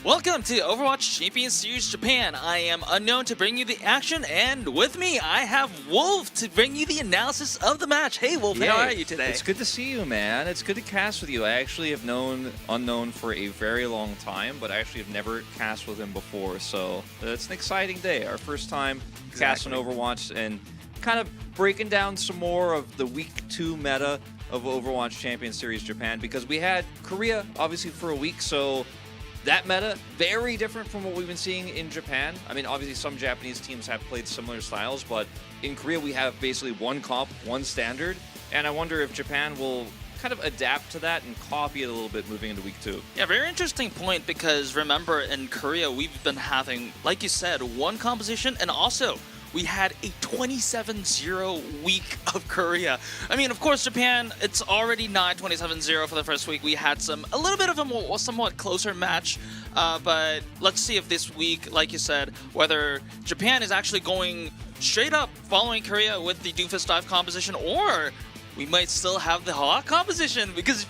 Welcome to Overwatch Champions Series Japan. I am Unknown to bring you the action, and with me I have Wolf to bring you the analysis of the match. Hey Wolf, how are you today? It's good to see you, man. It's good to cast with you. I actually have known Unknown for a very long time, but I actually have never cast with him before, so it's an exciting day. Our first time casting Overwatch and kind of breaking down some more of the Week 2 meta of Overwatch Champions Series Japan, because we had Korea, obviously, for a week, so that meta, very different from what we've been seeing in Japan. I mean, obviously some Japanese teams have played similar styles, but in Korea we have basically one comp, one standard, and I wonder if Japan will kind of adapt to that and copy it a little bit moving into Week 2. Yeah, very interesting point, because remember in Korea we've been having, like you said, one composition, and also we had a 27-0 week of Korea. I mean, of course, Japan, it's already not 27-0 for the first week. We had a little bit of a somewhat closer match, but let's see if this week, like you said, whether Japan is actually going straight up following Korea with the Doomfist Dive composition, or we might still have the Hawk composition, because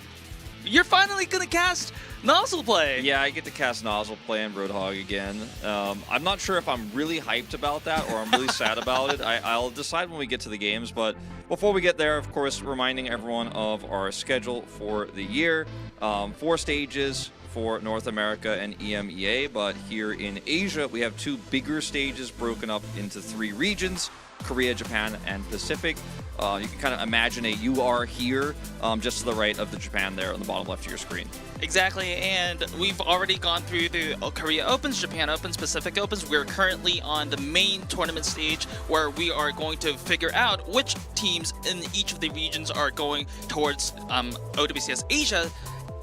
you're finally going to cast Nozzle Play. Yeah, I get to cast Nozzle Play and Roadhog again. I'm not sure if I'm really hyped about that or I'm really sad about it. I'll decide when we get to the games, but before we get there, of course, reminding everyone of our schedule for the year. 4 stages for North America and EMEA, but here in Asia, we have 2 bigger stages broken up into 3 regions: Korea, Japan, and Pacific. You can kind of imagine a "you are here" just to the right of the Japan there on the bottom left of your screen. Exactly, and we've already gone through the Korea Opens, Japan Opens, Pacific Opens. We're currently on the main tournament stage, where we are going to figure out which teams in each of the regions are going towards OWCS Asia,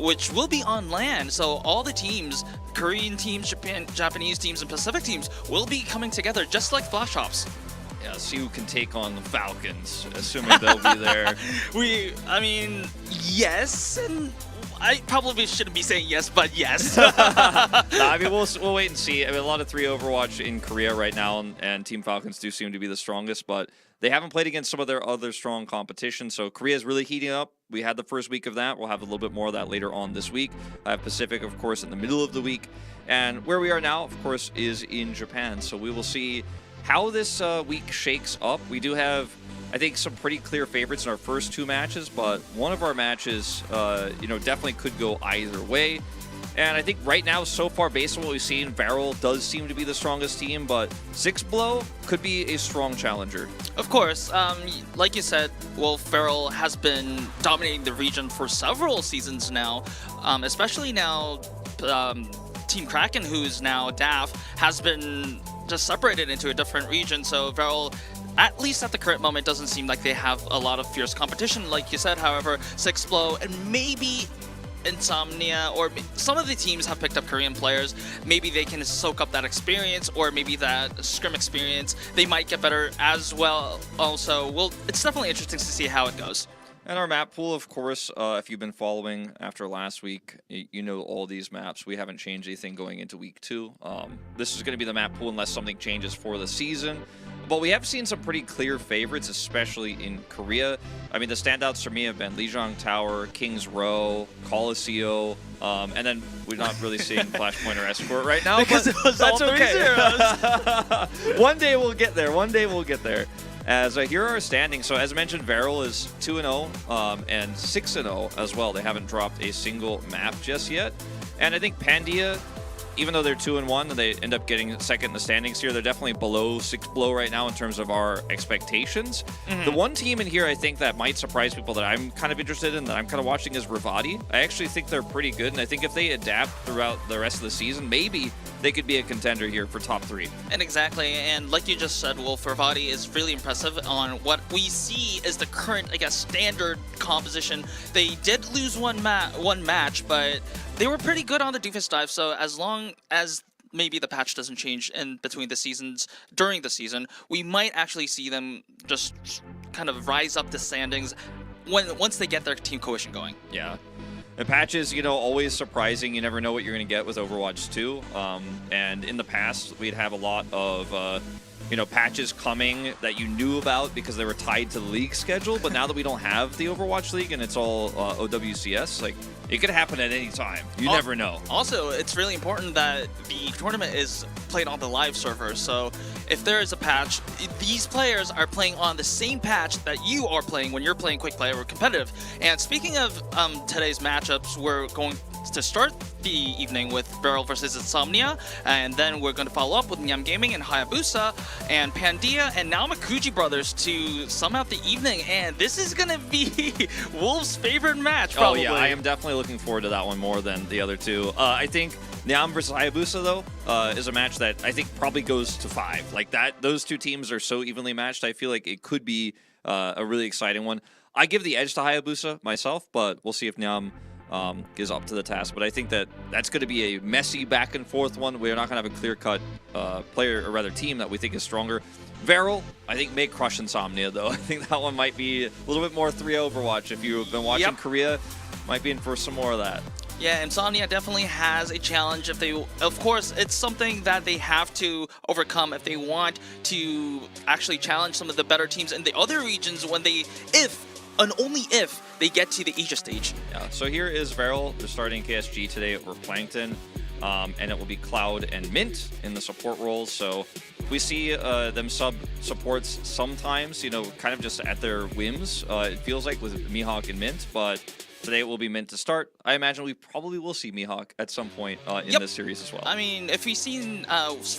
which will be on LAN. So all the teams, Korean teams, Japanese teams, and Pacific teams will be coming together just like Flash Ops. Yeah, see who can take on the Falcons, assuming they'll be there. I mean, yes, and I probably shouldn't be saying yes, but yes. I mean, we'll wait and see. I mean, a lot of 3 Overwatch in Korea right now, and Team Falcons do seem to be the strongest, but they haven't played against some of their other strong competition, so Korea is really heating up. We had the first week of that. We'll have a little bit more of that later on this week. I have Pacific, of course, in the middle of the week. And where we are now, of course, is in Japan, so we will see how this week shakes up. We do have, I think, some pretty clear favorites in our first 2 matches, but one of our matches, definitely could go either way. And I think right now, so far, based on what we've seen, Varrel does seem to be the strongest team, but 6blow could be a strong challenger. Of course, like you said, Wolf, Varrel has been dominating the region for several seasons now, especially now Team Kraken, who's now DAF, has been just separated into a different region, so Varrel, at least at the current moment, doesn't seem like they have a lot of fierce competition, like you said. However, 6blow and maybe Insomnia, or some of the teams have picked up Korean players. Maybe they can soak up that experience, or maybe that scrim experience. They might get better as well. Also, it's definitely interesting to see how it goes. And our map pool, of course, if you've been following after last week, you know all these maps. We haven't changed anything going into Week 2. This is going to be the map pool unless something changes for the season. But we have seen some pretty clear favorites, especially in Korea. I mean, the standouts for me have been Lijiang Tower, King's Row, Coliseum, and then we're not really seeing Flashpoint or Escort right now, because but it was that's all okay. One day we'll get there. One day we'll get there. As here are our standings. So as mentioned, Varrel is 2-0 and 6-0 as well. They haven't dropped a single map just yet. And I think Pandia, even though they're 2-1 and they end up getting second in the standings here, they're definitely below 6blow right now in terms of our expectations. The one team in here I think that might surprise people that I'm kind of interested in, that I'm kind of watching, is Rivati. I actually think they're pretty good, and I think if they adapt throughout the rest of the season, maybe they could be a contender here for top 3. And exactly, and like you just said, Wolf, Rivati is really impressive on what we see as the current, I guess, standard composition. They did lose one match, but they were pretty good on the Doofus Dive, so as long as maybe the patch doesn't change in between the seasons, during the season, we might actually see them just kind of rise up the standings once they get their team cohesion going. Yeah. The patches, always surprising. You never know what you're going to get with Overwatch 2. And in the past, we'd have a lot of patches coming that you knew about because they were tied to the league schedule. But now that we don't have the Overwatch League and it's all OWCS, like, it could happen at any time. You never know. Also, it's really important that the tournament is played on the live server. So if there is a patch, these players are playing on the same patch that you are playing when you're playing Quick Play or competitive. And speaking of today's matchups, we're going to start the evening with Varrel versus Insomnia, and then we're going to follow up with Nyam-Gaming and Hayabusa and Pandia and Namekuji brothers to sum up the evening. And this is going to be Wolf's favorite match, probably. Oh yeah, I am definitely looking forward to that one more than the other two. I think Nyam versus Hayabusa, though, is a match that I think probably goes to 5. Like that, those two teams are so evenly matched. I feel like it could be a really exciting one. I give the edge to Hayabusa myself, but we'll see if Nyam is up to the task. But I think that that's going to be a messy back and forth one. We're not going to have a clear-cut player, or rather team, that we think is stronger. Varrel, I think, may crush Insomnia, though. I think that one might be a little bit more 3 Overwatch. If you've been watching Korea, might be in for some more of that. Yeah, Insomnia definitely has a challenge. If they, of course, it's something that they have to overcome if they want to actually challenge some of the better teams in the other regions when they, if and only if, they get to the Asia stage. Yeah, so here is Varrel. They're starting KSG today over Plankton, and it will be Cloud and Mint in the support roles. So we see them supports sometimes, you know, kind of just at their whims. It feels like with Mihawk and Mint, but today it will be Mint to start. I imagine we probably will see Mihawk at some point in this series as well. I mean, if we've seen,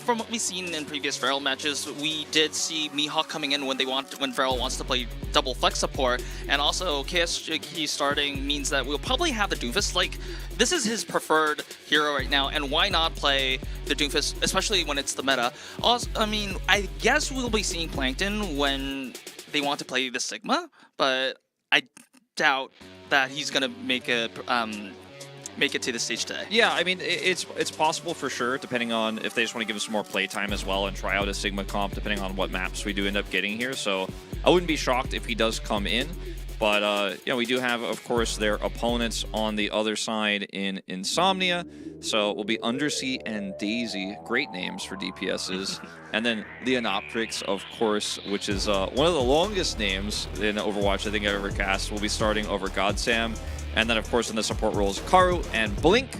from what we've seen in previous Varrel matches, we did see Mihawk coming in when Varrel wants to play double flex support, and also KSG starting means that we'll probably have the Doomfist. Like, this is his preferred hero right now, and why not play the Doomfist, especially when it's the meta? Also, I mean, I guess we'll be seeing Plankton when they want to play the Sigma, but I doubt that he's gonna make it to the stage today. Yeah, I mean, it's possible for sure, depending on if they just want to give us some more playtime as well and try out a Sigma comp, depending on what maps we do end up getting here. So I wouldn't be shocked if he does come in. But, yeah, we do have, of course, their opponents on the other side in Insomnia. So it will be Undersea and Daisy. Great names for DPSs. And then Leonoptrix, of course, which is one of the longest names in Overwatch I think I've ever cast, will be starting over Godsam. And then, of course, in the support roles, Karu and Blink.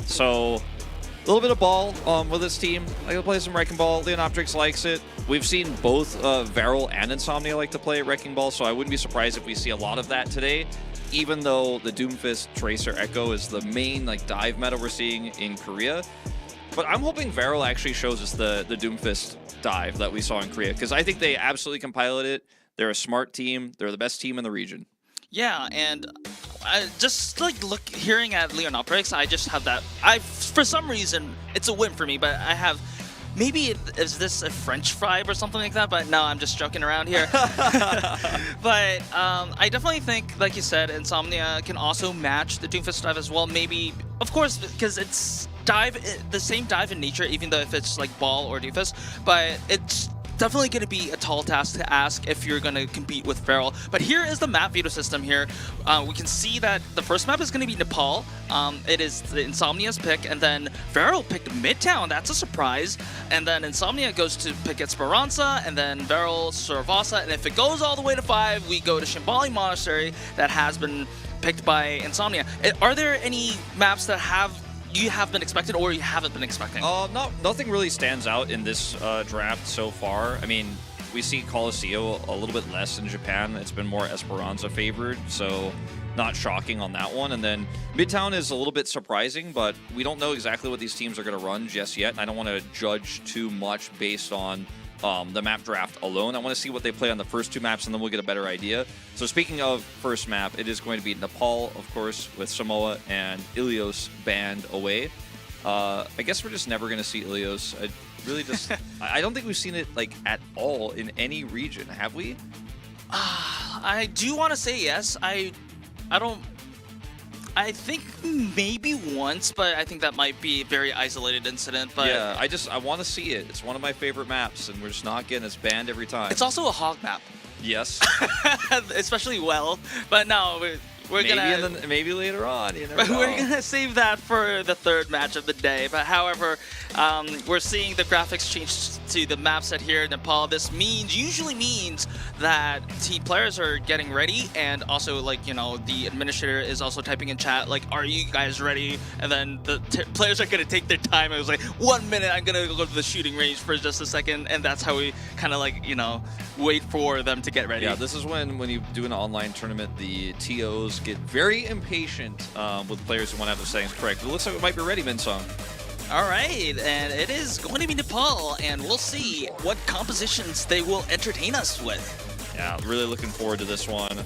So a little bit of ball with this team. I can play some Wrecking Ball. Leonoptrix likes it. We've seen both Varrel and Insomnia like to play Wrecking Ball, so I wouldn't be surprised if we see a lot of that today, even though the Doomfist Tracer Echo is the main like dive meta we're seeing in Korea. But I'm hoping Varrel actually shows us the Doomfist dive that we saw in Korea, because I think they absolutely can pilot it. They're a smart team. They're the best team in the region. Yeah, and I just like hearing at Leonoptrix, I just have that. For some reason, it's a win for me, but I have. Maybe is this a French vibe or something like that? But no, I'm just joking around here. But I definitely think, like you said, Insomnia can also match the Doomfist dive as well. Maybe, of course, because it's the same dive in nature, even though if it's like Ball or Doomfist. But it's definitely going to be a tall task to ask if you're going to compete with Varrel. But here is the map veto system here. We can see that the first map is going to be Nepal. It is the Insomnia's pick, and then Varrel picked Midtown. That's a surprise. And then Insomnia goes to pick Esperanza, and then Varrel, Saravasa. And if it goes all the way to 5, we go to Shimbali Monastery that has been picked by Insomnia. Are there any maps that you have been expected or you haven't been expecting? Nothing really stands out in this draft so far. I mean, we see Colosseo a little bit less in Japan. It's been more Esperanza favored, so not shocking on that one. And then Midtown is a little bit surprising, but we don't know exactly what these teams are going to run just yet. And I don't want to judge too much based on the map draft alone. I want to see what they play on the first 2 maps, and then we'll get a better idea. So speaking of first map, it is going to be Nepal, of course, with Samoa and Ilios banned away. I guess we're just never going to see Ilios. I don't think we've seen it like at all in any region, have we? I do want to say yes. I think maybe once, but I think that might be a very isolated incident. But yeah, I want to see it. It's one of my favorite maps, and we're just not getting this banned every time. It's also a hog map. Yes. Especially well. But no, maybe later on. You never know. We're gonna save that for the third match of the day. But however, we're seeing the graphics change to the map set here in Nepal. This usually means that team players are getting ready, and also like the administrator is also typing in chat like, "Are you guys ready?" And then the players are gonna take their time. It was like 1 minute. I'm gonna go to the shooting range for just a second, and that's how we kind of like wait for them to get ready. Yeah, this is when you do an online tournament, the TOs get very impatient with players who want to have their settings correct. It looks like we might be ready, Minsong. All right, and it is going to be Nepal, and we'll see what compositions they will entertain us with. Yeah, really looking forward to this one.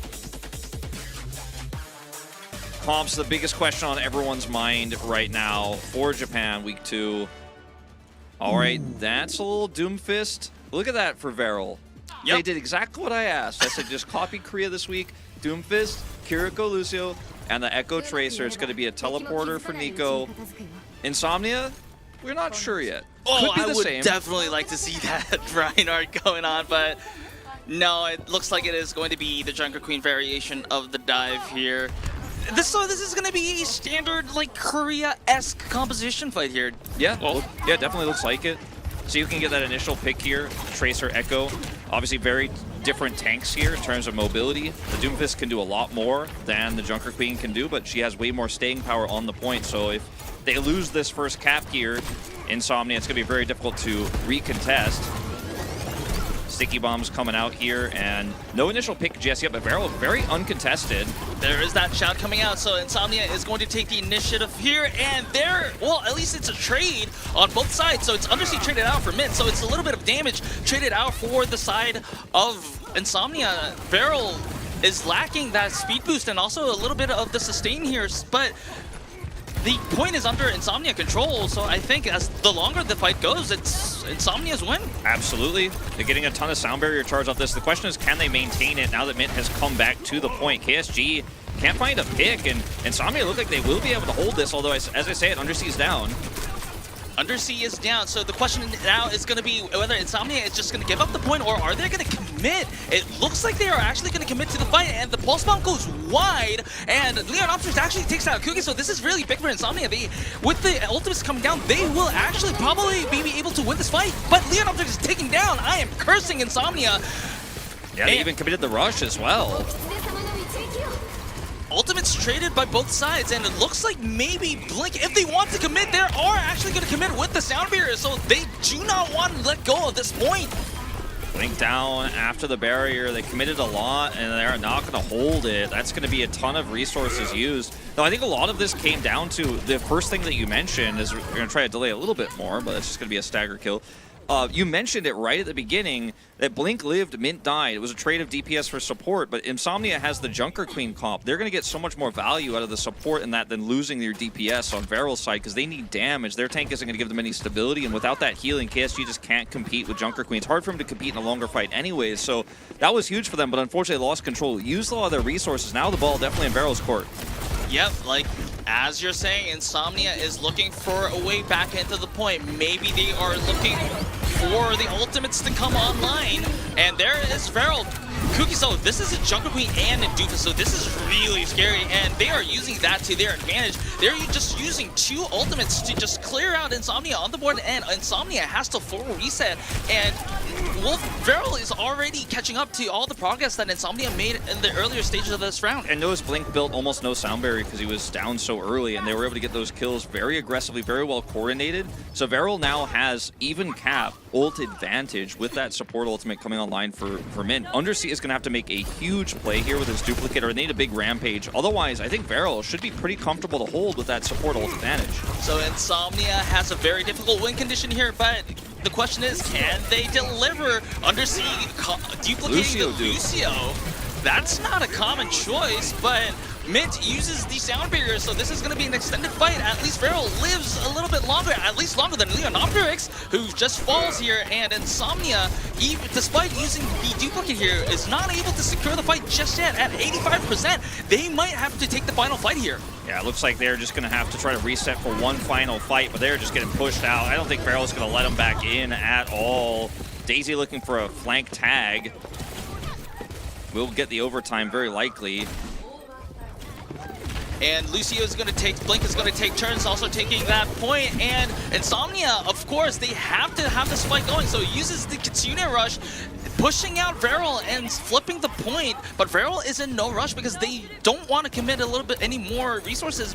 Comps, the biggest question on everyone's mind right now for Japan, week 2. All right, that's a little Doomfist. Look at that for Varrel. Yep. They did exactly what I asked. I said just copy Korea this week. Doomfist, Kiriko Lucio, and the Echo Tracer. It's going to be a teleporter for Nico. Insomnia, we're not sure yet. Oh, Could be I the would same. definitely like to see that Reinhardt going on, but no, it looks like it is going to be the Junker Queen variation of the dive here. This is going to be a standard like Korea-esque composition fight here. Yeah, yeah, definitely looks like it. So you can get that initial pick here, Tracer, Echo. Obviously very different tanks here in terms of mobility. The Doomfist can do a lot more than the Junker Queen can do, but she has way more staying power on the point. So if they lose this first cap here, Insomnia, it's going to be very difficult to recontest. Sticky Bombs coming out here, and no initial pick just yet, but Varrel very uncontested. There is that shout coming out, so Insomnia is going to take the initiative here, and well, at least it's a trade on both sides, so it's Undersea traded out for mid, so it's a little bit of damage traded out for the side of Insomnia. Varrel is lacking that speed boost and also a little bit of the sustain here, but the point is under Insomnia control, so I think as the longer the fight goes, it's Insomnia's win. Absolutely. They're getting a ton of sound barrier charge off this. The question is, can they maintain it now that Mint has come back to the point? KSG can't find a pick, and Insomnia look like they will be able to hold this, although, as I say it, Undersea is down. Undersea is down, so the question now is going to be whether Insomnia is just going to give up the point, or are they going to commit? It looks like they are actually going to commit to the fight, and the pulse bomb goes wide, and Leon Optimus actually takes out Kuki, so this is really big for Insomnia. With the ultimates coming down, they will actually probably be able to win this fight, but Leon Optimus is taken down. I am cursing Insomnia. Yeah, they even committed the rush as well. Ultimates traded by both sides, and it looks like maybe Blink, if they want to commit, they are actually going to commit with the sound barrier, so they do not want to let go of this point. Blink down after the barrier. They committed a lot, and they're not going to hold it. That's going to be a ton of resources used. Though I think a lot of this came down to the first thing that you mentioned is we're going to try to delay a little bit more, but it's just going to be a stagger kill. You mentioned it right at the beginning that Blink lived, Mint died. It was a trade of DPS for support, but Insomnia has the Junker Queen comp. They're going to get so much more value out of the support in that than losing their DPS on Varrel's side because they need damage. Their tank isn't going to give them any stability, and without that healing, KSG just can't compete with Junker Queen. It's hard for him to compete in a longer fight anyways, so that was huge for them, but unfortunately they lost control. Used a lot of their resources. Now the ball definitely in Varrel's court. Yep, like as you're saying, Insomnia is looking for a way back into the point. Maybe they are looking for the ultimates to come online, and there is Varrel. Kuki, so this is a Junker Queen and a Doofus, so this is really scary, and they are using that to their advantage. They're just using 2 ultimates to just clear out Insomnia on the board, and Insomnia has to full reset, and Varrel is already catching up to all the progress that Insomnia made in the earlier stages of this round. And notice Blink built almost no sound barrier because he was down so early, and they were able to get those kills very aggressively, very well coordinated. So Varrel now has even cap ult advantage with that support ultimate coming online for Mint. Undersea is going to have to make a huge play here with his duplicator, and they need a big rampage. Otherwise, I think Varrel should be pretty comfortable to hold with that support ult advantage. So Insomnia has a very difficult win condition here, but the question is, can they deliver? Undersea duplicating Lucio. That's not a common choice, but Mint uses the sound barrier, so this is going to be an extended fight. At least Varrel lives a little bit longer, at least longer than Leonopterix, who just falls here, and Insomnia, even despite using the duplicate here, is not able to secure the fight just yet. At 85%, they might have to take the final fight here. Yeah, it looks like they're just going to have to try to reset for one final fight, but they're just getting pushed out. I don't think Varrel's going to let them back in at all. Daisy looking for a flank tag. Will get the overtime very likely. And Lucio is going to take, Blink is going to take turns also taking that point. And Insomnia, of course, they have to have this fight going. So he uses the Kitsune Rush, pushing out Varrel and flipping the point. But Varrel is in no rush because they don't want to commit a little bit any more resources.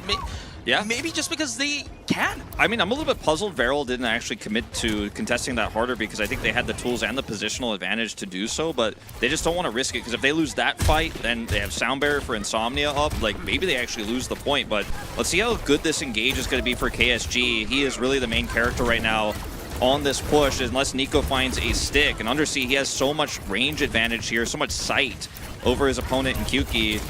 Yeah. Maybe just because they can. I mean, I'm a little bit puzzled Varrel didn't actually commit to contesting that harder because I think they had the tools and the positional advantage to do so, but they just don't want to risk it because if they lose that fight, then they have Sound Barrier for Insomnia up. Like, maybe they actually lose the point, but let's see how good this engage is going to be for KSG. He is really the main character right now on this push, unless Nico finds a stick. And Undersea, he has so much range advantage here, so much sight over his opponent in Kyuki.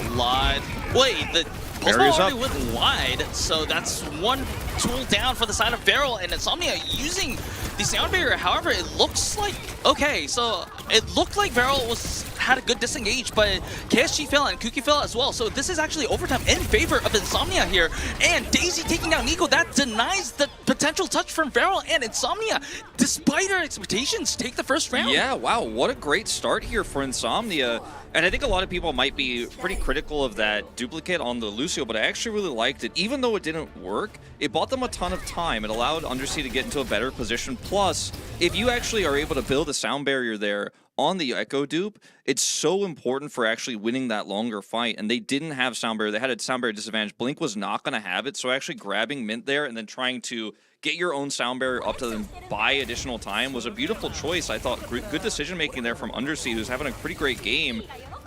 A lot. Wait, the Pulseball already went wide, so that's one tool down for the side of Varrel, and Insomnia using the Sound Barrier. However, it looks like, okay, so it looked like Varrel had a good disengage, but KSG fell and Kuki fell as well. So this is actually overtime in favor of Insomnia here. And Daisy taking down Nico, that denies the potential touch from Varrel, and Insomnia, despite our expectations, take the first round. Yeah, wow, what a great start here for Insomnia. And I think a lot of people might be pretty critical of that duplicate on the Lucio, but I actually really liked it. Even though it didn't work, it bought them a ton of time. It allowed Undersea to get into a better position. Plus, if you actually are able to build a sound barrier there on the Echo dupe, it's so important for actually winning that longer fight. And they didn't have sound barrier. They had a sound barrier disadvantage. Blink was not going to have it. So actually grabbing Mint there and then trying to get your own sound barrier up to them, buy additional time, was a beautiful choice. I thought good decision making there from Undersea, who's having a pretty great game.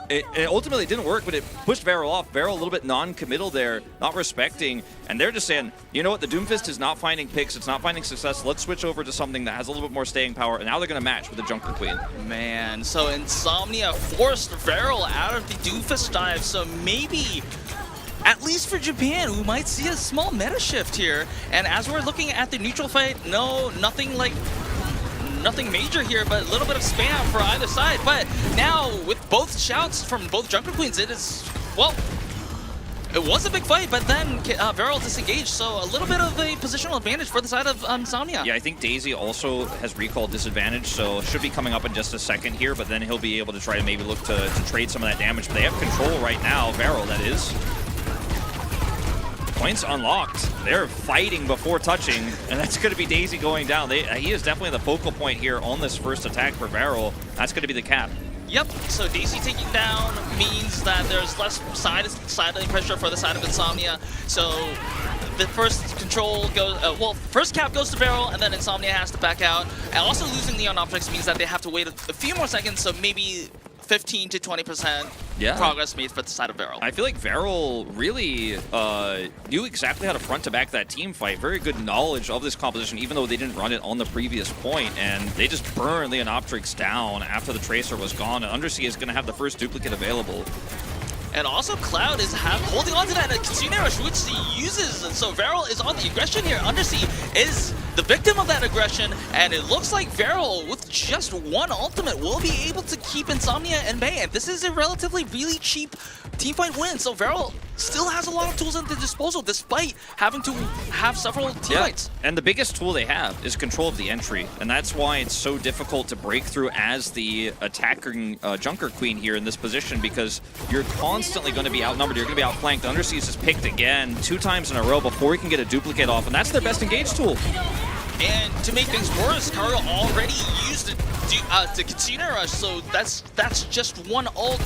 It ultimately didn't work, but it pushed Varrel off. Varrel a little bit non-committal there, not respecting, and they're just saying, you know what, the Doomfist is not finding picks, it's not finding success, let's switch over to something that has a little bit more staying power, and now they're going to match with the Junker Queen. Man, so Insomnia forced Varrel out of the Doomfist dive, so maybe, at least for Japan, we might see a small meta shift here. And as we're looking at the neutral fight, nothing major here, but a little bit of spam for either side. But now, with both shouts from both Junker Queens, it is, well, it was a big fight, but then Varrel disengaged, so a little bit of a positional advantage for the side of Insomnia. Yeah, I think Daisy also has recall disadvantage, so should be coming up in just a second here, but then he'll be able to try to maybe look to trade some of that damage. But they have control right now, Varrel, that is. Points unlocked. They're fighting before touching, and that's going to be Daisy going down. He is definitely the focal point here on this first attack for Varrel. That's going to be the cap. Yep, so Daisy taking down means that there's less side pressure for the side of Insomnia. So the first control goes, first cap goes to Varrel, and then Insomnia has to back out. And also losing Neon Optics means that they have to wait a few more seconds, so maybe 15 to 20% progress made for the side of Varrel. I feel like Varrel really knew exactly how to front to back that team fight. Very good knowledge of this composition, even though they didn't run it on the previous point, and they just burned Leon Optrix down after the Tracer was gone, and Undersea is going to have the first duplicate available. And also Cloud is holding on to that Kitsune Rush, which he uses, and so Varrel is on the aggression here. Undersea is the victim of that aggression, and it looks like Varrel, with just one ultimate, will be able to keep Insomnia in bay. And this is a relatively really cheap teamfight win, so Varrel still has a lot of tools at their disposal, despite having to have several teammates. Yeah. And the biggest tool they have is control of the entry, and that's why it's so difficult to break through as the attacking Junker Queen here in this position, because you're constantly going to be outnumbered, you're going to be outflanked. Undersea is picked again 2 times in a row before he can get a duplicate off, and that's their best engage tool. And to make things worse, Karo already used the Kitsune Rush, so that's just one ult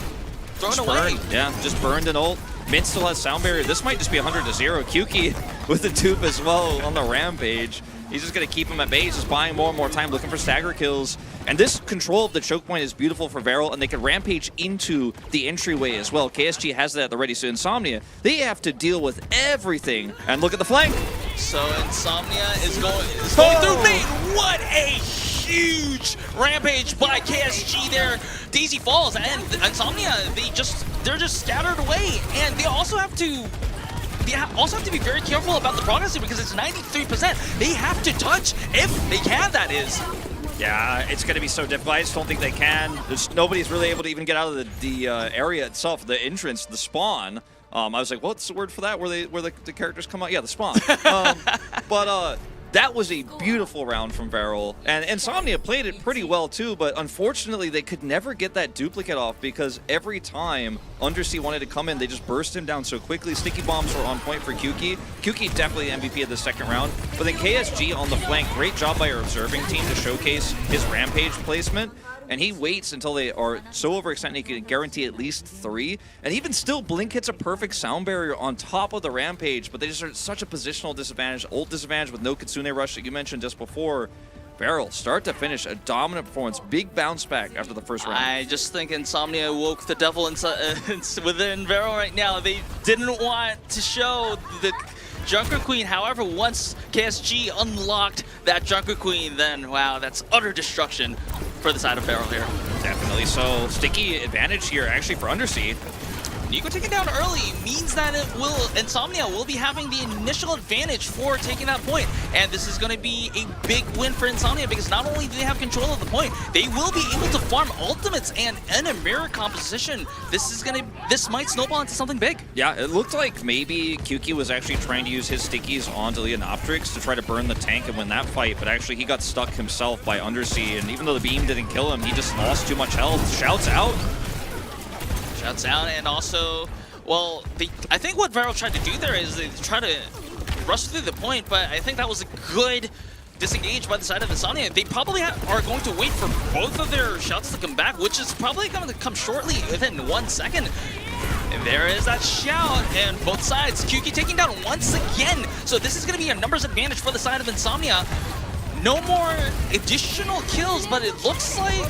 thrown away. Burned. Yeah, just burned an ult. Mint still has sound barrier. This might just be 100-0. Kyuki with the dupe as well on the rampage. He's just going to keep him at bay. He's just buying more and more time, looking for stagger kills. And this control of the choke point is beautiful for Varrel, and they can rampage into the entryway as well. KSG has that at the ready, so Insomnia, they have to deal with everything. And look at the flank. So Insomnia is going through main. What a huge rampage by KSG there. Daisy falls, and Insomnia, they're just scattered away, and they also have to be very careful about the progress here because it's 93%. They have to touch if they can, that is. Yeah, it's going to be so difficult. I just don't think they can. Nobody's really able to even get out of the area itself, the entrance, the spawn. I was like, what's the word for that? Where the characters come out? Yeah, the spawn. But That was a beautiful round from Varrel, and Insomnia played it pretty well too, but unfortunately they could never get that duplicate off because every time Undersea wanted to come in, they just burst him down so quickly. Sticky bombs were on point for Kuki. Kuki definitely MVP of the second round, but then KSG on the flank, great job by our observing team to showcase his Rampage placement. And he waits until they are so overextended he can guarantee at least 3. And even still, Blink hits a perfect sound barrier on top of the Rampage, but they just are at such a positional disadvantage, ult disadvantage with no Kitsune Rush that you mentioned just before. Varrel, start to finish, a dominant performance, big bounce back after the first round. I just think Insomnia woke the devil within Varrel right now. They didn't want to show the Junker Queen. However, once KSG unlocked that Junker Queen, then wow, that's utter destruction for the side of Varrel here. Definitely. So sticky advantage here actually for Undersea. Nico taking down early means that Insomnia will be having the initial advantage for taking that point. And this is going to be a big win for Insomnia because not only do they have control of the point, they will be able to farm ultimates and in a mirror composition. This might snowball into something big. Yeah, it looked like maybe Kuki was actually trying to use his stickies onto Leonoptrix to try to burn the tank and win that fight, but actually he got stuck himself by Undersea, and even though the beam didn't kill him, he just lost too much health. Shouts out. Shouts out, and also, well, I think what Varrel tried to do there is they try to rush through the point, but I think that was a good disengage by the side of Insomnia. They probably are going to wait for both of their shouts to come back, which is probably going to come shortly within 1 second. And there is that shout, and both sides, Kuki taking down once again. So this is going to be a numbers advantage for the side of Insomnia. No more additional kills, but it looks like...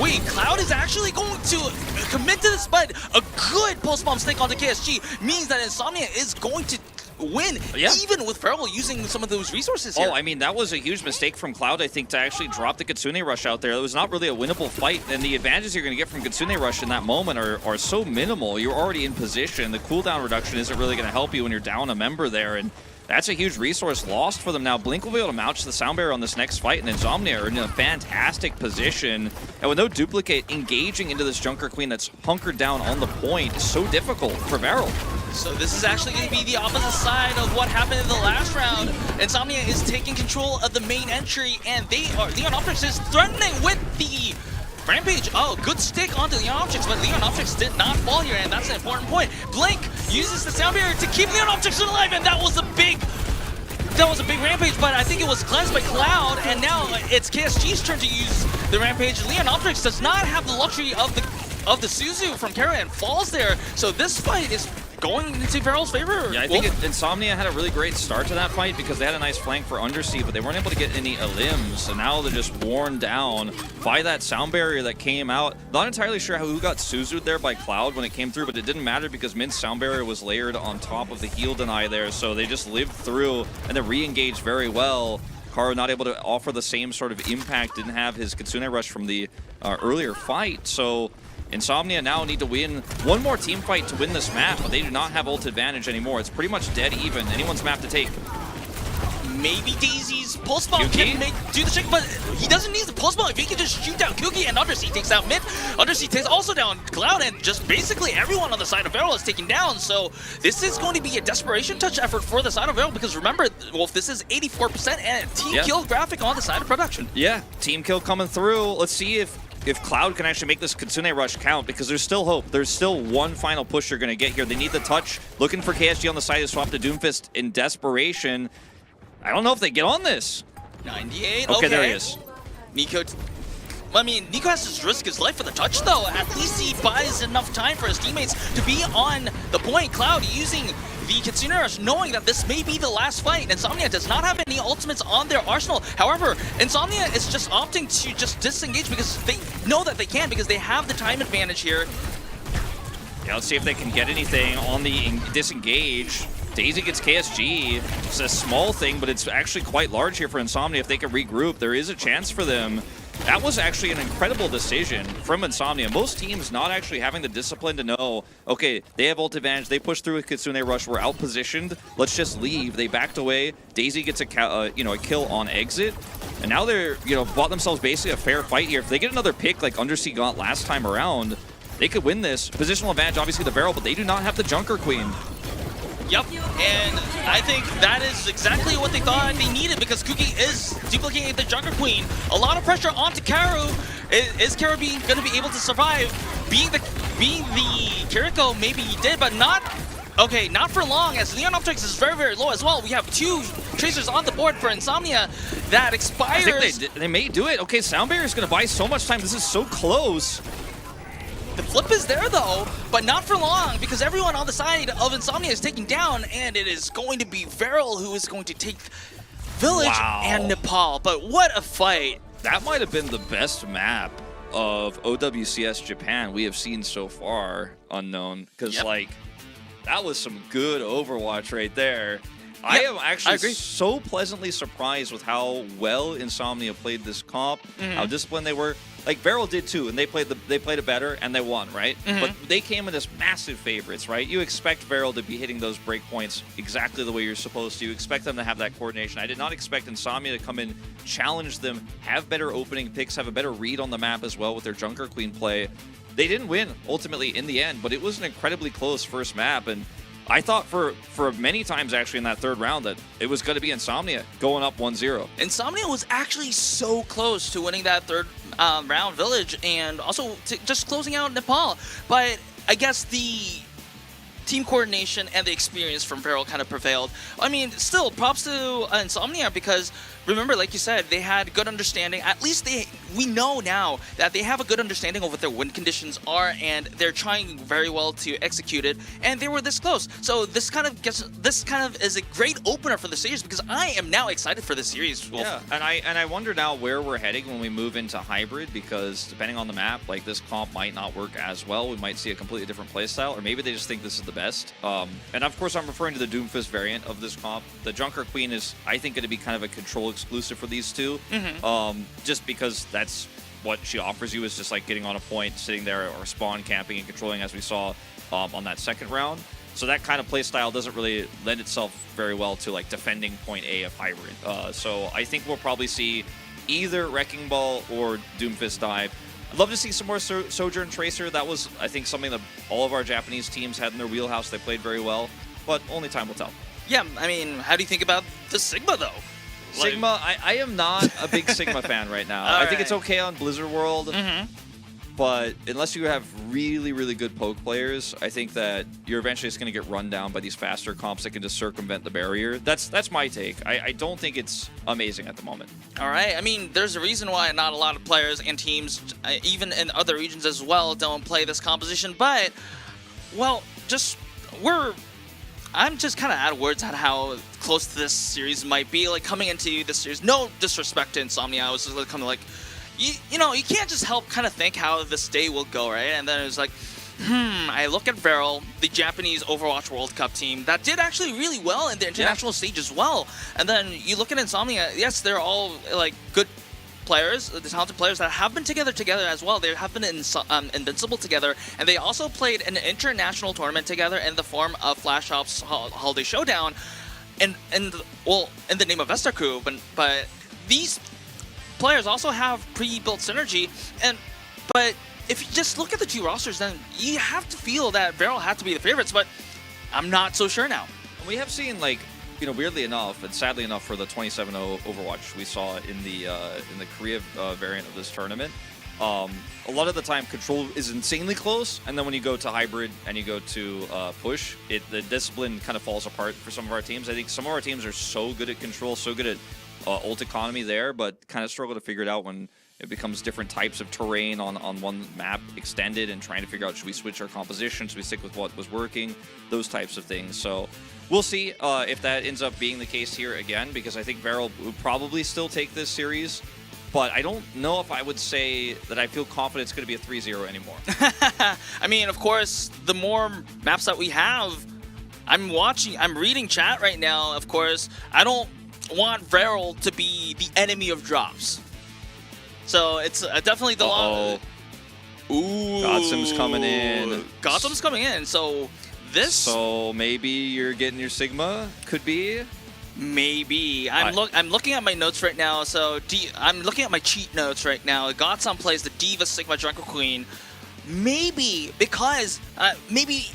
Wait, Cloud is actually going to commit to this, but a good post-bomb stick onto KSG means that Insomnia is going to win, even with Varrel using some of those resources here. Oh, I mean, that was a huge mistake from Cloud, I think, to actually drop the Kitsune Rush out there. It was not really a winnable fight, and the advantages you're going to get from Kitsune Rush in that moment are so minimal. You're already in position. The cooldown reduction isn't really going to help you when you're down a member there, and that's a huge resource lost for them now. Blink will be able to match the sound barrier on this next fight, and Insomnia are in a fantastic position. And with no duplicate, engaging into this Junker Queen that's hunkered down on the point is so difficult for Varrel. So this is actually going to be the opposite side of what happened in the last round. Insomnia is taking control of the main entry, and Leonoptrix is threatening with the Rampage. Oh, good stick onto Leonoptrix, but Leonoptrix did not fall here, and that's an important point. Blink uses the sound barrier to keep Leonoptrix alive, and that was a big Rampage, but I think it was cleansed by Cloud, and now it's KSG's turn to use the Rampage. Leonoptrix does not have the luxury of the Suzu from Kara and falls there, so this fight is going into Varrel's favor. Yeah, I think Insomnia had a really great start to that fight because they had a nice flank for Undersea, but they weren't able to get any limbs, so now they're just worn down by that sound barrier that came out. Not entirely sure who got Suzu'd there by Cloud when it came through, but it didn't matter because Mint's sound barrier was layered on top of the heal deny there, so they just lived through and then re-engaged very well. Karo not able to offer the same sort of impact, didn't have his Kitsune Rush from the earlier fight, so Insomnia now need to win one more team fight to win this map, but they do not have ult advantage anymore. It's pretty much dead even. Anyone's map to take. Maybe Daisy's pulse bomb can do the trick, but he doesn't need the pulse bomb. If he can just shoot down Kuki, and Undersea takes out Mid. Undersea takes also down Cloud, and just basically everyone on the side of Varrel is taken down. So this is going to be a desperation touch effort for the side of Varrel, because remember, Wolf, this is 84% and team kill graphic on the side of production. Yeah, team kill coming through. Let's see if Cloud can actually make this Kitsune Rush count, because there's still hope. There's still one final push you're going to get here. They need the touch. Looking for KSG on the side to swap to Doomfist in desperation. I don't know if they get on this. 98, okay. There he is. Nico, I mean, Nico has to risk his life for the touch, though. At least he buys enough time for his teammates to be on the point. Cloud using the Kitsune Rush, knowing that this may be the last fight. Insomnia does not have any ultimates on their arsenal. However, Insomnia is just opting to just disengage because they know that they can, because they have the time advantage here. Yeah, let's see if they can get anything on the disengage. Daisy gets KSG. It's a small thing, but it's actually quite large here for Insomnia. If they can regroup, there is a chance for them. That was actually an incredible decision from Insomnia. Most teams not actually having the discipline to know, okay, they have ult advantage, they push through with Kitsune Rush, we're out-positioned, let's just leave. They backed away. Daisy gets a kill on exit, and now they're, bought themselves basically a fair fight here. If they get another pick like Undersea got last time around, they could win this. Positional advantage, obviously, the Varrel, but they do not have the Junker Queen. Yep, and I think that is exactly what they thought they needed because Kuki is duplicating the Jungle Queen. A lot of pressure onto Karu. Is Karu going to be able to survive? Being the Kiriko, maybe he did, but not. Okay, not for long, as Leon Optrix is very, very low as well. We have 2 Tracers on the board for Insomnia that expires. I think they may do it. Okay, Sound Barrier is going to buy so much time. This is so close. The flip is there, though, but not for long, because everyone on the side of Insomnia is taking down, and it is going to be Varrel who is going to take Village and Nepal. But what a fight. That might have been the best map of OWCS Japan we have seen so far, Unknown, because, like, that was some good Overwatch right there. I am actually so pleasantly surprised with how well Insomnia played this comp, how disciplined they were. Like Varrel did too, and they played it better and they won, right? But they came in as massive favorites, right? You expect Varrel to be hitting those breakpoints exactly the way you're supposed to. You expect them to have that coordination. I did not expect Insomnia to come in, challenge them, have better opening picks, have a better read on the map as well with their Junker Queen play. They didn't win ultimately in the end, but it was an incredibly close first map, and I thought for many times actually in that third round that it was going to be Insomnia going up 1-0. Insomnia was actually so close to winning that third round Village and also just closing out Nepal. But I guess the team coordination and the experience from Varrel kind of prevailed. I mean, still, props to Insomnia because remember, like you said, they had good understanding. At least we know now that they have a good understanding of what their win conditions are, and they're trying very well to execute it. And they were this close, so this kind of is a great opener for the series because I am now excited for this series. Wolf. Yeah, and I wonder now where we're heading when we move into hybrid because depending on the map, like this comp might not work as well. We might see a completely different playstyle, or maybe they just think this is the best. And of course, I'm referring to the Doomfist variant of this comp. The Junker Queen is, I think, going to be kind of a control exclusive for these two, just because that's what she offers you is just like getting on a point, sitting there, or spawn camping and controlling as we saw on that second round. So that kind of play style doesn't really lend itself very well to like defending point A of hybrid. So I think we'll probably see either Wrecking Ball or Doomfist dive. I'd love to see some more Sojourn Tracer. That was, I think, something that all of our Japanese teams had in their wheelhouse. They played very well, but only time will tell. Yeah, I mean, how do you think about the Sigma, though? Sigma, I am not a big Sigma fan right now. I think it's okay on Blizzard World, but unless you have really, really good poke players, I think that you're eventually just going to get run down by these faster comps that can just circumvent the barrier. That's my take. I don't think it's amazing at the moment. All right. I mean, there's a reason why not a lot of players and teams, even in other regions as well, don't play this composition. But, well, I'm just kind of out of words on how close this series might be. Like, coming into this series, no disrespect to Insomnia, I was just kind of like, you know, you can't just help kind of think how this day will go, right? And then it was like, I look at Varrel, the Japanese Overwatch World Cup team that did actually really well in the international stage as well. And then you look at Insomnia, yes, they're all like good players, the talented players that have been together as well. They have been invincible together, and they also played an international tournament together in the form of Flash Ops Holiday Showdown, in the name of Vestaku. But these players also have pre-built synergy, but if you just look at the two rosters, then you have to feel that Varrel had to be the favorites. But I'm not so sure now. We have seen, like, you know, weirdly enough, and sadly enough for the 27-0 Overwatch we saw in the Korea variant of this tournament, a lot of the time control is insanely close, and then when you go to hybrid and you go to push, the discipline kind of falls apart for some of our teams. I think some of our teams are so good at control, so good at ult economy there, but kind of struggle to figure it out when it becomes different types of terrain on one map extended and trying to figure out, should we switch our composition, should we stick with what was working, those types of things. So we'll see if that ends up being the case here again, because I think Varrel would probably still take this series, but I don't know if I would say that I feel confident it's going to be a 3-0 anymore. I mean, of course, the more maps that we have, I'm reading chat right now, of course. I don't want Varrel to be the enemy of drops. So it's definitely the long. Ooh, Gotsum's coming in. Gotsum's coming in. So this. So maybe you're getting your Sigma. Could be. Maybe. I'm looking at my notes right now. So I'm looking at my cheat notes right now. Gotsum plays the Diva Sigma Junker Queen. Maybe because maybe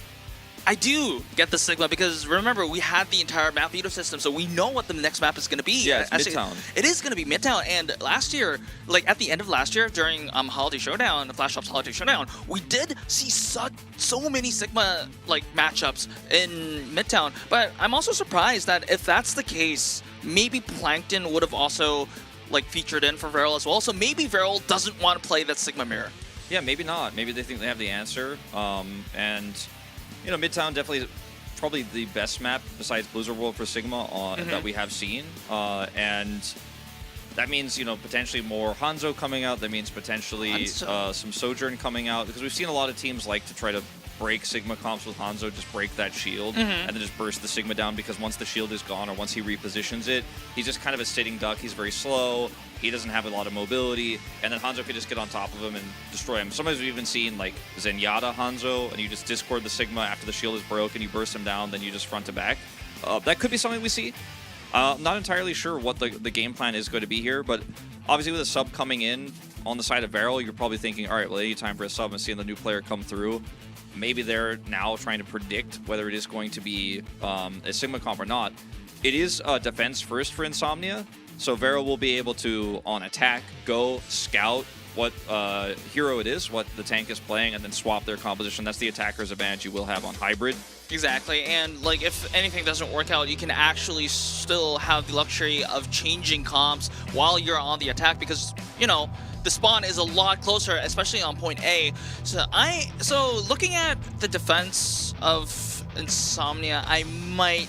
I do get the Sigma because remember we had the entire map ecosystem, so we know what the next map is going to be. Yeah, it's Midtown. It is going to be Midtown, and last year, like at the end of last year during Holiday Showdown, the Flash Ops Holiday Showdown, we did see so many Sigma like matchups in Midtown. But I'm also surprised that if that's the case, maybe Plankton would have also like featured in for Varrel as well. So maybe Varrel doesn't want to play that Sigma mirror. Yeah, maybe not. Maybe they think they have the answer. And you know, Midtown definitely probably the best map besides Blizzard World for Sigma that we have seen. And that means, you know, potentially more Hanzo coming out. That means potentially some Sojourn coming out, because we've seen a lot of teams like to try to break Sigma comps with Hanzo, just break that shield and then just burst the Sigma down, because once the shield is gone or once he repositions it, he's just kind of a sitting duck. He's very slow. He doesn't have a lot of mobility, and then Hanzo could just get on top of him and destroy him. Sometimes we've even seen like Zenyatta Hanzo, and you just discord the Sigma after the shield is broken, you burst him down, then you just front to back. That could be something we see. I'm not entirely sure what the game plan is going to be here, but obviously with a sub coming in on the side of Varrel, you're probably thinking, all right, well, any time for a sub and seeing the new player come through. Maybe they're now trying to predict whether it is going to be a Sigma comp or not. It is defense first for Insomnia, so Varrel will be able to, on attack, go scout what hero it is, what the tank is playing, and then swap their composition. That's the attacker's advantage you will have on hybrid. Exactly, and like if anything doesn't work out, you can actually still have the luxury of changing comps while you're on the attack, because, you know, the spawn is a lot closer, especially on point A. So looking at the defense of Insomnia, I might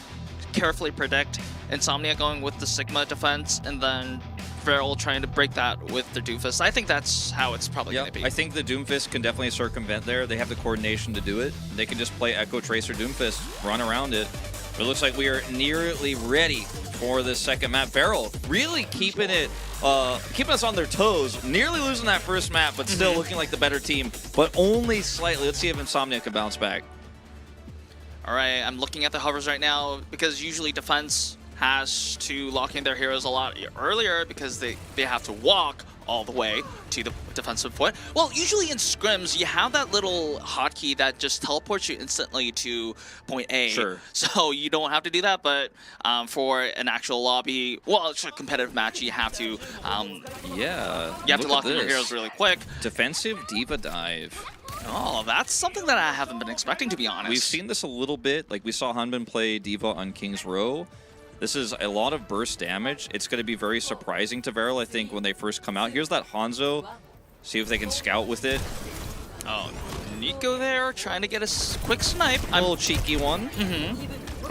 carefully predict Insomnia going with the Sigma defense, and then Varrel trying to break that with the Doomfist. I think that's how it's probably going to be. I think the Doomfist can definitely circumvent there. They have the coordination to do it. They can just play Echo Tracer Doomfist, run around it. But it looks like we are nearly ready for this second map. Varrel really keeping us on their toes, nearly losing that first map, but still looking like the better team, but only slightly. Let's see if Insomnia can bounce back. All right, I'm looking at the hovers right now, because usually defense has to lock in their heroes a lot earlier because they have to walk all the way to the defensive point. Well, usually in scrims, you have that little hotkey that just teleports you instantly to point A. Sure. So you don't have to do that, but for an actual lobby, well, it's a competitive match, you have to you have to lock in your heroes really quick. Defensive Diva Dive. Oh, that's something that I haven't been expecting, to be honest. We've seen this a little bit. Like, we saw Hanbin play Diva on King's Row. This is a lot of burst damage. It's going to be very surprising to Varrel, I think, when they first come out. Here's that Hanzo. See if they can scout with it. Oh, Nico there trying to get a quick snipe. A little cheeky one.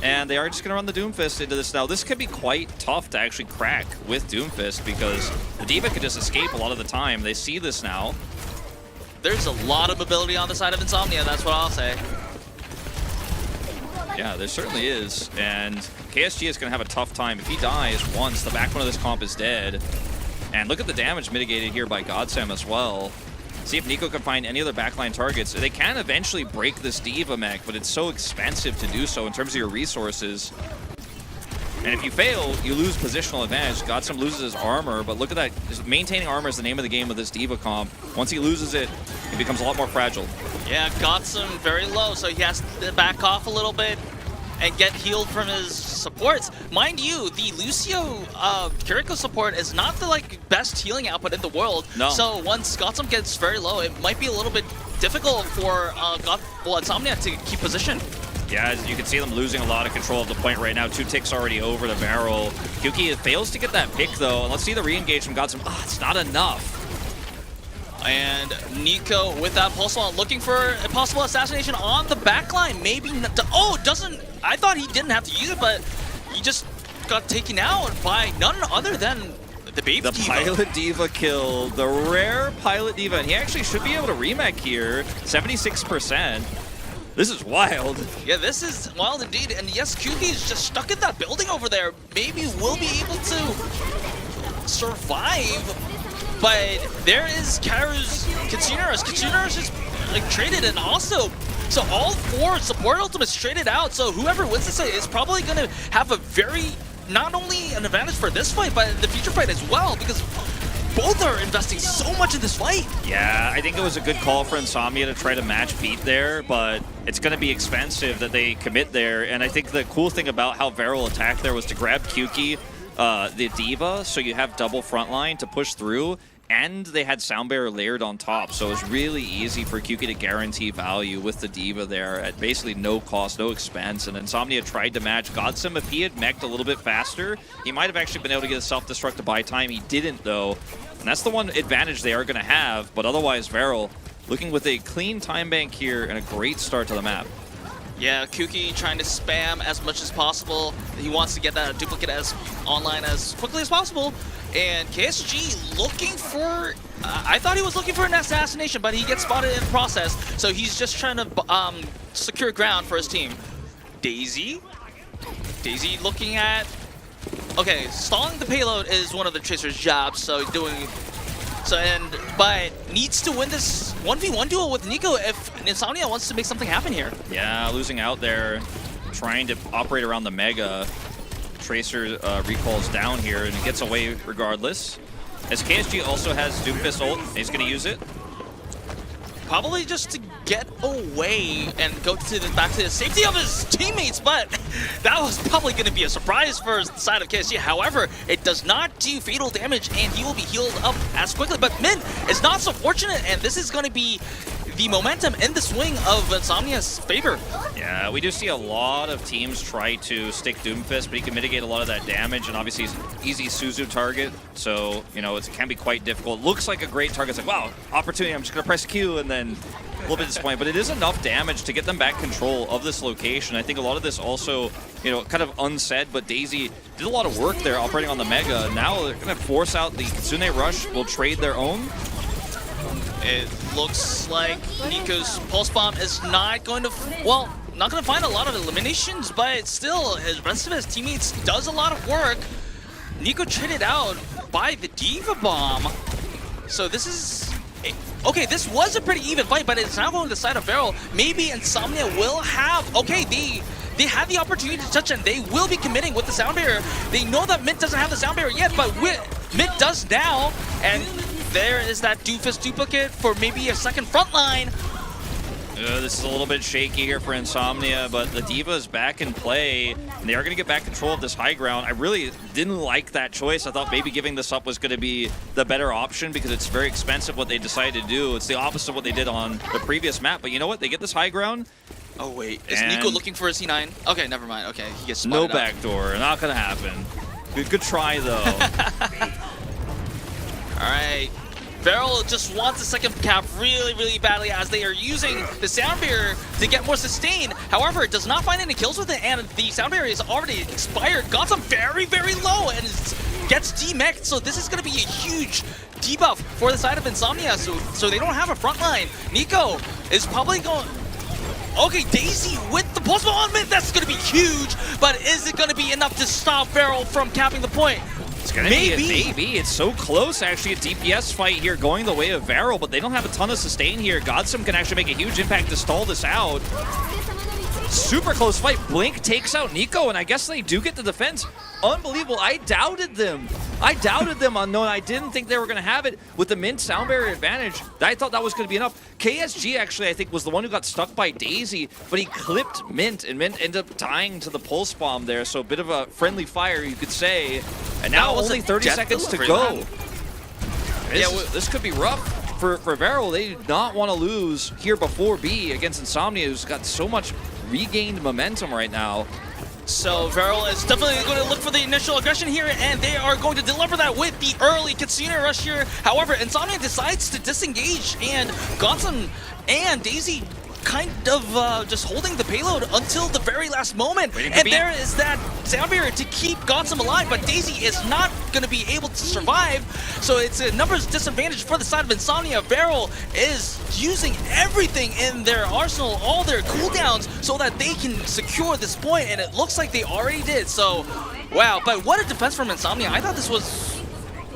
And they are just going to run the Doomfist into this now. This could be quite tough to actually crack with Doomfist, because the Diva could just escape a lot of the time. They see this now. There's a lot of mobility on the side of Insomnia, that's what I'll say. Yeah, there certainly is, and KSG is going to have a tough time. If he dies once, the backbone of this comp is dead. And look at the damage mitigated here by Godsam as well. See if Nico can find any other backline targets. They can eventually break this Diva mech, but it's so expensive to do so in terms of your resources. And if you fail, you lose positional advantage. Godsam loses his armor, but look at that. Just maintaining armor is the name of the game with this Diva comp. Once he loses it, he becomes a lot more fragile. Yeah, Godsam very low, so he has to back off a little bit and get healed from his supports. Mind you, the Lucio Kiriko support is not the best healing output in the world. No. So once Godsam gets very low, it might be a little bit difficult for Insomnia to keep position. Yeah, as you can see them losing a lot of control of the point right now. 2 ticks already over the Varrel. Kyuki fails to get that pick, though. And let's see the re-engage from Godsam. It's not enough. And Nico with that pulse wall, looking for a possible assassination on the backline. Maybe not. Oh, doesn't. I thought he didn't have to use it, but he just got taken out by none other than the Babe Diva. The Pilot Diva kill. The rare Pilot Diva. And he actually should be able to remake here. 76%. This is wild. Yeah, this is wild indeed. And yes, QB is just stuck in that building over there. Maybe we'll be able to survive. But there is Karu's Kitsuneris. Kitsuneris is traded, and also, so all 4 support ultimates traded out. So whoever wins this fight is probably going to have a very, not only an advantage for this fight, but the future fight as well. Because both are investing so much in this fight. Yeah, I think it was a good call for Insomnia to try to match beat there, but it's going to be expensive that they commit there. And I think the cool thing about how Varrel attacked there was to grab Kyuki, the D.Va, so you have double frontline to push through, and they had Sound Barrier layered on top, so it was really easy for Kyuki to guarantee value with the D.Va there at basically no cost, no expense. And Insomnia tried to match Godsum. If he had mech'd a little bit faster, he might have actually been able to get a self-destruct to buy time. He didn't, though. And that's the one advantage they are going to have, but otherwise Varrel looking with a clean time bank here and a great start to the map. Yeah, Kuki trying to spam as much as possible. He wants to get that duplicate as online as quickly as possible. And KSG looking for... I thought he was looking for an assassination, but he gets spotted in the process. So he's just trying to secure ground for his team. Daisy looking at... Okay, stalling the payload is one of the Tracer's jobs, so doing... but needs to win this 1v1 duel with Nico if Insomnia wants to make something happen here. Yeah, losing out there, trying to operate around the Mega. Tracer recalls down here and gets away regardless. As KSG also has Doomfist ult, he's going to use it. Probably just to get away and go to back to the safety of his teammates, but that was probably going to be a surprise for the side of KSG. However, it does not do fatal damage, and he will be healed up as quickly. But Min is not so fortunate, and this is going to be the momentum in the swing of Insomnia's favor. Yeah, we do see a lot of teams try to stick Doomfist, but he can mitigate a lot of that damage, and obviously he's an easy Suzu target, so, you know, it can be quite difficult. Looks like a great target. It's like, wow, opportunity, I'm just going to press Q, and then a little bit disappointed, but it is enough damage to get them back control of this location. I think a lot of this also, you know, kind of unsaid, but Daisy did a lot of work there operating on the Mega. Now they're going to force out the Kitsune Rush, will trade their own. It looks like Nico's Pulse Bomb is not going to, well, not going to find a lot of eliminations, but still, the rest of his teammates does a lot of work. Nico traded out by the D.Va Bomb. So this is, okay, this was a pretty even fight, but it's now going to the side of Varrel. Maybe Insomnia will have, okay, they have the opportunity to touch and they will be committing with the Sound Barrier. They know that Mint doesn't have the Sound Barrier yet, but Mint does now, and there is that Doofus duplicate for maybe a second front line. This is a little bit shaky here for Insomnia, but the D.Va is back in play, and they are going to get back control of this high ground. I really didn't like that choice. I thought maybe giving this up was going to be the better option because it's very expensive what they decided to do. It's the opposite of what they did on the previous map, but you know what? They get this high ground. Oh, wait. Is Nico looking for a C9? Okay, never mind. Okay, he gets spotted No backdoor. Not going to happen. Good try, though. All right. Varrel just wants a second cap really, really badly as they are using the Sound Barrier to get more sustain. However, it does not find any kills with it, and the Sound Barrier is already expired. Got some very, very low and gets demech'd, so this is going to be a huge debuff for the side of Insomnia, so they don't have a front line. Nico is probably going... Okay, Daisy with the pulse bomb on Mint, that's going to be huge, but is it going to be enough to stop Varrel from capping the point? It's going to be a maybe. It's so close, actually, a DPS fight here going the way of Varrel, but they don't have a ton of sustain here. Godsum can actually make a huge impact to stall this out. Super close fight. Blink takes out Nico, and I guess they do get the defense. Unbelievable. I doubted them. I doubted them unknown. I didn't think they were going to have it with the Mint Sound Barrier advantage. I thought that was going to be enough. KSG actually, I think, was the one who got stuck by Daisy, but he clipped Mint, and Mint ended up dying to the Pulse Bomb there, so a bit of a friendly fire, you could say. And now only 30 seconds to go. This could be rough for Varrel. They did not want to lose here before B against Insomnia, who's got so much regained momentum right now. So Varrel is definitely going to look for the initial aggression here, and they are going to deliver that with the early Kitsune Rush here. However, Insomnia decides to disengage, and Godsum and Daisy kind of just holding the payload until the very last moment. And there is that Sound Barrier to keep Godsum alive, but Daisy is not going to be able to survive. So it's a numbers disadvantage for the side of Insomnia. Varrel is using everything in their arsenal, all their cooldowns, so that they can secure this point, and it looks like they already did. So, wow, but what a defense from Insomnia. I thought this was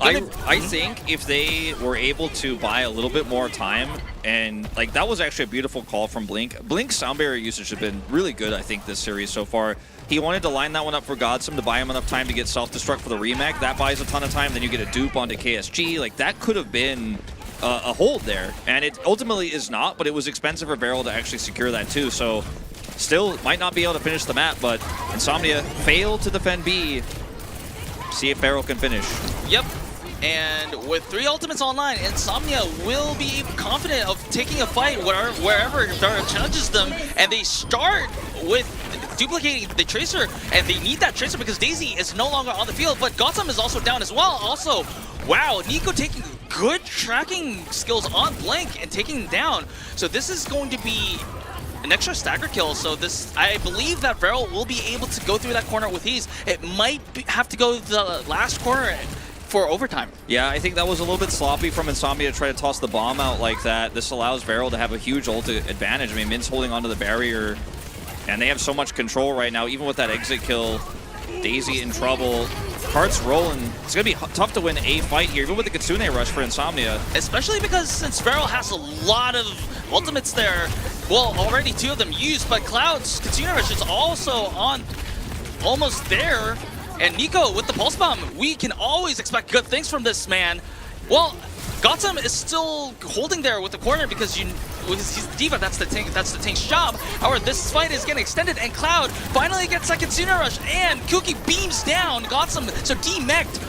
I think if they were able to buy a little bit more time, and like that was actually a beautiful call from Blink. Blink's sound barrier usage has been really good, I think, this series so far. He wanted to line that one up for Godsum to buy him enough time to get self-destruct for the remake. That buys a ton of time. Then you get a dupe onto KSG. Like that could have been a hold there, and it ultimately is not. But it was expensive for Varrel to actually secure that too. So still might not be able to finish the map. But Insomnia failed to defend B. See if Varrel can finish. Yep. And with 3 ultimates online, Insomnia will be confident of taking a fight wherever Varrel challenges them. And they start with duplicating the Tracer, and they need that Tracer because Daisy is no longer on the field, but Gotham is also down as well. Also, wow, Nico taking good tracking skills on Blink and taking him down. So this is going to be an extra stagger kill, so I believe that Varrel will be able to go through that corner with ease. It might have to go to the last corner for overtime. Yeah, I think that was a little bit sloppy from Insomnia to try to toss the bomb out like that. This allows Varrel to have a huge ult advantage. I mean, Min's holding onto the barrier, and they have so much control right now, even with that exit kill. Daisy in trouble. Cart's rolling. It's going to be tough to win a fight here, even with the Kitsune rush for Insomnia. Especially because since Varrel has a lot of ultimates there, well, already 2 of them used, but Cloud's Kitsune rush is also on almost there. And Nico with the Pulse Bomb, we can always expect good things from this man. Well, Gotham is still holding there with the corner because he's the diva. That's the tank's job. However, this fight is getting extended, and Cloud finally gets that Kitsune rush, and Kuki beams down Gotham. So demeched.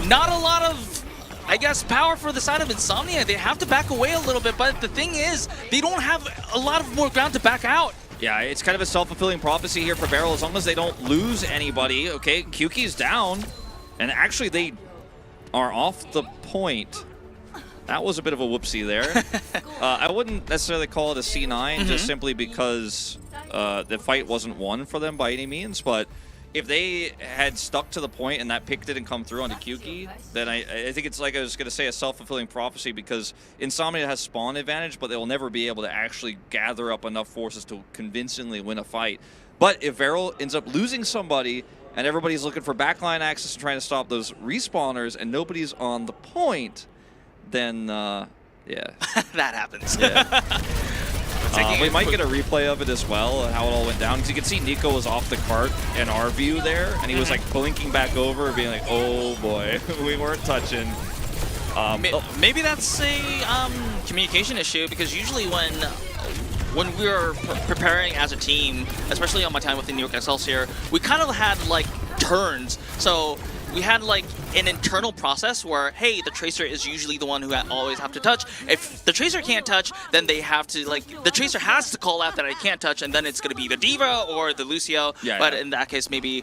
Not a lot of, I guess, power for the side of Insomnia. They have to back away a little bit, but the thing is, they don't have a lot of more ground to back out. Yeah, it's kind of a self-fulfilling prophecy here for Varrel as long as they don't lose anybody. Okay, Kuki's down, and actually they are off the point. That was a bit of a whoopsie there. I wouldn't necessarily call it a C9 just simply because the fight wasn't won for them by any means, but if they had stuck to the point and that pick didn't come through onto Kuki, then I think it's like I was going to say a self-fulfilling prophecy because Insomnia has spawn advantage, but they'll never be able to actually gather up enough forces to convincingly win a fight. But if Varrel ends up losing somebody and everybody's looking for backline access and trying to stop those respawners and nobody's on the point, then, yeah. That happens. Yeah. We might get a replay of it as well, how it all went down. Because you can see Nico was off the cart in our view there, and he was like blinking back over, being like, oh boy, we weren't touching. Maybe that's a communication issue, because usually when we were preparing as a team, especially on my time with the New York Excelsior, we kind of had like turns. So we had like an internal process where, hey, the Tracer is usually the one who always have to touch. If the Tracer can't touch, then they have to, like, the Tracer has to call out that I can't touch, and then it's going to be the Diva or the Lucio. Yeah, but yeah. in that case, maybe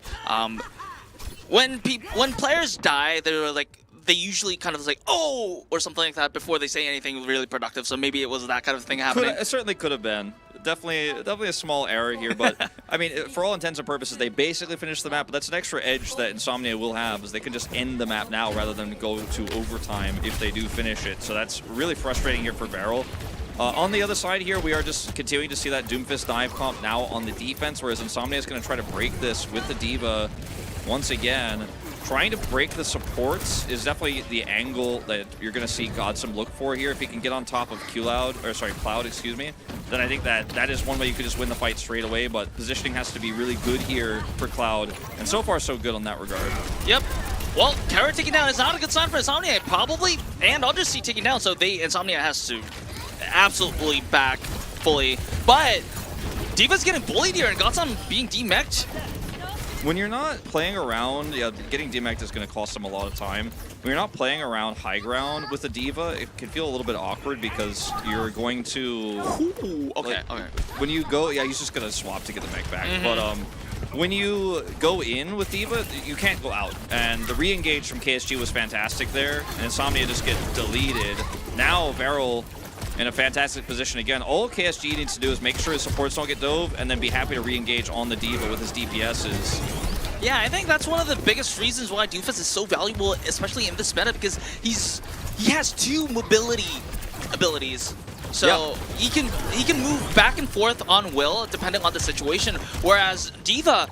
when players die, they're like, they usually kind of like, oh, or something like that before they say anything really productive. So maybe it was that kind of thing happening. It certainly could have been. Definitely a small error here, but I mean, for all intents and purposes, they basically finished the map, but that's an extra edge that Insomnia will have, is they can just end the map now rather than go to overtime if they do finish it. So that's really frustrating here for Varrel. On the other side here, we are just continuing to see that Doomfist dive comp now on the defense, whereas Insomnia is going to try to break this with the Diva once again. Trying to break the supports is definitely the angle that you're going to see Godsum look for here. If he can get on top of Cloud, excuse me, then I think that is one way you could just win the fight straight away, but positioning has to be really good here for Cloud, and so far so good on that regard. Yep. Well, Carrot taking down is not a good sign for Insomnia, probably, and I'll just see taking down, so Insomnia has to absolutely back fully, but Diva's getting bullied here and Godsum being demeched. When you're not playing around, yeah, getting demeched is going to cost them a lot of time. When you're not playing around high ground with a Diva, it can feel a little bit awkward because you're going to... Ooh, okay, like, okay. When you go... Yeah, he's just going to swap to get the mech back. But when you go in with Diva, you can't go out. And the re-engage from KSG was fantastic there. And Insomnia just get deleted. Now Varrel in a fantastic position again. All KSG needs to do is make sure his supports don't get dove and then be happy to re-engage on the Diva with his DPSs. Yeah, I think that's one of the biggest reasons why Doomfist is so valuable, especially in this meta, because he has 2 mobility abilities. So yeah, he can move back and forth on will depending on the situation. Whereas Diva,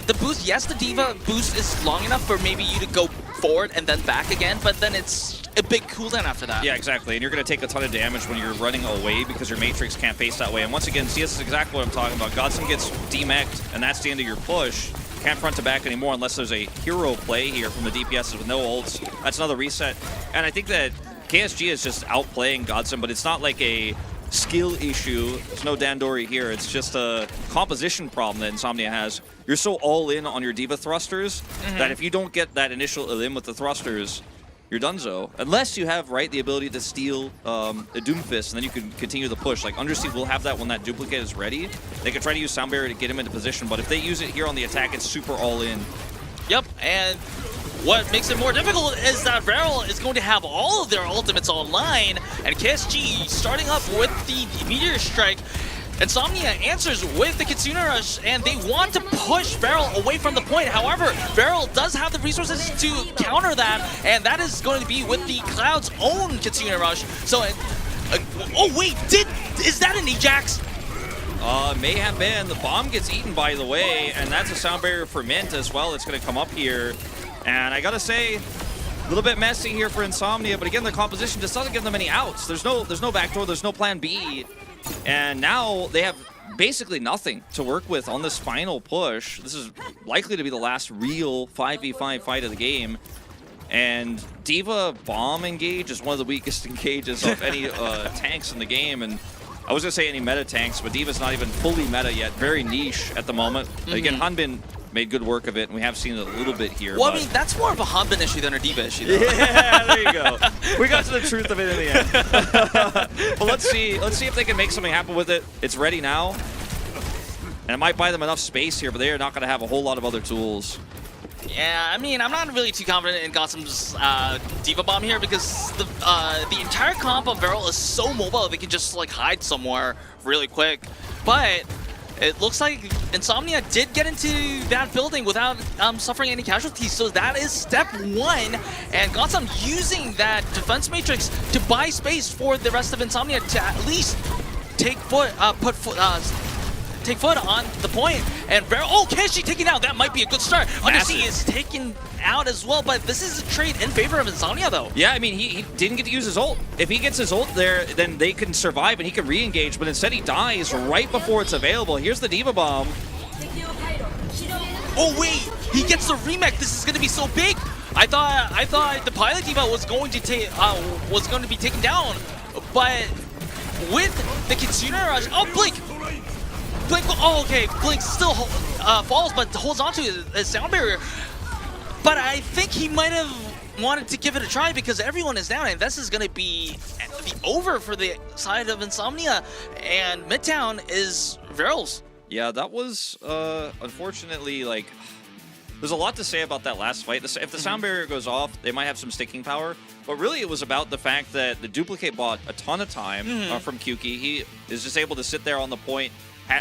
the boost, yes, the Diva boost is long enough for maybe you to go forward and then back again, but then it's a big cooldown after that. Yeah, exactly. And you're going to take a ton of damage when you're running away because your Matrix can't face that way. And once again, see, this is exactly what I'm talking about. Godsum gets demeched, and that's the end of your push. Can't front to back anymore unless there's a hero play here from the DPSs with no ults. That's another reset. And I think that KSG is just outplaying Godsum, but it's not like a skill issue. There's no Dandori here. It's just a composition problem that Insomnia has. You're so all in on your D.Va thrusters that if you don't get that initial elim with the thrusters, you're donezo. Unless you have, right, the ability to steal a Doomfist, and then you can continue the push. Like, Undersea will have that when that duplicate is ready. They can try to use Sound Barrier to get him into position, but if they use it here on the attack, it's super all in. Yep, and what makes it more difficult is that Varrel is going to have all of their ultimates online, and KSG starting up with the Meteor Strike. Insomnia answers with the Kitsune Rush, and they want to push Varrel away from the point. However, Varrel does have the resources to counter that, and that is going to be with the Cloud's own Kitsune Rush. So, oh wait, is that an Ajax? May have been. The bomb gets eaten, by the way, and that's a Sound Barrier for Mint as well. It's going to come up here. And I gotta say, a little bit messy here for Insomnia, but again, the composition just doesn't give them any outs. There's no backdoor, there's no plan B. And now they have basically nothing to work with on this final push. This is likely to be the last real 5v5 fight of the game. And D.Va bomb engage is one of the weakest engages of any tanks in the game. And I was gonna say any meta tanks, but D.Va's not even fully meta yet. Very niche at the moment. Again, Hanbin made good work of it, and we have seen it a little bit here. Well, I mean, that's more of a Hanbin issue than a D.Va issue, though. Yeah, there you go. We got to the truth of it in the end. But let's see if they can make something happen with it. It's ready now, and it might buy them enough space here, but they are not going to have a whole lot of other tools. Yeah, I mean, I'm not really too confident in Godsum's D.Va bomb here because the entire comp of Varrel is so mobile they can just like hide somewhere really quick. But it looks like Insomnia did get into that building without suffering any casualties, so that is step one. And Godsum using that defense matrix to buy space for the rest of Insomnia to at least take foot on the point. And Varrel, oh, KSG taking out. That might be a good start. Undersea is taken out as well, but this is a trade in favor of Insomnia, though. Yeah, I mean, he didn't get to use his ult. If he gets his ult there, then they can survive and he can re-engage, but instead he dies right before it's available. Here's the D.Va bomb. Oh, wait, he gets the remake. This is going to be so big. I thought the pilot D.Va was going to be taken down, but with the Kitsune Rush, oh, Blink, oh, okay, Blink still falls, but holds on to his Sound Barrier. But I think he might have wanted to give it a try because everyone is down, and this is going to be the over for the side of Insomnia, and Midtown is Varrel's. Yeah, that was, unfortunately, like, there's a lot to say about that last fight. If the Sound Barrier goes off, they might have some sticking power, but really it was about the fact that the duplicate bought a ton of time from Kyuki. He is just able to sit there on the point,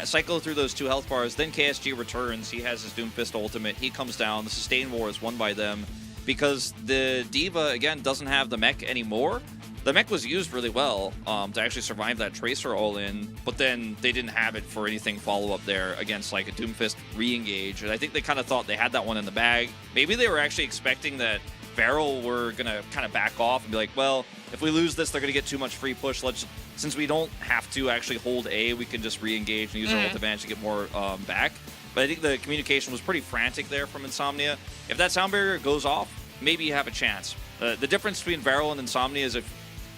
cycle through those 2 health bars, then KSG returns, he has his Doomfist ultimate, he comes down, the sustain war is won by them, because the D.Va, again, doesn't have the mech anymore. The mech was used really well to actually survive that Tracer all-in, but then they didn't have it for anything follow-up there against like a Doomfist re-engage, and I think they kind of thought they had that one in the bag. Maybe they were actually expecting that Varrel were going to kind of back off and be like, well, if we lose this, they're going to get too much free push. Since we don't have to actually hold A, we can just re-engage and use our ult advantage to get more back. But I think the communication was pretty frantic there from Insomnia. If that Sound Barrier goes off, maybe you have a chance. The difference between Varrel and Insomnia is if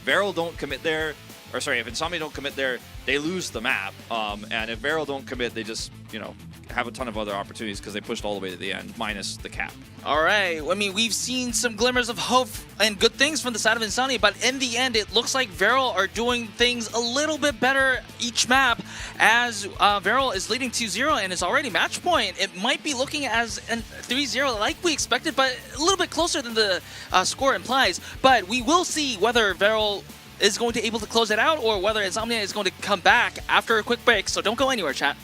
Varrel don't commit there, or sorry, if Insomnia don't commit there, they lose the map. And if Varrel don't commit, they just, you know, have a ton of other opportunities because they pushed all the way to the end, minus the cap. All right. I mean, we've seen some glimmers of hope and good things from the side of Insomnia, but in the end, it looks like Varrel are doing things a little bit better each map as Varrel is leading 2-0 and is already match point. It might be looking as a 3-0 like we expected, but a little bit closer than the score implies. But we will see whether Varrel is going to be able to close it out or whether Insomnia is going to come back after a quick break. So don't go anywhere, chat.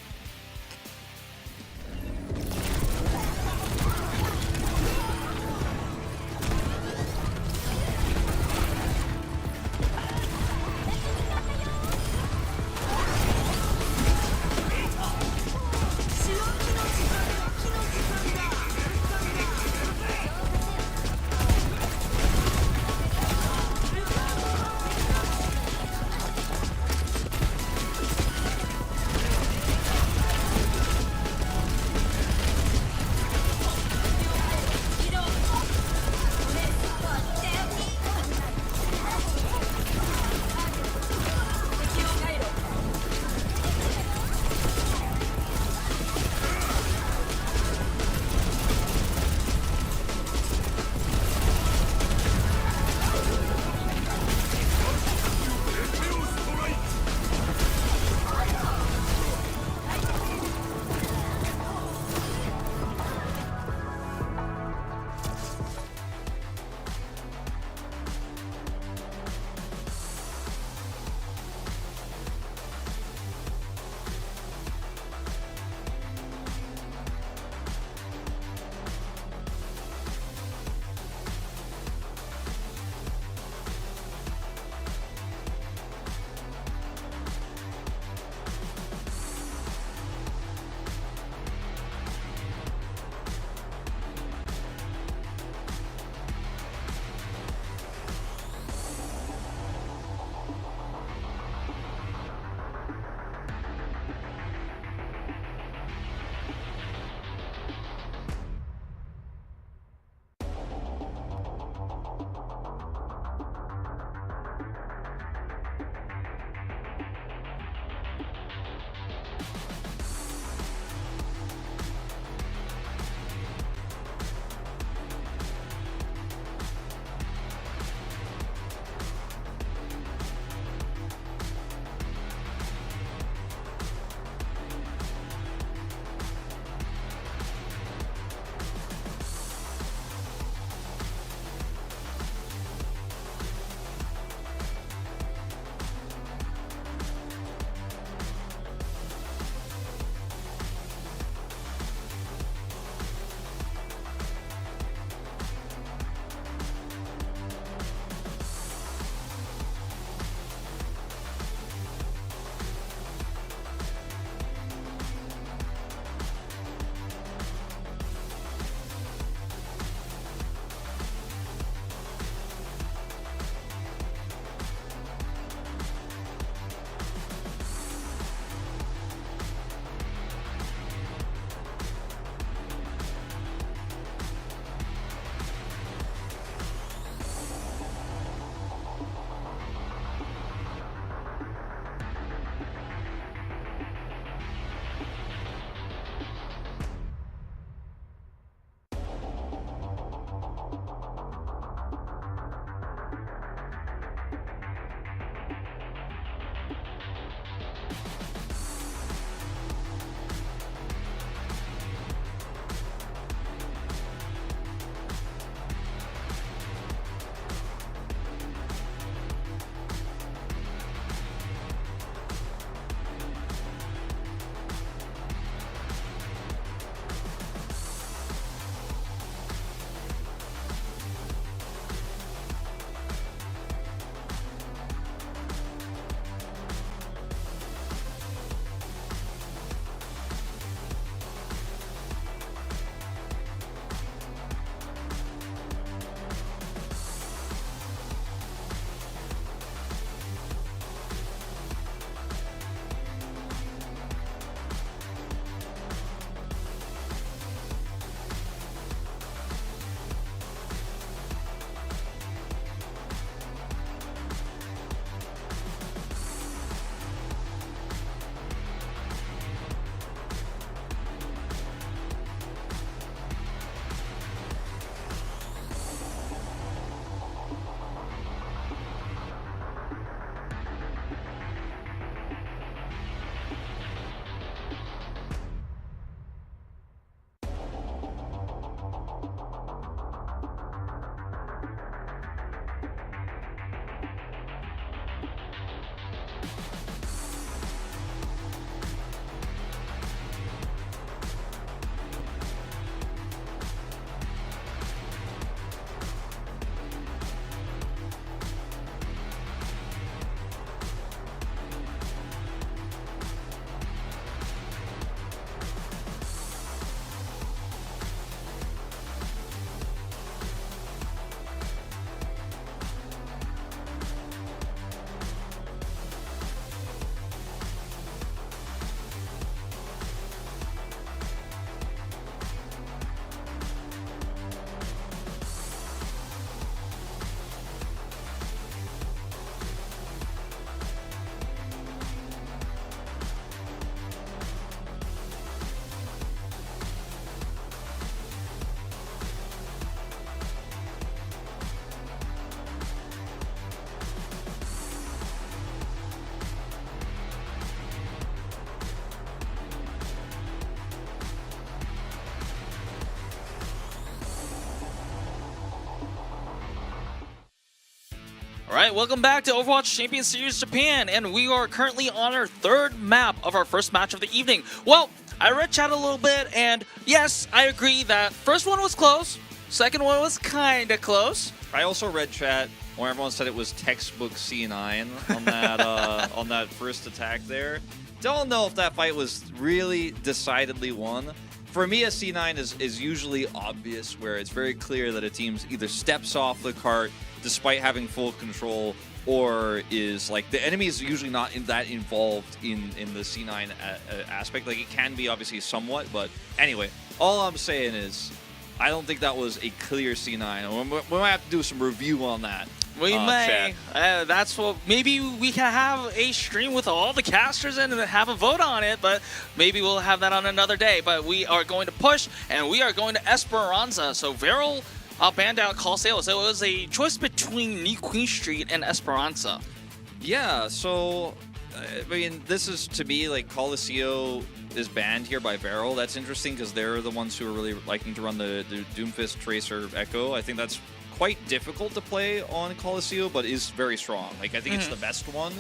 All right, welcome back to Overwatch Champions Series Japan, and we are currently on our third map of our first match of the evening. Well, I read chat a little bit, and yes, I agree that first one was close, second one was kind of close. I also read chat where everyone said it was textbook C9 on that on that first attack there. Don't know if that fight was really decidedly won. For me, a C9 is usually obvious, where it's very clear that a team either steps off the cart despite having full control, or is like the enemy is usually not that involved in the C9 aspect. Like, it can be obviously somewhat, but anyway, all I'm saying is I don't think that was a clear C9. We might have to do some review on that. We may. That's what. Maybe we can have a stream with all the casters in and have a vote on it, but maybe we'll have that on another day. But we are going to push, and we are going to Esperanza. So Varrel banned out Call Sales. So it was a choice between New Queen Street and Esperanza. Yeah, so I mean, this is, to me, like, Coliseo is banned here by Varrel. That's interesting because they're the ones who are really liking to run the Doomfist, Tracer, Echo. I think that's quite difficult to play on Coliseo, but is very strong. Like, I think it's the best one.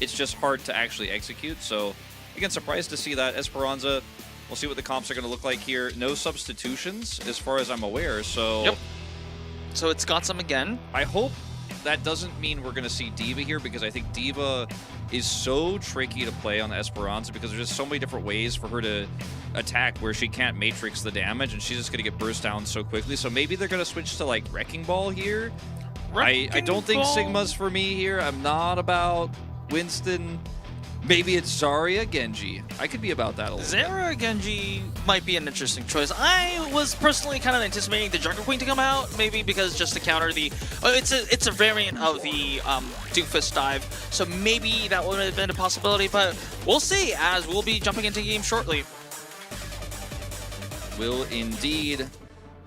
It's just hard to actually execute. So, again, surprised to see that. Esperanza, we'll see what the comps are going to look like here. No substitutions, as far as I'm aware. So, yep. So it's got some again. I hope that doesn't mean we're going to see D.Va here, because I think D.Va is so tricky to play on Esperanza because there's just so many different ways for her to attack where she can't matrix the damage, and she's just going to get burst down so quickly. So maybe they're going to switch to, like, Wrecking Ball here. I don't think Sigma's for me here. I'm not about Winston. Maybe it's Zarya Genji. I could be about that a little Zarya Genji might be an interesting choice. I was personally kind of anticipating the Junker Queen to come out, maybe because just to counter the... it's a variant of the Doomfist dive, so maybe that would have been a possibility, but we'll see, as we'll be jumping into game shortly. Will indeed.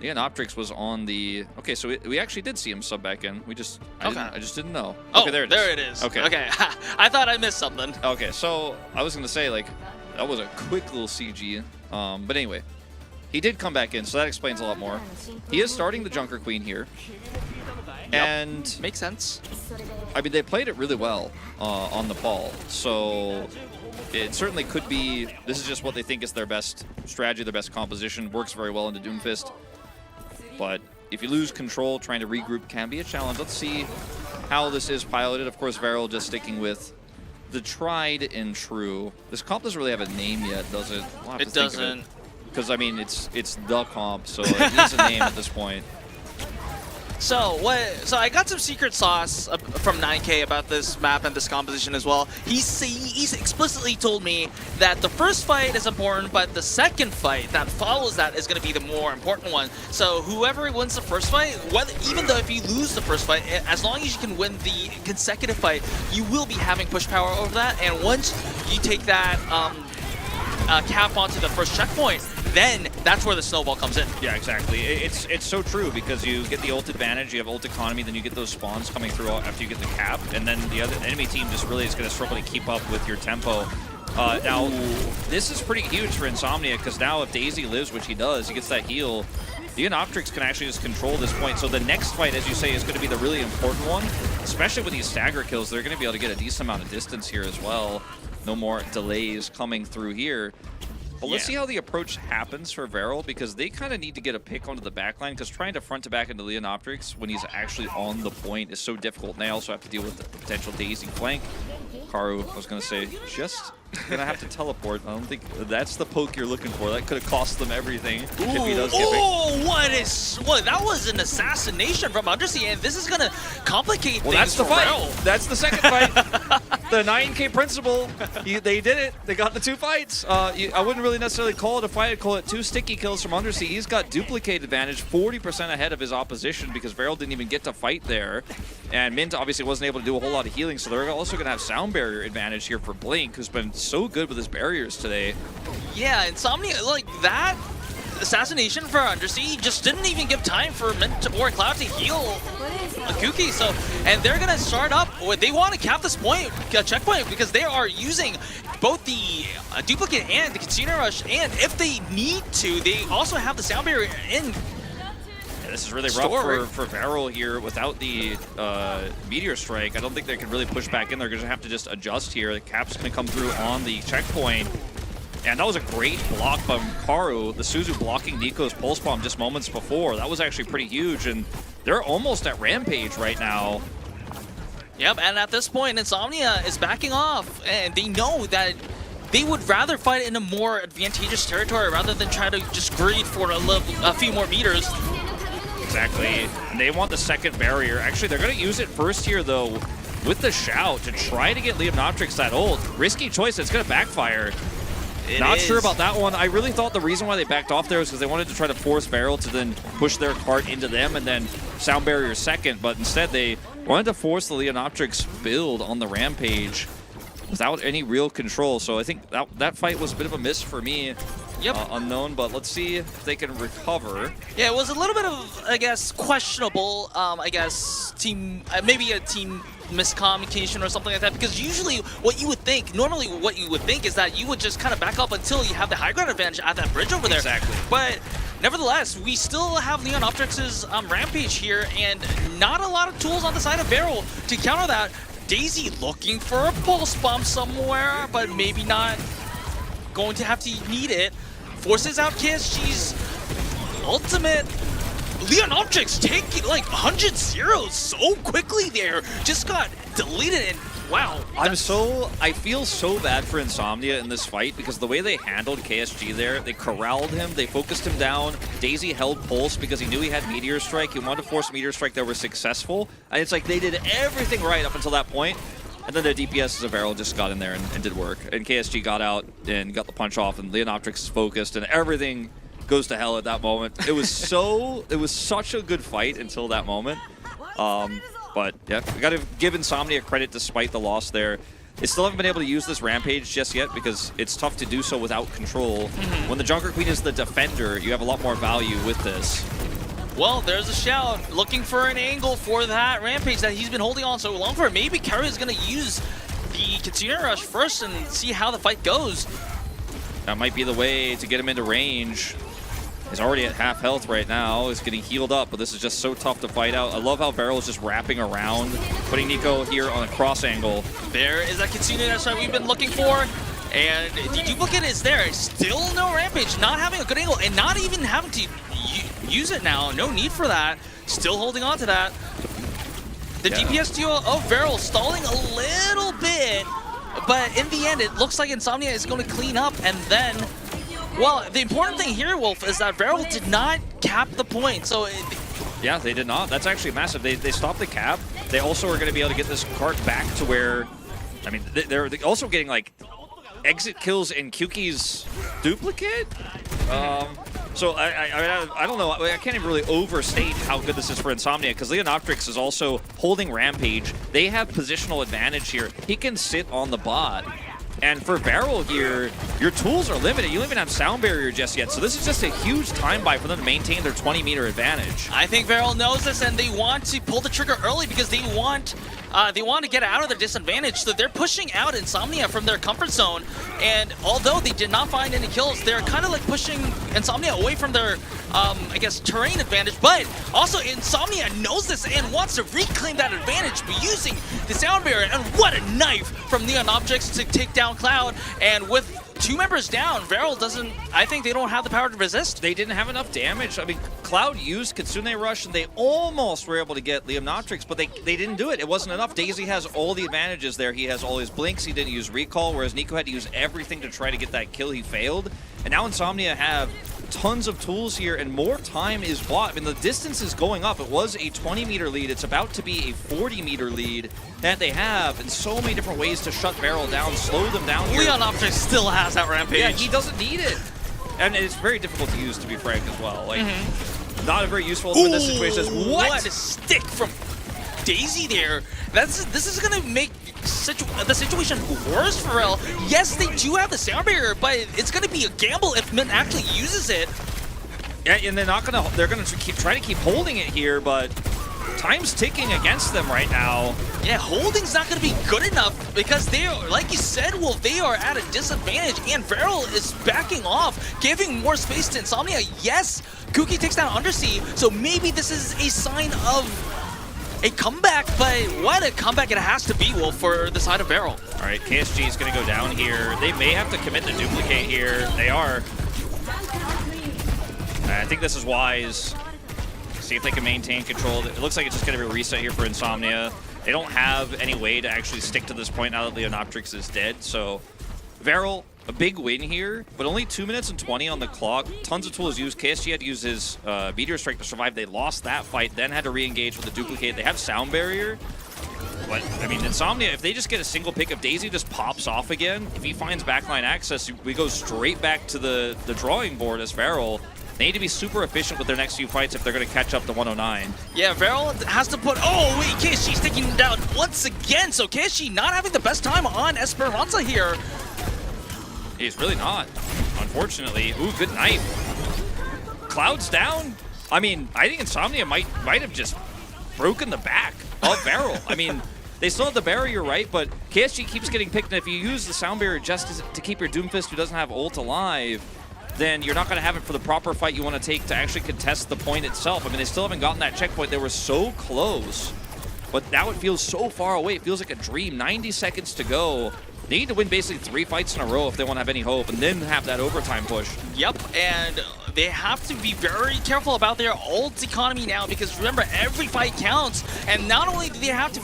Yeah, Optrix was on the... Okay, so we actually did see him sub back in. I just didn't know. Oh, okay, there it is. There it is. Okay. Okay. I thought I missed something. Okay, so I was going to say, like, that was a quick little CG. But anyway, he did come back in, so that explains a lot more. He is starting the Junker Queen here. Yep. And... Makes sense. I mean, they played it really well on the ball. So... It certainly could be, this is just what they think is their best strategy, their best composition. Works very well into Doomfist. But if you lose control, trying to regroup can be a challenge. Let's see how this is piloted. Of course, Varrel just sticking with the tried and true. This comp doesn't really have a name yet, does it? We'll it doesn't. Because, I mean, it's the comp, so it needs a name at this point. So I got some secret sauce from 9K about this map and this composition as well. He's explicitly told me that the first fight is important, but the second fight that follows that is going to be the more important one. So whoever wins the first fight, even though if you lose the first fight, as long as you can win the consecutive fight, you will be having push power over that. And once you take that cap onto the first checkpoint, then that's where the snowball comes in. Yeah, exactly. It's so true, because you get the ult advantage, you have ult economy, then you get those spawns coming through after you get the cap, and then the other enemy team just really is going to struggle to keep up with your tempo. Now, this is pretty huge for Insomnia, because now if Daisy lives, which he does, he gets that heal, the Optrix can actually just control this point. So the next fight, as you say, is going to be the really important one, especially with these stagger kills. They're going to be able to get a decent amount of distance here as well. No more delays coming through here. But let's see how the approach happens for Varrel, because they kind of need to get a pick onto the backline, because trying to front to back into Leon Optrix when he's actually on the point is so difficult. And they also have to deal with the potential Daisy flank. Karu, I was going to say, just going to have to teleport. I don't think that's the poke you're looking for. That could have cost them everything if he does get picked. That was an assassination from Undersea, and this is going to complicate things that's the for fight. Varrel. That's the second fight. The 9K principle, they did it. They got the 2 fights. I wouldn't really necessarily call it a fight. I'd call it 2 sticky kills from Undersea. He's got duplicate advantage, 40% ahead of his opposition, because Varrel didn't even get to fight there. And Mint obviously wasn't able to do a whole lot of healing, so they're also going to have sound barrier advantage here for Blink, who's been so good with his barriers today. Yeah, Insomnia, like that assassination for Undersea just didn't even give time for Mint or Cloud to heal Kuki. So, and they're gonna start up. They want to cap this point, checkpoint, because they are using both the duplicate and the Casino Rush, and if they need to, they also have the sound barrier in. This is really rough for Varrel here without the Meteor Strike. I don't think they can really push back in. They're going to have to just adjust here. The Cap's going to come through on the checkpoint. And that was a great block by Karu. The Suzu blocking Nico's Pulse Bomb just moments before. That was actually pretty huge. And they're almost at Rampage right now. Yep, and at this point, Insomnia is backing off. And they know that they would rather fight in a more advantageous territory rather than try to just greed for a few more meters. Exactly. And they want the second barrier. Actually, they're going to use it first here, though, with the Shout to try to get Liamnotrix that ult. Risky choice. It's going to backfire. Not sure about that one. I really thought the reason why they backed off there was because they wanted to try to force Varrel to then push their cart into them and then Sound Barrier second, but instead they wanted to force the Leonoptrix build on the Rampage without any real control. So I think that fight was a bit of a miss for me. Yep. Unknown, but let's see if they can recover. Yeah, it was a little bit of, I guess, questionable, maybe a team miscommunication or something like that, because usually normally what you would think is that you would just kind of back up until you have the high ground advantage at that bridge over there. Exactly. But nevertheless, we still have Leonoptrix's Rampage here, and not a lot of tools on the side of Varrel to counter that. Daisy looking for a Pulse Bomb somewhere, but maybe not going to have to need it. Forces out KSG's ultimate. Leonoptrix taking like 100 zeros so quickly there. Just got deleted and wow. I feel so bad for Insomnia in this fight because the way they handled KSG there, they corralled him, they focused him down. Daisy held Pulse because he knew he had Meteor Strike. He wanted to force Meteor Strike that were successful. And it's like they did everything right up until that point. And then the DPS of Varrel just got in there and did work. And KSG got out and got the punch off, and Leonoptrix is focused, and everything goes to hell at that moment. It was such a good fight until that moment. But yeah, we got to give Insomnia credit despite the loss there. They still haven't been able to use this Rampage just yet because it's tough to do so without control. When the Junker Queen is the defender, you have a lot more value with this. Well, there's a Shout looking for an angle for that Rampage that he's been holding on so long for. Maybe Karu is going to use the Katsuna Rush first and see how the fight goes. That might be the way to get him into range. He's already at half health right now. He's getting healed up, but this is just so tough to fight out. I love how Varrel is just wrapping around, putting Nico here on a cross angle. There is that Katsuna Rush that we've been looking for. And the duplicate is there. Still no Rampage, not having a good angle, and not even having to use it now. No need for that. Still holding on to that. The DPS duo of Varrel stalling a little bit, but in the end, it looks like Insomnia is going to clean up. And then, well, the important thing here, Wolf, is that Varrel did not cap the point. So yeah, they did not. That's actually massive. They stopped the cap. They also are going to be able to get this cart back to where, I mean, they're also getting like exit kills in Kyuki's duplicate. So I don't know. I can't even really overstate how good this is for Insomnia because Leonoptrix is also holding Rampage. They have positional advantage here. He can sit on the bot. And for Varrel here, your tools are limited. You don't even have Sound Barrier just yet. So this is just a huge time buy for them to maintain their 20-meter advantage. I think Varrel knows this, and they want to pull the trigger early because they want to get out of their disadvantage. So they're pushing out Insomnia from their comfort zone. And although they did not find any kills, they're kind of like pushing Insomnia away from their, I guess, terrain advantage. But also Insomnia knows this and wants to reclaim that advantage by using the Sound Barrier. And what a knife from Neonoptrix to take down Cloud. And with 2 members down, Varrel doesn't, I think they don't have the power to resist. They didn't have enough damage. I mean, Cloud used Kitsune Rush and they almost were able to get Liamnotrix, but they didn't do it. It wasn't enough. Daisy has all the advantages there. He has all his blinks. He didn't use recall, whereas Nico had to use everything to try to get that kill. He failed. And now Insomnia have tons of tools here and more time is bought. I mean, the distance is going up. It was a 20-meter lead. It's about to be a 40-meter lead that they have in so many different ways to shut Varrel down, slow them down here. Leonoptrix still has that Rampage. Yeah, he doesn't need it. And it's very difficult to use, to be frank, as well. Like, not a very useful in this situation. What a stick from Daisy there. This is going to make the situation worse for Varrel. Yes, they do have the Sound Barrier, but it's going to be a gamble if Mint actually uses it. Yeah, and they're going to try to keep holding it here, but time's ticking against them right now. Yeah, holding's not going to be good enough because they are, like you said, Wolf, they are at a disadvantage, and Varrel is backing off, giving more space to Insomnia. Yes, Kuki takes down Undersea, so maybe this is a sign of a comeback, but what a comeback it has to be, Wolf, for the side of Varrel. All right, KSG is going to go down here. They may have to commit the duplicate here. They are. I think this is wise. See if they can maintain control. It looks like it's just going to be a reset here for Insomnia. They don't have any way to actually stick to this point now that Leonoptrix is dead, so Varrel, a big win here, but only 2 minutes and 20 on the clock. Tons of tools used. KSG had to use his Meteor Strike to survive. They lost that fight, then had to re-engage with the duplicate. They have Sound Barrier, but I mean, Insomnia, if they just get a single pick, if Daisy just pops off again, if he finds backline access, we go straight back to the drawing board as Varrel. They need to be super efficient with their next few fights if they're going to catch up to 109. Yeah, Varrel has to put... Oh, wait, KSG's taking him down once again, so KSG not having the best time on Esperanza here. He's really not, unfortunately. Ooh, good knife. Cloud's down. I mean, I think Insomnia might have just broken the back of Varrel. I mean, they still have the barrier, right? But KSG keeps getting picked, and if you use the sound barrier just to keep your Doomfist, who doesn't have ult, alive, then you're not going to have it for the proper fight you want to take to actually contest the point itself. I mean, they still haven't gotten that checkpoint. They were so close, but now it feels so far away. It feels like a dream. 90 seconds to go. They need to win basically 3 fights in a row if they want to have any hope, and then have that overtime push. Yep, and they have to be very careful about their ult economy now, because remember, every fight counts, and not only do they have to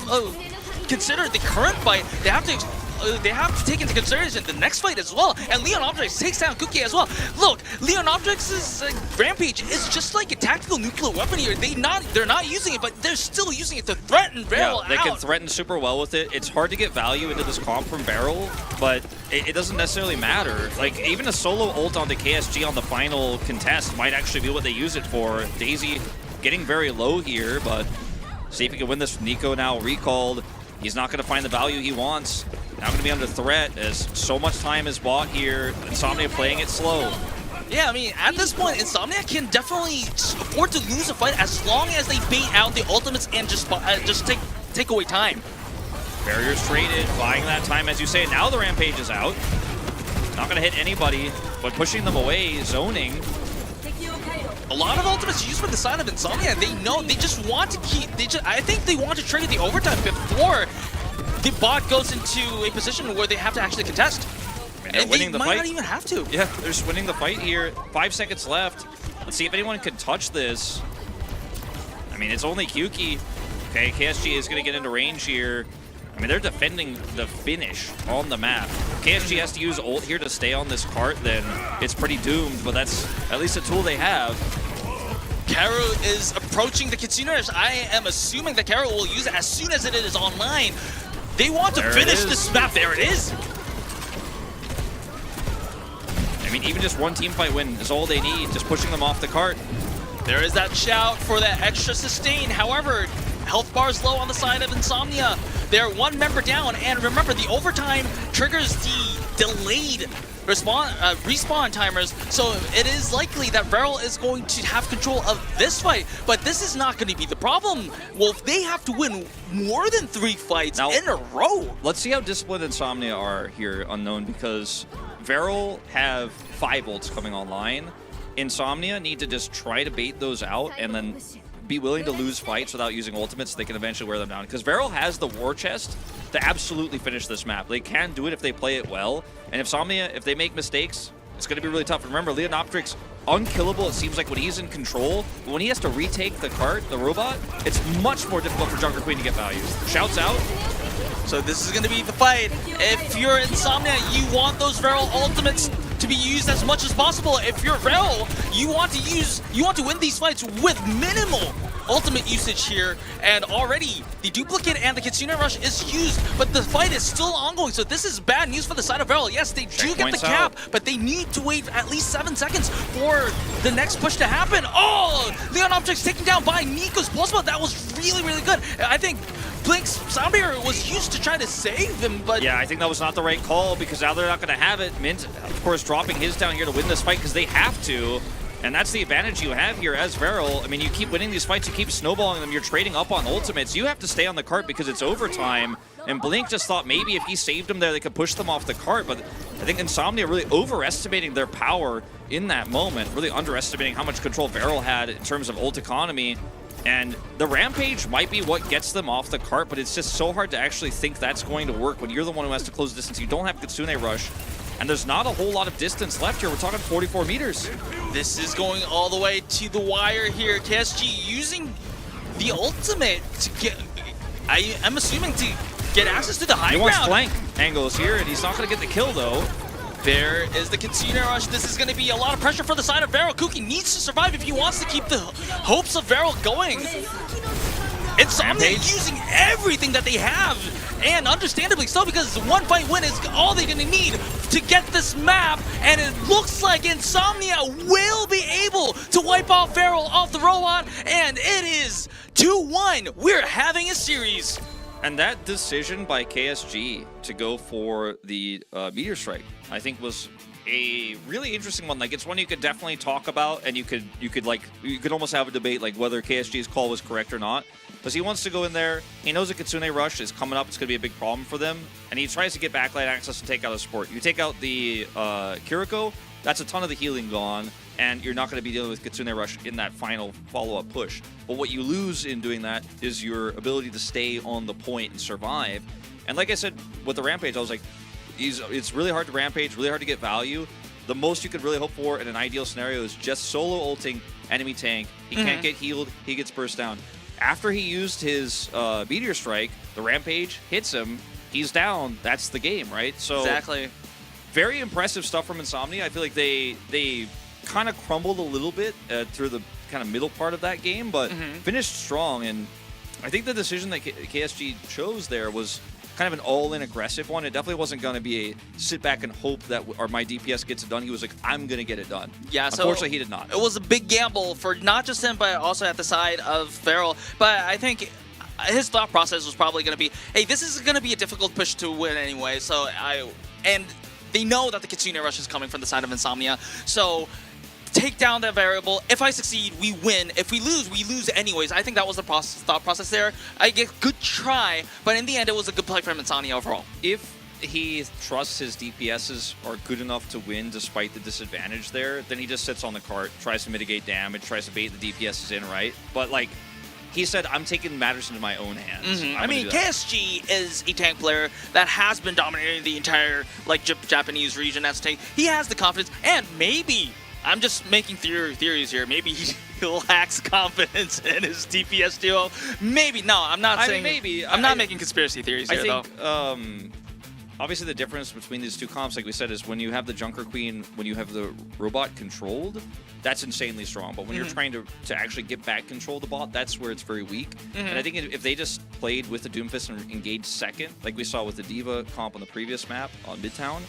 consider the current fight, they have to take into consideration the next fight as well. And Leonoptrix takes down Kuki as well. Look, Leonoptrix's Rampage is just like a tactical nuclear weapon here. They're not using it, but they're still using it to threaten Varrel. Yeah, they can threaten super well with it. It's hard to get value into this comp from Varrel, but it doesn't necessarily matter. Like, even a solo ult onto KSG on the final contest might actually be what they use it for. Daisy getting very low here, but see if he can win this. Nico now recalled. He's not going to find the value he wants. Now going to be under threat as so much time is bought here. Insomnia playing it slow. Yeah, I mean, at this point, Insomnia can definitely afford to lose a fight as long as they bait out the ultimates and just take away time. Barriers traded, buying that time, as you say. Now the Rampage is out. Not going to hit anybody, but pushing them away, zoning. A lot of ultimates used for the side of Insomnia. They know, they just want to keep, I think they want to trigger the overtime before the bot goes into a position where they have to actually contest. And winning the might fight. Not even have to. Yeah, they're just winning the fight here. 5 seconds left. Let's see if anyone can touch this. I mean, it's only Kuki. Okay, KSG is going to get into range here. I mean, they're defending the finish on the map. KSG has to use ult here to stay on this cart, then it's pretty doomed, but that's at least a tool they have. Karu is approaching the Kitsune Rush. I am assuming that Karu will use it as soon as it is online. They want to finish this map. There it is. I mean, even just one team fight win is all they need, just pushing them off the cart. There is that shout for that extra sustain. However, health bars low on the side of Insomnia. They're 1 member down, and remember, the overtime triggers the delayed respawn timers, so it is likely that Varrel is going to have control of this fight, but this is not going to be the problem. Well, if they have to win more than 3 fights now, in a row. Let's see how disciplined Insomnia are here, Unknown, because Varrel have 5 ults coming online. Insomnia need to just try to bait those out and then be willing to lose fights without using ultimates so they can eventually wear them down. Because Varrel has the war chest to absolutely finish this map. They can do it if they play it well. And Insomnia, if they make mistakes, it's going to be really tough. Remember, Leonoptrix, unkillable, it seems like, when he's in control. But when he has to retake the cart, the robot, it's much more difficult for Junker Queen to get value. Shouts out. So this is going to be the fight. If you're Insomnia, you want those Varrel ultimates to be used as much as possible. If you're Varrel, you want to win these fights with minimal ultimate usage here, and already the duplicate and the Kitsune Rush is used, but the fight is still ongoing, so this is bad news for the side of Varrel. Yes, they do get the cap, but they need to wait at least 7 seconds for the next push to happen. Oh, Leonoptrix taken down by Nico's pulse, but that was really, really good. I think Blink's sound barrier was used to try to save him, but... Yeah, I think that was not the right call, because now they're not going to have it. Mint, of course, dropping his down here to win this fight, because they have to. And that's the advantage you have here as Varrel. I mean, you keep winning these fights, you keep snowballing them, you're trading up on ultimates. You have to stay on the cart because it's overtime. And Blink just thought maybe if he saved them there, they could push them off the cart. But I think Insomnia really overestimating their power in that moment, really underestimating how much control Varrel had in terms of ult economy. And the Rampage might be what gets them off the cart, but it's just so hard to actually think that's going to work when you're the one who has to close distance. You don't have Kitsune Rush, and there's not a whole lot of distance left here. We're talking 44 meters. This is going all the way to the wire here. KSG using the ultimate to get, I'm assuming, to get access to the high He ground. wants flank angles here, and he's not going to get the kill, though. There is the Kitsune Rush. This is going to be a lot of pressure for the side of Varrel. Kuki needs to survive if he wants to keep the hopes of Varrel going. Insomnia using everything that they have, and understandably so, because one fight win is all they're going to need to get this map, and it looks like Insomnia will be able to wipe off Varrel off the robot, and it is 2-1. We're having a series. And that decision by KSG to go for the Meteor Strike, I think, was a really interesting one. Like, it's one you could definitely talk about, and you could almost have a debate like whether KSG's call was correct or not. Because he wants to go in there, he knows a Kitsune Rush is coming up, it's going to be a big problem for them, and he tries to get backlight access and take out a support. You take out the Kiriko, that's a ton of the healing gone, and you're not going to be dealing with Kitsune Rush in that final follow-up push. But what you lose in doing that is your ability to stay on the point and survive. And like I said, with the Rampage, I was like, it's really hard to Rampage, really hard to get value. The most you could really hope for in an ideal scenario is just solo ulting enemy tank. He can't get healed, he gets burst down. After he used his Meteor Strike, the Rampage hits him, he's down, that's the game, right? So Exactly. Very impressive stuff from Insomnia. I feel like they kind of crumbled a little bit through the kind of middle part of that game, but finished strong. And I think the decision that KSG chose there was kind of an all-in aggressive one. It definitely wasn't going to be a sit back and hope that my DPS gets it done. He was like, I'm going to get it done. Yeah, unfortunately, he did not. It was a big gamble for not just him, but also at the side of Varrel. But I think his thought process was probably going to be, hey, this is going to be a difficult push to win anyway. And they know that the Kitsune Rush is coming from the side of Insomnia. So take down that variable. If I succeed, we win. If we lose anyways. I think that was the thought process there. I get good try, but in the end, it was a good play from Insomnia overall. If he trusts his DPSs are good enough to win despite the disadvantage there, then he just sits on the cart, tries to mitigate damage, tries to bait the DPSs in, right? But like he said, I'm taking matters into my own hands. I mean, KSG is a tank player that has been dominating the entire Japanese region as a tank. He has the confidence, and maybe, I'm just making theories here, maybe he lacks confidence in his DPS duo. Maybe. No, I'm not saying. Maybe. I'm not making conspiracy theories here, I think, obviously, the difference between these two comps, like we said, is when you have the Junker Queen, when you have the robot controlled, that's insanely strong. But when you're trying to actually get back control of the bot, that's where it's very weak. And I think if they just played with the Doomfist and engaged second, like we saw with the D.Va comp on the previous map on Midtown,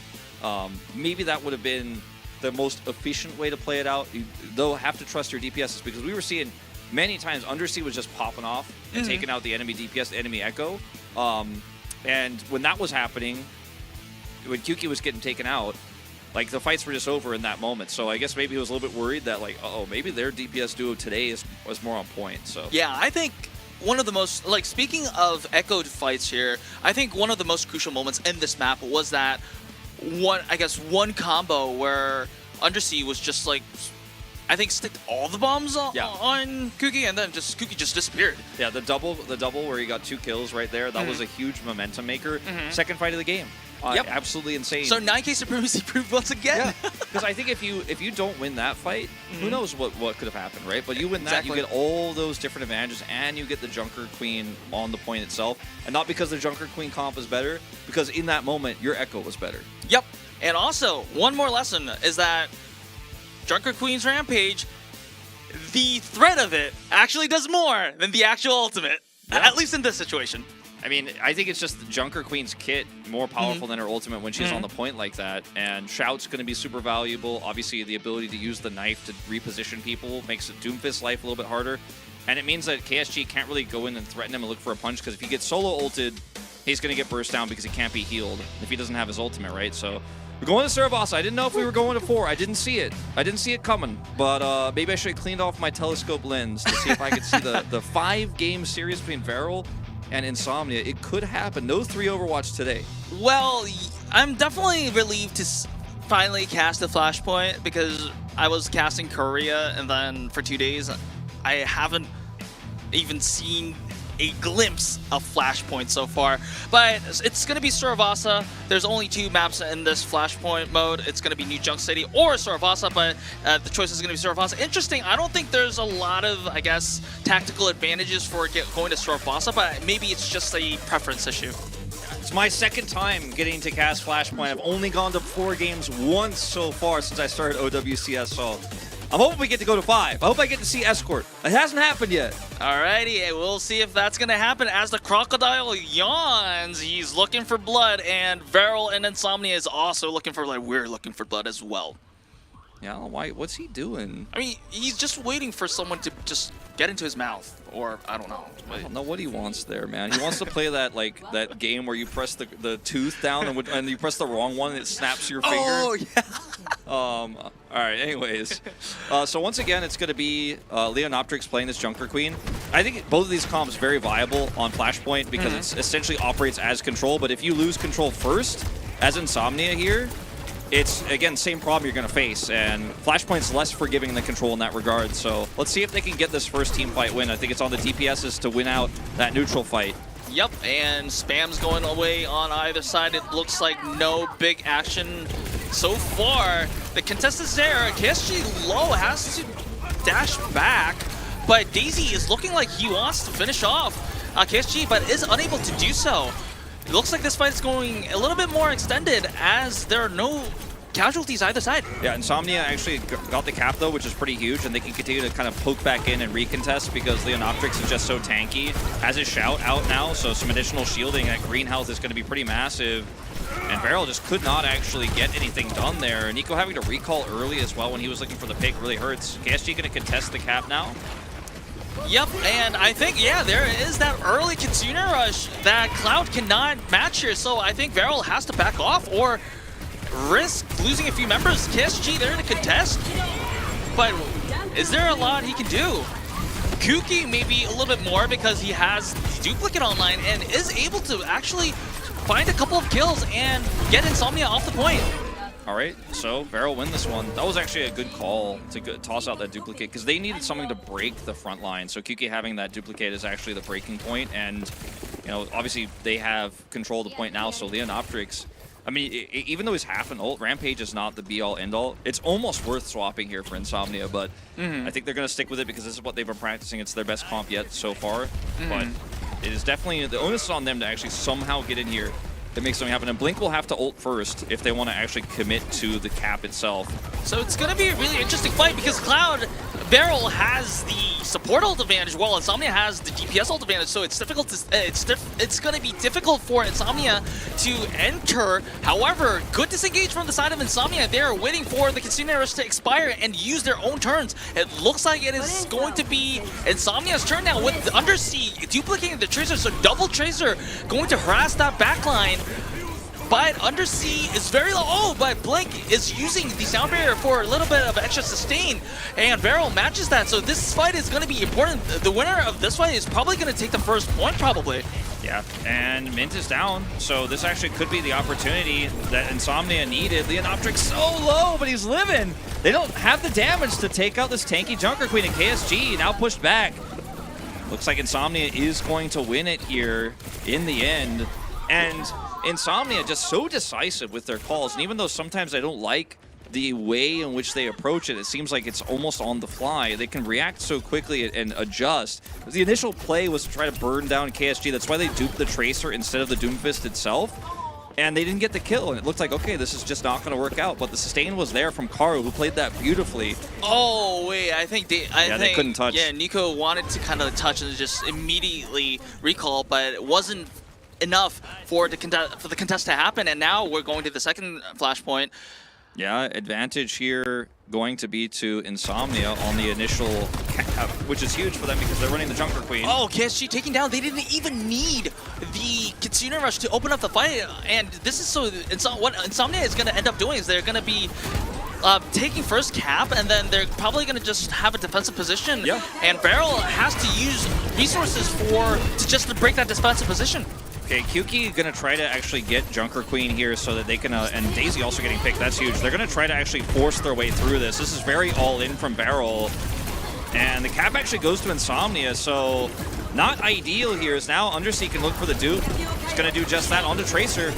maybe that would have been the most efficient way to play it out. They'll have to trust your DPSs, because we were seeing many times Undersea was just popping off and taking out the enemy DPS, the enemy Echo. And when that was happening, when Kyuki was getting taken out, like, the fights were just over in that moment. So I guess maybe he was a little bit worried that, like, maybe their DPS duo today was more on point. So yeah, I think one of the most, like, speaking of echoed fights here, I think one of the most crucial moments in this map was that one combo where Undersea was just like, I think, sticked all the bombs on Kuki, and then Kuki just disappeared. Yeah, the double where he got 2 kills right there, that was a huge momentum maker. Second fight of the game. Absolutely insane. So 9K supremacy proved once again. Yeah, because I think if you don't win that fight, who knows what could have happened, right? But you win that, you get all those different advantages, and you get the Junker Queen on the point itself. And not because the Junker Queen comp is better, because in that moment, your Echo was better. Yep. And also, one more lesson is that Junker Queen's Rampage, the threat of it actually does more than the actual ultimate, at least in this situation. I mean, I think it's just the Junker Queen's kit more powerful than her ultimate when she's on the point like that. And Shout's going to be super valuable. Obviously, the ability to use the knife to reposition people makes Doomfist's life a little bit harder. And it means that KSG can't really go in and threaten him and look for a punch, because if he gets solo ulted, he's going to get burst down because he can't be healed if he doesn't have his ultimate, right? So we're going to Cerebos. I didn't know if we were going to 4. I didn't see it. I didn't see it coming. But maybe I should have cleaned off my telescope lens to see if I could see the 5-game series between Varrel and Insomnia. It could happen. No 3 Overwatch today. Well, I'm definitely relieved to finally cast the Flashpoint because I was casting Korea, and then for 2 days, I haven't even seen a glimpse of Flashpoint so far. But it's going to be Suravasa. There's only 2 maps in this Flashpoint mode. It's going to be New Junk City or Suravasa, but the choice is going to be Suravasa. Interesting. I don't think there's a lot of, I guess, tactical advantages for going to Suravasa, but maybe it's just a preference issue. It's my second time getting to cast Flashpoint. I've only gone to 4 games once so far since I started OWCS, so I'm hoping we get to go to 5. I hope I get to see Escort. It hasn't happened yet. Alrighty, we'll see if that's going to happen as the crocodile yawns. He's looking for blood, and Varrel and Insomnia is also looking for blood. We're looking for blood as well. Yeah, why? What's he doing? I mean, he's just waiting for someone to just get into his mouth, or I don't know. I don't know what he wants there, man. He wants to play that game where you press the tooth down and you press the wrong one and it snaps your finger. Oh yeah. All right. Anyways, so once again, it's going to be Leonoptrix playing this Junker Queen. I think both of these comps very viable on Flashpoint because it essentially operates as control. But if you lose control first, as Insomnia here, it's, again, same problem you're going to face, and Flashpoint's less forgiving than Control in that regard, so let's see if they can get this first team fight win. I think it's on the DPSs to win out that neutral fight. Yep, and spam's going away on either side. It looks like no big action so far. The contest is there. KSG low has to dash back, but Daisy is looking like he wants to finish off KSG, but is unable to do so. It looks like this fight is going a little bit more extended as there are no casualties either side. Yeah, Insomnia actually got the cap though, which is pretty huge, and they can continue to kind of poke back in and recontest because Leonoptrix is just so tanky. Has his shout out now, so some additional shielding. That green health is going to be pretty massive. And Varrel just could not actually get anything done there. Nico having to recall early as well when he was looking for the pick really hurts. KSG going to contest the cap now. Yep, and I think, yeah, there is that early Kitsune rush that Cloud cannot match here, so I think Varrel has to back off or risk losing a few members. KSG there to contest, but is there a lot he can do? Kuki maybe a little bit more because he has Duplicate online and is able to actually find a couple of kills and get Insomnia off the point. All right, so Varrel win this one. That was actually a good call to toss out that Duplicate because they needed something to break the front line. So Kuki having that Duplicate is actually the breaking point, and you know, obviously they have control of the point now. So Leonoptrix, I mean, even though he's half an ult, Rampage is not the be-all, end-all. It's almost worth swapping here for Insomnia, but I think they're going to stick with it because this is what they've been practicing. It's their best comp yet so far, but it is definitely, the onus is on them to actually somehow get in here to make something happen. And Blink will have to ult first if they want to actually commit to the cap itself. So it's going to be a really interesting fight because Varrel has the support ult advantage while Insomnia has the DPS ult advantage, so it's difficult to, it's going to be difficult for Insomnia to enter. However, good disengage from the side of Insomnia. They're waiting for the Kitsune rush to expire and use their own turns. It looks like it is going to be Insomnia's turn now with the Undersea duplicating the Tracer, so double Tracer going to harass that backline. But Undersea is very low. Oh, but Blink is using the sound barrier for a little bit of extra sustain, and Varrel matches that. So this fight is going to be important. The winner of this fight is probably going to take the first point, probably. Yeah, and Mint is down, so this actually could be the opportunity that Insomnia needed. Leonoptrix so low, but he's living. They don't have the damage to take out this tanky Junker Queen, and KSG now pushed back. Looks like Insomnia is going to win it here in the end, and Insomnia just so decisive with their calls, and even though sometimes I don't like the way in which they approach it, it seems like it's almost on the fly. They can react so quickly and adjust. The initial play was to try to burn down KSG. That's why they duped the Tracer instead of the Doomfist itself, and they didn't get the kill, and it looked like, okay, this is just not going to work out, but the sustain was there from Karu, who played that beautifully. Oh, wait, I think they couldn't touch. Yeah, Nico wanted to kind of touch and just immediately recall, but it wasn't enough for the contest to happen, and now we're going to the second flashpoint. Yeah, advantage here going to be to Insomnia on the initial cap, which is huge for them because they're running the Junker Queen. Oh, KSG taking down. They didn't even need the Kitsune rush to open up the fight, and this is so what Insomnia is going to end up doing is they're going to be taking first cap, and then they're probably going to just have a defensive position. Yeah. And Varrel has to use resources to break that defensive position. Okay, Kyuki gonna try to actually get Junker Queen here so that they can, and Daisy also getting picked, that's huge. They're gonna try to actually force their way through this. This is very all-in from Varrel. And the cap actually goes to Insomnia, so not ideal here. Is now Undersea can look for the dupe. He's gonna do just that onto Tracer.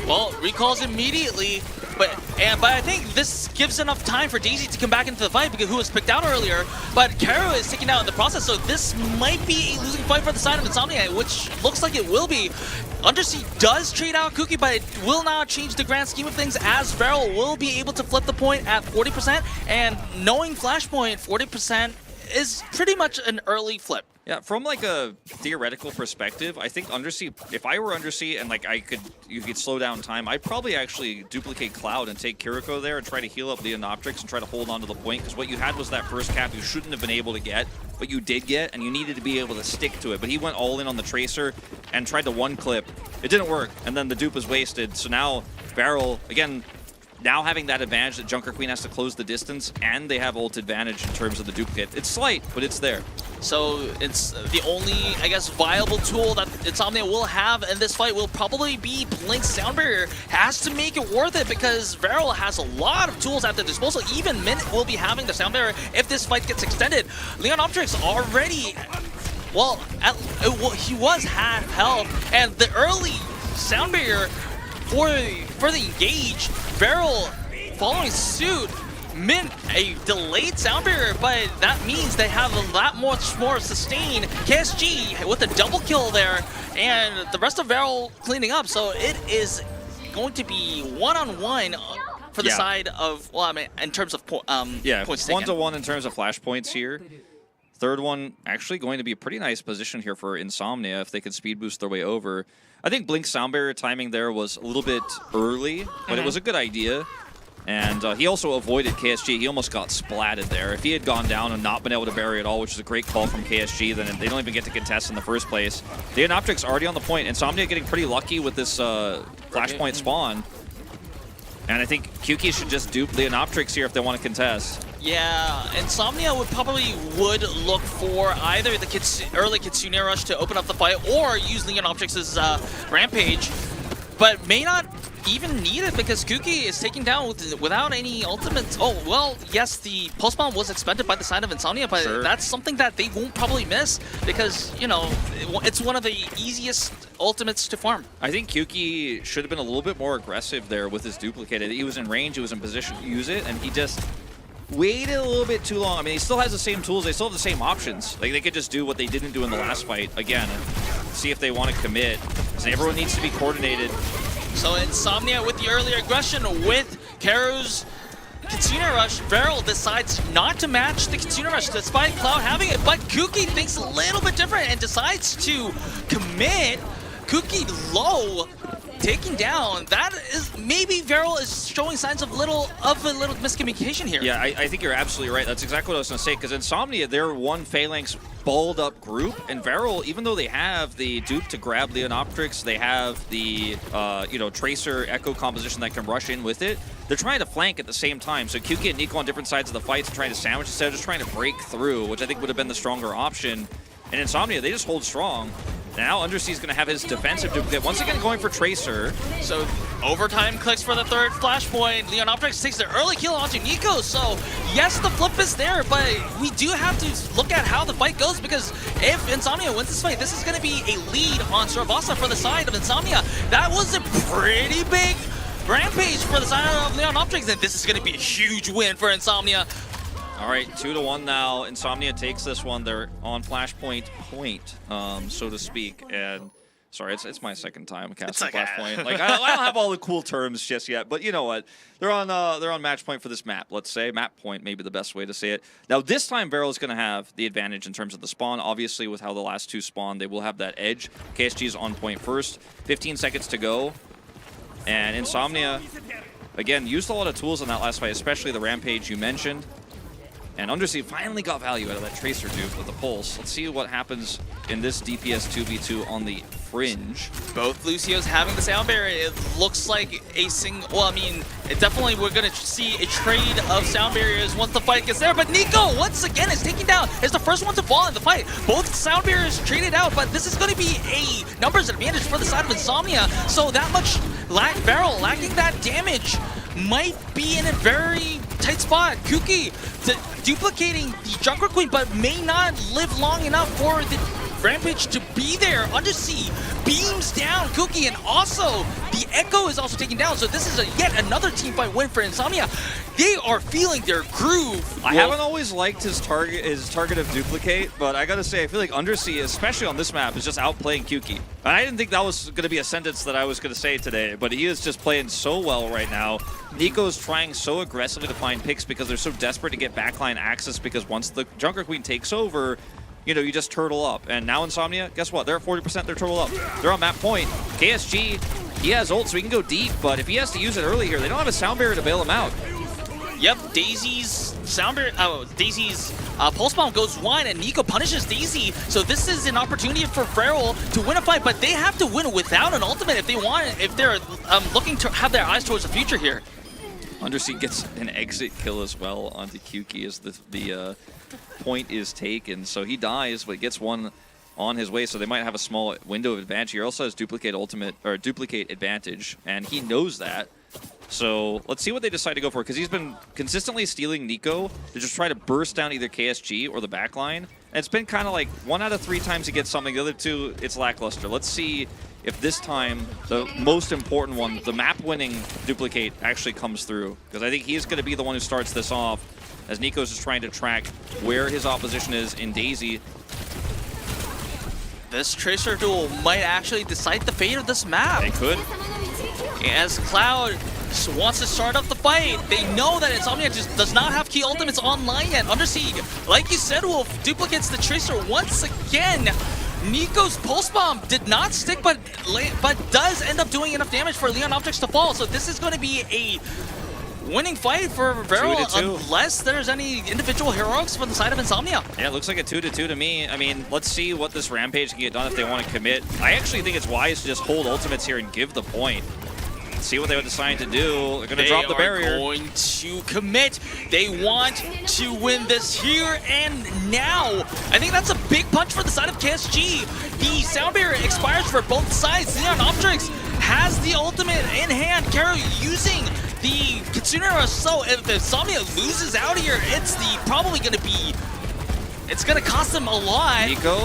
Well, recalls immediately, but I think this gives enough time for Daisy to come back into the fight because who was picked out earlier, but Karo is taken out in the process, so this might be a losing fight for the side of Insomnia, which looks like it will be. Undersea does trade out Kuki, but it will not change the grand scheme of things as Varrel will be able to flip the point at 40%, and knowing Flashpoint, 40% is pretty much an early flip. Yeah, from like a theoretical perspective, I think Undersea, if I were Undersea and like you could slow down time, I'd probably actually duplicate Cloud and take Kiriko there and try to heal up Leonoptrix and try to hold on to the point, because what you had was that first cap you shouldn't have been able to get, but you did get, and you needed to be able to stick to it. But he went all in on the Tracer and tried to one clip. It didn't work, and then the dupe was wasted. So now Varrel, again, now having that advantage that Junker Queen has to close the distance, and they have ult advantage in terms of the duplicate. It's slight, but it's there. So it's the only, I guess, viable tool that Insomnia will have in this fight will probably be Blink's Sound Barrier. Has to make it worth it because Varrel has a lot of tools at their disposal. Even Mint will be having the Sound Barrier if this fight gets extended. Leonoptrix already, well, he was half health, and the early Sound Barrier for the engage, Varrel following suit, Mint a delayed Sound Barrier, but that means they have a lot much more sustain. KSG with a double kill there, and the rest of Varrel cleaning up, so it is going to be one-on-one for the side of, well, I mean, in terms of points taken. 1-to-1 in terms of flashpoints here. Third one actually going to be a pretty nice position here for Insomnia if they could speed boost their way over. I think Blink's Sound Barrier timing there was a little bit early, but it was a good idea. And he also avoided KSG. He almost got splatted there. If he had gone down and not been able to bury at all, which is a great call from KSG, then they don't even get to contest in the first place. The Leonoptrix already on the point. Insomnia getting pretty lucky with this flashpoint spawn. And I think Kyuki should just dupe Leonoptrix here if they want to contest. Yeah, Insomnia would look for either the early Kitsune Rush to open up the fight or use Leonoptrix's Rampage, but may not even need it because Kuki is taken down without any ultimates. Oh, well, yes, the Pulse Bomb was expended by the side of Insomnia, but that's something that they won't probably miss because, you know, it's one of the easiest ultimates to farm. I think Kuki should have been a little bit more aggressive there with his duplicated. He was in range, he was in position to use it, and he just waited a little bit too long. I mean, he still has the same tools, they still have the same options. Like, they could just do what they didn't do in the last fight again and see if they want to commit. So everyone needs to be coordinated. So Insomnia with the early aggression with Karu's Kitsune Rush. Varrel decides not to match the Kitsune Rush despite Cloud having it, but Kuki thinks a little bit different and decides to commit. Kuki low, taking down. That is, maybe Varrel is showing signs of a little miscommunication here. Yeah, I think you're absolutely right. That's exactly what I was going to say, because Insomnia, they're one Phalanx balled up group, and Varrel, even though they have the dupe to grab Leonoptrix, they have the Tracer Echo composition that can rush in with it, they're trying to flank at the same time. So Kuki and Nico on different sides of the fights are trying to sandwich instead of just trying to break through, which I think would have been the stronger option. And Insomnia, they just hold strong. Now Undersea's going to have his defensive duplicate. Once again, going for Tracer. So overtime clicks for the third flashpoint. Leonoptrix takes the early kill onto Nico. So yes, the flip is there, but we do have to look at how the fight goes because if Insomnia wins this fight, this is going to be a lead on Sravasa for the side of Insomnia. That was a pretty big rampage for the side of Leonoptrix, and this is going to be a huge win for Insomnia. All right, 2-1 now. Insomnia takes this one. They're on Flashpoint point, so to speak. And sorry, it's my second time casting Flashpoint. Like I don't have all the cool terms just yet, but you know what? They're on match point for this map. Let's say map point, maybe the best way to say it. Now this time, Varrel is going to have the advantage in terms of the spawn. Obviously, with how the last two spawned, they will have that edge. KSG is on point first. 15 seconds to go, and Insomnia again used a lot of tools in that last fight, especially the Rampage you mentioned. And Undersea finally got value out of that Tracer dupe with the Pulse. Let's see what happens in this DPS 2v2 on the cringe. Both Lucios having the sound barrier. It looks like a well, I mean, it definitely we're going to see a trade of sound barriers once the fight gets there. But Nico, once again, is taken down. Is the first one to fall in the fight. Both sound barriers traded out, but this is going to be a numbers advantage for the side of Insomnia. So that much Varrel lacking that damage might be in a very tight spot. Kuki duplicating the Junker Queen, but may not live long enough for the Rampage to be there. Undersea beams down Kuki, and also the Echo is also taken down. So this is yet another team fight win for Insomnia. They are feeling their groove. I haven't always liked his target of duplicate, but I gotta say, I feel like Undersea, especially on this map, is just outplaying Kuki. And I didn't think that was gonna be a sentence that I was gonna say today, but he is just playing so well right now. Nico's trying so aggressively to find picks because they're so desperate to get backline access, because once the Junker Queen takes over, you know, you just turtle up. And now Insomnia, guess what? They're at 40%, they're turtle up. They're on map point. KSG, he has ult, so he can go deep, but if he has to use it early here, they don't have a sound barrier to bail him out. Yep, Daisy's sound barrier, Daisy's pulse bomb goes wide, and Nico punishes Daisy. So this is an opportunity for Varrel to win a fight, but they have to win without an ultimate if they want it, if they're looking to have their eyes towards the future here. Undersea gets an exit kill as well onto Kuki as the point is taken. So he dies, but gets one on his way. So they might have a small window of advantage. He also has duplicate advantage, and he knows that. So let's see what they decide to go for, because he's been consistently stealing Nico to just try to burst down either KSG or the backline. And it's been kind of like 1 out of 3 times he gets something. The other 2, it's lackluster. Let's see if this time the most important one, the map-winning duplicate, actually comes through. Because I think he's going to be the one who starts this off, as Nico's just trying to track where his opposition is in Daisy. This Tracer duel might actually decide the fate of this map. It could. As Cloud wants to start up the fight, they know that Insomnia just does not have key ultimates online yet. Undersea, like you said, Wolf, duplicates the Tracer once again. Nico's pulse bomb did not stick, but does end up doing enough damage for Leon Optics to fall. So this is going to be a winning fight for Varrel, unless there's any individual heroics from the side of Insomnia. Yeah, it looks like a 2-2 to me. I mean, let's see what this Rampage can get done if they want to commit. I actually think it's wise to just hold ultimates here and give the point. See what they would decide to do. They're going to drop the barrier. They are going to commit. They want to win this here and now. I think that's a big punch for the side of KSG. The sound barrier expires for both sides. Leon Optrix has the ultimate in hand. Karo using the Kitsune Rush. So if Insomnia loses out here, it's probably going to be, it's going to cost them a lot. Nico,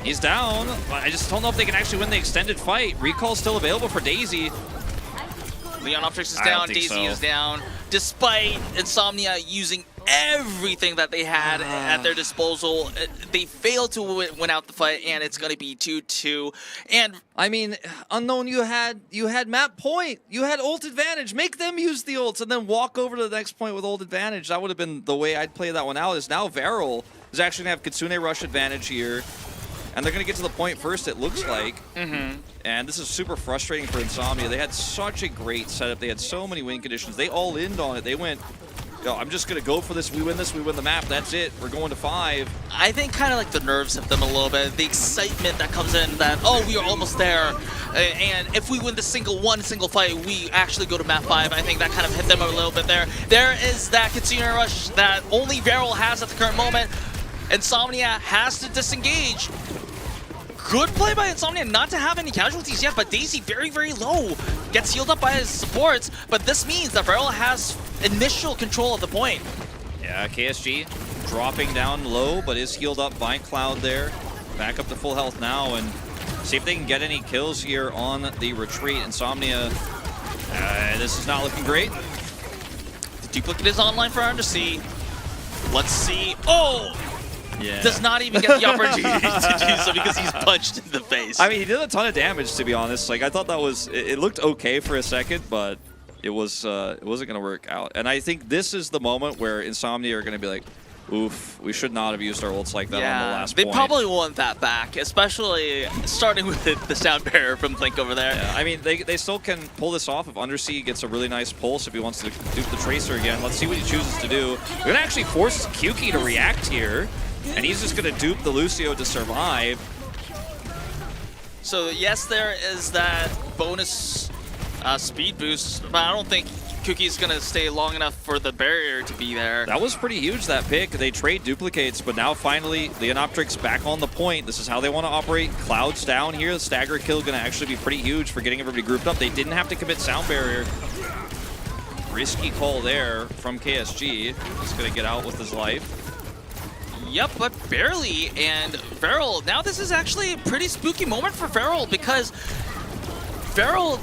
he's down. I just don't know if they can actually win the extended fight. Recall's still available for Daisy. Leon Optrix is down, Daisy is down, despite Insomnia using everything that they had at their disposal. They failed to win out the fight, and it's going to be 2-2. And I mean, Unknown, you had map point, you had ult advantage. Make them use the ults and then walk over to the next point with ult advantage. That would have been the way I'd play that one out. Is now Varrel is actually going to have Kitsune Rush advantage here. And they're going to get to the point first, it looks like. And this is super frustrating for Insomnia. They had such a great setup. They had so many win conditions. They all-ined on it. They went, yo, I'm just going to go for this. We win the map. That's it. We're going to 5. I think kind of like the nerves hit them a little bit. The excitement that comes in that, oh, we are almost there. And if we win the single fight, we actually go to map 5. I think that kind of hit them a little bit there. There is that Kitsune Rush that only Varrel has at the current moment. Insomnia has to disengage. Good play by Insomnia not to have any casualties yet, but Daisy very, very low. Gets healed up by his supports, but this means that Varrel has initial control of the point. Yeah, KSG dropping down low, but is healed up by Cloud there. Back up to full health now, and see if they can get any kills here on the retreat. Insomnia, this is not looking great. The duplicate is online for Undersea. Let's see. Oh! Yeah. Does not even get the opportunity to do so because he's punched in the face. I mean, he did a ton of damage, to be honest. Like, I thought that was, it looked okay for a second, but it wasn't going to work out. And I think this is the moment where Insomnia are going to be like, oof, we should not have used our ults like that on the last point. They probably want that back, especially starting with the sound barrier from Blink over there. Yeah, I mean, they still can pull this off if Undersea gets a really nice pulse if he wants to dupe the Tracer again. Let's see what he chooses to do. We're going to actually force Kuki to react here. And he's just going to dupe the Lucio to survive. So yes, there is that bonus speed boost, but I don't think Cookie's going to stay long enough for the barrier to be there. That was pretty huge, that pick. They trade duplicates, but now finally Leonoptrix back on the point. This is how they want to operate. Cloud's down here. The stagger kill going to actually be pretty huge for getting everybody grouped up. They didn't have to commit sound barrier. Risky call there from KSG. He's going to get out with his life. Yep, but barely. And Varrel, now this is actually a pretty spooky moment for Varrel, because Varrel,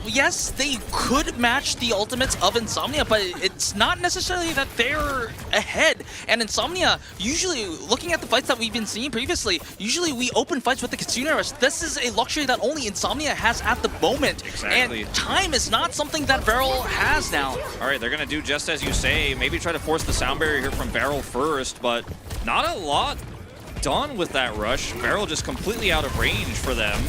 yes, they could match the ultimates of Insomnia, but it's not necessarily that they're ahead. And Insomnia, usually, looking at the fights that we've been seeing previously, usually we open fights with the Kitsune Rush. This is a luxury that only Insomnia has at the moment. Exactly. And time is not something that Varrel has now. All right, they're going to do just as you say. Maybe try to force the sound barrier here from Varrel first, but not a lot done with that rush. Varrel just completely out of range for them.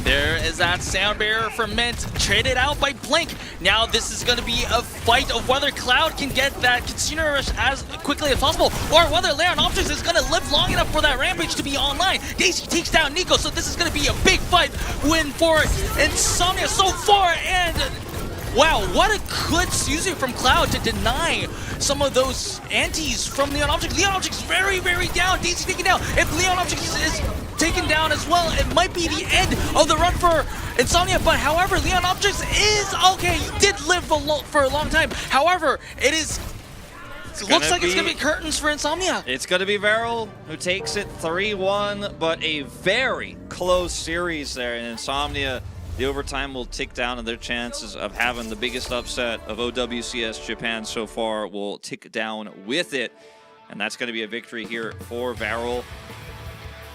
There is that sound barrier for Mint, traded out by Blink. Now this is going to be a fight of whether Cloud can get that Kitsune Rush as quickly as possible, or whether Leonoptrix is going to live long enough for that Rampage to be online. Daisy takes down Nico, so this is going to be a big fight win for Insomnia so far. And wow, what a good Suzu from Cloud to deny some of those antis from Leonoptrix. Leonoptrix very, very down. Daisy taken down. If Leonoptrix is taken down as well, it might be the end of the run for Insomnia. But however, Leonoptrix is okay. He did live for a long time. However, looks like it's going to be curtains for Insomnia. It's going to be Varrel who takes it 3-1, but a very close series there. And Insomnia, the overtime will tick down, and their chances of having the biggest upset of OWCS Japan so far will tick down with it. And that's going to be a victory here for Varrel.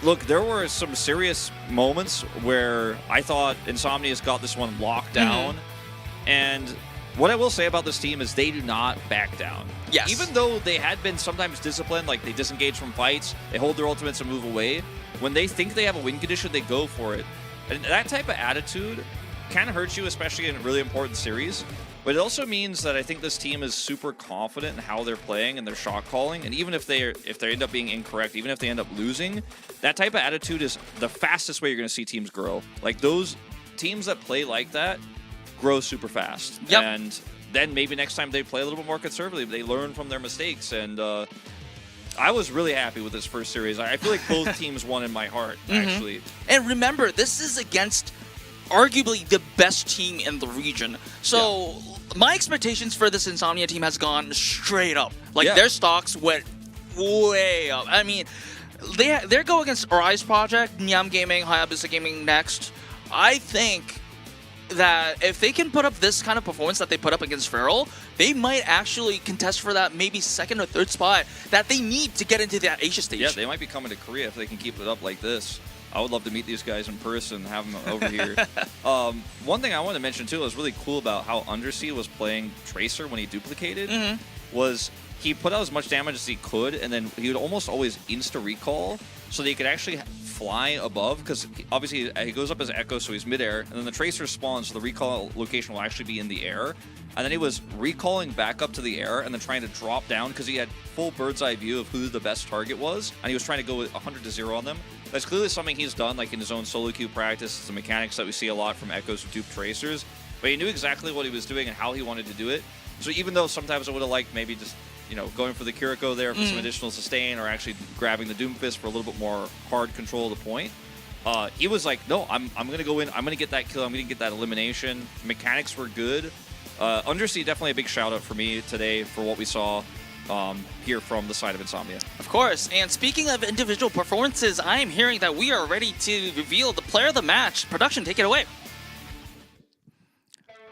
Look, there were some serious moments where I thought Insomnia's got this one locked down. And what I will say about this team is they do not back down. Yes. Even though they had been sometimes disciplined, like they disengage from fights, they hold their ultimates and move away, when they think they have a win condition, they go for it. And that type of attitude can hurt you, especially in a really important series. But it also means that I think this team is super confident in how they're playing and their shot calling. And even if they end up being incorrect, even if they end up losing, that type of attitude is the fastest way you're going to see teams grow. Like those teams that play like that grow super fast. Yep. And then maybe next time they play a little bit more conservatively, they learn from their mistakes. And I was really happy with this first series. I feel like both teams won in my heart, actually. And remember, this is against arguably the best team in the region. So my expectations for this Insomnia team has gone straight up. Like their stocks went way up. I mean, they go against Rise Project, Nyam-Gaming, Hayabusa Gaming next. I think that if they can put up this kind of performance that they put up against Varrel, they might actually contest for that maybe second or third spot that they need to get into that Asia stage. Yeah, they might be coming to Korea if they can keep it up like this. I would love to meet these guys in person, have them over here. One thing I want to mention too, was really cool about how Undersea was playing Tracer when he duplicated, was he put out as much damage as he could, and then he would almost always insta-recall, so that he could actually fly above, because obviously he goes up as Echo, so he's midair, and then the Tracer spawns, so the recall location will actually be in the air. And then he was recalling back up to the air and then trying to drop down because he had full bird's eye view of who the best target was, and he was trying to go 100-0 on them. That's clearly something he's done, like in his own solo queue practice. It's the mechanics that we see a lot from Echoes who dupe Tracers, but he knew exactly what he was doing and how he wanted to do it. So even though sometimes I would have liked maybe just, you know, going for the Kiriko there for some additional sustain, or actually grabbing the Doomfist for a little bit more hard control of the point, he was like, no, I'm going to go in, I'm going to get that kill, I'm going to get that elimination. Mechanics were good. Undersea, definitely a big shout out for me today for what we saw here from the side of Insomnia. Of course, and speaking of individual performances, I am hearing that we are ready to reveal the player of the match. Production, take it away.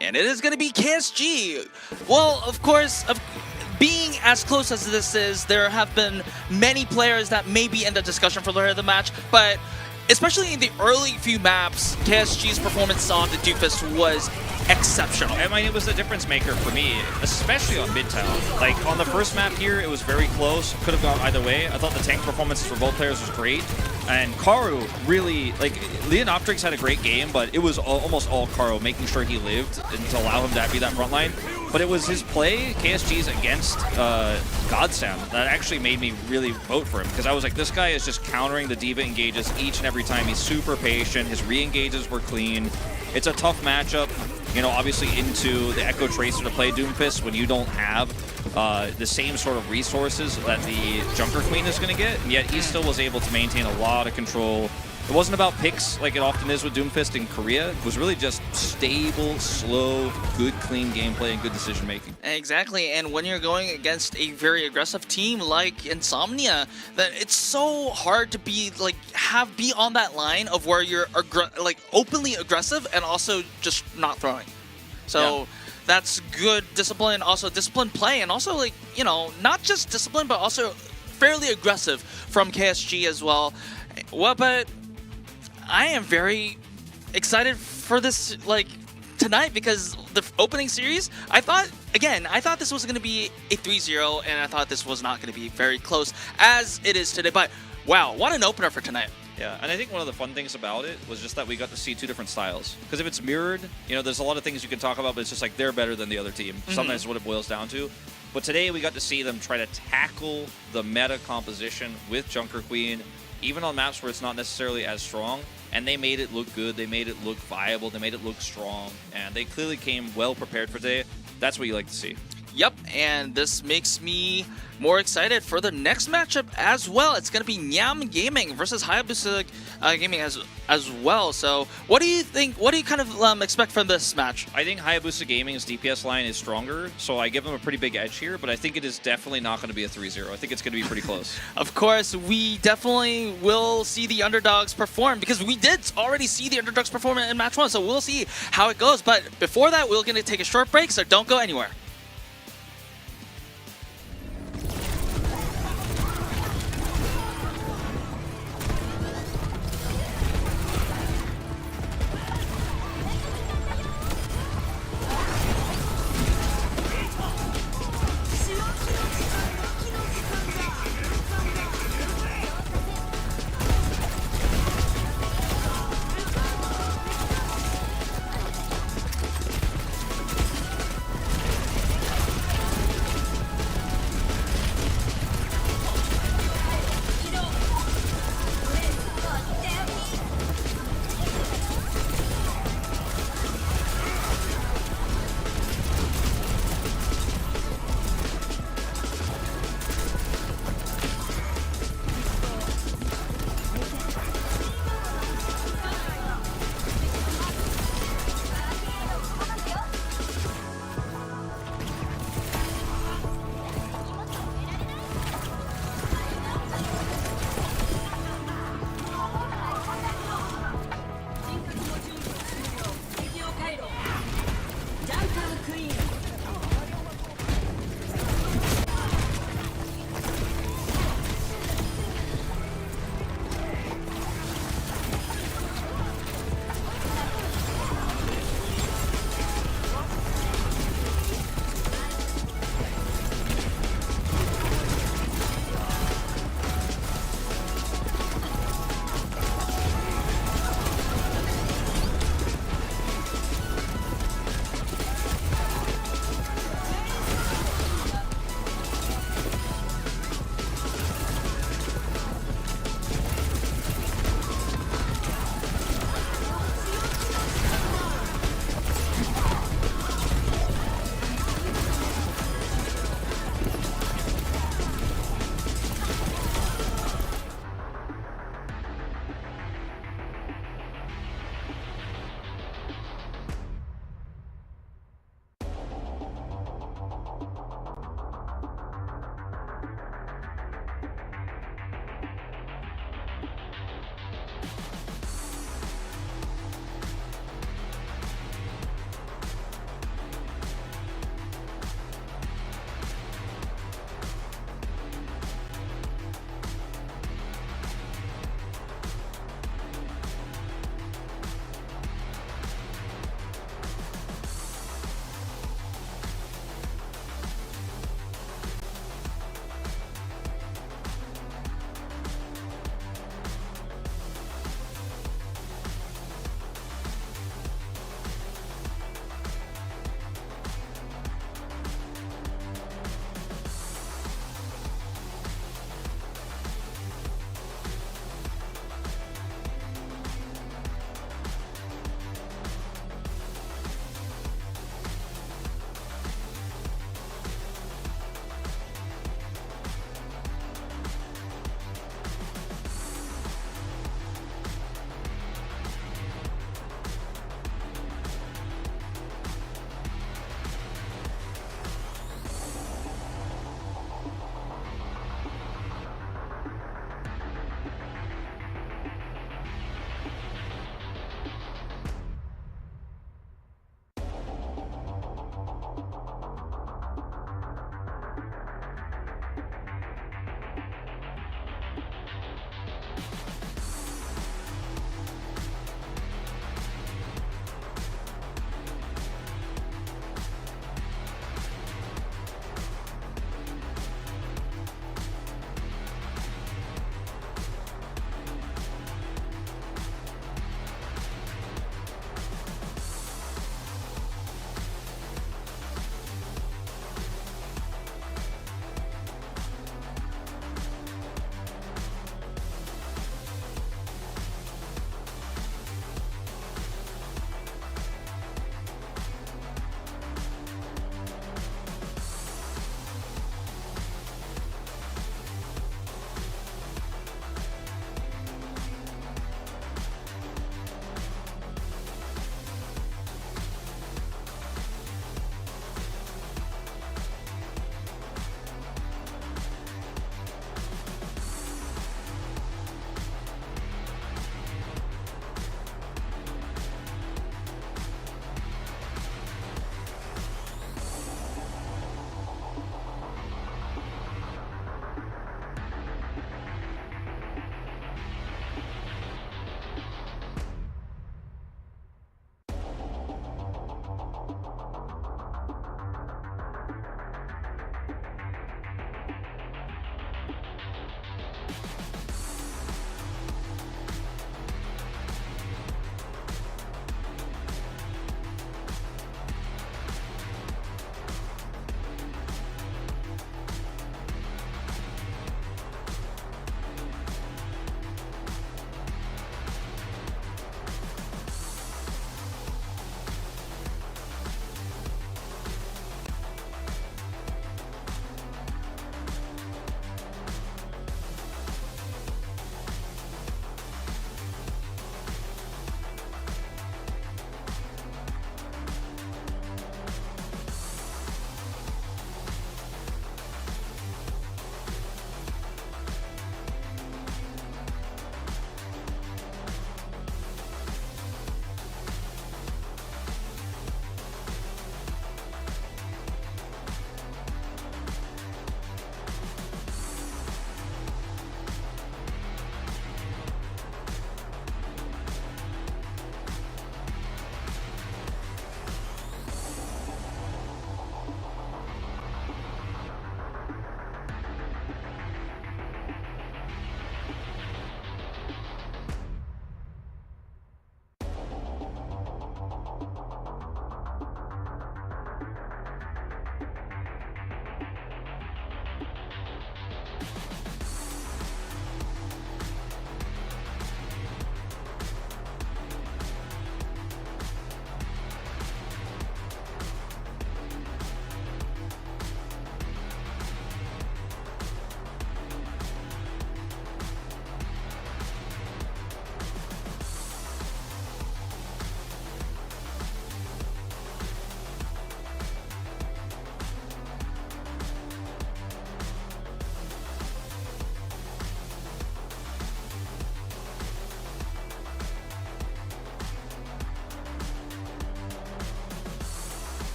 And it is going to be KSG. Well, of course, being as close as this is, there have been many players that may be in the discussion for player of the match, but especially in the early few maps, KSG's performance on the Doomfist was exceptional. I mean, it was the difference maker for me, especially on Midtown. Like, on the first map here, it was very close. Could have gone either way. I thought the tank performances for both players was great. And Karu really, like, Leonoptrix had a great game, but it was almost all Karu, making sure he lived and to allow him to be that front line. But it was his play, KSG's against Godsam, that actually made me really vote for him, because I was like, this guy is just countering the D.Va engages each and every time. He's super patient. His re-engages were clean. It's a tough matchup, you know, obviously into the Echo Tracer to play Doomfist when you don't have the same sort of resources that the Junker Queen is going to get, and yet he still was able to maintain a lot of control. It wasn't about picks like it often is with Doomfist in Korea. It was really just stable, slow, good, clean gameplay and good decision making. Exactly, and when you're going against a very aggressive team like Insomnia, that it's so hard to be like be on that line of where you're like openly aggressive and also just not throwing. So. Yeah. That's good discipline, also disciplined play, and also, like, you know, not just discipline, but also fairly aggressive from KSG as well. Well, but I am very excited for this, like, tonight, because the opening series, I thought this was going to be a 3-0, and I thought this was not going to be very close as it is today. But wow, what an opener for tonight. Yeah, and I think one of the fun things about it was just that we got to see two different styles. Because if it's mirrored, you know, there's a lot of things you can talk about, but it's just like they're better than the other team. Sometimes what it boils down to. But today we got to see them try to tackle the meta composition with Junker Queen, even on maps where it's not necessarily as strong. And they made it look good, they made it look viable, they made it look strong, and they clearly came well prepared for today. That's what you like to see. Yep, and this makes me more excited for the next matchup as well. It's going to be Nyam-Gaming versus Hayabusa Gaming as well. So what do you think? What do you kind of expect from this match? I think Hayabusa Gaming's DPS line is stronger, so I give them a pretty big edge here, but I think it is definitely not going to be a 3-0. I think it's going to be pretty close. Of course, we definitely will see the underdogs perform, because we did already see the underdogs perform in match 1, so we'll see how it goes. But before that, we're going to take a short break, so don't go anywhere.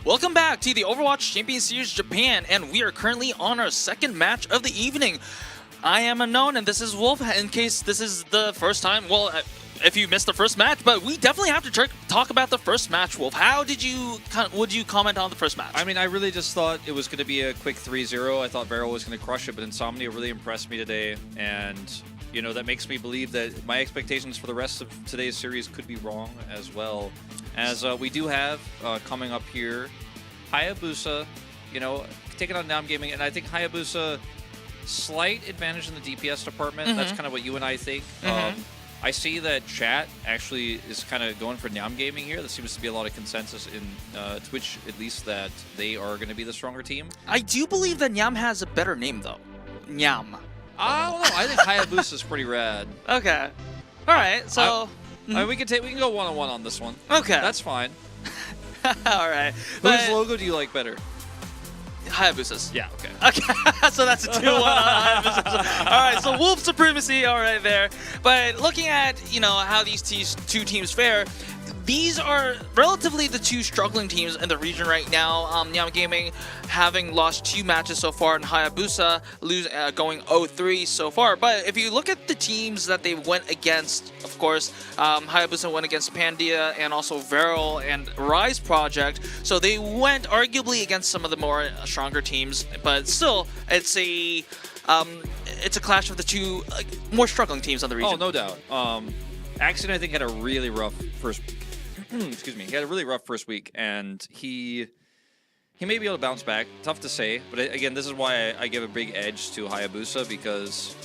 Welcome back to the Overwatch Champions Series Japan, and we are currently on our second match of the evening. I am Unknown, and this is Wolf, in case this is the first time. Well, if you missed the first match, but we definitely have to talk about the first match, Wolf. How would you comment on the first match? I mean, I really just thought it was going to be a quick 3-0. I thought Varrel was going to crush it, but Insomnia really impressed me today, and you know, that makes me believe that my expectations for the rest of today's series could be wrong as well. As we do have coming up here, Hayabusa, you know, taking on Nyam-Gaming, and I think Hayabusa, slight advantage in the DPS department. That's kind of what you and I think. I see that chat actually is kind of going for Nyam-Gaming here. There seems to be a lot of consensus in Twitch, at least, that they are going to be the stronger team. I do believe that Nyam has a better name, though. Nyam. I don't know. I think Hayabusa is pretty rad. Okay. All right. So we can go one-on-one on this one. Okay. That's fine. All right. Whose logo do you like better? Hayabusa's. Yeah. Okay. Okay. So that's a 2-1 on Hayabusa's. All right. So Wolf supremacy. All right there. But looking at how these two teams fare. These are relatively the two struggling teams in the region right now. Nyam-Gaming having lost 2 matches so far, and Hayabusa going 0-3 so far. But if you look at the teams that they went against, of course, Hayabusa went against Pandia and also Varrel and Rise Project. So they went arguably against some of the more stronger teams, but still, it's a clash of the two more struggling teams on the region. Oh, no doubt. Axion, I think, had a really rough first. Excuse me. He had a really rough first week, and he may be able to bounce back. Tough to say, but again, this is why I give a big edge to Hayabusa, because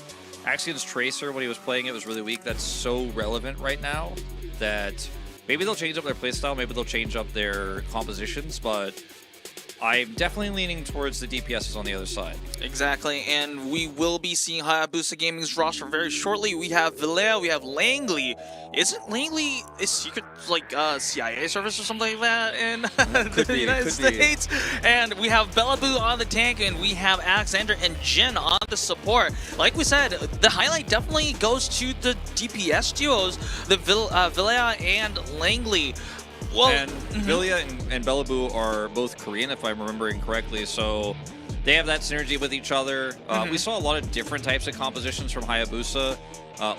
Axion's Tracer, when he was playing it, was really weak. That's so relevant right now that maybe they'll change up their playstyle, maybe they'll change up their compositions, but I'm definitely leaning towards the DPSs on the other side. Exactly, and we will be seeing Hayabusa Gaming's roster very shortly. We have Varrel, we have Langley. Isn't Langley a secret, CIA service or something like that in the United States? And we have Bellaboo on the tank, and we have Alexander and Jin on the support. Like we said, the highlight definitely goes to the DPS duos, the Varrel and Langley. Well, and Vilya and Bellaboo are both Korean, if I'm remembering correctly, so they have that synergy with each other. We saw a lot of different types of compositions from Hayabusa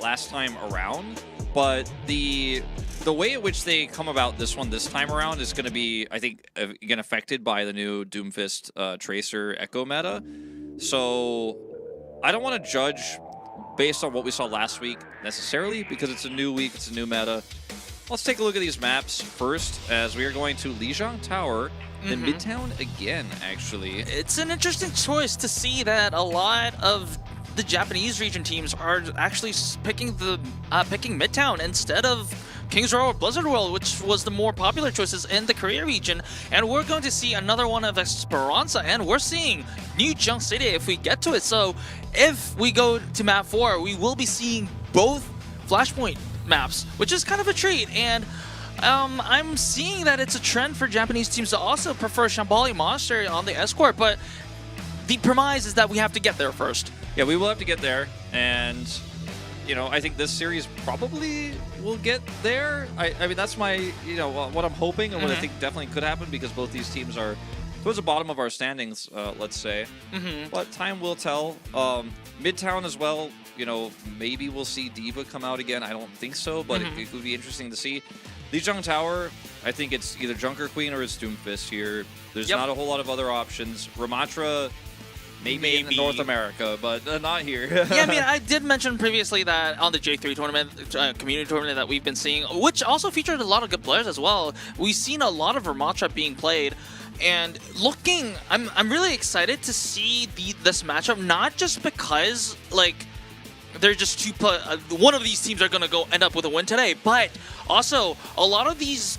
last time around, but the way in which they come about this time around is going to be, I think, again, affected by the new Doomfist Tracer Echo meta. So I don't want to judge based on what we saw last week necessarily, because it's a new week, it's a new meta. Let's take a look at these maps first, as we are going to Lijiang Tower in Midtown again, actually. It's an interesting choice to see that a lot of the Japanese region teams are actually picking Midtown instead of Kings Row or Blizzard World, which was the more popular choices in the Korea region. And we're going to see another one of Esperanza, and we're seeing New Junk City if we get to it. So if we go to map 4, we will be seeing both Flashpoint maps, which is kind of a treat. And I'm seeing that it's a trend for Japanese teams to also prefer Shambali Monster on the Escort, but the premise is that we have to get there first. Yeah, we will have to get there, and I think this series probably will get there. I mean, that's my, what I'm hoping and what I think definitely could happen, because both these teams are towards the bottom of our standings, let's say. But time will tell. Midtown as well, maybe we'll see D.Va come out again. I don't think so, but it would be interesting to see. Lijiang Tower, I think it's either Junker Queen or it's Doomfist here. There's not a whole lot of other options. Ramatra, maybe in North America, but not here. Yeah, I mean, I did mention previously that on the J3 tournament, community tournament that we've been seeing, which also featured a lot of good players as well. We've seen a lot of Ramatra being played. And I'm really excited to see this matchup, not just because, they're just one of these teams are going to end up with a win today, but also a lot of these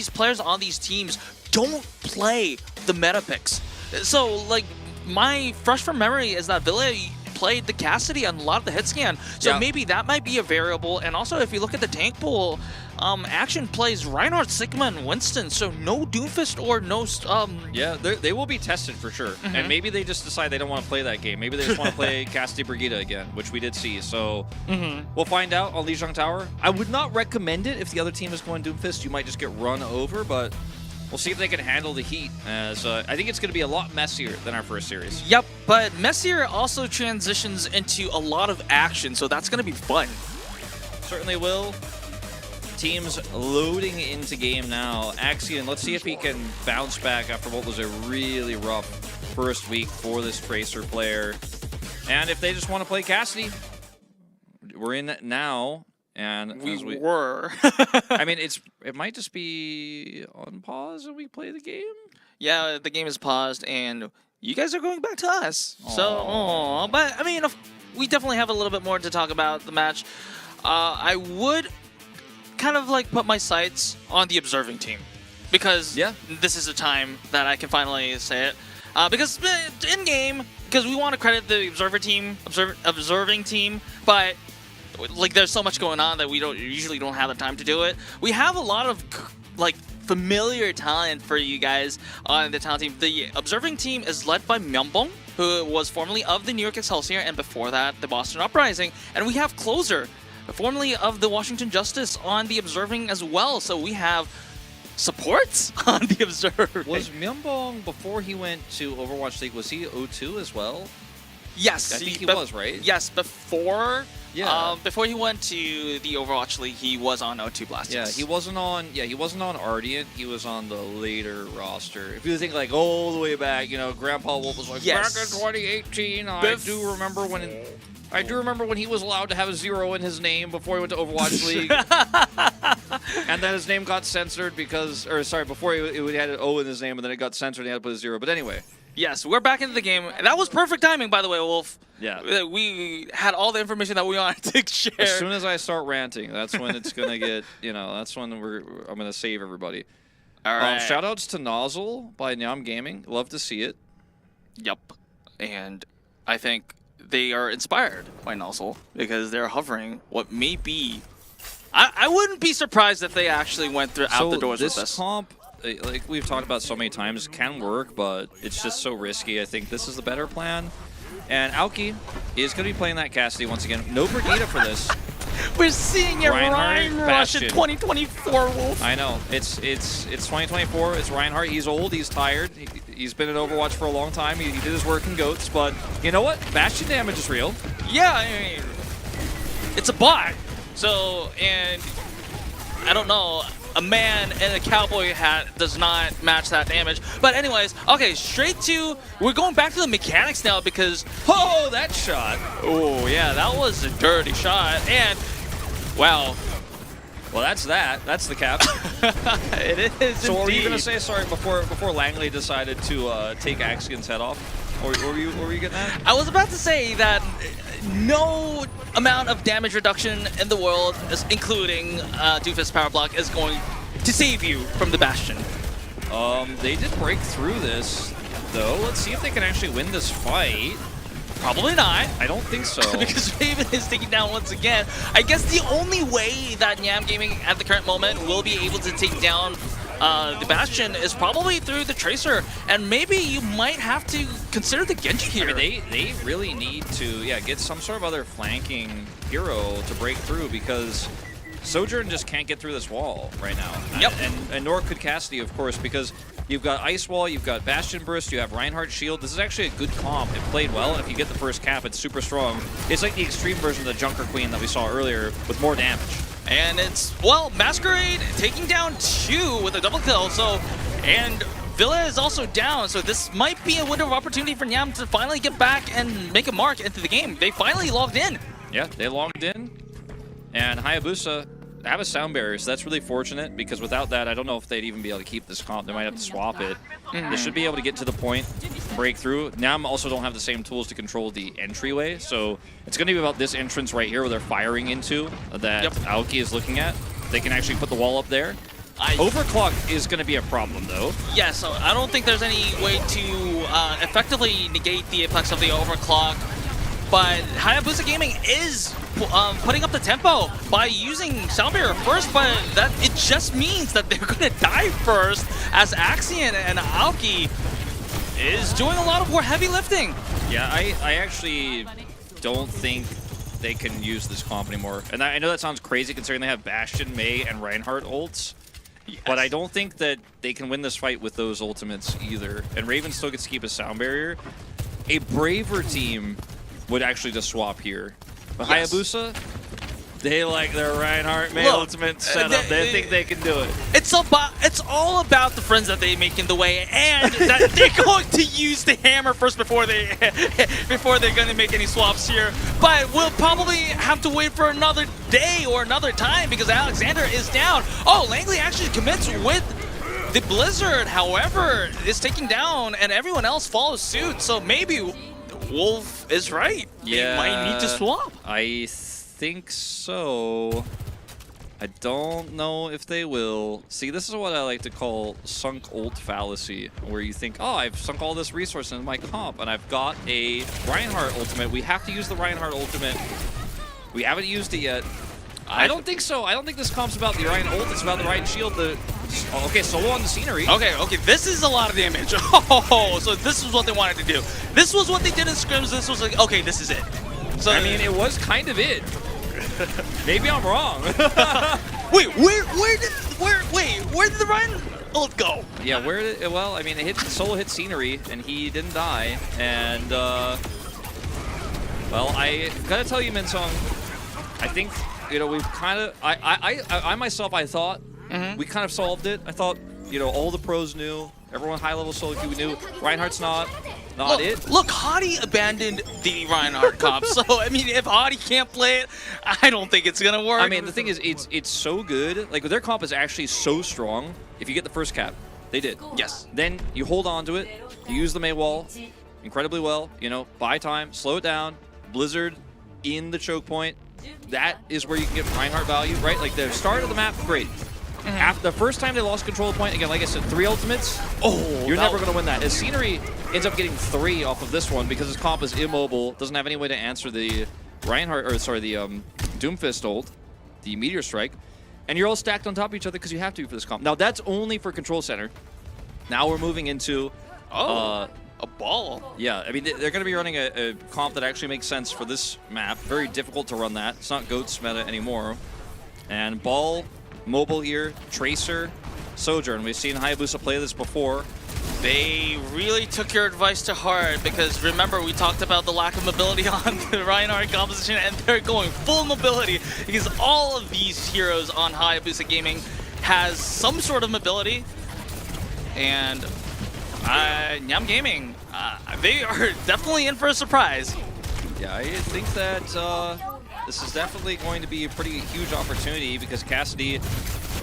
players on these teams don't play the meta picks. So, my fresh from memory is that Villa played the Cassidy on a lot of the hit scan, so maybe that might be a variable. And also, if you look at the tank pool, Action plays Reinhardt, Sigma, and Winston, so no Doomfist or no... Yeah, they will be tested for sure. And maybe they just decide they don't want to play that game. Maybe they just want to play Cassidy Brigida again, which we did see. So we'll find out on Lijiang Tower. I would not recommend it if the other team is going Doomfist. You might just get run over, but we'll see if they can handle the heat. As I think it's going to be a lot messier than our first series. Yep, but messier also transitions into a lot of action, so that's going to be fun. Certainly will. Teams loading into game now. Axion, let's see if he can bounce back after what was a really rough first week for this Tracer player. And if they just want to play Cassidy, we're in now. And we were. I mean, it might just be on pause and we play the game. Yeah, the game is paused, and you guys are going back to us. So, but I mean, we definitely have a little bit more to talk about the match. I would kind of like put my sights on the observing team, because this is the time that I can finally say it. Because in game, because we want to credit the observing team, but like there's so much going on that we usually don't have the time to do it. We have a lot of like familiar talent for you guys on the talent team. The observing team is led by Nyam-Gaming, who was formerly of the New York Excelsior, and before that the Boston Uprising, and we have Closer, formerly of the Washington Justice, on the observing as well. So we have supports on the observing. Was Nyam-Gaming, before he went to Overwatch League, was he O2 as well? Yes, I think he was, right? Yes, before. Yeah. Before he went to the Overwatch League, he was on O2 Blast. Yeah, he wasn't on. Yeah, he wasn't on Ardiant. He was on the later roster. If you think like all the way back, you know, Grandpa Wolf was like, back in 2018. I do remember when he was allowed to have a 0 in his name before he went to Overwatch League, and then his name got censored because, or sorry, before he had an O in his name, and then it got censored and he had to put a 0. But anyway. Yes, we're back into the game. That was perfect timing, by the way, Wolf. Yeah. We had all the information that we wanted to share. As soon as I start ranting, that's when it's going to get, that's when I'm going to save everybody. All right. Shoutouts to Nozzle by Nyam-Gaming. Love to see it. Yep. And I think they are inspired by Nozzle because they're hovering what may be... I wouldn't be surprised if they actually went out the doors with this. This comp, like we've talked about so many times, can work, but it's just so risky. I think this is the better plan. And Aoki is going to be playing that Cassidy once again. No Brigitte for this. We're seeing a Ryan Rush in 2024, Wolf. I know. It's 2024. It's Reinhardt. He's old. He's tired. He's been in Overwatch for a long time. He did his work in GOATs, but you know what? Bastion damage is real. Yeah, I mean, it's a bot. So, and I don't know, a man in a cowboy hat does not match that damage. But anyways, okay, we're going back to the mechanics now because, that shot. Oh, yeah, that was a dirty shot. And, wow. Well, that's that. That's the cap. It is. So, what were you indeed. going to say? Sorry, before Langley decided to take Axion's head off? Or what were you getting at? I was about to say that no amount of damage reduction in the world, including Doofus Power Block, is going to save you from the Bastion. They did break through this, though. Let's see if they can actually win this fight. Probably not. I don't think so. Because Raven is taken down once again. I guess the only way that Nyam-Gaming at the current moment will be able to take down the Bastion is probably through the Tracer, and maybe you might have to consider the Genji here. I mean, they really need to get some sort of other flanking hero to break through, because Sojourn just can't get through this wall right now. Yep. And nor could Cassidy, of course, because you've got Ice Wall, you've got Bastion Burst, you have Reinhardt Shield. This is actually a good comp. It played well, and if you get the first cap, it's super strong. It's like the extreme version of the Junker Queen that we saw earlier with more damage. And it's, well, Masquerade taking down 2 with a double kill, and Villa is also down, so this might be a window of opportunity for Nyam to finally get back and make a mark into the game. They finally logged in. Yeah, they logged in, and Hayabusa have a sound barrier, so that's really fortunate, because without that, I don't know if they'd even be able to keep this comp. They might have to swap it. They should be able to get to the point, break through. Nyam also don't have the same tools to control the entryway, so it's going to be about this entrance right here where they're firing into that Aoki is looking at. They can actually put the wall up there. Overclock is going to be a problem, though. Yeah, so I don't think there's any way to effectively negate the effects of the overclock. But Hayabusa Gaming is putting up the tempo by using Sound Barrier first, but that it just means that they're going to die first, as Axion and Aoki is doing a lot of more heavy lifting. Yeah, I actually don't think they can use this comp anymore. And I know that sounds crazy considering they have Bastion, Mei, and Reinhardt ults. But I don't think that they can win this fight with those ultimates either. And Raven still gets to keep a sound barrier. A braver team would actually just swap here. But Hayabusa, they like their Reinhardt May ultimate setup. They think they can do it. It's all about the friends that they make in the way, and that they're going to use the hammer first before they're going to make any swaps here. But we'll probably have to wait for another day or another time because Alexander is down. Oh, Langley actually commits with the Blizzard, however, is taking down, and everyone else follows suit. So maybe Wolf is right. Yeah, they might need to swap. I think so. I don't know if they will. See, this is what I like to call sunk ult fallacy, where you think, oh, I've sunk all this resource in my comp, and I've got a Reinhardt ultimate. We have to use the Reinhardt ultimate. We haven't used it yet. I don't think so. I don't think this comp's about the Reinhardt ult. It's about the Reinhardt shield. Okay, solo on the scenery. Okay, this is a lot of damage. Oh, so this is what they wanted to do. This was what they did in scrims. This was like, okay, this is it. So I mean, it was kind of it. Maybe I'm wrong. Wait, where did the Ryan ult go? Yeah, where did it? Well, I mean, solo hit scenery, and he didn't die. And well, I gotta tell you, Minsong, I think we've kind of I myself I thought we kind of solved it. I thought all the pros knew, everyone high level solo queue knew. Reinhardt's not it. Look, Hottie abandoned the Reinhardt comp, so I mean, if Hottie can't play it, I don't think it's gonna work. I mean, the thing is, it's so good. Like, their comp is actually so strong. If you get the first cap, they did. Yes. Then you hold on to it. You use the Mei wall incredibly well. Buy time, slow it down. Blizzard in the choke point. That is where you can get Reinhardt value, right? Like, the start of the map, great. After the first time they lost control of the point, again, like I said, 3 ultimates. Oh, you're never going to win that. As Scenery ends up getting 3 off of this one because his comp is immobile, doesn't have any way to answer the Doomfist ult, the Meteor Strike, and you're all stacked on top of each other because you have to for this comp. Now that's only for Control Center. Now we're moving into a ball. Yeah, I mean, they're going to be running a comp that actually makes sense for this map. Very difficult to run that. It's not GOATS meta anymore. And ball. Mobile here, Tracer, Sojourn. We've seen Hayabusa play this before. They really took your advice to heart because remember we talked about the lack of mobility on the Reinhardt composition and they're going full mobility because all of these heroes on Hayabusa Gaming has some sort of mobility. And Nyam-Gaming, they are definitely in for a surprise. Yeah, I think that this is definitely going to be a pretty huge opportunity because Cassidy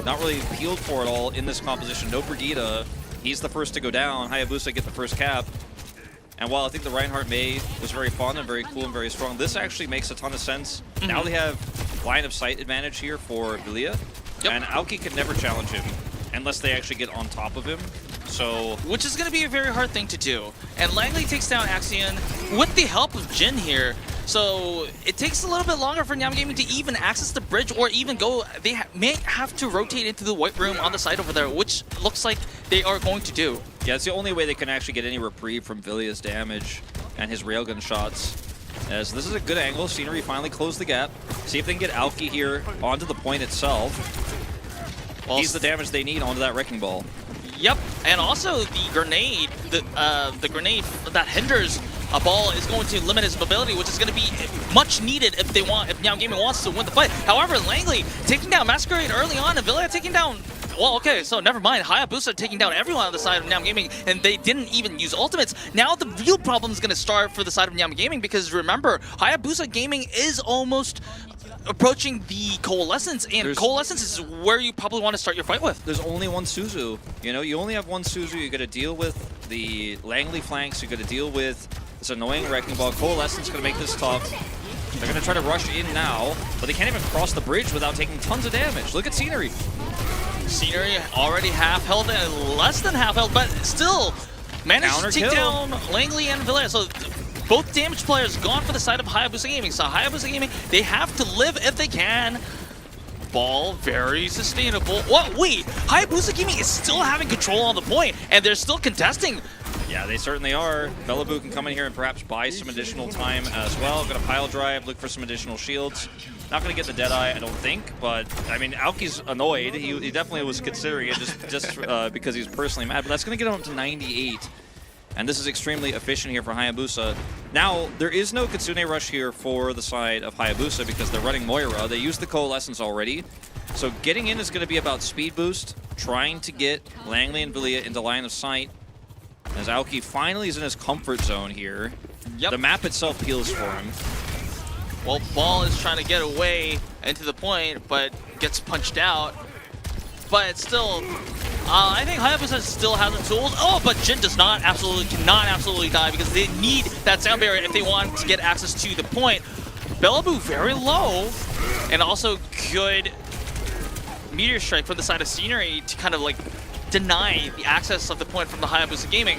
not really appealed for it all in this composition. No Brigitte. He's the first to go down. Hayabusa get the first cap. And while I think the Reinhardt May was very fun and very cool and very strong, this actually makes a ton of sense. Now they have line of sight advantage here for Villia. And Aoki could never challenge him unless they actually get on top of him. So, which is going to be a very hard thing to do. And Langley takes down Axion with the help of Jin here. So it takes a little bit longer for Nyam-Gaming to even access the bridge or even go. They may have to rotate into the white room on the side over there, which looks like they are going to do. Yeah, it's the only way they can actually get any reprieve from Villia's damage and his railgun shots. As this is a good angle, Scenery finally closed the gap. See if they can get Aoki here onto the point itself. Well, he's the damage they need onto that Wrecking Ball. Yep, and also the grenade, the grenade that hinders a ball is going to limit his mobility, which is going to be much needed if Nyam-Gaming wants to win the fight. However, Langley taking down Masquerade early on, and Villia taking down. Well, okay, so never mind. Hayabusa taking down everyone on the side of Nyam-Gaming, and they didn't even use ultimates. Now the real problem is going to start for the side of Nyam-Gaming because remember, Hayabusa Gaming is almost approaching the Coalescence, and Coalescence is where you probably want to start your fight with. There's only one Suzu. You only have one Suzu. You got to deal with the Langley flanks. You got to deal with this annoying Wrecking Ball. Coalescence going to make this tough. They're going to try to rush in now, but they can't even cross the bridge without taking tons of damage. Look at Scenery. Scenery already half held and less than half held, but still managed to take down Langley and Villia. So both damage players gone for the side of Hayabusa Gaming. So Hayabusa Gaming, they have to live if they can. Ball, very sustainable. What? Wait, Hayabusa Gaming is still having control on the point, and they're still contesting. Yeah, they certainly are. Bellaboo can come in here and perhaps buy some additional time as well. Gonna pile drive, look for some additional shields. Not going to get the Deadeye, I don't think, but, I mean, Aoki's annoyed. He definitely was considering it just because he's personally mad, but that's going to get him up to 98. And this is extremely efficient here for Hayabusa. Now, there is no Kitsune rush here for the side of Hayabusa because they're running Moira. They used the Coalescence already. So getting in is going to be about speed boost, trying to get Langley and Villia into line of sight. As Aoki finally is in his comfort zone here. Yep. The map itself heals for him. Well, Ball is trying to get away into the point, but gets punched out. But still, I think Hayabusa still has the tools. Oh, but Jin cannot absolutely die because they need that sound barrier if they want to get access to the point. Bellaboo very low, and also good Meteor Strike from the side of Scenery to kind of like deny the access of the point from the Hayabusa Gaming.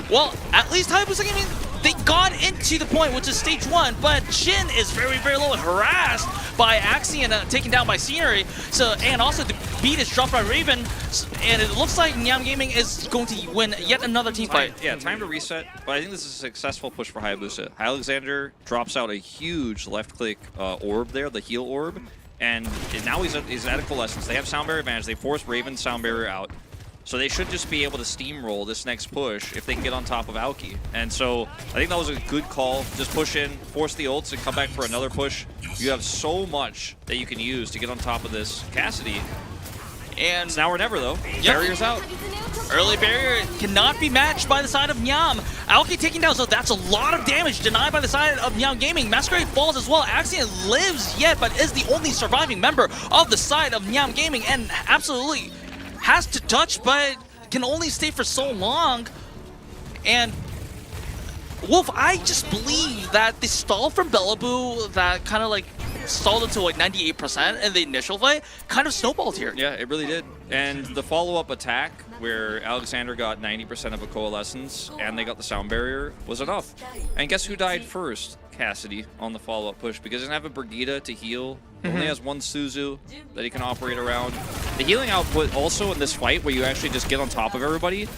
Well, at least Hayabusa Gaming, they got into the point, which is stage 1, but Jin is very, very low and harassed by Axion, taken down by Scenery. So, and also the beat is dropped by Raven, and it looks like Nyam-Gaming is going to win yet another team fight. Yeah, time to reset, but I think this is a successful push for Hayabusa. Alexander drops out a huge left-click orb there, the heal orb, and now he's at a Coalescence. They have sound barrier advantage. They force Raven's sound barrier out. So they should just be able to steamroll this next push if they can get on top of Aoki. And so I think that was a good call. Just push in, force the ults, and come back for another push. You have so much that you can use to get on top of this Cassidy. And it's now or never, though. Yep. Barrier's out. Early barrier cannot be matched by the side of Nyam. Aoki taking down, so that's a lot of damage denied by the side of Nyam-Gaming. Masquerade falls as well. Axion lives yet, but is the only surviving member of the side of Nyam-Gaming, and absolutely has to touch, but can only stay for so long. And Wolf, I just believe that the stall from Bellaboo that kind of like stalled into like 98% in the initial fight kind of snowballed here. Yeah, it really did. And the follow-up attack where Alexander got 90% of a Coalescence and they got the sound barrier was enough. And guess who died first? Cassidy on the follow-up push, because he doesn't have a Brigitte to heal. Only has one Suzu that he can operate around. The healing output also in this fight where you actually just get on top of everybody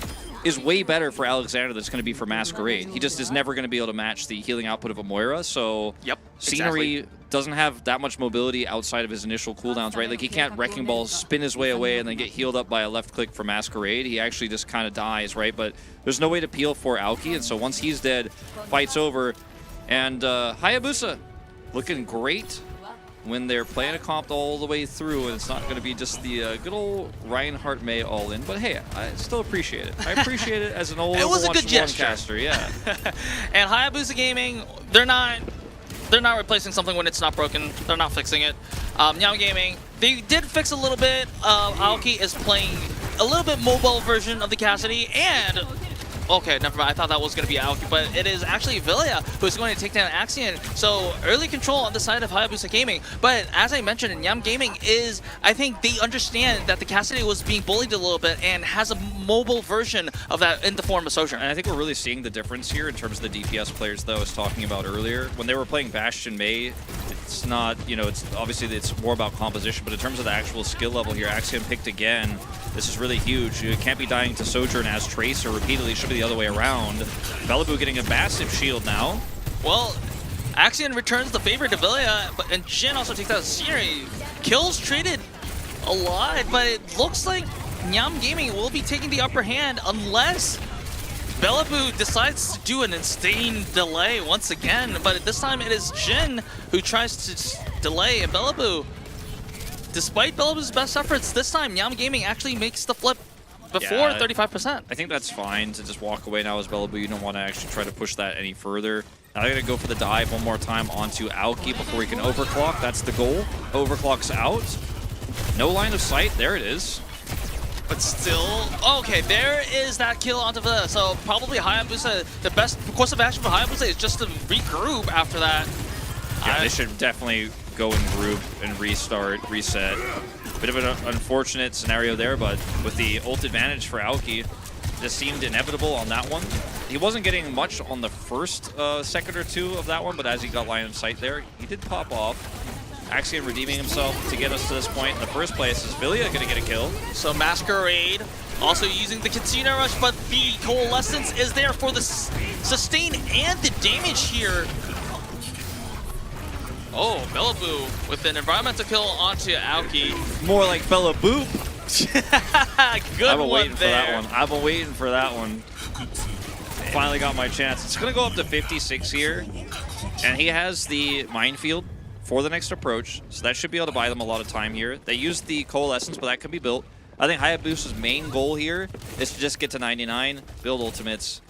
is way better for Alexander than it's going to be for Masquerade. He just is never going to be able to match the healing output of a Moira, so Scenery doesn't have that much mobility outside of his initial cooldowns, right? Like, he can't Wrecking Ball spin his way away and then get healed up by a left click for Masquerade. He actually just kind of dies, right? But there's no way to peel for Aoki, and so once he's dead, fight's over. And Hayabusa looking great when they're playing a comp all the way through, and it's not going to be just the good old Reinhardt May all in. But hey, I still appreciate it. I appreciate it as an old Overwatch caster, yeah. And Hayabusa Gaming, they're not replacing something when it's not broken. They're not fixing it. Nyam-Gaming, they did fix a little bit. Aoki is playing a little bit mobile version of the Cassidy, and okay, never mind. I thought that was going to be Aoki, but it is actually Villia who is going to take down Axion. So early control on the side of Hayabusa Gaming. But as I mentioned, Nyam-Gaming is, I think they understand that the Cassidy was being bullied a little bit and has a mobile version of that in the form of Sojourn. And I think we're really seeing the difference here in terms of the DPS players that I was talking about earlier. When they were playing Bastion May, it's not, you know, it's obviously it's more about composition, but in terms of the actual skill level here, Axion picked again. This is really huge. You can't be dying to Sojourn as Tracer repeatedly. It should be the other way around. Bellaboo getting a massive shield now. Well, Axion returns the favor to Villia, and Jin also takes out Siri. Kills traded a lot, but it looks like Nyam-Gaming will be taking the upper hand unless Bellaboo decides to do an insane delay once again. But this time it is Jin who tries to delay, and Bellaboo, despite Bellaboo's best efforts, this time Nyam-Gaming actually makes the flip before 35%. I think that's fine to just walk away now as Bellaboo. You don't want to actually try to push that any further. Now they're going to go for the dive one more time onto Aoki before he can overclock. That's the goal. Overclock's out. No line of sight. There it is. But still, okay, there is that kill onto Villia. So probably Hayabusa, the best course of action for Hayabusa is just to regroup after that. Yeah, they should definitely go in group and restart, reset. Bit of an unfortunate scenario there, but with the ult advantage for Aoki, this seemed inevitable on that one. He wasn't getting much on the first second or two of that one, but as he got line of sight there, he did pop off. Axion redeeming himself to get us to this point in the first place. Is Villia going to get a kill? So Masquerade also using the Kitsune Rush, but the Coalescence is there for the sustain and the damage here. Oh, Bellaboo with an environmental kill onto Aoki. More like Bella Boop. Good I've been one waiting for there. that one. I've been waiting for that one. Finally got my chance. It's going to go up to 56 here. And he has the minefield for the next approach. So that should be able to buy them a lot of time here. They used the Coalescence, but that can be built. I think Hayabusa's main goal here is to just get to 99, build ultimates.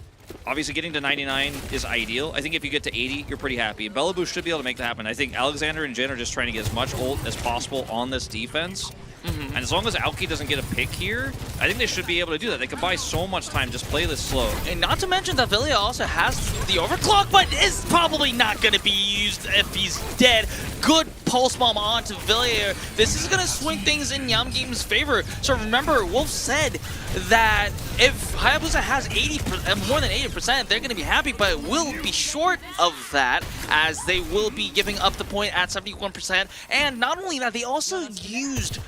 Obviously, getting to 99 is ideal. I think if you get to 80, you're pretty happy. Bellaboo should be able to make that happen. I think Alexander and Jin are just trying to get as much ult as possible on this defense. And as long as Aoki doesn't get a pick here, I think they should be able to do that. They can buy so much time. Just play this slow. And not to mention that Villia also has the overclock, but is probably not going to be used if he's dead. Good pulse bomb onto Villia. This is going to swing things in Nyam-Gaming's favor. So remember, Wolf said that if Hayabusa has 80%, more than 80%, they're going to be happy, but will be short of that as they will be giving up the point at 71%. And not only that, they also used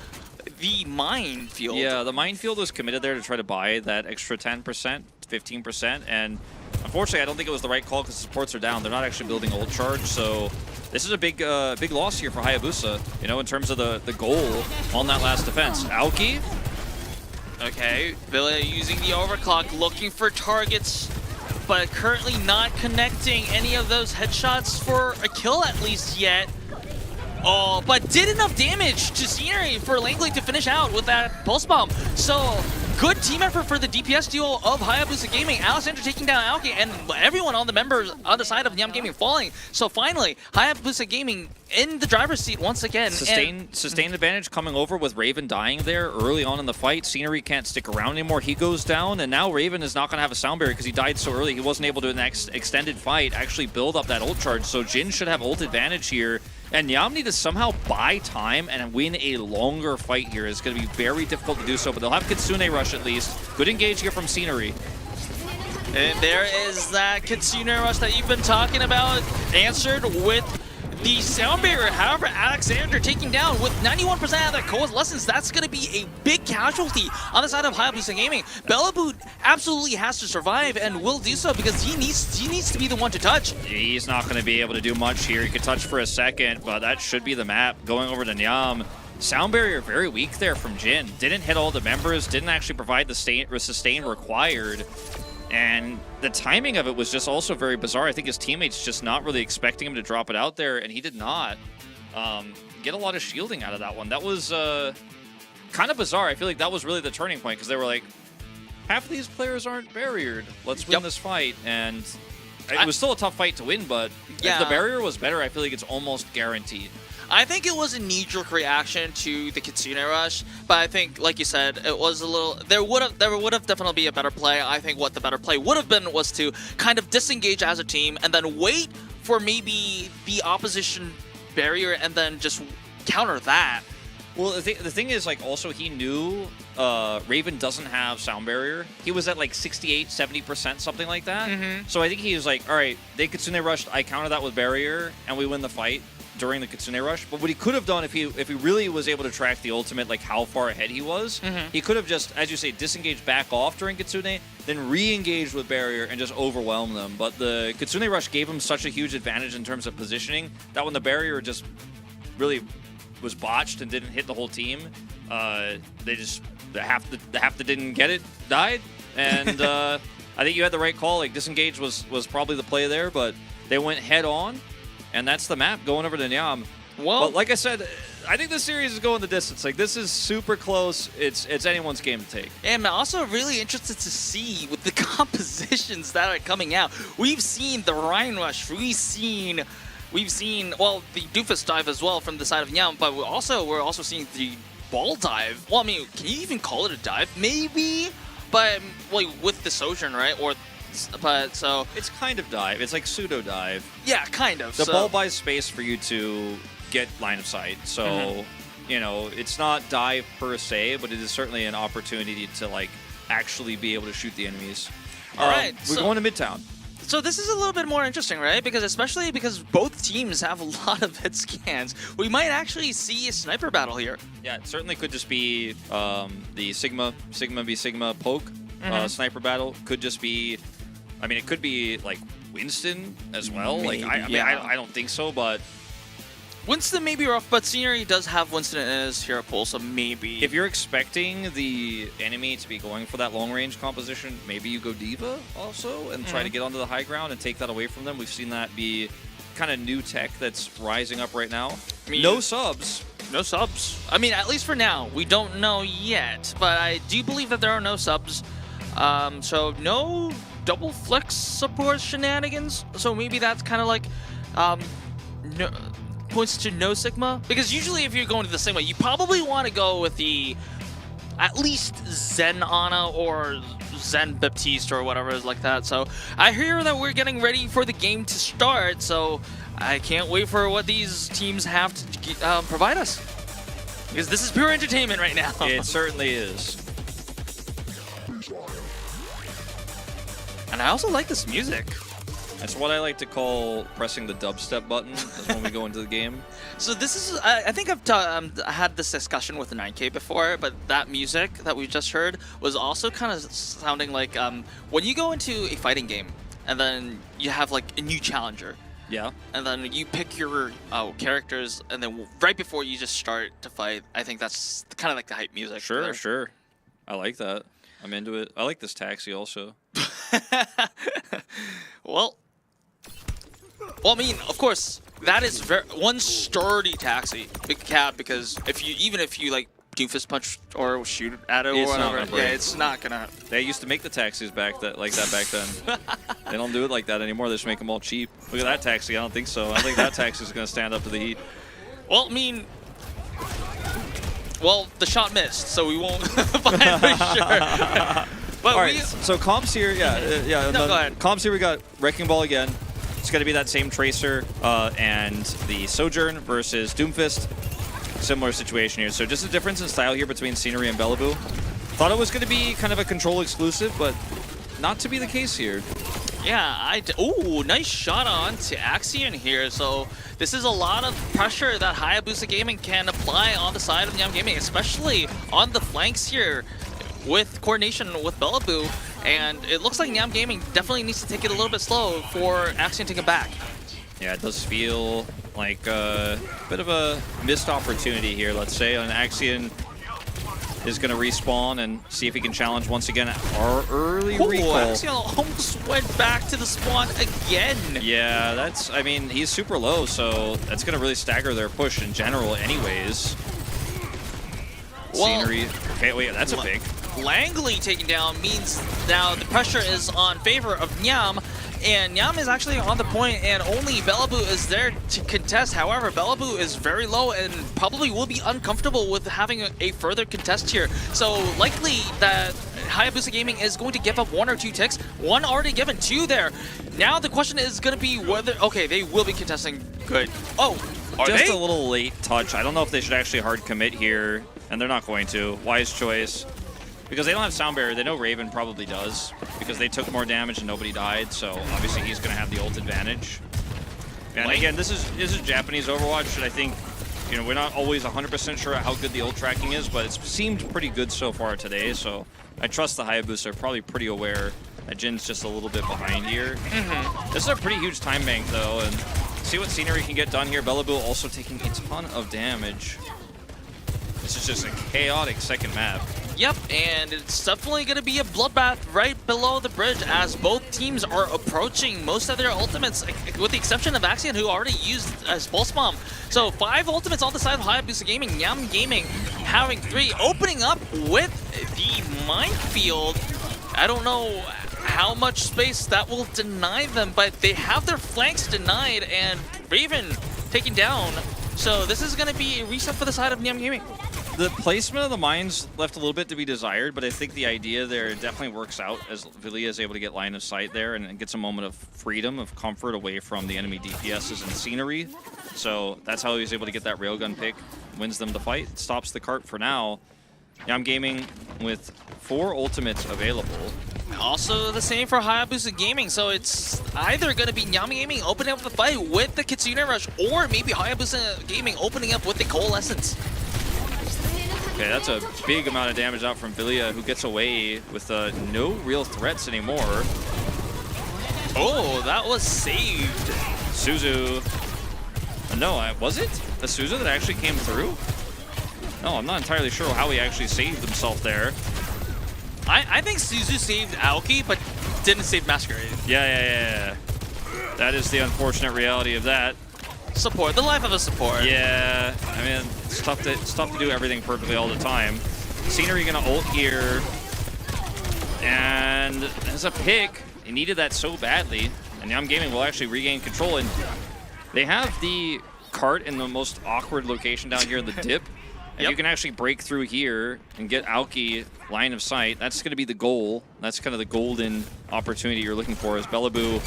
the minefield. Yeah, the minefield was committed there to try to buy that extra 10%, 15%, and unfortunately, I don't think it was the right call because the supports are down. They're not actually building ult charge, so this is a big loss here for Hayabusa, you know, in terms of the goal on that last defense. Aoki. Okay, Villia using the overclock, looking for targets, but currently not connecting any of those headshots for a kill at least yet. Oh, but did enough damage to Scenery for Langley to finish out with that pulse bomb. So, good team effort for the DPS duo of Hayabusa Gaming. Alexander taking down Aoki, and everyone on the members on the side of Nyam-Gaming falling. So finally, Hayabusa Gaming in the driver's seat once again. Sustained advantage coming over with Raven dying there early on in the fight. Scenery can't stick around anymore. He goes down, and now Raven is not going to have a sound barrier because he died so early. He wasn't able to, in the next extended fight, actually build up that ult charge. So Jin should have ult advantage here. And Nyam need to somehow buy time and win a longer fight here. It's going to be very difficult to do so, but they'll have Kitsune Rush at least. Good engage here from Scenery. And there is that Kitsune Rush that you've been talking about, answered with the sound barrier. However, Alexander taking down with 91% of that coalescence. That's going to be a big casualty on the side of Hayabusa Gaming. Bellaboo absolutely has to survive and will do so because he needs to be the one to touch. He's not going to be able to do much here. He could touch for a second, but that should be the map. Going over to Nyam. Sound barrier very weak there from Jin. Didn't hit all the members, didn't actually provide the sustain required. And the timing of it was just also very bizarre. I think his teammates just not really expecting him to drop it out there, and he did not get a lot of shielding out of that one. That was kind of bizarre. I feel like that was really the turning point because they were like, half of these players aren't barriered. Let's win this fight. And it was still a tough fight to win, but if the barrier was better, I feel like it's almost guaranteed. I think it was a knee-jerk reaction to the Kitsune Rush, but I think, like you said, it was a little. There would have definitely be a better play. I think what the better play would have been was to kind of disengage as a team and then wait for maybe the opposition barrier and then just counter that. Well, the thing is, like, also he knew Raven doesn't have sound barrier. He was at like 68, 70%, something like that. So I think he was like, all right, they Kitsune rushed, I counter that with barrier, and we win the fight during the Kitsune Rush. But what he could have done if he really was able to track the ultimate, like how far ahead he was, he could have just, as you say, disengaged back off during Kitsune, then re-engaged with barrier and just overwhelm them. But the Kitsune Rush gave him such a huge advantage in terms of positioning that when the barrier just really was botched and didn't hit the whole team, they just, the half that didn't get it died. And I think you had the right call. Like, disengage was probably the play there, but they went head on. And that's the map going over to Nyam. Well, but like I said, I think this series is going the distance. Like, this is super close. It's anyone's game to take. And I'm also really interested to see with the compositions that are coming out. We've seen the Rhine Rush. We've seen well, the Doofus dive as well from the side of Nyam, but we're also seeing the ball dive. Well, I mean, can you even call it a dive? Maybe, but like with the Sojourn, right? But so it's kind of dive. It's like pseudo dive. Yeah, kind of. The ball buys space for you to get line of sight. So, you know, it's not dive per se, but it is certainly an opportunity to like actually be able to shoot the enemies. All right, we're going to Midtown. So this is a little bit more interesting, right? Especially because both teams have a lot of hit scans. We might actually see a sniper battle here. Yeah, it certainly could just be the Sigma v Sigma poke sniper battle. Could just be. I mean, it could be like Winston as well. Maybe, like, I don't think so, but Winston may be rough, but Scenery does have Winston in his hero pool, so maybe... If you're expecting the enemy to be going for that long-range composition, maybe you go Diva also and try to get onto the high ground and take that away from them. We've seen that be kind of new tech that's rising up right now. I mean, no subs. No subs. I mean, at least for now. We don't know yet, but I do believe that there are no subs. So no double flex support shenanigans. So maybe that's kind of like... no, points to no Sigma, because usually if you're going to the Sigma, you probably want to go with the at least Zen Ana or Zen Baptiste or whatever is like that. So I hear that we're getting ready for the game to start, so I can't wait for what these teams have to provide us, because this is pure entertainment right now. It certainly is. And I also like this music. That's what I like to call pressing the dubstep button when we go into the game. So this is, I think I've had this discussion with the 9K before, but that music that we just heard was also kind of sounding like when you go into a fighting game and then you have like a new challenger. Yeah. And then you pick your characters, and then right before you just start to fight, I think that's kind of like the hype music. Sure, sure. I like that. I'm into it. I like this taxi also. Well, I mean, of course, that is one sturdy taxi, big cab, because even if you like doofus punch or shoot at it or whatever, it's not gonna. They used to make the taxis like that back then. They don't do it like that anymore. They just make them all cheap. Look at that taxi. I don't think so. I think that taxi is gonna stand up to the heat. Well, I mean, the shot missed, so we won't find for sure. But all right, so comps here, yeah. No, go ahead. Comps here, we got Wrecking Ball again. It's going to be that same Tracer and the Sojourn versus Doomfist. Similar situation here. So just a difference in style here between Scenery and Bellaboo. Thought it was going to be kind of a control exclusive, but not to be the case here. Yeah, ooh, nice shot on to Axion here. So this is a lot of pressure that Hayabusa Gaming can apply on the side of Nyam-Gaming, especially on the flanks here, with coordination with Bellaboo, and it looks like Nyam-Gaming definitely needs to take it a little bit slow for Axion to come back. Yeah, it does feel like a bit of a missed opportunity here, let's say, and Axion is going to respawn and see if he can challenge once again our early recall. Axion almost went back to the spawn again. Yeah, I mean, he's super low, so that's going to really stagger their push in general anyways. Scenery. Okay, wait, that's a big. Langley taken down means now the pressure is on favor of Nyam, and Nyam is actually on the point, and only Bellaboo is there to contest. However, Bellaboo is very low and probably will be uncomfortable with having a further contest here. So likely that Hayabusa Gaming is going to give up 1 or 2 ticks. 1 already given, 2 there. Now the question is going to be whether, okay, they will be contesting good. Oh, just a little late touch. I don't know if they should actually hard commit here, and they're not going to. Wise choice. Because they don't have Sound Barrier, they know Raven probably does, because they took more damage and nobody died, so obviously he's going to have the ult advantage. And again, this is Japanese Overwatch, and I think, you know, we're not always 100% sure how good the ult tracking is, but it's seemed pretty good so far today, so I trust the Hayabusa are probably pretty aware that Jin's just a little bit behind here. This is a pretty huge time bank, though, and see what Scenery can get done here. Bellaboo also taking a ton of damage. This is just a chaotic second map. Yep, and it's definitely going to be a bloodbath right below the bridge as both teams are approaching most of their ultimates, with the exception of Axion, who already used a Pulse Bomb. So 5 ultimates on the side of Hayabusa Gaming. Nyam-Gaming having 3, opening up with the minefield. I don't know how much space that will deny them, but they have their flanks denied, and Raven taken down. So this is going to be a reset for the side of Nyam-Gaming. The placement of the mines left a little bit to be desired, but I think the idea there definitely works out as Villia is able to get line of sight there and gets a moment of freedom, of comfort away from the enemy DPSs and Scenery. So that's how he's able to get that railgun pick, wins them the fight, stops the cart for now. Nyam-Gaming with 4 ultimates available. Also the same for Hayabusa Gaming, so it's either going to be Nyam-Gaming opening up the fight with the Kitsune Rush, or maybe Hayabusa Gaming opening up with the Coalescence. Okay, that's a big amount of damage out from Villia, who gets away with no real threats anymore. Oh, that was saved. Suzu No, was it Asuza that actually came through? No, I'm not entirely sure how he actually saved himself there. I think Suzu saved Aoki, but didn't save Masquerade. Yeah. That is the unfortunate reality of that. Support, the life of a support. Yeah, I mean, it's tough to do everything perfectly all the time. Scenery gonna ult here. And as a pick, he needed that so badly. And Nyam-Gaming will actually regain control. And they have the cart in the most awkward location down here in the dip. If you can actually break through here and get Aoki line of sight, that's going to be the goal. That's kind of the golden opportunity you're looking for, as Bellaboo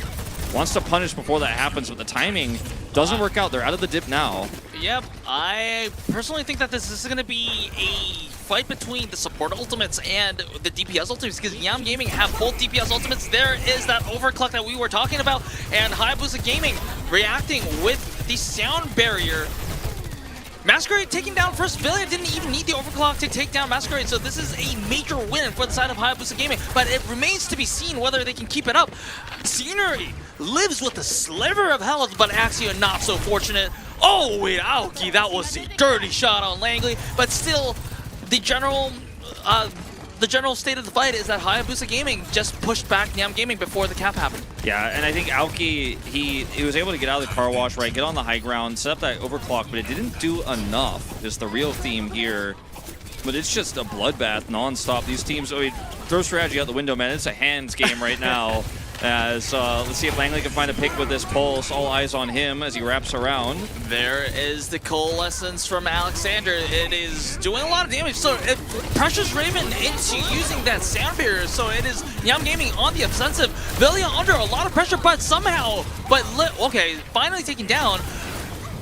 wants to punish before that happens, but the timing doesn't work out. They're out of the dip now. Yep, I personally think that this is going to be a fight between the support ultimates and the DPS ultimates, because Nyam-Gaming have both DPS ultimates. There is that overclock that we were talking about, and Hayabusa Gaming reacting with the sound barrier. Masquerade taking down first. Villia didn't even need the overclock to take down Masquerade, so this is a major win for the side of Hayabusa Gaming, but it remains to be seen whether they can keep it up. Scenery lives with a sliver of health, but Axia not so fortunate. Oh, wait, Aoki, that was a dirty shot on Langley, but still, the general state of the fight is that Hayabusa Gaming just pushed back Nyam-Gaming before the cap happened. Yeah, and I think Aoki, he was able to get out of the car wash, right, get on the high ground, set up that overclock, but it didn't do enough, is the real theme here. But it's just a bloodbath non-stop. These teams, I mean, throw strategy out the window, man. It's a hands game right now. As let's see if Langley can find a pick with this pulse. All eyes on him as he wraps around. There is the coalescence from Alexander. It is doing a lot of damage, so it pressures Raven into using that sound barrier. So it is Nyam-Gaming on the offensive. Villia under a lot of pressure, but somehow, okay, finally taken down.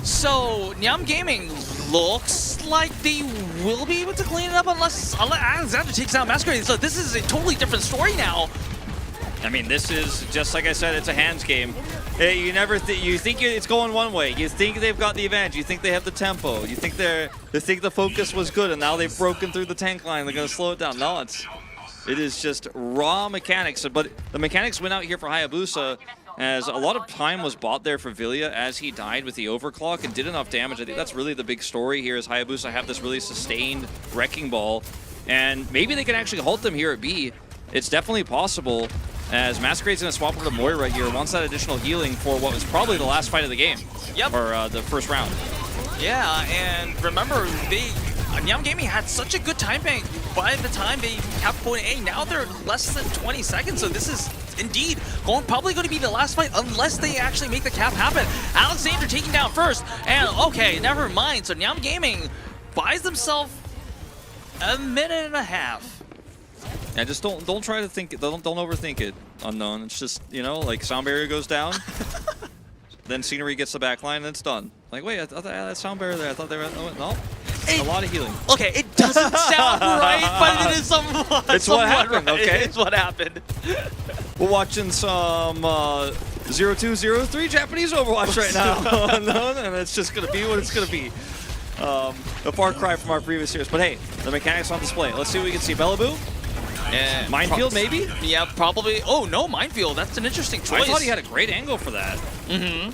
So Nyam-Gaming looks like they will be able to clean it up unless Alexander takes out Masquerade. So this is a totally different story now. I mean, this is, just like I said, it's a hands game. You never you think it's going one way. You think they've got the advantage. You think they have the tempo. You think they think the focus was good, and now they've broken through the tank line. They're going to slow it down. No, it is just raw mechanics. But the mechanics went out here for Hayabusa, as a lot of time was bought there for Villia as he died with the overclock and did enough damage. I think that's really the big story here, is Hayabusa have this really sustained wrecking ball, and maybe they can actually halt them here at B. It's definitely possible, as Masquerade's going to swap over to Moira here, wants that additional healing for what was probably the last fight of the game. Yep. Or the first round. Yeah, and remember, Nyam-Gaming had such a good time bank by the time they capped point A. Now they're less than 20 seconds, so this is indeed probably going to be the last fight unless they actually make the cap happen. Alexander taking down first, and okay, never mind. So Nyam-Gaming buys themselves a minute and a half. Yeah, just don't try to think it. Don't overthink it, Unknown. It's just, you know, like sound barrier goes down, then Scenery gets the back line, and it's done. Like, wait, I thought they had that sound barrier there. I thought they were, no. A lot of healing. Okay, it doesn't sound right, but it is somewhat. It's what happened, right. okay? It's what happened. We're watching some 0203 Japanese Overwatch right now, Unknown, and it's just going to be what it's going to be. A far cry from our previous series. But hey, the mechanics on display. Let's see what we can see. Bellaboo? Yeah, Minefield, maybe? Yeah, probably. Oh, no, Minefield. That's an interesting choice. I thought he had a great angle for that. Mm-hmm.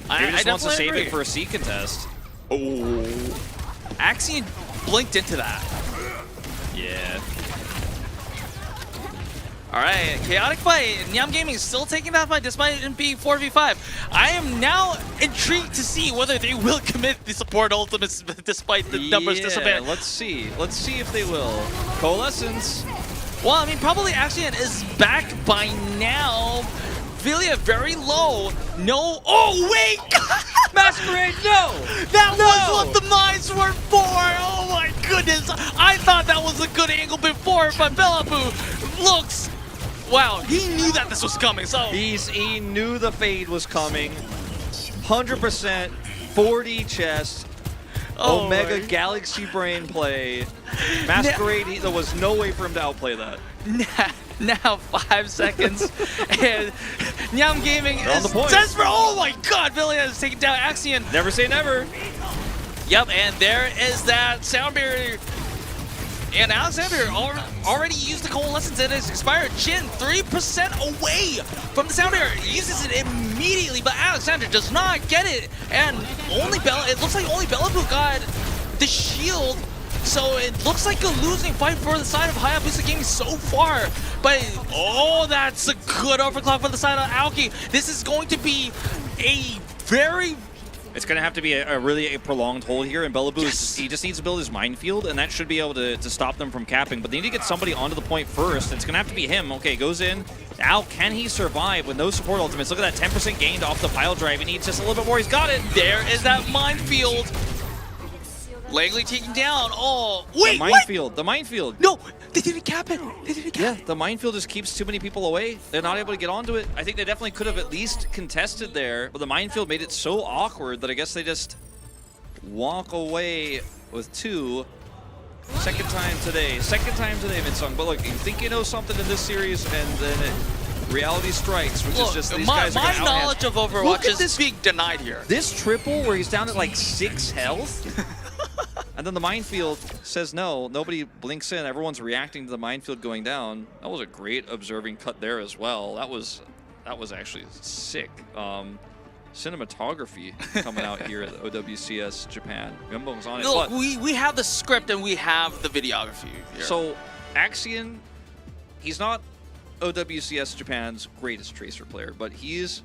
Maybe just wants to save it for a C contest. Oh. Axion blinked into that. Yeah. All right, chaotic fight. Nyam-Gaming is still taking that fight despite it being 4v5. I am now intrigued to see whether they will commit the support ultimates despite the numbers disadvantage. Let's see. Let's see if they will. Coalescence. Well, I mean, probably Axion is back by now. Villia very low. No. Oh, wait! Masquerade, no! That was what the mines were for! Oh my goodness! I thought that was a good angle before, but Bellaboo looks... Wow, he knew that this was coming, so... He knew the fade was coming. 100%, 40 chest, Omega Galaxy Brain play. Masquerade, there was no way for him to outplay that. Now 5 seconds, and Nyam-Gaming is desperate. Oh my god, Villia is taking down Axion. Never say never. Yep, and there is that sound barrier. And Alexander already used the Coalescence and it's expired. Jin 3% away from the sound barrier. Uses it immediately, but Alexander does not get it. And it looks like only Bellaboo got the shield. So it looks like a losing fight for the side of Hayabusa Gaming so far. But, oh, that's a good overclock for the side of Aoki. This is going to be a very... It's going to have to be a really prolonged hold here, and Bellaboo, he just needs to build his minefield, and that should be able to stop them from capping. But they need to get somebody onto the point first. It's going to have to be him. Okay, goes in. Now, can he survive with no support ultimates? Look at that 10% gained off the pile drive. He needs just a little bit more. He's got it. There is that minefield. Langley taking down. Oh, wait, the minefield. What? The minefield. No, they didn't cap it. They didn't cap it. The minefield just keeps too many people away. They're not able to get onto it. I think they definitely could have at least contested there, but the minefield made it so awkward that I guess they just walk away with two. Second time today, Midsung. But look, you think you know something in this series, and then reality strikes, which is just these guys are my knowledge of Overwatch is being denied here. This triple where he's down at like 6 health. And then the minefield says no, nobody blinks in, everyone's reacting to the minefield going down. That was a great observing cut there as well. That was actually sick. Cinematography coming out here at OWCS Japan. Nyam-Gaming's on it. Look, we have the script and we have the videography here. So Axion, he's not OWCS Japan's greatest tracer player, but he's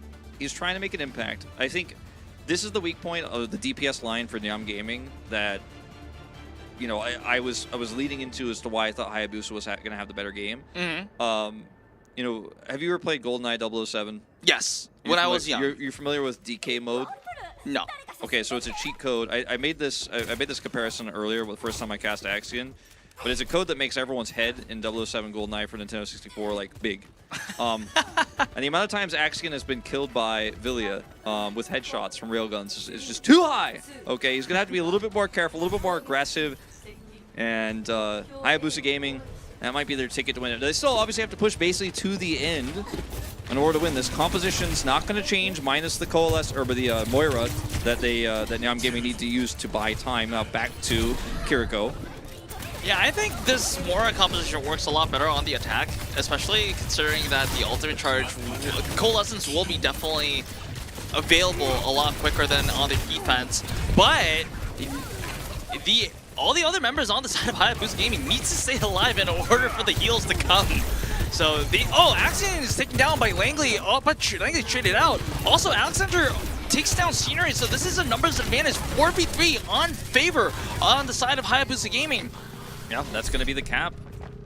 trying to make an impact. I think this is the weak point of the DPS line for Nyam-Gaming that, you know, I was leading into as to why I thought Hayabusa was going to have the better game. Mm-hmm. You know, have you ever played GoldenEye 007? Yes, when I was young. You're familiar with DK mode? No. Okay, so it's a cheat code. I made this comparison earlier with the first time I cast Axion, but it's a code that makes everyone's head in 007 GoldenEye for Nintendo 64 like big. And the amount of times Axion has been killed by Villia with headshots from railguns is just too high. Okay, he's gonna have to be a little bit more careful, a little bit more aggressive. And Hayabusa Gaming, that might be their ticket to win it. They still obviously have to push basically to the end in order to win. This composition's not going to change, minus the Coalesce or the Moira that that Nyam-Gaming need to use to buy time. Now back to Kiriko. Yeah, I think this Moira composition works a lot better on the attack, especially considering that the ultimate charge, Coalescence will be definitely available a lot quicker than on the defense. But all the other members on the side of Hayabusa Gaming needs to stay alive in order for the heals to come. So Axion is taken down by Langley. Oh, but Langley traded out. Also, Alexander takes down Scenery, so this is a numbers advantage. 4v3 on favor on the side of Hayabusa Gaming. Yeah, that's going to be the cap.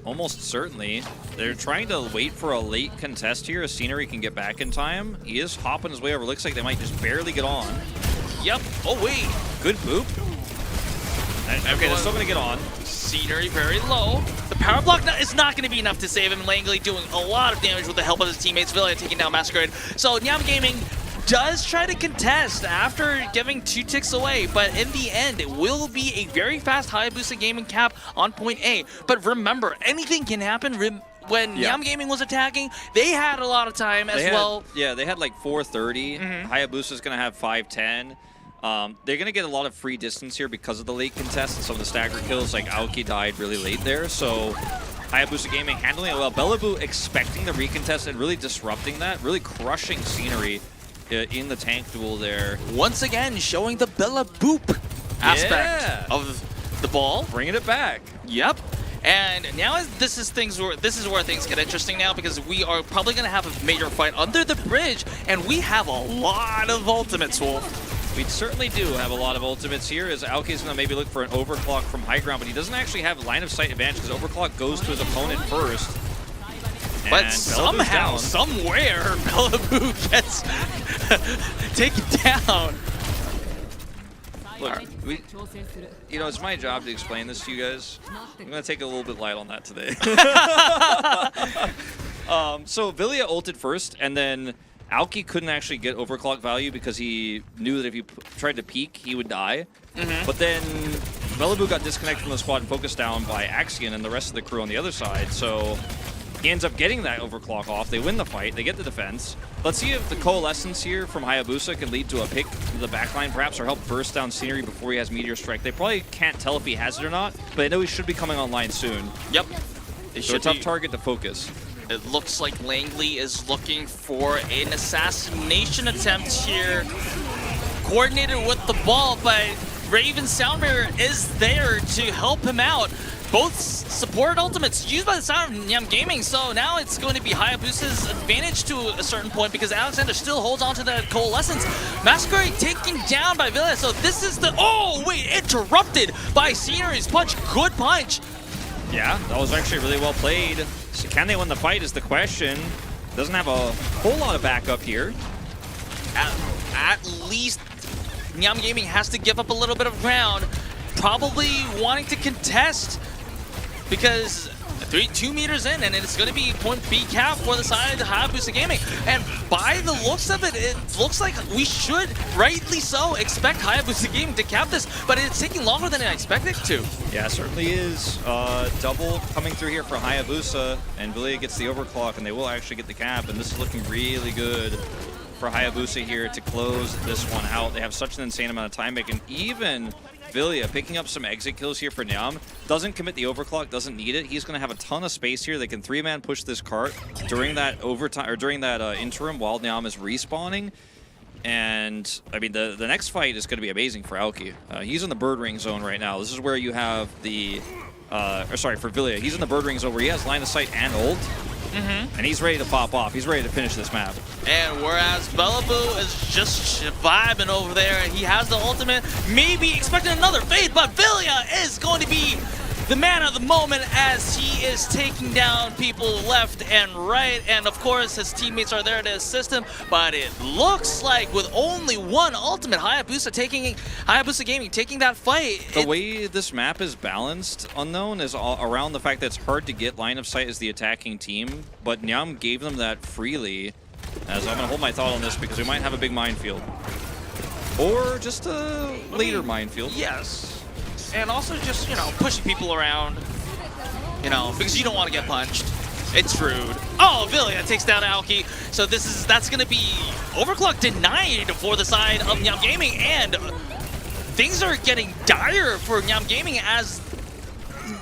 Almost certainly. They're trying to wait for a late contest here as Scenery can get back in time. He is hopping his way over. Looks like they might just barely get on. Yep. Oh, wait. Good boop. Okay, they're still going to get on. Scenery very low. The power block is not going to be enough to save him. Langley doing a lot of damage with the help of his teammates. Villia taking down Masquerade. So Nyam-Gaming does try to contest after giving 2 ticks away, but in the end, it will be a very fast Hayabusa Gaming cap on point A. But remember, anything can happen. When Nyam-Gaming was attacking, they had a lot of time as well. Yeah, they had like 430. Hayabusa's going to have 510. They're going to get a lot of free distance here because of the late contest and some of the stagger kills. Like Aoki died really late there, so Hayabusa Gaming handling it well. Bellaboo expecting the recontest and really disrupting that, really crushing Scenery in the tank duel there. Once again, showing the Bellaboop aspect of the ball. Bringing it back. Yep. And now this is where things get interesting now, because we are probably going to have a major fight under the bridge, and we have a lot of ultimates, Wolf. We certainly do have a lot of ultimates here, as Aoki's going to maybe look for an overclock from high ground, but he doesn't actually have line of sight advantage because overclock goes to his opponent first. But somehow, somewhere, Bellaboo gets taken down. Look, you know, it's my job to explain this to you guys. I'm going to take a little bit light on that today. So Villia ulted first, and then Aoki couldn't actually get overclock value because he knew that if he tried to peek, he would die. But then Bellaboo got disconnected from the squad and focused down by Axion and the rest of the crew on the other side. So He ends up getting that overclock off. They win the fight. They get the defense. Let's see if the coalescence here from Hayabusa can lead to a pick to the backline, perhaps, or help burst down Scenery before he has Meteor Strike. They probably can't tell if he has it or not, but they know he should be coming online soon. Yep. So a tough target to focus. It looks like Langley is looking for an assassination attempt here. Coordinated with the ball, but Raven Soundbearer is there to help him out. Both support ultimates used by the side of Nyam-Gaming, so now it's going to be Hayabusa's advantage to a certain point because Alexander still holds on to the Coalescence. Masquerade taken down by Villa, so this is the... Oh, wait, interrupted by Scenery's punch. Good punch. Yeah, that was actually really well played. So can they win the fight is the question. Doesn't have a whole lot of backup here. At least Nyam-Gaming has to give up a little bit of ground, probably wanting to contest because 2 meters in, and it's going to be point B cap for the side of Hayabusa Gaming. And by the looks of it, it looks like we should, rightly so, expect Hayabusa Gaming to cap this, but it's taking longer than I expected it to. Yeah, it certainly is. Double coming through here for Hayabusa, and Villia gets the overclock, and they will actually get the cap, and this is looking really good for Hayabusa here to close this one out. They have such an insane amount of time making. Even Villia picking up some exit kills here for Nyam. Doesn't commit the overclock, doesn't need it. He's going to have a ton of space here. They can 3-man push this cart during that overtime, or during that interim while Nyam is respawning. And I mean, the next fight is going to be amazing for Aoki. He's in the bird ring zone right now. This is where you have the, for Villia. He's in the bird ring zone where he has line of sight and ult. And he's ready to pop off. He's ready to finish this map. And whereas Bellaboo is just vibing over there, and he has the ultimate, maybe expecting another fade, but Villia is going to be the man of the moment as he is taking down people left and right. And of course, his teammates are there to assist him, but it looks like with only one ultimate, Hayabusa Gaming taking that fight. The way this map is balanced, Unknown, is around the fact that it's hard to get line of sight as the attacking team, but Nyam gave them that freely. As I'm going to hold my thought on this because we might have a big minefield. Or just a later minefield. Yes. And also just, pushing people around, because you don't want to get punched. It's rude. Oh, Villia takes down Aoki. So that's going to be overclock denied for the side of Nyam-Gaming, and things are getting dire for Nyam-Gaming as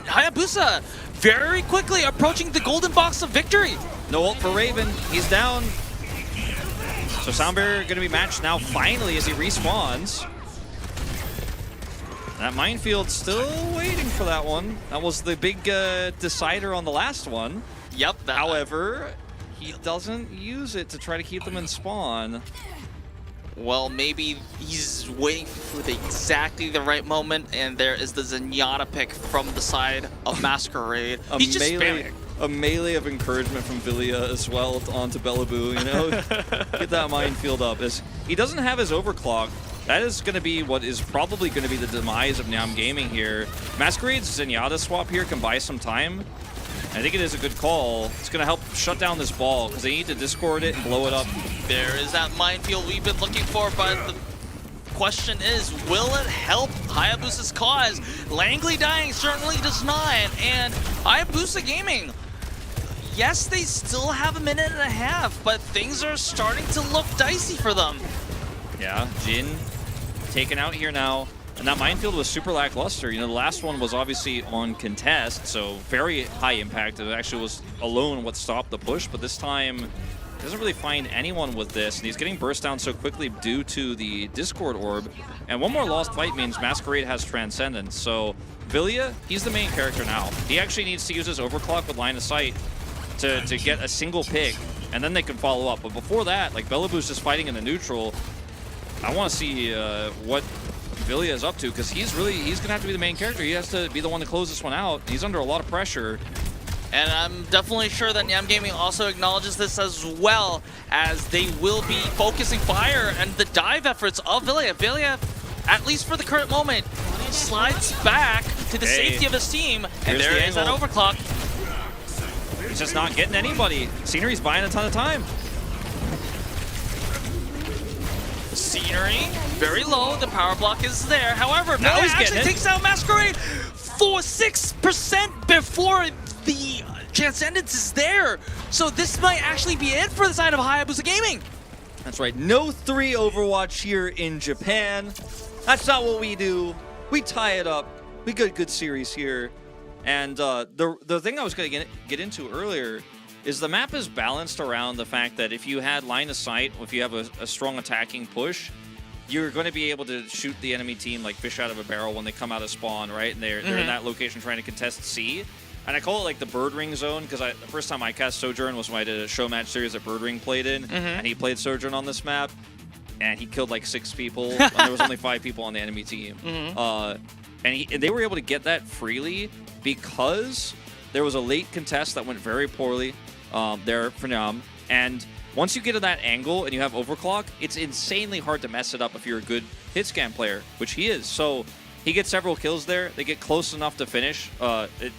Hayabusa very quickly approaching the golden box of victory. No ult for Raven. He's down. So Soundbearer going to be matched now finally as he respawns. That minefield still waiting for that one. That was the big decider on the last one. Yep. However, he doesn't use it to try to keep them in spawn. Well, maybe he's waiting for exactly the right moment, and there is the Zenyatta pick from the side of Masquerade. He's just spamming. A melee of encouragement from Villia as well onto Bellaboo, Get that minefield up. He doesn't have his overclock. That is going to be what is probably going to be the demise of Nyam-Gaming here. Masquerade's Zenyatta swap here can buy some time. I think it is a good call. It's going to help shut down this ball because they need to discord it and blow it up. There is that minefield we've been looking for, but the question is, will it help Hayabusa's cause? Langley dying certainly does not, and Hayabusa Gaming, yes, they still have a minute and a half, but things are starting to look dicey for them. Yeah, Jin taken out here now. And that minefield was super lackluster. The last one was obviously on contest, so very high impact. It actually was alone what stopped the push, but this time he doesn't really find anyone with this. And he's getting burst down so quickly due to the Discord orb. And one more lost fight means Masquerade has Transcendence. So Villia, he's the main character now. He actually needs to use his overclock with line of sight to get a single pick, and then they can follow up. But before that, like Bellaboo's just fighting in the neutral. I want to see what Villia is up to, because he's going to have to be the main character. He has to be the one to close this one out. He's under a lot of pressure. And I'm definitely sure that Nyam-Gaming also acknowledges this as well, as they will be focusing fire and the dive efforts of Villia. Villia, at least for the current moment, slides back to the safety of his team, and there is that overclock. He's just not getting anybody. Scenery's buying a ton of time. Scenery, very low, the power block is there. However, now he actually takes out Masquerade for 6% before the Transcendence is there. So this might actually be it for the side of Hayabusa Gaming. That's right. No 3 Overwatch here in Japan. That's not what we do. We tie it up. We get a good series here. And the thing I was going to get into earlier is the map is balanced around the fact that if you had line of sight, if you have a strong attacking push, you're going to be able to shoot the enemy team like fish out of a barrel when they come out of spawn, right? And they're in that location trying to contest C. And I call it like the Bird Ring zone because the first time I cast Sojourn was when I did a show match series that Bird Ring played in, and he played Sojourn on this map, and he killed like 6 people, and there was only 5 people on the enemy team. And they were able to get that freely because there was a late contest that went very poorly there for Nyam. And once you get to that angle and you have overclock, it's insanely hard to mess it up if you're a good hit scan player, which he is. So he gets several kills there. They get close enough to finish.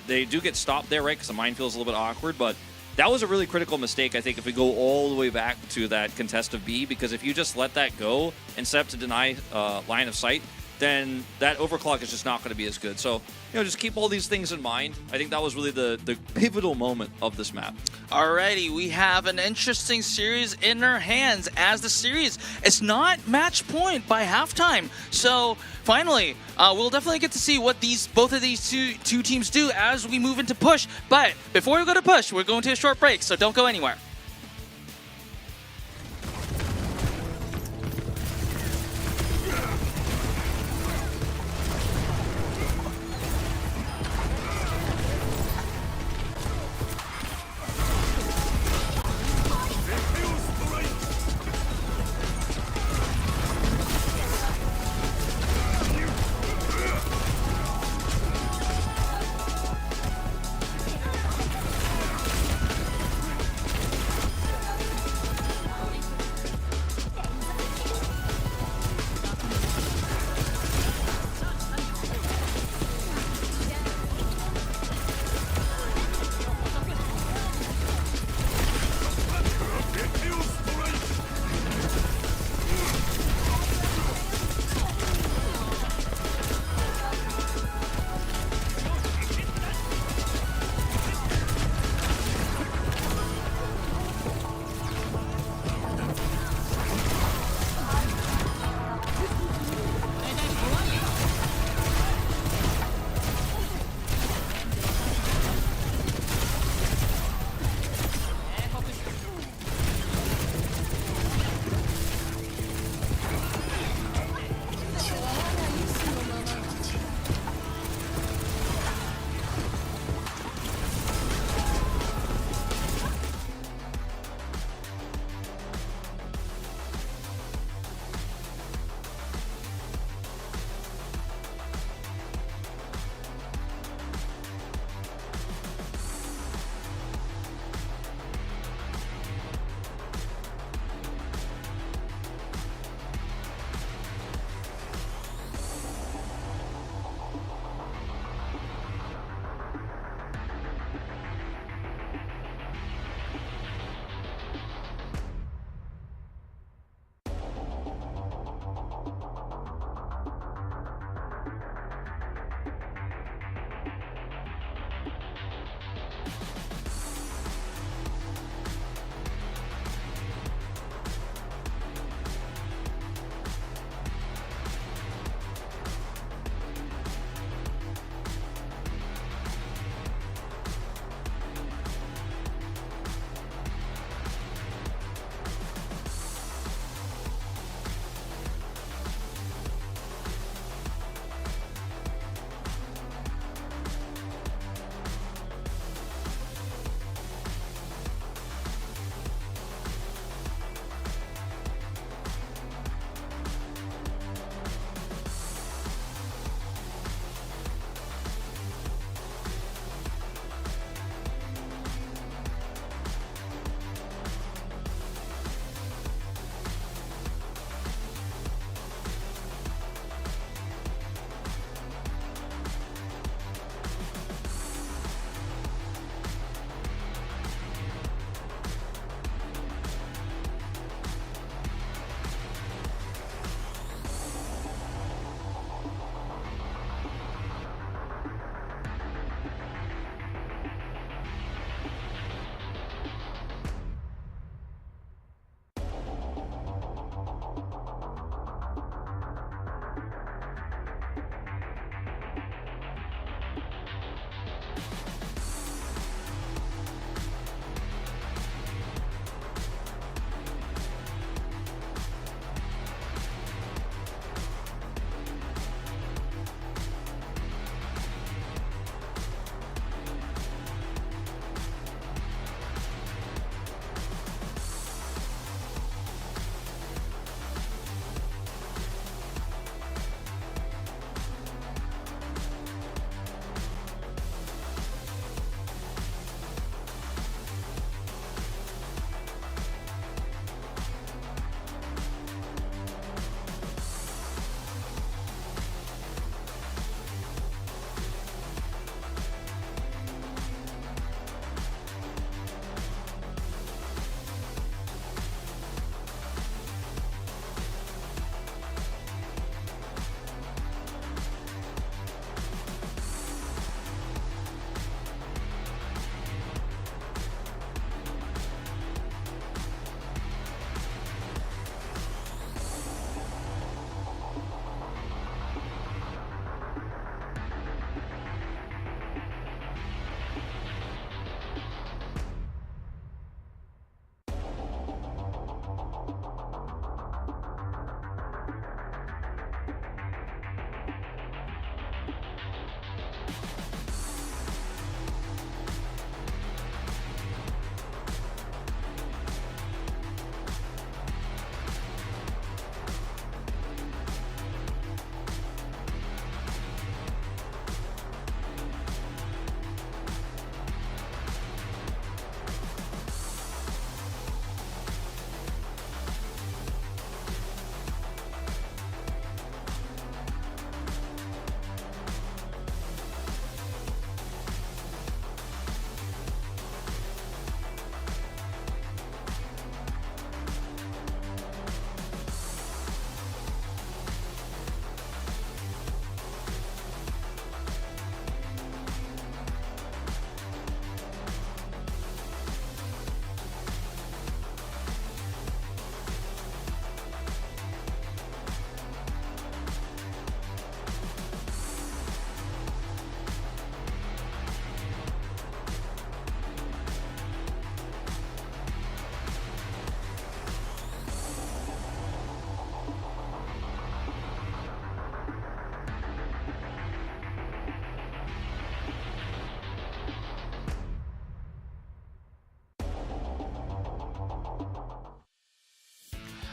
They do get stopped there, right, because the mine feels a little bit awkward, but that was a really critical mistake, I think, if we go all the way back to that contest of B, because if you just let that go and set up to deny line of sight, then that overclock is just not going to be as good. So, just keep all these things in mind. I think that was really the pivotal moment of this map. Alrighty, we have an interesting series in our hands as the series is not match point by halftime. So finally, we'll definitely get to see what both of these two teams do as we move into push. But before we go to push, we're going to a short break, so don't go anywhere.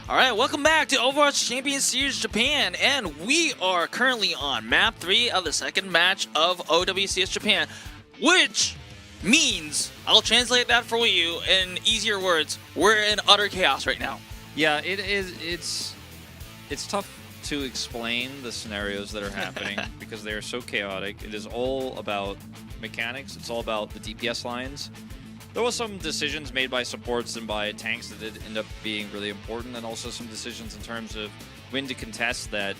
All right, welcome back to Overwatch Champions Series Japan, and we are currently on map 3 of the second match of OWCS Japan, which means, I'll translate that for you in easier words, we're in utter chaos right now. Yeah, it is. It's tough to explain the scenarios that are happening because they are so chaotic. It is all about mechanics. It's all about the DPS lines. There was some decisions made by supports and by tanks that did end up being really important, and also some decisions in terms of when to contest that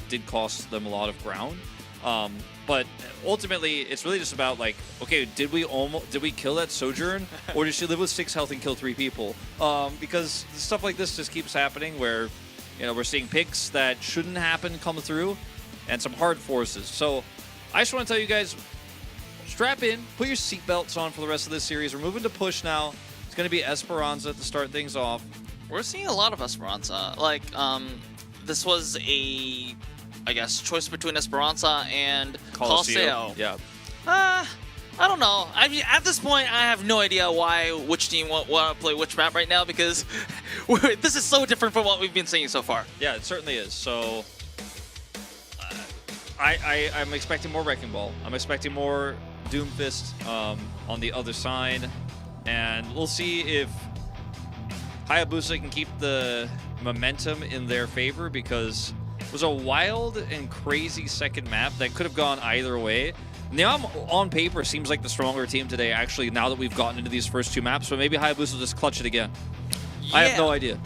did cost them a lot of ground. But ultimately, it's really just about like, okay, did we kill that Sojourn, or did she live with 6 health and kill 3 people? Because stuff like this just keeps happening, where we're seeing picks that shouldn't happen come through, and some hard forces. So I just want to tell you guys, strap in, put your seatbelts on for the rest of this series. We're moving to push now. It's going to be Esperanza to start things off. We're seeing a lot of Esperanza. Like, this was a, I guess, choice between Esperanza and Colosseo. Yeah. I don't know. I mean, at this point, I have no idea which team want to play which map right now, because this is so different from what we've been seeing so far. Yeah, it certainly is. So I'm expecting more Wrecking Ball. I'm expecting more Doomfist on the other side, and we'll see if Hayabusa can keep the momentum in their favor, because it was a wild and crazy second map that could have gone either way. Nyam, on paper, seems like the stronger team today, actually, now that we've gotten into these first 2 maps, but maybe Hayabusa will just clutch it again. Yeah. I have no idea.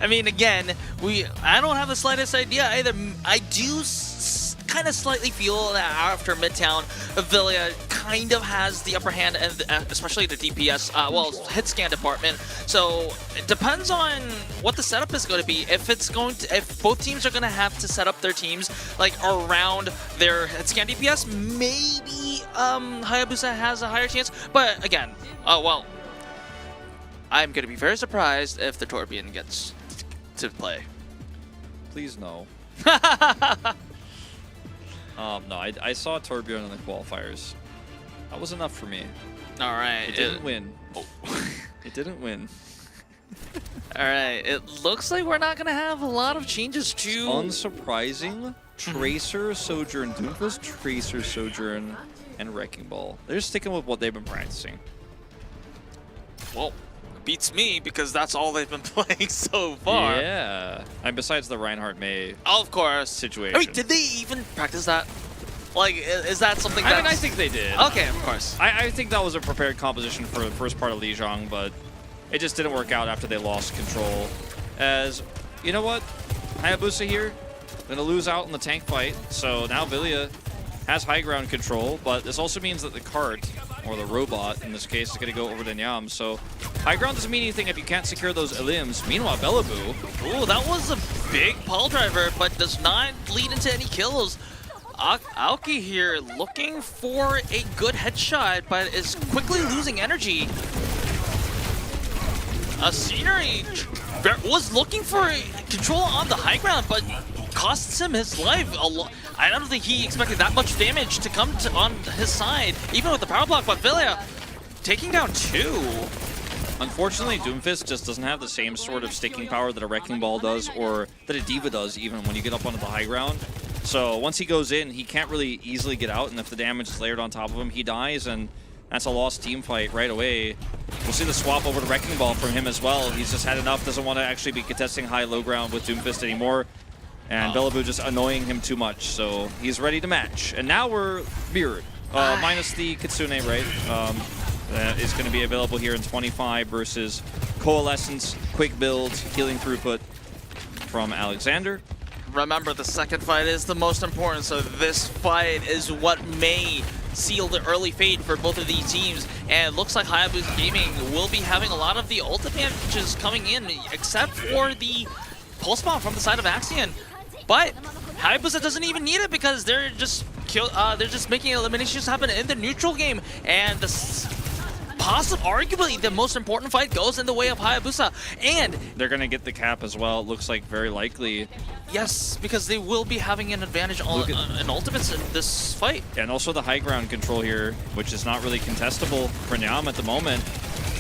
I mean, again, I don't have the slightest idea either. I do kind of slightly feel that after Midtown, Villia kind of has the upper hand, and especially the DPS, hit scan department. So it depends on what the setup is going to be. If both teams are going to have to set up their teams like around their hit scan DPS, maybe Hayabusa has a higher chance. But again, I'm going to be very surprised if the Torbjorn gets to play. Please no. No, I saw Torbjorn in the qualifiers. That was enough for me. All right. It didn't win. Oh. It didn't win. All right. It looks like we're not going to have a lot of changes to... Unsurprising. Tracer, Sojourn, Doomfist, Tracer, Sojourn, and Wrecking Ball. They're sticking with what they've been practicing. Well, beats me, because that's all they've been playing so far. Yeah. And besides the Reinhardt May of course situation. I mean, did they even practice that? Like, is that something that... I think they did. Okay, of course. I think that was a prepared composition for the first part of Lijiang, but it just didn't work out after they lost control. As, you know what? Hayabusa here, going to lose out in the tank fight, so now Villia has high ground control, but this also means that the cart, or the robot in this case, is going to go over to Nyam. So high ground doesn't mean anything if you can't secure those Elims. Meanwhile, Bellaboo. Ooh, that was a big pole driver, but does not lead into any kills. Aoki here looking for a good headshot, but is quickly losing energy. Scenery was looking for control on the high ground, but costs him his life a lot. I don't think he expected that much damage to come on his side, even with the power block, but Villia taking down 2. Unfortunately, Doomfist just doesn't have the same sort of sticking power that a Wrecking Ball does, or that a D.Va does, even when you get up onto the high ground. So once he goes in, he can't really easily get out, and if the damage is layered on top of him, he dies, and that's a lost team fight right away. We'll see the swap over to Wrecking Ball from him as well. He's just had enough, doesn't want to actually be contesting high-low ground with Doomfist anymore. And Bellaboo just annoying him too much, so he's ready to match. And now we're mirrored, minus the Kitsune, right? That is going to be available here in 25 versus Coalescence, quick builds, healing throughput from Alexander. Remember, the second fight is the most important, so this fight is what may seal the early fate for both of these teams. And it looks like Hayabusa Gaming will be having a lot of the ult advantages coming in, except for the pulse bomb from the side of Axion. But Hayabusa doesn't even need it, because they're just making eliminations happen in the neutral game, and arguably the most important fight goes in the way of Hayabusa. And they're going to get the cap as well. It looks like very likely. Yes, because they will be having an advantage on an ultimates in this fight. And also the high ground control here, which is not really contestable for Nyam at the moment.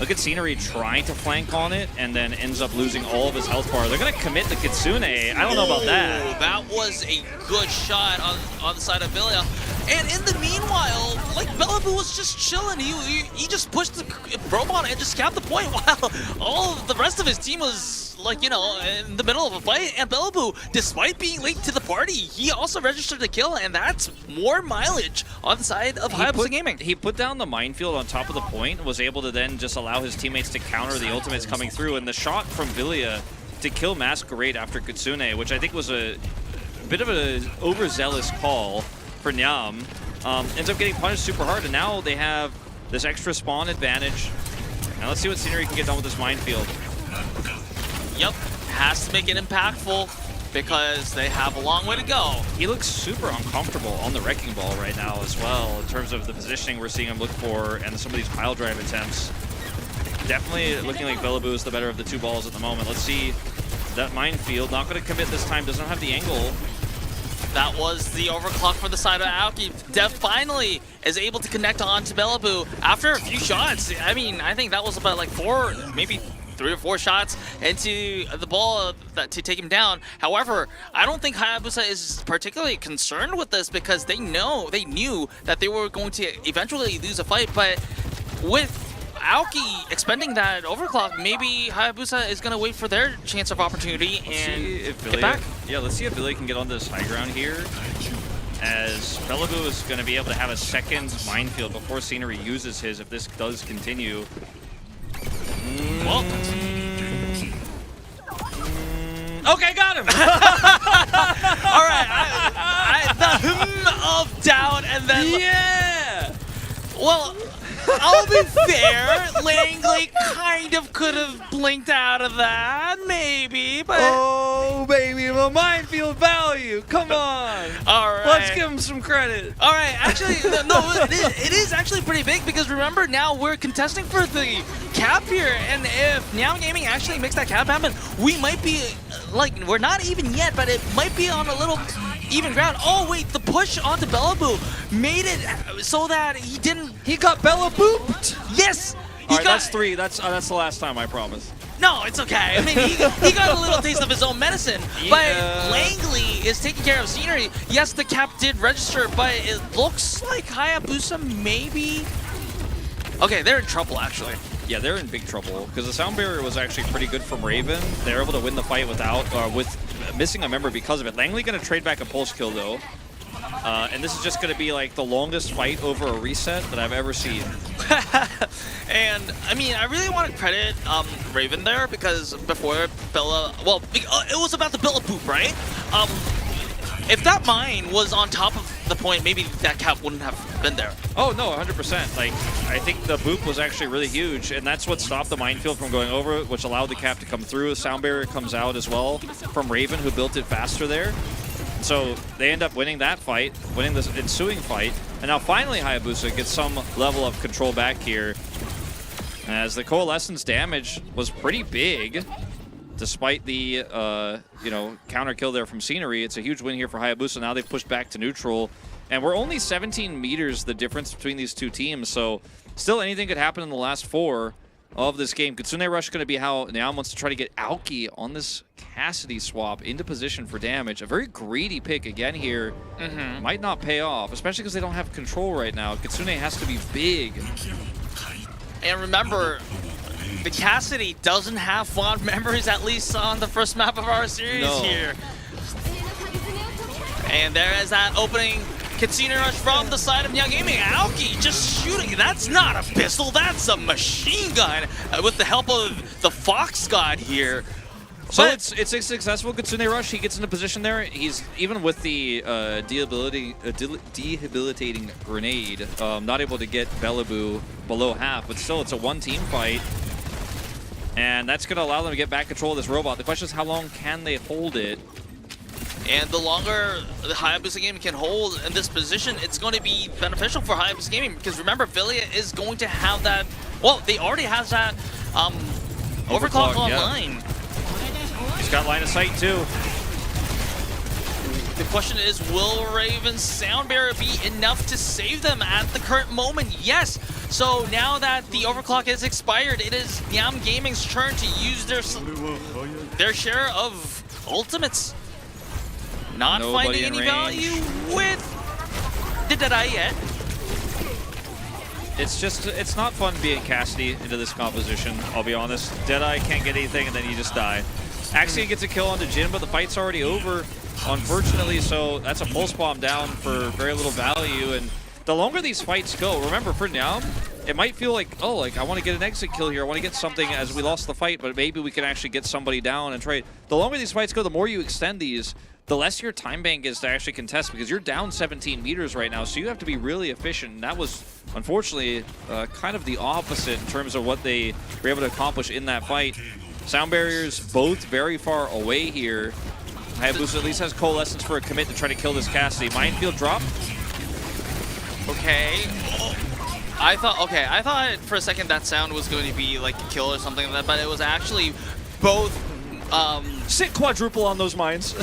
Look at Scenery trying to flank on it and then ends up losing all of his health bar. They're going to commit the Kitsune. I don't know about that. That was a good shot on the side of Villia. And in the meanwhile, like, Bellaboo was just chilling. He just pushed the robot and just capped the point while all of the rest of his team was, like, you know, in the middle of a fight. And Bellaboo, despite being late to the party, he also registered a kill, and that's more mileage on the side of Hayabusa Gaming. He put down the minefield on top of the point, was able to then just allow his teammates to counter the ultimates coming through, and the shot from Villia to kill Masquerade after Kitsune, which I think was a bit of an overzealous call for Nyam, ends up getting punished super hard, and now they have this extra spawn advantage. Now let's see what Scenery can get done with this minefield. Yep, has to make it impactful because they have a long way to go. He looks super uncomfortable on the Wrecking Ball right now as well, in terms of the positioning we're seeing him look for and some of these pile drive attempts. Definitely looking like Bellaboo is the better of the two balls at the moment. Let's see that minefield. Not going to commit this time, doesn't have the angle. That was the overclock for the side of Aoki. Dev finally is able to connect on to Bellaboo after a few shots. I mean, I think that was about like 4, maybe 3 or 4 shots into the ball to take him down. However, I don't think Hayabusa is particularly concerned with this because they knew that they were going to eventually lose a fight, but with Aoki expending that overclock, maybe Hayabusa is going to wait for their chance of opportunity and get back. Yeah, let's see if Billy can get on this high ground here, as Bellaboo is going to be able to have a second minefield before Scenery uses his if this does continue. Well, okay, got him! all right, the of doubt, and then... Yeah! Well, I'll be fair, Langley kind of could have blinked out of that, maybe, but... Oh, baby, the minefield value, come on! All right. Let's give him some credit. All right, actually, no, it is actually pretty big because remember, now we're contesting for the cap here, and if Nyam-Gaming actually makes that cap happen, we might be, like, we're not even yet, but it might be on a little even ground. Oh, wait, the push onto Bellaboo made it so that he didn't... He got Bellabooped! Yes! All right, that's 3. That's the last time, I promise. No, it's okay. I mean, he got a little taste of his own medicine, but Langley is taking care of Scenery. Yes, the cap did register, but it looks like Hayabusa maybe... Okay, they're in trouble, actually. Yeah, they're in big trouble, because the sound barrier was actually pretty good from Raven. They were able to win the fight without, with missing a member because of it. Langley going to trade back a pulse kill, though. And this is just going to be like the longest fight over a reset that I've ever seen. And, I mean, I really want to credit Raven there, because before Bella... Well, it was about the Bella boop, right? If that mine was on top of the point, maybe that cap wouldn't have been there. Oh, no, 100%. Like, I think the boop was actually really huge, and that's what stopped the minefield from going over, which allowed the cap to come through. The sound barrier comes out as well from Raven, who built it faster there. So they end up winning that fight, winning this ensuing fight, and now finally Hayabusa gets some level of control back here, as the Coalescence damage was pretty big. Despite the, counter kill there from Scenery, it's a huge win here for Hayabusa. Now they've pushed back to neutral. And we're only 17 meters the difference between these two teams, so still anything could happen in the last 4 of this game. Kitsune Rush is going to be how Nyam wants to try to get Aoki on this Cassidy swap into position for damage. A very greedy pick again here. Might not pay off, especially because they don't have control right now. Kitsune has to be big. And remember, the Cassidy doesn't have fond memories, at least on the first map of our series here. And there is that opening Kitsune Rush from the side of Nyam-Gaming. Aoki just shooting. That's not a pistol, that's a machine gun with the help of the Fox God here. So it's a successful Kitsune Rush. He gets into position there. He's, even with the debilitating grenade, not able to get Bellaboo below half, but still it's a one-team fight. And that's going to allow them to get back control of this robot. The question is, how long can they hold it? And the longer the Hayabusa Gaming can hold in this position, it's going to be beneficial for Hayabusa Gaming, because remember, Villia is going to have that... Well, they already have that overclock online. Yeah. He's got line of sight, too. The question is, will Raven's sound barrier be enough to save them at the current moment? Yes. So now that the overclock is expired, it is Nyam-Gaming's turn to use their share of ultimates. Not Nobody finding in any range. value with the Deadeye yet. It's not fun being Cassidy into this composition, I'll be honest. Deadeye can't get anything and then you just die. Axiom gets a kill onto Jin, but the fight's already over, unfortunately, so that's a pulse bomb down for very little value. And the longer these fights go, remember for Nyam, it might feel like, oh, like I want to get an exit kill here, I want to get something as we lost the fight, but maybe we can actually get somebody down and trade. The longer these fights go, the more you extend these, the less your time bank is to actually contest, because you're down 17 meters right now, so you have to be really efficient. And that was, unfortunately, kind of the opposite in terms of what they were able to accomplish in that fight. Sound barriers both very far away here. Hayabusa at least has coalescence for a commit to try to kill this Cassidy. Minefield drop. Okay. I thought for a second that sound was going to be like a kill or something like that, but it was actually both. Sit quadruple on those mines.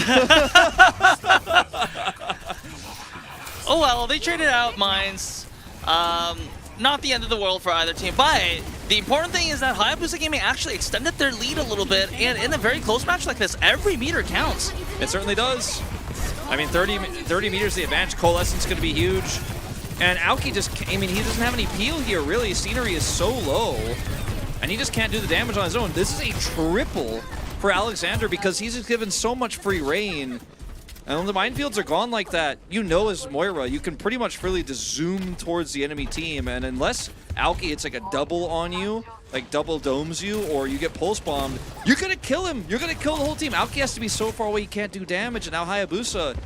Oh well, they traded out mines. Not the end of the world for either team, but the important thing is that Hayabusa Gaming actually extended their lead a little bit, and in a very close match like this, every meter counts. It certainly does. I mean, 30 meters the advantage. Coalescence going to be huge. And Aoki just, I mean, he doesn't have any peel here, really. Scenery is so low, and he just can't do the damage on his own. This is a triple for Alexander because he's just given so much free reign. And when the minefields are gone like that, you know as Moira, you can pretty much freely just zoom towards the enemy team. And unless Aoki, it's like a double on you, like double domes you, or you get pulse bombed, you're going to kill him. You're going to kill the whole team. Aoki has to be so far away he can't do damage. And now Hayabusa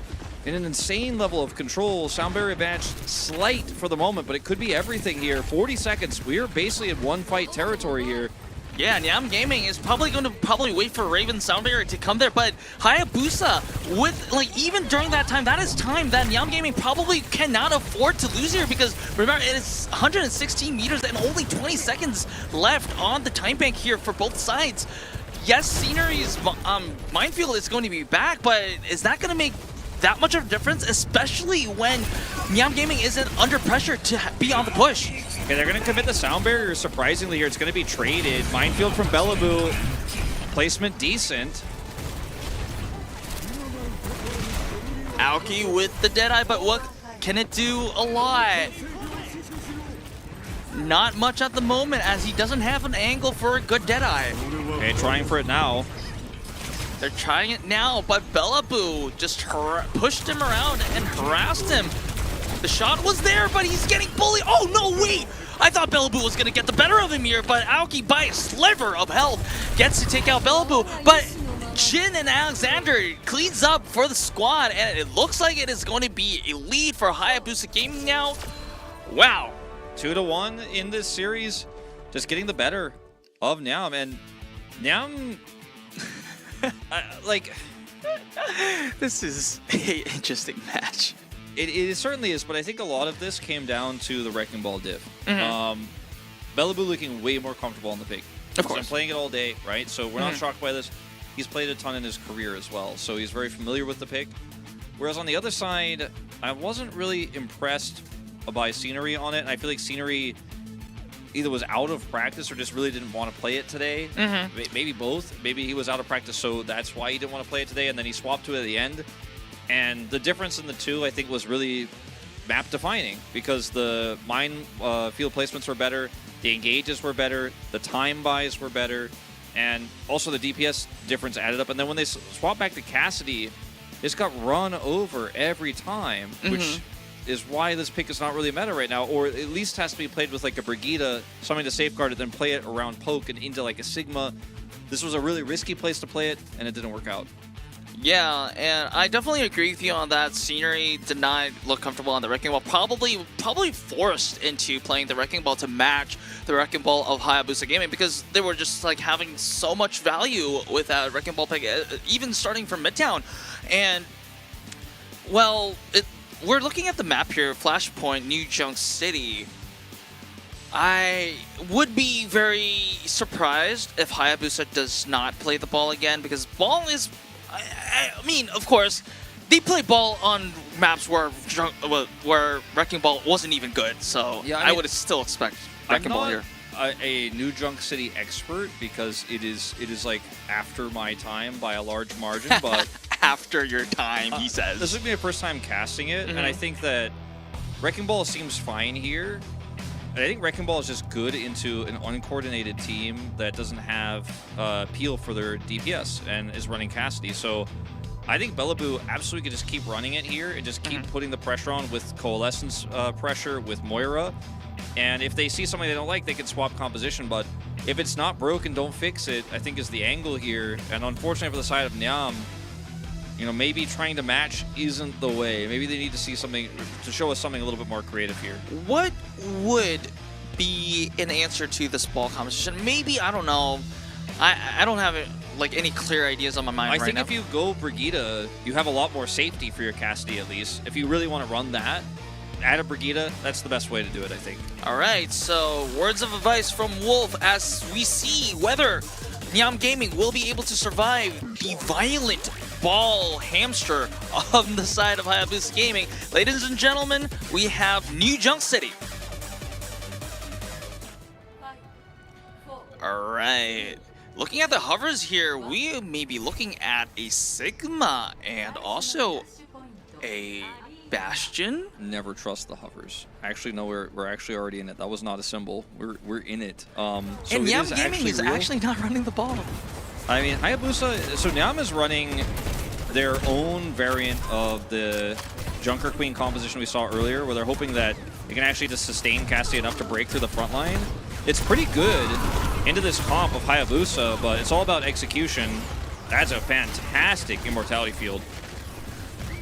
in an insane level of control. Sound barrier advantage slight for the moment, but it could be everything here. 40 seconds. We're basically in one fight territory here. Yeah, Nyam-Gaming is probably going to wait for Raven Sound Barrier to come there, but Hayabusa, with like even during that time, that is time that Nyam-Gaming probably cannot afford to lose here, because remember, it is 116 meters and only 20 seconds left on the time bank here for both sides. Yes, Scenery's minefield is going to be back, but is that going to make that much of a difference, especially when Nyam-Gaming isn't under pressure to be on the push? Okay, they're going to commit the sound barrier surprisingly here. It's going to be traded. Minefield from Bellaboo. Placement decent. Aoki with the Deadeye, but what can it do? A lot. Not much at the moment, as he doesn't have an angle for a good Deadeye. Okay, trying for it now. They're trying it now, but Bellaboo just pushed him around and harassed him. The shot was there, but he's getting bullied. Oh, no, wait! I thought Bellaboo was going to get the better of him here, but Aoki, by a sliver of health, gets to take out Bellaboo. But Jin and Alexander cleans up for the squad, and it looks like it is going to be a lead for Hayabusa Gaming now. Wow. 2-1 in this series, just getting the better of Nyam. And Nyam, like... This is an interesting match. It certainly is, but I think a lot of this came down to the Wrecking Ball diff. Bellaboo looking way more comfortable on the pick. Of course. I'm playing it all day, right? So we're not shocked by this. He's played a ton in his career as well, so he's very familiar with the pick. Whereas on the other side, I wasn't really impressed by Scenery on it. And I feel like Scenery either was out of practice or just really didn't want to play it today. Maybe both. Maybe he was out of practice, so that's why he didn't want to play it today, and then he swapped to it at the end. And the difference in the two, I think, was really map defining, because the mine field placements were better, the engages were better, the time buys were better, and also the DPS difference added up. And then when they swapped back to Cassidy, it's got run over every time, which is why this pick is not really meta right now, or at least has to be played with like a Brigitte, something to safeguard it, then play it around Poke and into like a Sigma. This was a really risky place to play it, and it didn't work out. Yeah, and I definitely agree with you on that. Scenery did not look comfortable on the Wrecking Ball. Probably forced into playing the Wrecking Ball to match the Wrecking Ball of Hayabusa Gaming, because they were just like having so much value with that Wrecking Ball pick, even starting from Midtown. And, well, we're looking at the map here, Flashpoint, New Junk City. I would be very surprised if Hayabusa does not play the ball again, because ball is... I mean, of course, they play ball on maps where Wrecking Ball wasn't even good, so Yeah, I would still expect Wrecking Ball here. A New Junk City expert because it is like after my time by a large margin, but After your time, he says. This is gonna be the first time casting it, and I think that Wrecking Ball seems fine here. And I think Wrecking Ball is just good into an uncoordinated team that doesn't have peel for their DPS and is running Cassidy. So I think Bellaboo absolutely could just keep running it here and just keep putting the pressure on with Coalescence pressure, with Moira. And if they see something they don't like, they can swap composition. But if it's not broken, don't fix it, I think is the angle here. And unfortunately for the side of Nyam, you know, maybe trying to match isn't the way. Maybe they need to see something to show us something a little bit more creative here. What would be an answer to this ball competition? Maybe, I don't know. I don't have like any clear ideas on my mind right now. I think if you go Brigitte, you have a lot more safety for your Cassidy at least. If you really want to run that, add a Brigitte, that's the best way to do it, I think. All right, so words of advice from Wolf as we see whether Nyam-Gaming will be able to survive the violent ball hamster on the side of Hayabusa Gaming. Ladies and gentlemen, we have New Junk City. All right. Looking at the hovers here, we may be looking at a Sigma and also a Bastion. Never trust the hovers. Actually, no, we're actually already in it. That was not a symbol. We're in it. So and Nyam-Gaming is actually not running the ball. I mean, Hayabusa, so Nyam is running their own variant of the Junker Queen composition we saw earlier, where they're hoping that it can actually just sustain Cassidy enough to break through the front line. It's pretty good into this comp of Hayabusa, but it's all about execution. That's a fantastic Immortality field.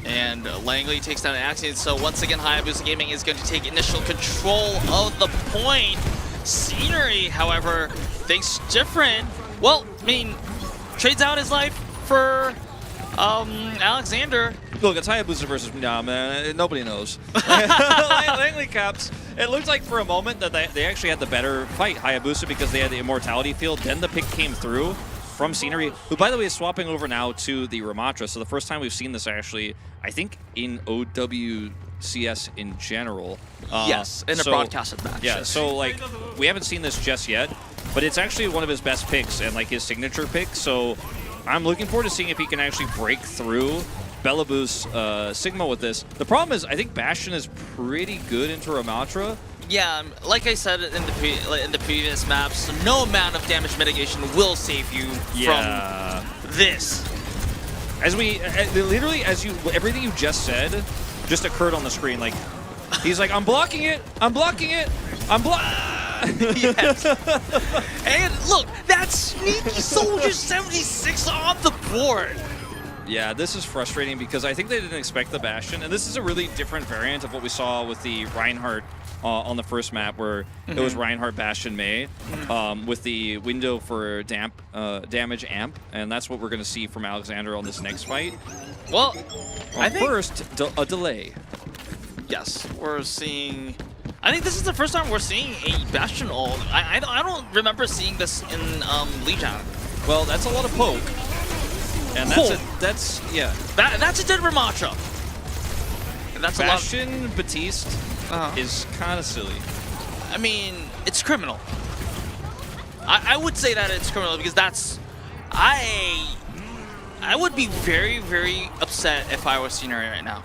And Langley takes down an Axion, so once again Hayabusa Gaming is going to take initial control of the point. Scenery, however, thinks different. Well, I mean, trades out his life for Alexander. Look, it's Hayabusa versus man. Nobody knows. Langley caps. It looked like for a moment that they actually had the better fight, Hayabusa, because they had the Immortality field. Then the pick came through from Scenery, who, by the way, is swapping over now to the Ramatra. So the first time we've seen this actually, I think, in OWCS in general. Yes, in a broadcasted match. Yeah, so like we haven't seen this just yet, but it's actually one of his best picks and like his signature pick. So I'm looking forward to seeing if he can actually break through Bellaboo's Sigma with this. The problem is I think Bastion is pretty good into Ramatra. Yeah, like I said in the previous maps, no amount of damage mitigation will save you from this. As we literally, everything you just said just occurred on the screen. Like he's like, I'm blocking it, I'm blocking it, I'm blocking. Yes. And look, that's Sneaky Soldier 76 on the board. Yeah, this is frustrating because I think they didn't expect the Bastion, and this is a really different variant of what we saw with the Reinhardt on the first map, where it was Reinhardt Bastion May with the window for damage amp, and that's what we're going to see from Alexander on this next fight. Well, I think first, a delay. Yes, we're seeing. I think this is the first time we're seeing a Bastion ult. I don't remember seeing this in Legion. Well, that's a lot of poke. And that's a dead Ramatra. That's Bastion Batiste is kind of silly. I mean, it's criminal. I would say that it's criminal because that's I would be very, very upset if I was Scenery right now.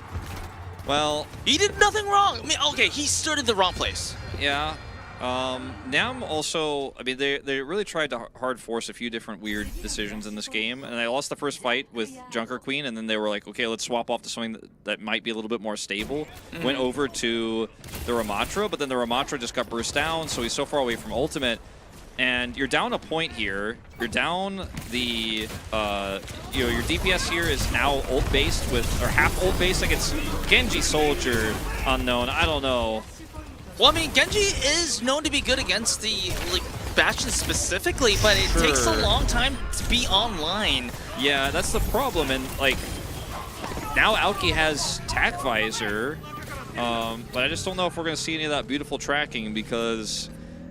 Well, he did nothing wrong. I mean, okay, he stood in the wrong place. Yeah. Nyam also, I mean, they really tried to hard force a few different weird decisions in this game, and they lost the first fight with Junker Queen, and then they were like, okay, let's swap off to something that might be a little bit more stable. Went over to the Ramatra, but then the Ramatra just got burst down, so he's so far away from ultimate. And you're down a point here. You're down the, your DPS here is now ult-based or half ult-based. Like it's Genji Soldier unknown. I don't know. Well, I mean, Genji is known to be good against the Bastion specifically, but it takes a long time to be online. Yeah, that's the problem. And like now Aoki has Tac Visor, but I just don't know if we're going to see any of that beautiful tracking, because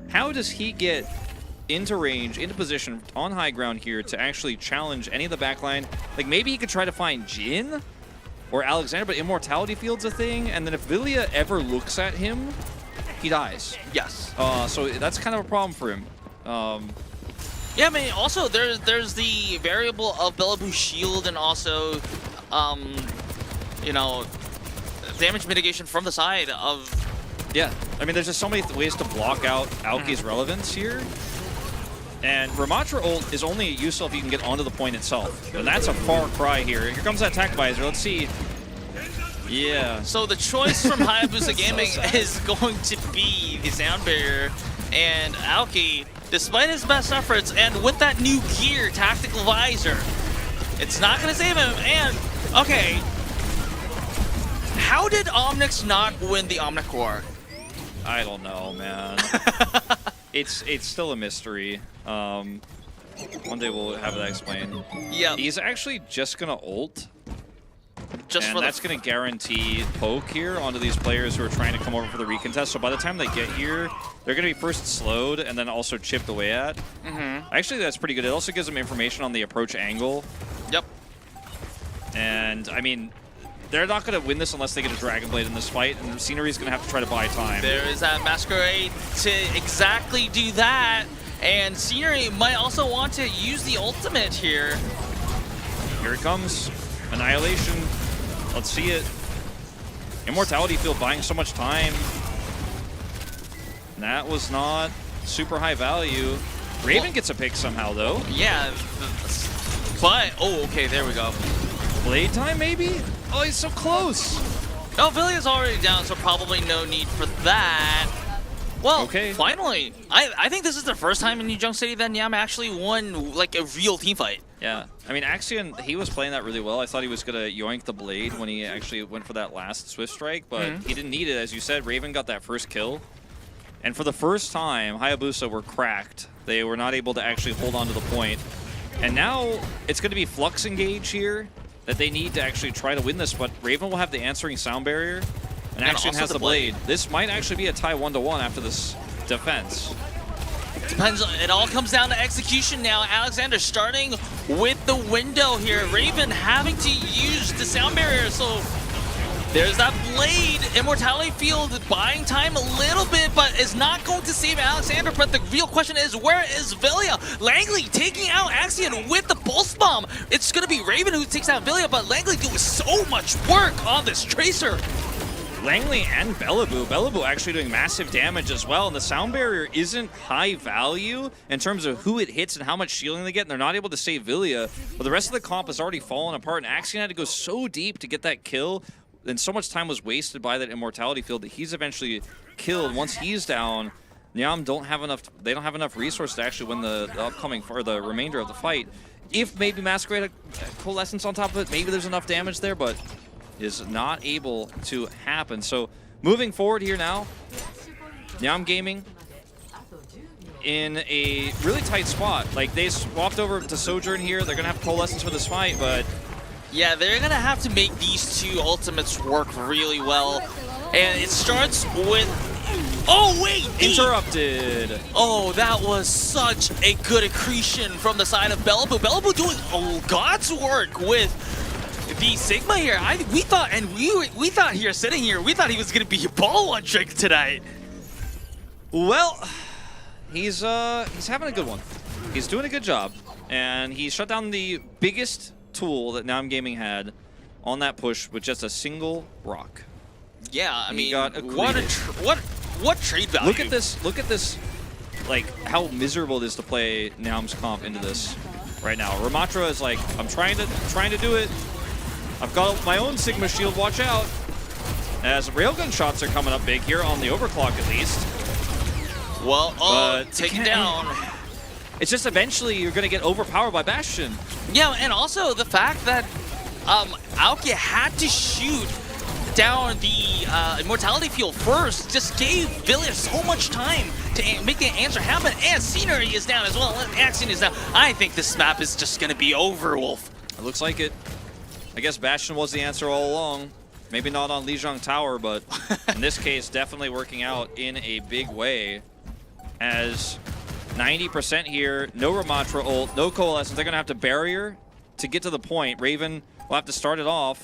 how does he get into range, into position on high ground here to actually challenge any of the backline? Like maybe he could try to find Jin, or Alexander, but Immortality Field's a thing, and then if Vilya ever looks at him, he dies. Yes. So that's kind of a problem for him. Yeah, I mean, also there's the variable of Bellaboo's shield and also, you know, damage mitigation from the side of. Yeah, I mean, there's just so many ways to block out Aoki's relevance here. And Ramatra ult is only useful if you can get onto the point itself. And that's a far cry here. Here comes that attack visor. Let's see. Yeah. So the choice from Hayabusa Gaming is going to be the sound barrier. And Aoki, despite his best efforts, and with that new gear, Tactical Visor, it's not going to save him. And, okay, how did Omnix not win the Omnic War? I don't know, man. It's still a mystery. One day we'll have that explained. Yeah. He's actually just gonna ult. Just and that's gonna guarantee poke here onto these players who are trying to come over for the recontest. So by the time they get here, they're gonna be first slowed and then also chipped away at. Actually, that's pretty good. It also gives them information on the approach angle. Yep. And I mean, they're not going to win this unless they get a Dragon Blade in this fight, and Scenery's going to have to try to buy time. There is that Masquerade to exactly do that, and Scenery might also want to use the ultimate here. Here it comes. Annihilation. Let's see it. Immortality Field buying so much time. That was not super high value. Raven gets a pick somehow, though. Yeah, but, oh, okay, there we go. Blade time, maybe? Oh, he's so close. Oh, Villia's already down, so probably no need for that. Well, okay. Finally, I think this is the first time in New Junk City that Nyam actually won like a real team fight. Yeah, I mean, Axion, he was playing that really well. I thought he was going to yoink the blade when he actually went for that last Swift Strike, but he didn't need it. As you said, Raven got that first kill. And for the first time, Hayabusa were cracked. They were not able to actually hold on to the point. And now it's going to be Flux Engage here that they need to actually try to win this, but Raven will have the answering sound barrier, and Axion has the blade. This might actually be a tie 1-1 after this defense. Depends. It all comes down to execution now. Alexander starting with the window here. Raven having to use the sound barrier, so there's that blade. Immortality Field buying time a little bit, but is not going to save Alexander. But the real question is, where is Vilya? Langley taking out Axion with the Pulse Bomb. It's going to be Raven who takes out Vilya, but Langley doing so much work on this Tracer. Langley and Bellaboo. Bellaboo actually doing massive damage as well, and the sound barrier isn't high value in terms of who it hits and how much shielding they get, and they're not able to save Vilya. But the rest of the comp has already fallen apart, and Axion had to go so deep to get that kill. And so much time was wasted by that Immortality Field that he's eventually killed. Once he's down, Nyam don't have enough resources to actually win the upcoming or the remainder of the fight. If maybe Masquerade Coalescence on top of it, maybe there's enough damage there, but is not able to happen. So moving forward here now, Nyam-Gaming in a really tight spot. Like, they swapped over to Sojourn here. They're gonna have Coalescence for this fight, but yeah, they're going to have to make these two ultimates work really well. And it starts with... Oh, wait! Interrupted! Oh, that was such a good accretion from the side of Bellaboo. Bellaboo doing God's work with the Sigma here. We thought here, sitting here, we thought he was going to be a ball one trick tonight. Well, he's having a good one. He's doing a good job. And he shut down the biggest tool that Nyam-Gaming had on that push with just a single rock. Yeah, I mean, what trade value? Look at this, like how miserable it is to play Nyam's comp into this right now. Ramatra is like, I'm trying to do it. I've got my own Sigma shield, watch out. As railgun shots are coming up big here on the overclock at least. Well, taken down. It's just eventually you're going to get overpowered by Bastion. Yeah, and also the fact that Aoki had to shoot down the Immortality Field first just gave Vilya so much time to make the answer happen, and Scenery is down as well, and Axion is down. I think this map is just going to be over, Wolf. It looks like it. I guess Bastion was the answer all along. Maybe not on Lijiang Tower, but in this case, definitely working out in a big way. As 90% here, no Ramatra ult, no Coalescence. They're going to have to barrier to get to the point. Raven will have to start it off.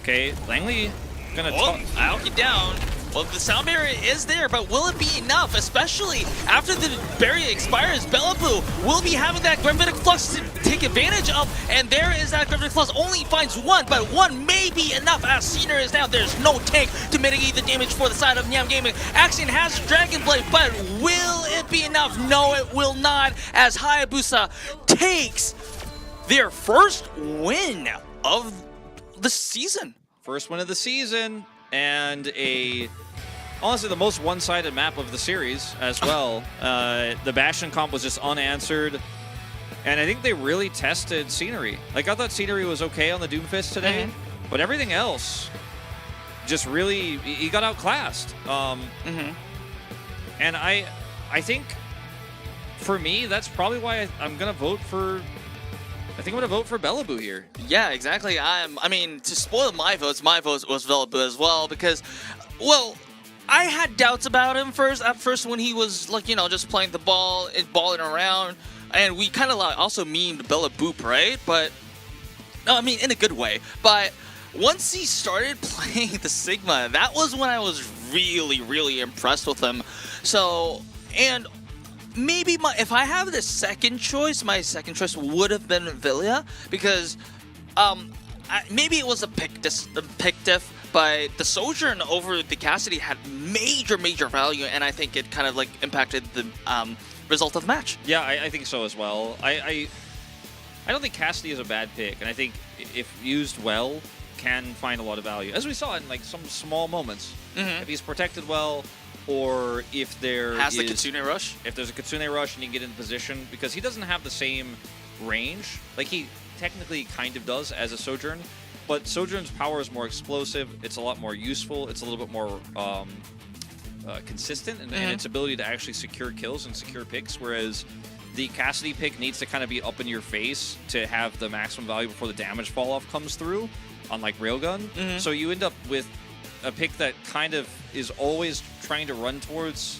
Okay, Langley gonna Aoki down. Well, the sound barrier is there, but will it be enough? Especially after the barrier expires, Bellaboo will be having that Gravitic Flux to take advantage of, and there is that Gravitic Flux. Only finds one, but one may be enough as Cena is down. There's no tank to mitigate the damage for the side of Nyam-Gaming. Axion has Dragon Blade, but will it be enough? No, it will not, as Hayabusa takes their first win of the season. First win of the season, and honestly the most one-sided map of the series as well. The Bastion comp was just unanswered, and I think they really tested Scenery. Like, I thought Scenery was okay on the Doomfist today, but everything else just really, he got outclassed. And I think for me, that's probably why I'm gonna vote for. I think I'm going to vote for Bellaboo here. Yeah, exactly. I mean, to spoil my vote was Bellaboo as well because, well, I had doubts about him at first when he was, like, you know, just playing the ball and balling around. And we kind of also memed Bellaboop, right? But, no, I mean, in a good way. But once he started playing the Sigma, that was when I was really, really impressed with him. So, and maybe if I have the second choice, my second choice would have been Villia because maybe it was a pick diff, but the Sojourn over the Cassidy had major value, and I think it kind of like impacted the result of the match. Yeah, I think so as well. I don't think Cassidy is a bad pick, and I think if used well, can find a lot of value, as we saw in like some small moments. If he's protected well, or if there's the Kitsune Rush. If there's a Kitsune Rush and you can get in position, because he doesn't have the same range. Like, he technically kind of does as a Sojourn, but Sojourn's power is more explosive. It's a lot more useful. It's a little bit more consistent in its ability to actually secure kills and secure picks, whereas the Cassidy pick needs to kind of be up in your face to have the maximum value before the damage fall off comes through on like Railgun. So you end up with a pick that kind of is always trying to run towards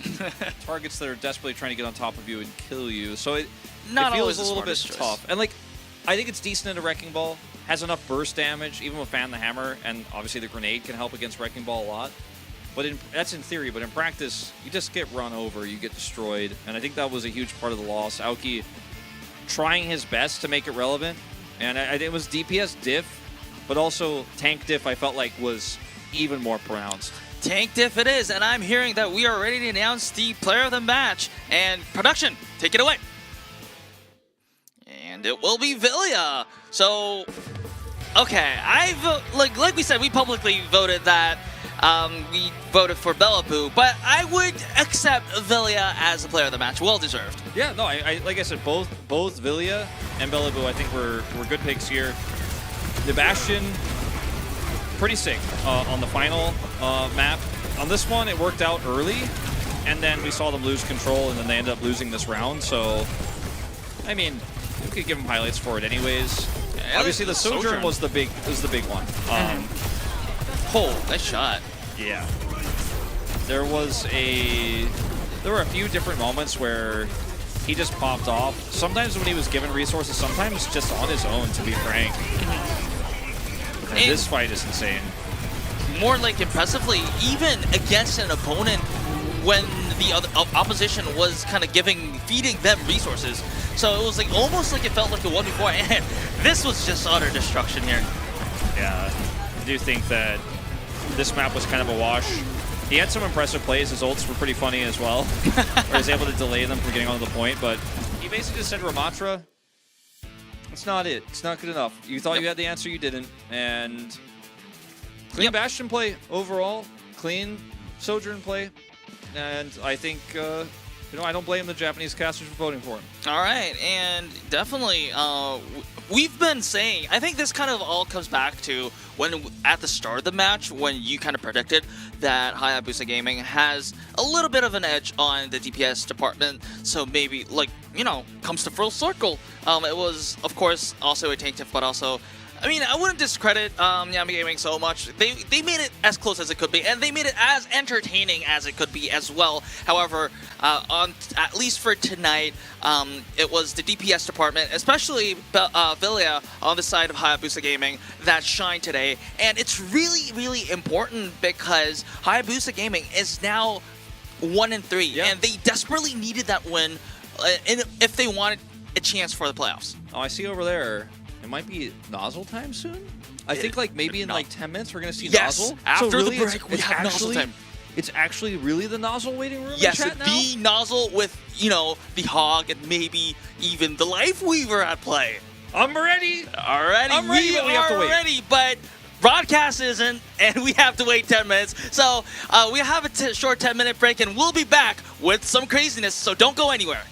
targets that are desperately trying to get on top of you and kill you. So it feels a little bit tough. And like, I think it's decent in a Wrecking Ball. Has enough burst damage, even with Fan the Hammer, and obviously the grenade can help against Wrecking Ball a lot. But that's in theory, but in practice, you just get run over, you get destroyed. And I think that was a huge part of the loss. Aoki trying his best to make it relevant. And I think it was DPS diff, but also tank diff I felt like was even more pronounced. Tank diff it is, and I'm hearing that we are ready to announce the player of the match. And production, take it away. And it will be Villia. So, okay, like we said, we publicly voted that we voted for Bellaboo, but I would accept Villia as the player of the match. Well deserved. Yeah, no, I like I said, both Villia and Bellaboo I think were good picks here. The Bastion, pretty sick on the final map. On this one, it worked out early, and then we saw them lose control, and then they ended up losing this round. So, I mean, we could give them highlights for it anyways. Yeah, obviously, the Sojourn was the big one. Oh, nice shot. Yeah. There were a few different moments where he just popped off. Sometimes when he was given resources, sometimes just on his own, to be frank. And this fight is insane. More like impressively, even against an opponent when the other opposition was kind of feeding them resources. So it was like almost like it felt like a 1v4, and this was just utter destruction here. Yeah, I do think that this map was kind of a wash. He had some impressive plays. His ults were pretty funny as well, where he was able to delay them from getting onto the point, but he basically just said Ramatra. It's not it. It's not good enough. You thought you had the answer, you didn't. And clean Bastion play overall. Clean Sojourn play. And I think, I don't blame the Japanese casters for voting for him. All right, and definitely, we've been saying, I think this kind of all comes back to when, at the start of the match, when you kind of predicted that Hayabusa Gaming has a little bit of an edge on the DPS department, so maybe, like, comes to full circle. It was, of course, also a tank diff, but also I mean, I wouldn't discredit Nyam-Gaming so much. They made it as close as it could be, and they made it as entertaining as it could be as well. However, at least for tonight, it was the DPS department, especially Villia on the side of Hayabusa Gaming, that shined today. And it's really, really important because Hayabusa Gaming is now 1-3, Yeah. and they desperately needed that win if they wanted a chance for the playoffs. Oh, I see over there. It might be Nozzle time soon. I think like maybe in like 10 minutes we're gonna see Yes, Nozzle. after so really the break, we have Nozzle time. It's actually really the Nozzle waiting room. Yes, in chat now? the Nozzle with, you know, the Hog and maybe even the Life Weaver at play. I'm ready. Already, I'm ready, but we have to wait. ready, but broadcast isn't, and we have to wait 10 minutes. So we have a short 10-minute break, and we'll be back with some craziness, so don't go anywhere.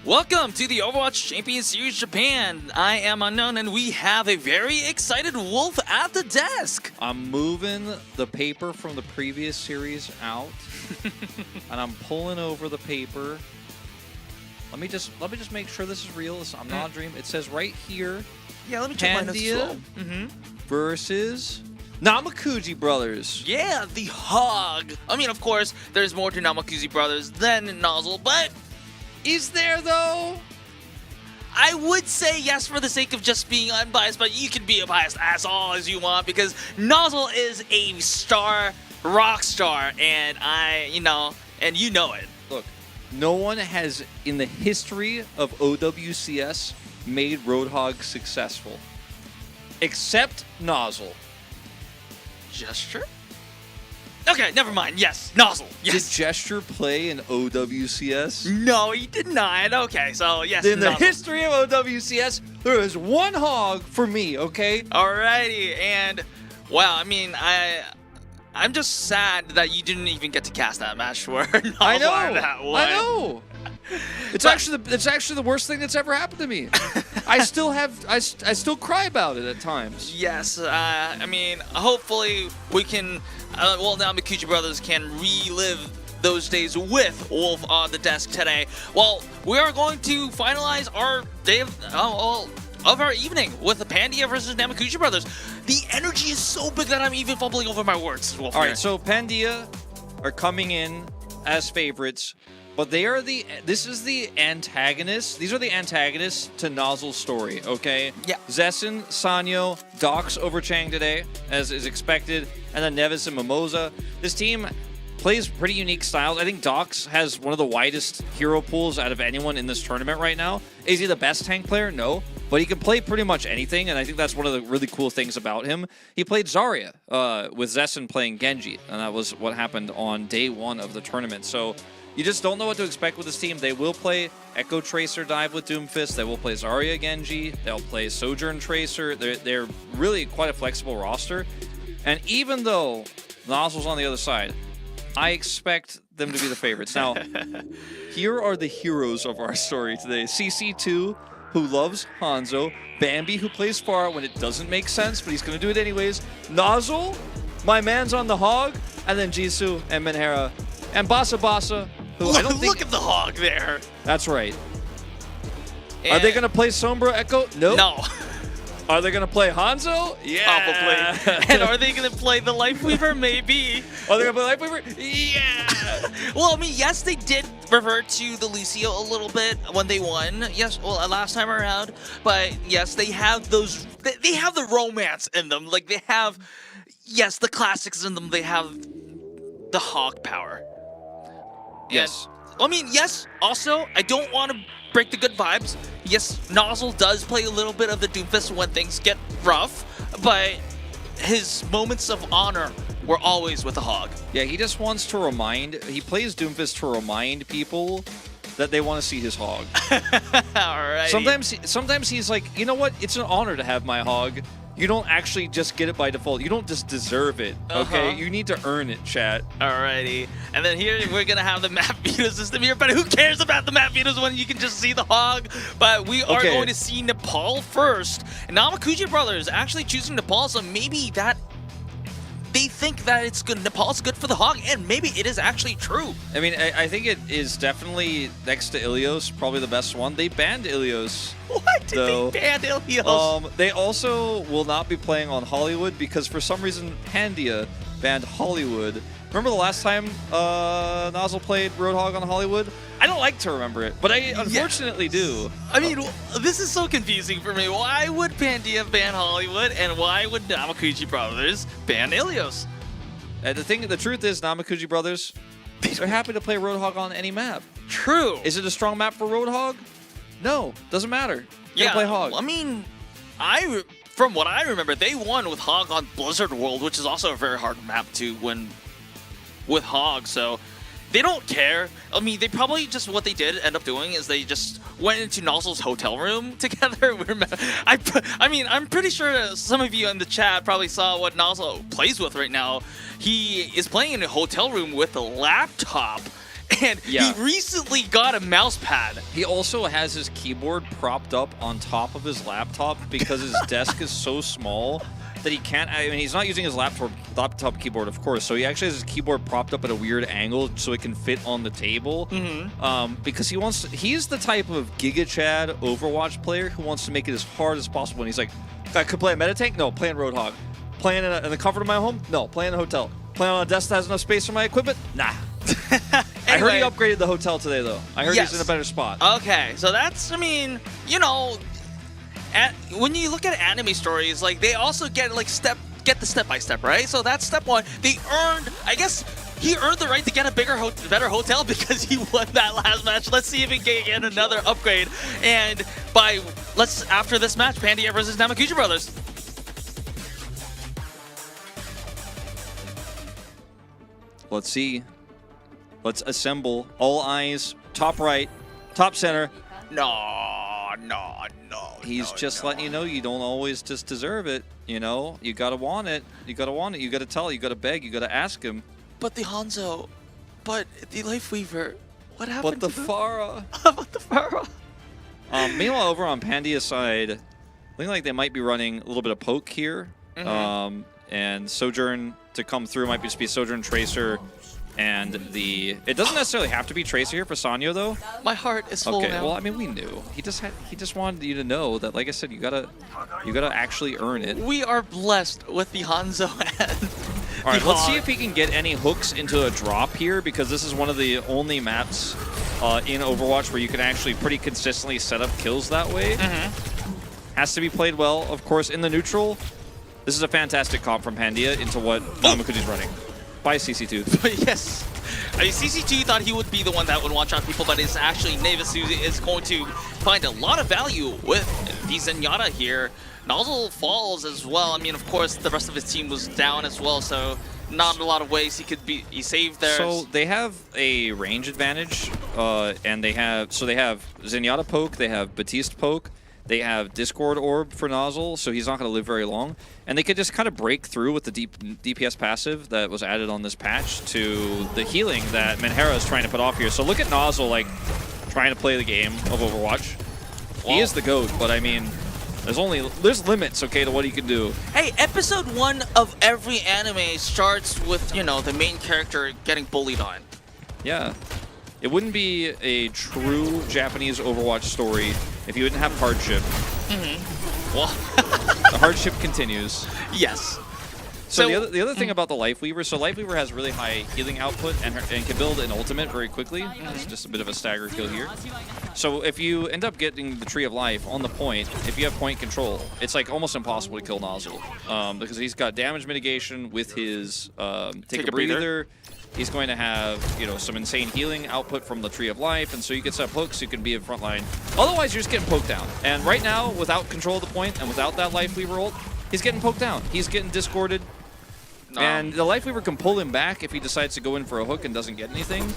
Welcome to the Overwatch Champions Series Japan. I am Unknown, and we have a very excited Wolf at the desk. I'm moving the paper from the previous series out, and I'm pulling over the paper. Let me just make sure this is real. I'm not a dream. It says right here. Yeah, let me check my notes as well. Versus Namekuji brothers. Yeah, the Hog. I mean, of course, there's more to Namekuji brothers than Nozzle, but is there though? I would say yes for the sake of just being unbiased, but you can be a biased asshole as you want because Nozzle is a star, rock star, and and you know it. Look, no one has in the history of OWCS made Roadhog successful, except Nozzle. Gesture? Okay, never mind. Yes, Nozzle. Yes. Did Gesture play in OWCS? No, he did not. Okay, so yes, in the Nozzle. history of OWCS, there is one hog for me, okay? Alrighty, and wow, I mean, I'm just sad that you didn't even get to cast that match where Nozzle I know. had that one. I know. It's actually the worst thing that's ever happened to me. I still cry about it at times. Yes, I mean, hopefully we can, now Namekuji brothers can relive those days with Wolf on the desk today. Well, we are going to finalize our day of our evening with the Pandia versus Namekuji brothers. The energy is so big that I'm even fumbling over my words. Wolf, all right, so Pandia are coming in as favorites. But this is the antagonist. These are the antagonists to Nozzle's story, okay? Yeah. Zessen, Sanyo, Docs over Chang today, as is expected, and then Nevis and Mimosa. This team plays pretty unique styles. I think Docs has one of the widest hero pools out of anyone in this tournament right now. Is he the best tank player? No. But he can play pretty much anything, and I think that's one of the really cool things about him. He played Zarya with Zessen playing Genji, and that was what happened on day one of the tournament. So you just don't know what to expect with this team. They will play Echo Tracer dive with Doomfist. They will play Zarya Genji. They'll play Sojourn Tracer. They're really quite a flexible roster. And even though Nozzle's on the other side, I expect them to be the favorites. Now, here are the heroes of our story today. CC2, who loves Hanzo. Bambi, who plays Pharah when it doesn't make sense, but he's going to do it anyways. Nozzle, my man's on the Hog. And then Jisoo and Menhera. And Basa, who I don't think... Look at the Hog there. That's right. Are they going to play Sombra Echo? Nope. No. Are they going to play Hanzo? Yeah. Probably. And are they going to play the Lifeweaver? Maybe. Are they going to play Lifeweaver? Yeah. Well, I mean, yes, they did revert to the Lucio a little bit when they won. Yes, well, last time around. But yes, they have those... They have the romance in them. Like, they have... Yes, the classics in them. They have the Hog power. Yes. And, I mean, yes, also, I don't want to break the good vibes. Yes, Nozzle does play a little bit of the Doomfist when things get rough, but his moments of honor were always with the Hog. Yeah, he just wants to he plays Doomfist to remind people that they want to see his Hog. Alright. Sometimes he's like, you know what? It's an honor to have my Hog. You don't actually just get it by default. You don't just deserve it, okay? You need to earn it, chat. Alrighty. And then here we're going to have the map veto system here, but who cares about the map vetos when you can just see the Hog? But we are going to see Nepal first. And Namekuji brothers actually choosing Nepal, so maybe that... They think that it's good. Nepal's good for the Hog, and maybe it is actually true. I mean, I think it is definitely next to Ilios, probably the best one. They banned Ilios. What did they ban Ilios? They also will not be playing on Hollywood because for some reason Pandia banned Hollywood. Remember the last time Nozzle played Roadhog on Hollywood? I don't like to remember it, but I unfortunately do. I mean, this is so confusing for me. Why would Pandia ban Hollywood, and why would Namekuji brothers ban Ilios? The truth is, Namekuji brothers, they're happy to play Roadhog on any map. True. Is it a strong map for Roadhog? No, doesn't matter. You gotta play Hog. I mean, from what I remember, they won with Hog on Blizzard World, which is also a very hard map to win with Hog, so they don't care. I mean, they probably just, what they did end up doing is they just went into Nozzle's hotel room together. I mean, I'm pretty sure some of you in the chat probably saw what Nozzle plays with right now. He is playing in a hotel room with a laptop, and Yeah. he recently got a mouse pad. He also has his keyboard propped up on top of his laptop because his desk is so small that he can't. I mean, he's not using his laptop keyboard, of course. So he actually has his keyboard propped up at a weird angle so it can fit on the table. Because he wants. He's the type of Giga Chad Overwatch player who wants to make it as hard as possible. And he's like, I could play a meta tank? No, play in Roadhog. Playing in the comfort of my home? No, play in a hotel. Playing on a desk that has enough space for my equipment? Nah. I heard he upgraded the hotel today, though. I heard he's in a better spot. Okay, so that's, I mean, you know, when you look at anime stories, like, they also get like the step-by-step, right? So that's step one. They earned, I guess, he earned the right to get a better hotel because he won that last match. Let's see if he can get another upgrade. And after this match, Pandia versus Namekuji brothers. Let's see. Let's assemble. All eyes. Top right. Top center. No. He's just letting you know you don't always just deserve it. You know, you gotta want it. You gotta want it. You gotta tell. You gotta beg. You gotta ask him. But the Hanzo, but the Lifeweaver, what happened? But the Farah. But the Farah. Meanwhile, over on Pandia's side, looking like they might be running a little bit of poke here. And Sojourn to come through might just be Sojourn, Tracer, and it doesn't necessarily have to be Tracer here for Sanyo though. My heart is full now. Well, I mean, we knew. He just wanted you to know that, like I said, you gotta actually earn it. We are blessed with the Hanzo and all right, let's see if he can get any hooks into a drop here, because this is one of the only maps in Overwatch where you can actually pretty consistently set up kills that way. Has to be played well, of course, in the neutral. This is a fantastic comp from Pandia into what Namekuji's running. By CC2. Yes. I mean, CC2 thought he would be the one that would watch out people, but it's actually Navis who is going to find a lot of value with the Zenyatta here. Nozzle falls as well. I mean, of course, the rest of his team was down as well, so not a lot of ways he saved there. So they have a range advantage, and they have Zenyatta poke, they have Batiste poke, they have Discord Orb for Nozzle, so he's not going to live very long. And they could just kind of break through with the DPS passive that was added on this patch to the healing that Menhera is trying to put off here. So look at Nozzle, like, trying to play the game of Overwatch. He is the GOAT, but I mean, there's limits, okay, to what he can do. Hey, episode 1 of every anime starts with, you know, the main character getting bullied on. Yeah. It wouldn't be a true Japanese Overwatch story if you didn't have hardship. Well, the hardship continues. Yes. So the other thing about the Lifeweaver, so Lifeweaver has really high healing output and can build an ultimate very quickly. It's just a bit of a stagger kill here. So if you end up getting the Tree of Life on the point, if you have point control, it's like almost impossible to kill Nozzle because he's got damage mitigation with his take a breather. He's going to have, you know, some insane healing output from the Tree of Life, and so you can set up hooks, you can be in front line. Otherwise, you're just getting poked down. And right now, without control of the point and without that Lifeweaver ult, he's getting poked down. He's getting discorded. And the Lifeweaver can pull him back if he decides to go in for a hook and doesn't get anything.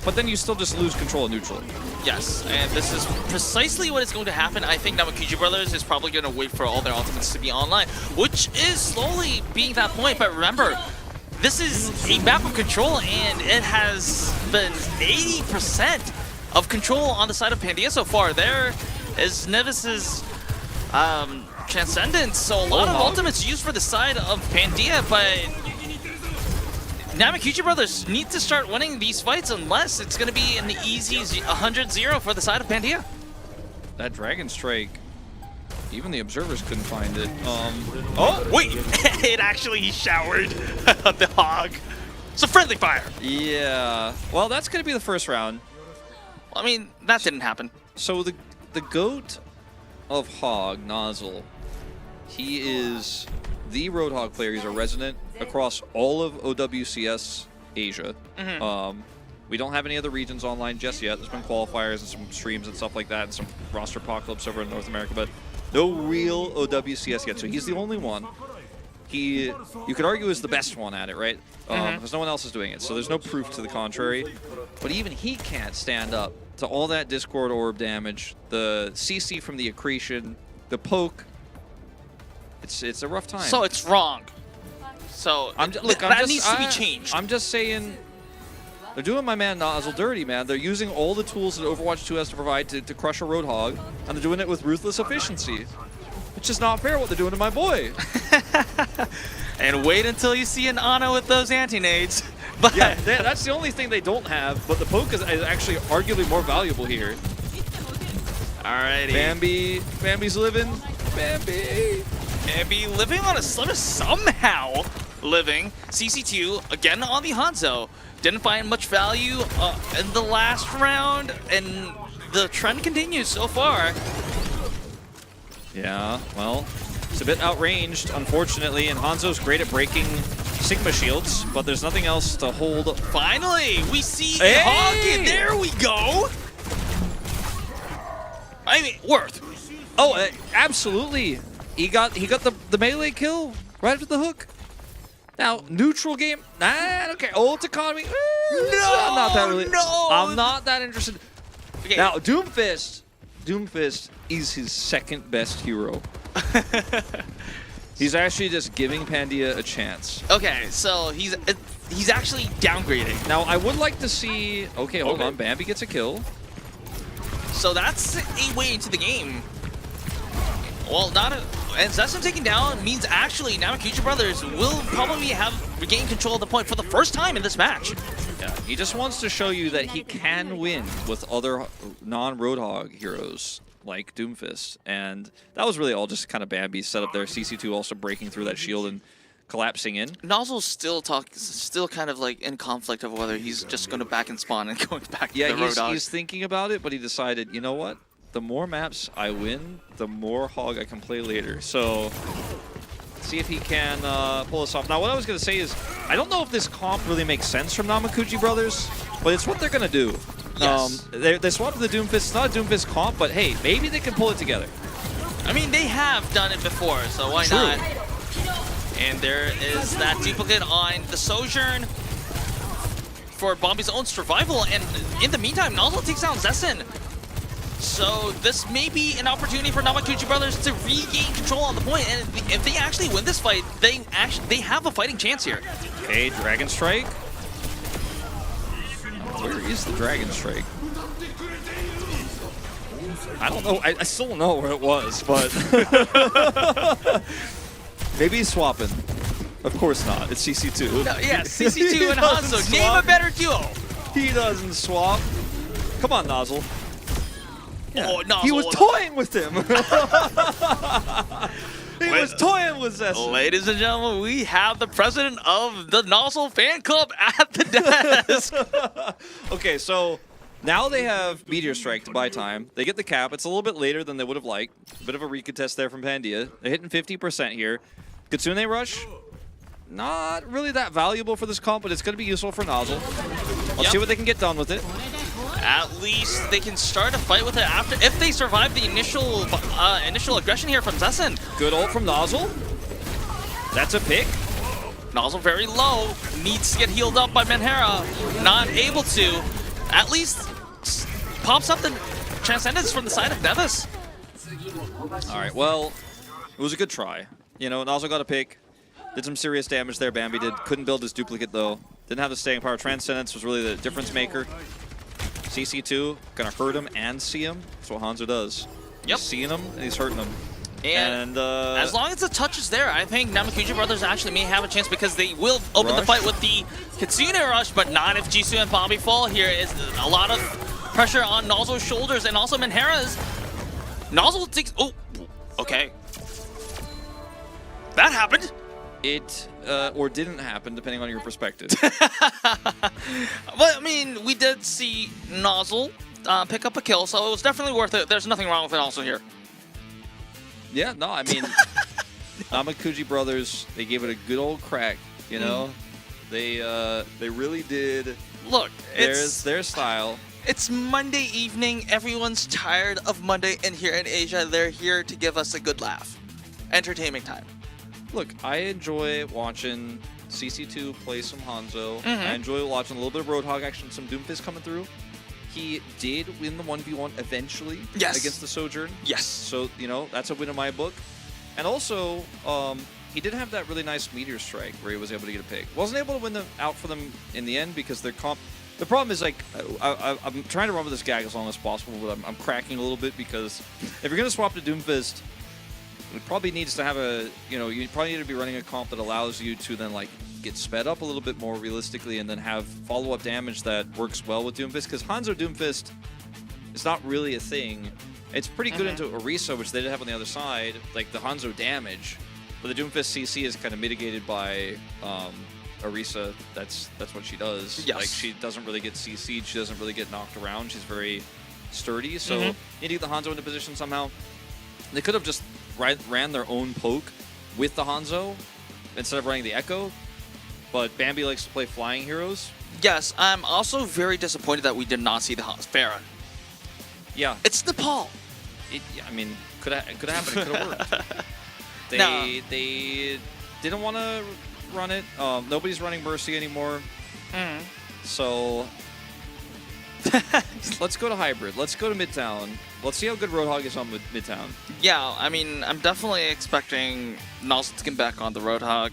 But then you still just lose control of neutral. Yes, and this is precisely what is going to happen. I think Namekuji Brothers is probably going to wait for all their ultimates to be online, which is slowly being that point. But remember, this is a map of control, and it has been 80% of control on the side of Pandia so far. There is Nevis's Transcendence, so a lot of ultimates used for the side of Pandia, but Namekuji Brothers need to start winning these fights unless it's going to be an easy 100-0 for the side of Pandia. That Dragon Strike, even the observers couldn't find it. Oh, wait! It actually showered the Hog. So friendly fire! Yeah. Well, that's going to be the first round. Well, I mean, that didn't happen. So the GOAT of Hog, Nozzle, he is the Roadhog player. He's a resident across all of OWCS Asia. We don't have any other regions online just yet. There's been qualifiers and some streams and stuff like that, and some roster apocalypse over in North America, but no real OWCS yet. So he's the only one. You could argue is the best one at it, right? Because no one else is doing it, so there's no proof to the contrary. But even he can't stand up to all that Discord Orb damage, the CC from the accretion, the poke. It's a rough time. So it's wrong. So that needs to be changed. I'm just saying, They're doing my man Nozzle dirty, man. They're using all the tools that Overwatch 2 has to provide to crush a Roadhog, and they're doing it with ruthless efficiency. It's just not fair what they're doing to my boy. And wait until you see an Ana with those anti-nades. But yeah, that's the only thing they don't have, but the poke is actually arguably more valuable here. Alrighty. Bambi's living. Bambi living on a slimmer somehow. Living. CC2 again on the Hanzo. Didn't find much value in the last round, and the trend continues so far. Yeah, well, it's a bit outranged, unfortunately, and Hanzo's great at breaking Sigma shields, but there's nothing else to hold. Finally, we see Hey! Hog. There we go. I mean, Worth. Oh, absolutely. He got the melee kill right after the hook. Now, neutral game. Nah, okay. Ult economy. No, I'm not that really. no. I'm not that interested. Okay. Now, Doomfist is his second best hero. He's actually just giving Pandia a chance. Okay, so he's actually downgrading. Now, I would like to see. Okay, hold on. Bambi gets a kill. So that's a way into the game. Well, and Zesson taken down means actually Namekuji brothers will probably have regained control of the point for the first time in this match. Yeah, he just wants to show you that he can win with other non-Roadhog heroes like Doomfist, and that was really all just kind of Bambi's setup there. CC2 also breaking through that shield and collapsing in. Nozzle's still kind of like in conflict of whether he's just going to back and spawn and going back to the Roadhog. He's thinking about it, but he decided, you know what? The more maps I win, the more Hog I can play later. So, see if he can pull this off. Now, what I was going to say is, I don't know if this comp really makes sense from Namekuji brothers, but it's what they're going to do. Yes. They swapped the Doomfist. It's not a Doomfist comp, but hey, maybe they can pull it together. I mean, they have done it before, so why True. not? And there is that duplicate on the Sojourn for Bombi's own survival. And in the meantime, Nozzle takes down Zesson. So this may be an opportunity for Namekuji brothers to regain control on the point. And if they actually win this fight, they have a fighting chance here. Okay, Dragon Strike. Where is the Dragon Strike? I don't know. I still don't know where it was, but maybe he's swapping. Of course not. It's CC2. No, yeah, CC2 and Hanzo. Name a better duo. He doesn't swap. Come on, Nozzle. Yeah. Oh, Nozzle. He was toying with him. He was toying with Zesson. Ladies and gentlemen, we have the president of the Nozzle fan club at the desk. Okay, so now they have Meteor Strike to buy time. They get the cap. It's a little bit later than they would have liked. A bit of a recontest there from Pandia. They're hitting 50% here. Kitsune Rush, not really that valuable for this comp, but it's going to be useful for Nozzle. Let's see what they can get done with it. At least they can start a fight with it after if they survive the initial aggression here from Zesson. Good ult from Nozzle. That's a pick. Nozzle very low, needs to get healed up by Menhera. Not able to. At least pops up the Transcendence from the side of Nevis. All right, well, it was a good try. You know, Nozzle got a pick. Did some serious damage there, Bambi did. Couldn't build his duplicate, though. Didn't have the staying power. Transcendence was really the difference maker. CC2 gonna hurt him and see him. That's what Hanzo does. Yep. He's seeing him and he's hurting him. And as long as the touch is there, I think Namekuji brothers actually may have a chance because they will open the fight with the Kitsune Rush, but not if Jisoo and Bobby fall. Here is a lot of pressure on Nozzle's shoulders and also Menhera's. Nozzle takes... Oh, okay. That happened. It or didn't happen, depending on your perspective. Well, I mean, we did see Nozzle pick up a kill, so it was definitely worth it. There's nothing wrong with it also here. Yeah, no, I mean, Namekuji brothers, they gave it a good old crack, you know? They really did. Look, it's their style. It's Monday evening. Everyone's tired of Monday, and here in Asia, they're here to give us a good laugh. Entertainment time. Look, I enjoy watching CC2 play some Hanzo. I enjoy watching a little bit of Roadhog action, some Doomfist coming through. He did win the 1v1 eventually against the Sojourn. Yes. So, you know, that's a win in my book. And also, he did have that really nice Meteor Strike where he was able to get a pick. Wasn't able to win them out for them in the end because their The problem is, like, I'm trying to run with this gag as long as possible, but I'm cracking a little bit because if you're going to swap to Doomfist, it probably needs to have a, you probably need to be running a comp that allows you to then, like, get sped up a little bit more realistically and then have follow-up damage that works well with Doomfist, because Hanzo Doomfist is not really a thing. It's pretty good into Orisa, which they did have on the other side, like the Hanzo damage, but the Doomfist CC is kind of mitigated by Orisa. That's what she does. Yes. Like, she doesn't really get CC'd, she doesn't really get knocked around, she's very sturdy, so you need to get the Hanzo into position somehow. They could have just ran their own poke with the Hanzo instead of running the Echo, but Bambi likes to play flying heroes. Yes, I'm also very disappointed that we did not see the Pharah. Yeah. It's Nepal. I mean, could have happened, it could have worked. They didn't want to run it. Nobody's running Mercy anymore. So let's go to Hybrid. Let's go to Midtown. Let's see how good Roadhog is on Midtown. Yeah, I mean, I'm definitely expecting Nozzle to get back on the Roadhog.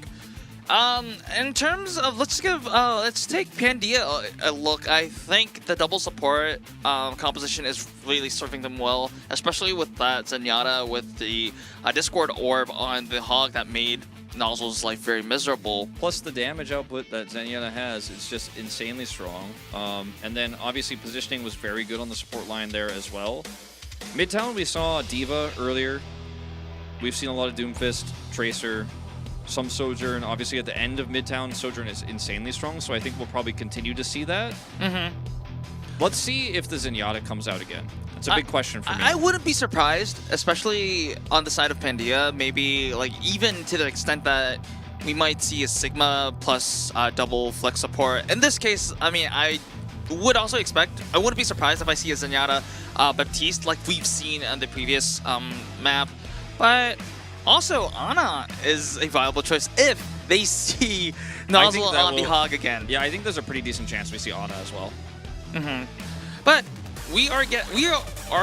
In terms of, let's take Pandia a look. I think the double support composition is really serving them well, especially with that Zenyatta with the Discord Orb on the Hog that made Nozzle's life very miserable. Plus the damage output that Zenyatta has is just insanely strong. And then obviously positioning was very good on the support line there as well. Midtown, we saw D.Va earlier. We've seen a lot of Doomfist, Tracer, some Sojourn. Obviously, at the end of Midtown, Sojourn is insanely strong, so I think we'll probably continue to see that. Let's see if the Zenyatta comes out again. It's a big question for me. I wouldn't be surprised, especially on the side of Pandia. Maybe, like, even to the extent that we might see a Sigma plus double flex support. In this case, I mean, I would also expect, I wouldn't be surprised if I see a Zenyatta Baptiste like we've seen on the previous map. But also, Ana is a viable choice if they see Nozzle on the Hog again. Yeah, I think there's a pretty decent chance we see Ana as well. But we are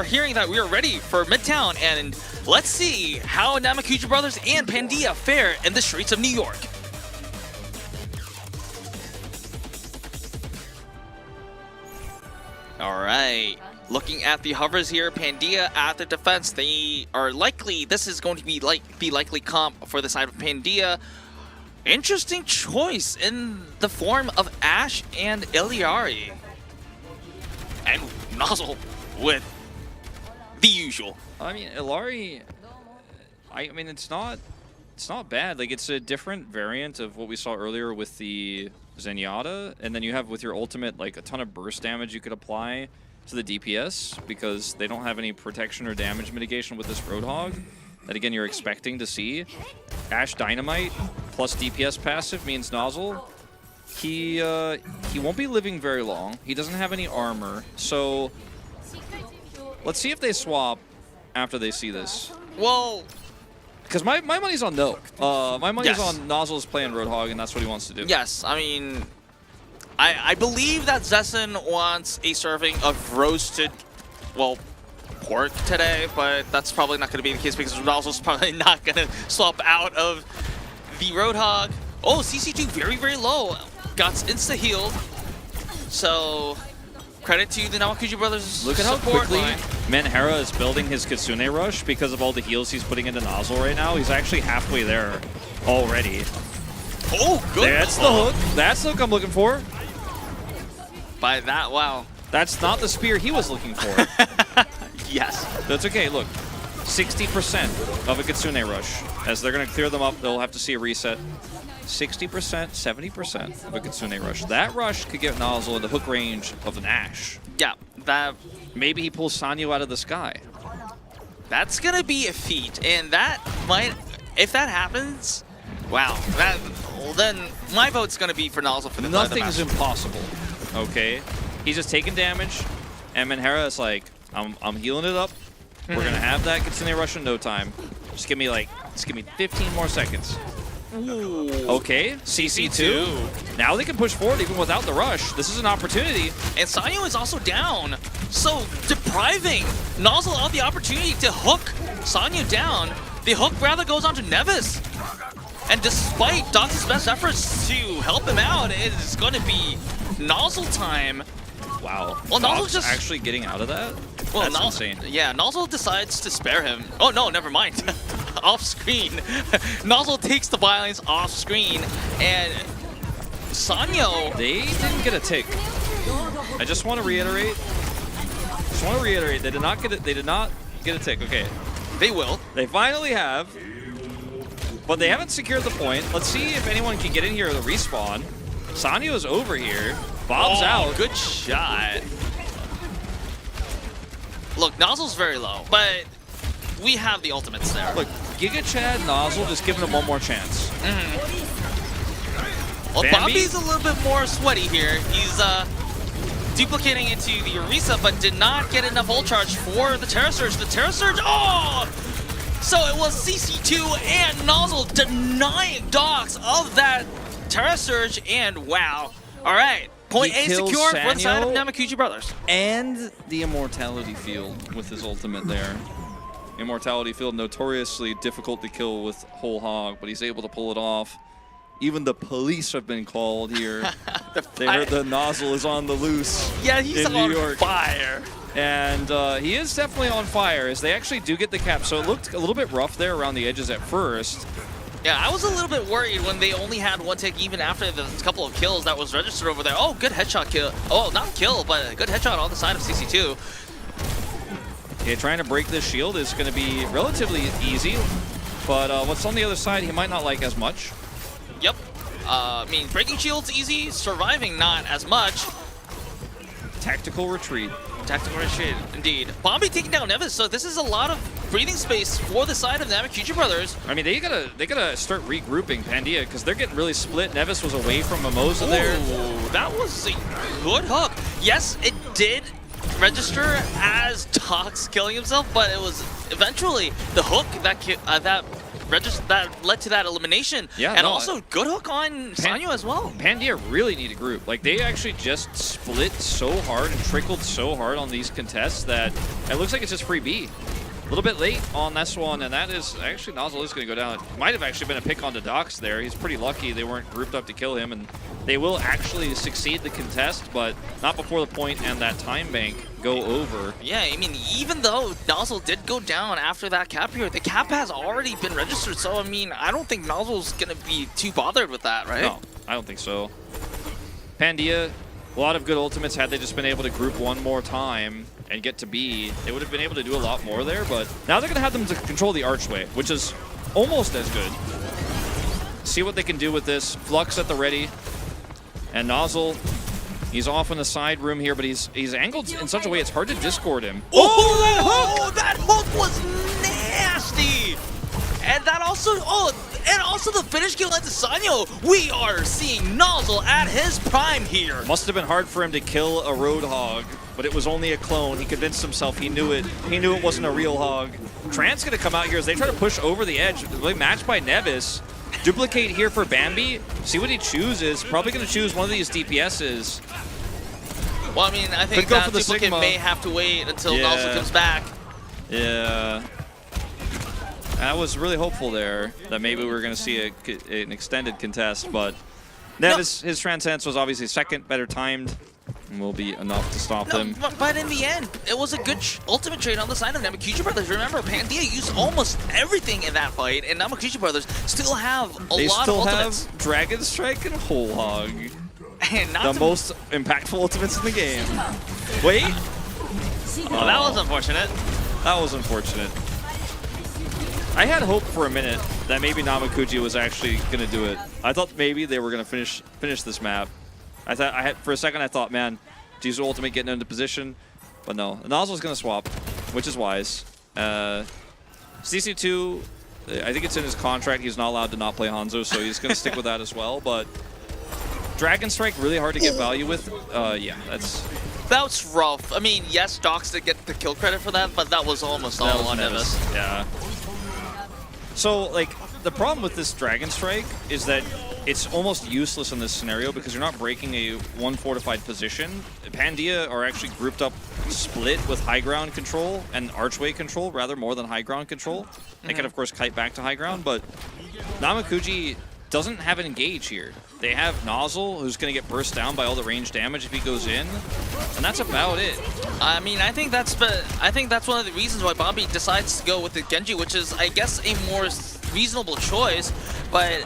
hearing that we are ready for Midtown, and let's see how Namekuji Brothers and Pandia fare in the streets of New York. All right. Looking at the hovers here, Pandia at the defense, they are likely, this is going to be likely comp for the side of Pandia. Interesting choice in the form of Ashe and Iliari. And Nozzle with the usual. I mean, Iliari, I mean, it's not bad. Like, it's a different variant of what we saw earlier with the Zenyatta, and then you have with your ultimate, like, a ton of burst damage you could apply to the DPS because they don't have any protection or damage mitigation with this Roadhog that, again, you're expecting to see. Ashe Dynamite plus DPS passive means Nozzle, he won't be living very long. He doesn't have any armor, so let's see if they swap after they see this. Well, because my money's on no. My money's on Nozzle's playing Roadhog, and that's what he wants to do. Yes, I mean, I believe that Zessen wants a serving of roasted, well, pork today, but that's probably not going to be the case because Nozzle's probably not going to swap out of the Roadhog. Oh, CC2 very, very low. Got insta-healed. So, credit to the Namekuji Brothers. Look at how quickly line. Menhera is building his Kitsune rush because of all the heals he's putting into Nozzle right now. He's actually halfway there already. Oh, good. That's the hook. That's the hook I'm looking for. By that, wow. That's not the spear he was looking for. Yes. That's okay. Look, 60% of a Kitsune rush. As they're going to clear them up, they'll have to see a reset. 60%, 70% of a Kitsune rush. That rush could get Nozzle in the hook range of an Ashe. Yeah, that... Maybe he pulls Sanyo out of the sky. That's going to be a feat, and that might... If that happens, wow. Well, then my vote's going to be for Nozzle for the Nothing's impossible, okay? He's just taking damage, and Menhera is like, I'm healing it up. We're going to have that Kitsune rush in no time. Just give me 15 more seconds. Ooh. Okay, CC2. Now they can push forward even without the rush. This is an opportunity. And Sanyo is also down, so depriving Nozzle of the opportunity to hook Sanyo down. The hook rather goes on to Nevis. And despite Dox's best efforts to help him out, it is going to be Nozzle time. Wow. Well, Nozzle Fox just actually getting out of that? Well, That's insane. Yeah, Nozzle decides to spare him. Oh no, never mind. Off screen. Nozzle takes the violence off screen, and Sanyo. They didn't get a tick. I just want to reiterate. They did not get it. They did not get a tick. Okay. They will. They finally have, but they haven't secured the point. Let's see if anyone can get in here to respawn. Sanyo's over here. Bob's out. Good shot. Look, Nozzle's very low, but we have the ultimates there. Look, Giga Chad, Nozzle, just giving him one more chance. Well, Bambi? Bobby's a little bit more sweaty here. He's duplicating into the Orisa, but did not get enough ult charge for the Terra Surge. The Terra Surge, oh! So it was CC2 and Nozzle denying Docs of that Terra Surge, and wow. All right, point A secure for the side of Namekuji Brothers. And the Immortality Field with his ultimate there. Immortality Field notoriously difficult to kill with Whole Hog, but he's able to pull it off. Even the police have been called here. They heard the Nozzle is on the loose. Yeah, he's in on New York. fire. And he is definitely on fire as they actually do get the cap. So it looked a little bit rough there around the edges at first. Yeah, I was a little bit worried when they only had one tick even after the couple of kills that was registered over there. Oh, good headshot kill. Oh, not kill, but a good headshot on the side of CC2. Okay, trying to break this shield is going to be relatively easy. But what's on the other side he might not like as much. Yep. I mean, breaking shields easy, surviving not as much. Tactical retreat. Tactical retreat, indeed. Bombi taking down Nevis, so this is a lot of breathing space for the side of the Namekuji Brothers. I mean, they gotta start regrouping Pandia because they're getting really split. Nevis was away from Mimosa there. That was a good hook. Yes, it did register as Docs killing himself, but it was eventually the hook that led to that elimination. Yeah, and also good hook on Sanyo as well. Pandia really need a group. Like, they actually just split so hard and trickled so hard on these contests that it looks like it's just free B. A little bit late on this one, and that is actually Nozzle is going to go down. It might have actually been a pick onto Docs there. He's pretty lucky they weren't grouped up to kill him, and they will actually succeed the contest, but not before the point and that time bank go over. Yeah, I mean, even though Nozzle did go down after that cap here, the cap has already been registered, so I mean, I don't think Nozzle's going to be too bothered with that, right? No, I don't think so. Pandia, a lot of good ultimates. Had they just been able to group one more time and get to B, they would have been able to do a lot more there, but now they're going to have them to control the archway, which is almost as good. See what they can do with this. Flux at the ready. And Nozzle, he's off in the side room here, but he's angled in such a way it's hard to discord him. Oh, that hook was nasty! And that also, and also the finish kill at the Sanyo. We are seeing Nozzle at his prime here. Must have been hard for him to kill a Roadhog, but it was only a clone. He convinced himself he knew it. He knew it wasn't a real hog. Trant's gonna come out here as they try to push over the edge. Really matched by Nevis. Duplicate here for Bambi. See what he chooses. Probably gonna choose one of these DPSs. Well, I mean, I think that duplicate may have to wait until Nozzle comes back. Yeah. I was really hopeful there that maybe we were going to see an extended contest, but Nevis, his Transcendence was obviously second, better timed, and will be enough to stop them. But in the end, it was a good ultimate trade on the side of Namekuji Brothers. Remember, Pandia used almost everything in that fight, and Namekuji Brothers still have a lot of ultimates. They still have Dragon Strike and Whole Hog. And not the most impactful ultimates in the game. Wait. Well, that was unfortunate. That was unfortunate. I had hope for a minute that maybe Namekuji was actually going to do it. I thought maybe they were going to finish this map. For a second I thought, man, Jisoo ultimate getting into position, but no. Nozzle's going to swap, which is wise. CC2, I think it's in his contract. He's not allowed to not play Hanzo, so he's going to stick with that as well. But Dragon Strike really hard to get value with. Yeah, that's rough. I mean, yes, Docs did get the kill credit for that, but that was almost all on Nevis. Yeah. So, like, the problem with this Dragon Strike is that it's almost useless in this scenario because you're not breaking a one fortified position. Pandia are actually grouped up, split with high ground control and archway control, rather more than high ground control. They can, of course, kite back to high ground, but Namekuji doesn't have an engage here. They have Nozzle, who's going to get burst down by all the range damage if he goes in, and that's about it. I mean, I think that's one of the reasons why Bobby decides to go with the Genji, which is, I guess, a more reasonable choice. But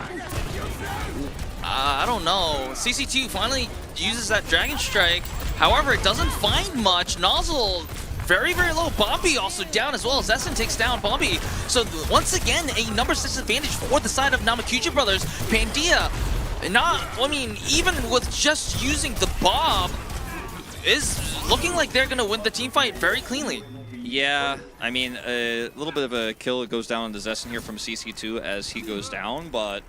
I don't know. CC2 finally uses that Dragon Strike. However, it doesn't find much. Nozzle very, very low. Bombi also down as well. Zessen takes down Bombi. So once again, a number 6 advantage for the side of Namekuji brothers. Pandia, even with just using the bomb, is looking like they're going to win the team fight very cleanly. Yeah, I mean, a little bit of a kill goes down on the Zessen here from CC2 as he goes down, but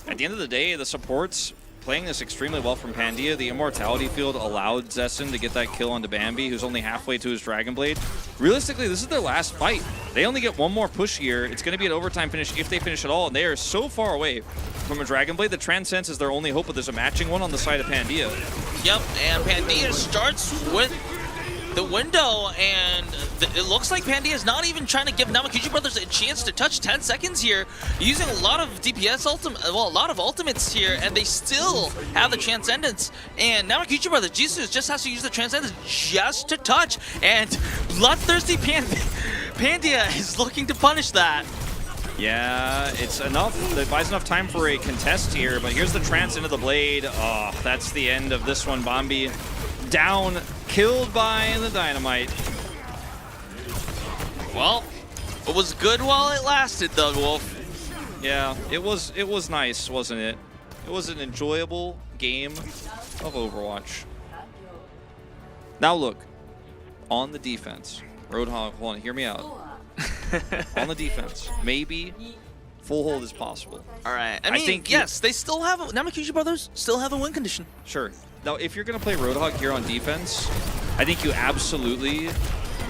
at the end of the day, the supports playing this extremely well from Pandia. The Immortality field allowed Zessen to get that kill onto Bambi, who's only halfway to his Dragon Blade. Realistically, this is their last fight. They only get one more push here. It's going to be an overtime finish if they finish at all, and they are so far away from a Dragon Blade. The Transcends is their only hope, but there's a matching one on the side of Pandia. Yep, and Pandia starts with the window, and it looks like Pandia is not even trying to give Namekuji brothers a chance to touch 10 seconds here, using a lot of DPS a lot of ultimates here, and they still have the Transcendence. And Namekuji brothers, Jesus just has to use the Transcendence just to touch, and bloodthirsty Pandia is looking to punish that. Yeah, it's enough. It buys enough time for a contest here, but here's the trance into the blade. Oh, that's the end of this one. Bombi down, killed by the dynamite. Well, it was good while it lasted, though, Wolf. Yeah, it was nice, wasn't it? It was an enjoyable game of Overwatch. Now look, on the defense, Roadhog, hold on, hear me out. On the defense, maybe full hold is possible. All right. I think yes, they still have Namekuji brothers still have a win condition. Sure. Now, if you're going to play Roadhog here on defense, I think you absolutely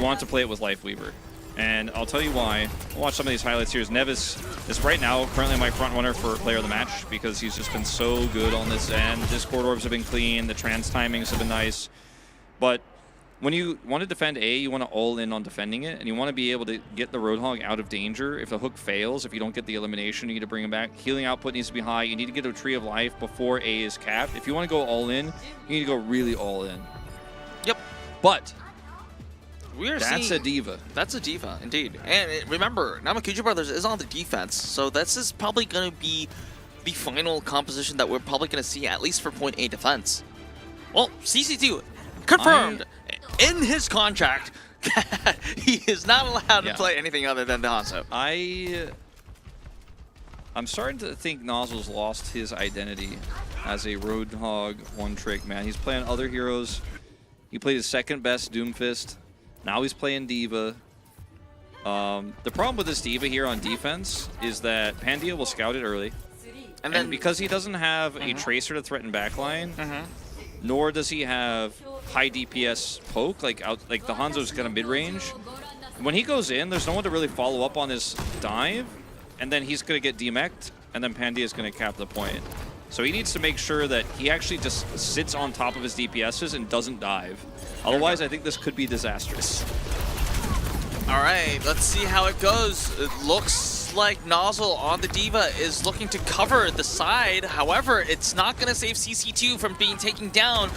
want to play it with Lifeweaver. And I'll tell you why. I'll watch some of these highlights here. Nevis is right now currently my front runner for player of the match because he's just been so good on this end. Discord orbs have been clean. The trans timings have been nice. But when you want to defend A, you want to all in on defending it, and you want to be able to get the Roadhog out of danger. If the hook fails, if you don't get the elimination, you need to bring him back. Healing output needs to be high. You need to get a Tree of Life before A is capped. If you want to go all in, you need to go really all in. Yep. But that's a diva. That's a diva, indeed. And remember, Namekuji brothers is on the defense, so this is probably going to be the final composition that we're probably going to see, at least for point A defense. Well, CC2 confirmed in his contract he is not allowed to play anything other than the Hanzo. I'm starting to think Nozzle's lost his identity as a Roadhog one-trick man. He's playing other heroes. He played his second best Doomfist. Now he's playing Diva. The problem with this Diva here on defense is that Pandia will scout it early. And because he doesn't have a Tracer to threaten backline, nor does he have high DPS poke, like the Hanzo's kind of mid-range. When he goes in, there's no one to really follow up on his dive, and then he's going to get demeched, and then Pandia's going to cap the point. So he needs to make sure that he actually just sits on top of his DPSs and doesn't dive. Otherwise, I think this could be disastrous. All right, let's see how it goes. It looks like Nozzle on the Diva is looking to cover the side. However, it's not going to save CC2 from being taken down.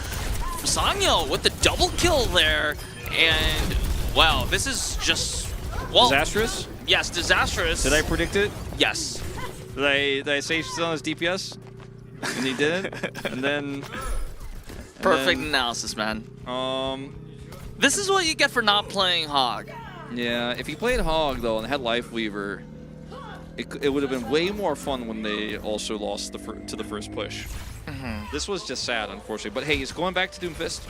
Sanyo with the double kill there. And, wow, this is just... well, disastrous? Yes, disastrous. Did I predict it? Yes. Did I say he's on his DPS? And he did it? And then... Perfect analysis, man. This is what you get for not playing Hog. Yeah, if he played Hog, though, and had Lifeweaver, it would have been way more fun when they also lost to the first push. This was just sad, unfortunately. But hey, he's going back to Doomfist.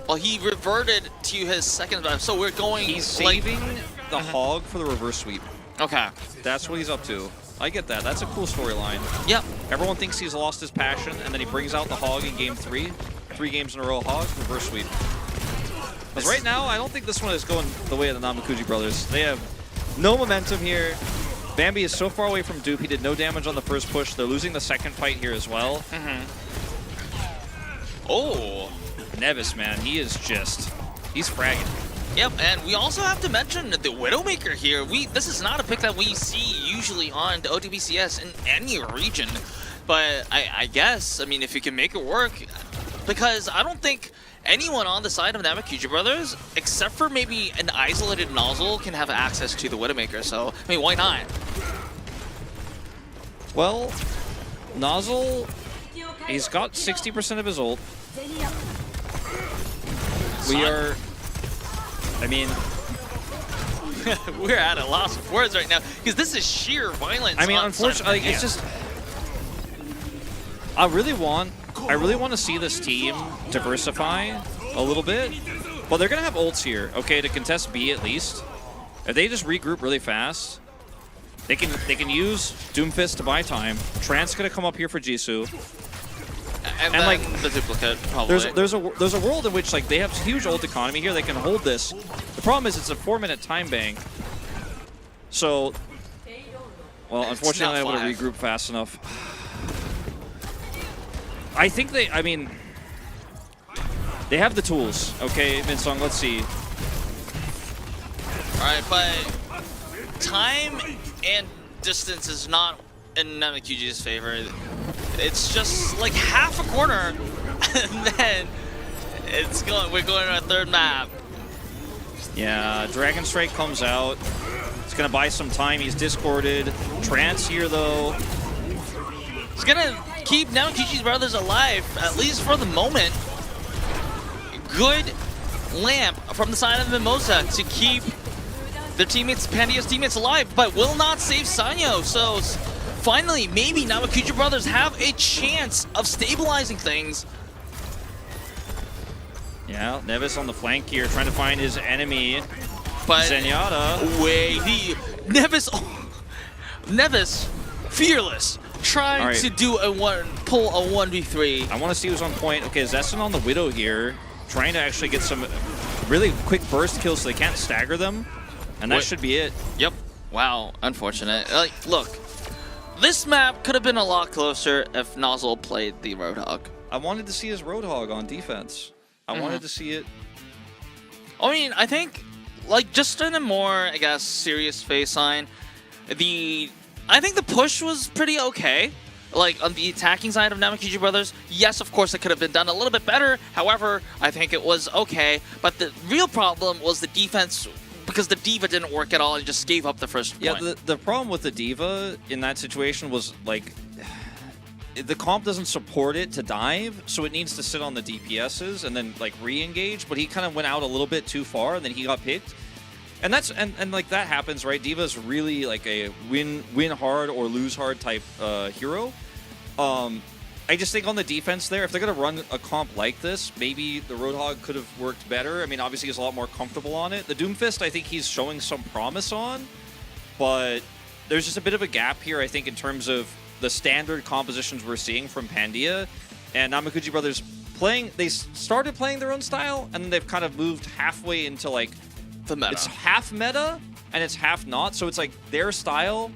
Well, he reverted to his second dive, so we're going... He's saving the Hog for the reverse sweep. Okay. That's what he's up to. I get that. That's a cool storyline. Yep. Everyone thinks he's lost his passion, and then he brings out the Hog in game 3. 3 games in a row, Hog, reverse sweep. Because right now, I don't think this one is going the way of the Namekuji brothers. They have no momentum here. Bambi is so far away from dupe. He did no damage on the first push. They're losing the second fight here as well. Oh. Nevis, man, he is just... he's fragging. Yep, and we also have to mention the Widowmaker here. This is not a pick that we see usually on the OWCS in any region. but I guess, I mean, if you can make it work, because I don't think anyone on the side of Namekuji Brothers, except for maybe an isolated Nozzle, can have access to the Widowmaker. So, I mean, why not? Well, Nozzle, he's got 60% of his ult. We are, I mean... We're at a loss of words right now, because this is sheer violence. I mean, unfortunately, it's just... I really want to see this team diversify a little bit, but they're going to have ults here, okay, to contest B at least. If they just regroup really fast, they can use Doomfist to buy time. Trant's going to come up here for Jisoo. And then like the duplicate, probably. There's a world in which like they have huge ult economy here. They can hold this. The problem is it's a 4-minute time bank. So, well, unfortunately, I'm able to regroup fast enough. I think I mean, they have the tools. Okay, Minsong, let's see. All right, but time and distance is not in Namekuji's favor. It's just like half a corner, and then we're going to a third map. Yeah, Dragon Strike comes out. It's gonna buy some time. He's discorded. Trance here though. It's gonna keep Namekuji Brothers alive, at least for the moment. Good lamp from the side of Mimosa to keep their teammates, Pandia's teammates, alive, but will not save Sanyo. So finally, maybe Namekuji Brothers have a chance of stabilizing things. Yeah, Nevis on the flank here, trying to find his enemy. But Zenyatta. Wait, Nevis, fearless, trying to do pull a 1v3. I want to see who's on point. Okay, Zessen on the Widow here, trying to actually get some really quick burst kills so they can't stagger them, and that should be it. Yep. Wow, unfortunate. Like, look, this map could have been a lot closer if Nozzle played the Roadhog. I wanted to see his Roadhog on defense. I wanted to see it. I mean, I think, like, just in a more, I guess, serious face line, I think the push was pretty okay. Like, on the attacking side of Namekuji Brothers, yes, of course, it could have been done a little bit better. However, I think it was okay. But the real problem was the defense, because the D.Va didn't work at all and just gave up the first point. Yeah, the problem with the D.Va in that situation was, like, the comp doesn't support it to dive, so it needs to sit on the DPSs and then, like, re-engage. But he kind of went out a little bit too far, and then he got picked. And that's and like that happens, right? D.Va's really like a win hard or lose hard type hero. I just think on the defense there, if they're gonna run a comp like this, maybe the Roadhog could have worked better. I mean, obviously he's a lot more comfortable on it. The Doomfist, I think he's showing some promise on, but there's just a bit of a gap here, I think, in terms of the standard compositions we're seeing from Pandia and Namekuji Brothers playing. They started playing their own style, and then they've kind of moved halfway into like. The meta. It's half meta and it's half not, so it's like their style,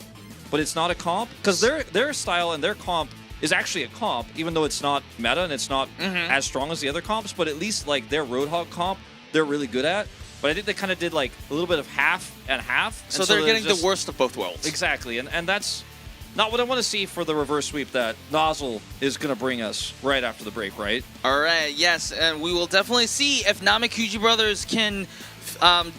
but it's not a comp. Because their style and their comp is actually a comp, even though it's not meta and it's not as strong as the other comps. But at least like their Roadhog comp, they're really good at. But I think they kind of did like a little bit of half and half. So they're getting the worst of both worlds. Exactly, and that's not what I want to see for the reverse sweep that Nozzle is going to bring us right after the break, right? All right, yes, and we will definitely see if Namekuji Brothers can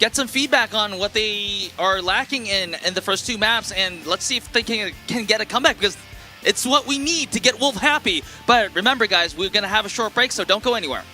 get some feedback on what they are lacking in the first two maps, and let's see if they can get a comeback, because it's what we need to get Wolf happy. But remember, guys, we're going to have a short break, so don't go anywhere.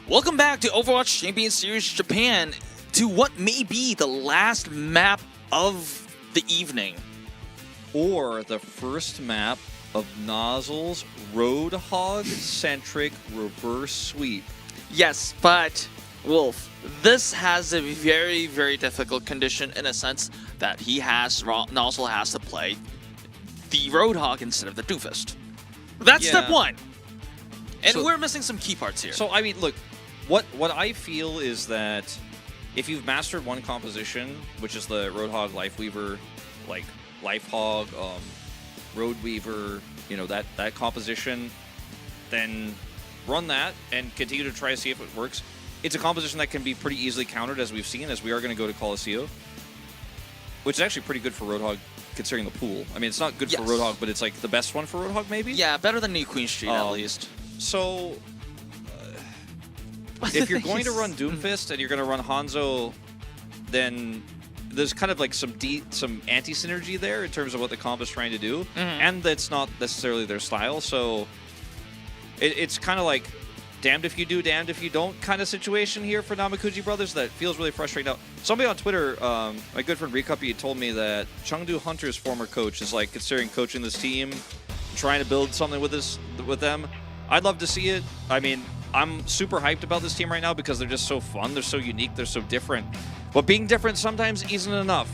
Welcome back to Overwatch Champions Series Japan, to what may be the last map of the evening. Or the first map of Nozzle's Roadhog-centric reverse sweep. Yes, but Wolf, this has a very, very difficult condition in a sense that Nozzle has to play the Roadhog instead of the Doofus. That's step one. And we're missing some key parts here. So, I mean, look, what I feel is that if you've mastered one composition, which is the Roadhog, Lifeweaver, like Lifehog, Roadweaver, you know, that composition, then run that and continue to try to see if it works. It's a composition that can be pretty easily countered, as we've seen, as we are going to go to Coliseum, which is actually pretty good for Roadhog considering the pool. I mean, it's not good for Roadhog, but it's like the best one for Roadhog, maybe? Yeah, better than New Queen Street, at least. So, if you're going to run Doomfist and you're going to run Hanzo, then there's kind of like some anti-synergy there in terms of what the comp is trying to do, and that's not necessarily their style, so it's kind of like damned if you do, damned if you don't kind of situation here for Namekuji brothers that feels really frustrating. Now, somebody on Twitter, my good friend Rikuppy, told me that Chengdu Hunter's former coach is like considering coaching this team, trying to build something with them. I'd love to see it. I mean, I'm super hyped about this team right now because they're just so fun, they're so unique, they're so different. But being different sometimes isn't enough,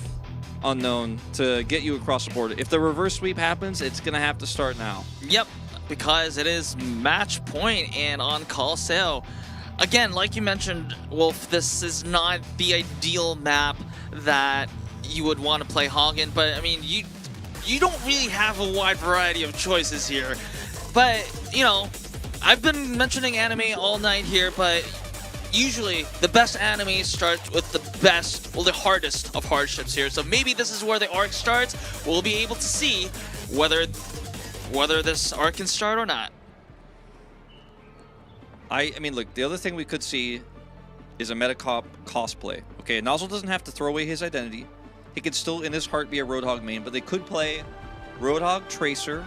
Unknown, to get you across the board. If the reverse sweep happens, it's going to have to start now. Yep, because it is match point and on call sale. Again, like you mentioned, Wolf, this is not the ideal map that you would want to play Hog in, but I mean, you don't really have a wide variety of choices here. But, you know, I've been mentioning anime all night here, but usually the best anime starts with the best, well, the hardest of hardships here. So maybe this is where the arc starts. We'll be able to see whether this arc can start or not. I mean, look, the other thing we could see is a Metacop cosplay. Okay, Nozzle doesn't have to throw away his identity. He could still, in his heart, be a Roadhog main, but they could play Roadhog, Tracer,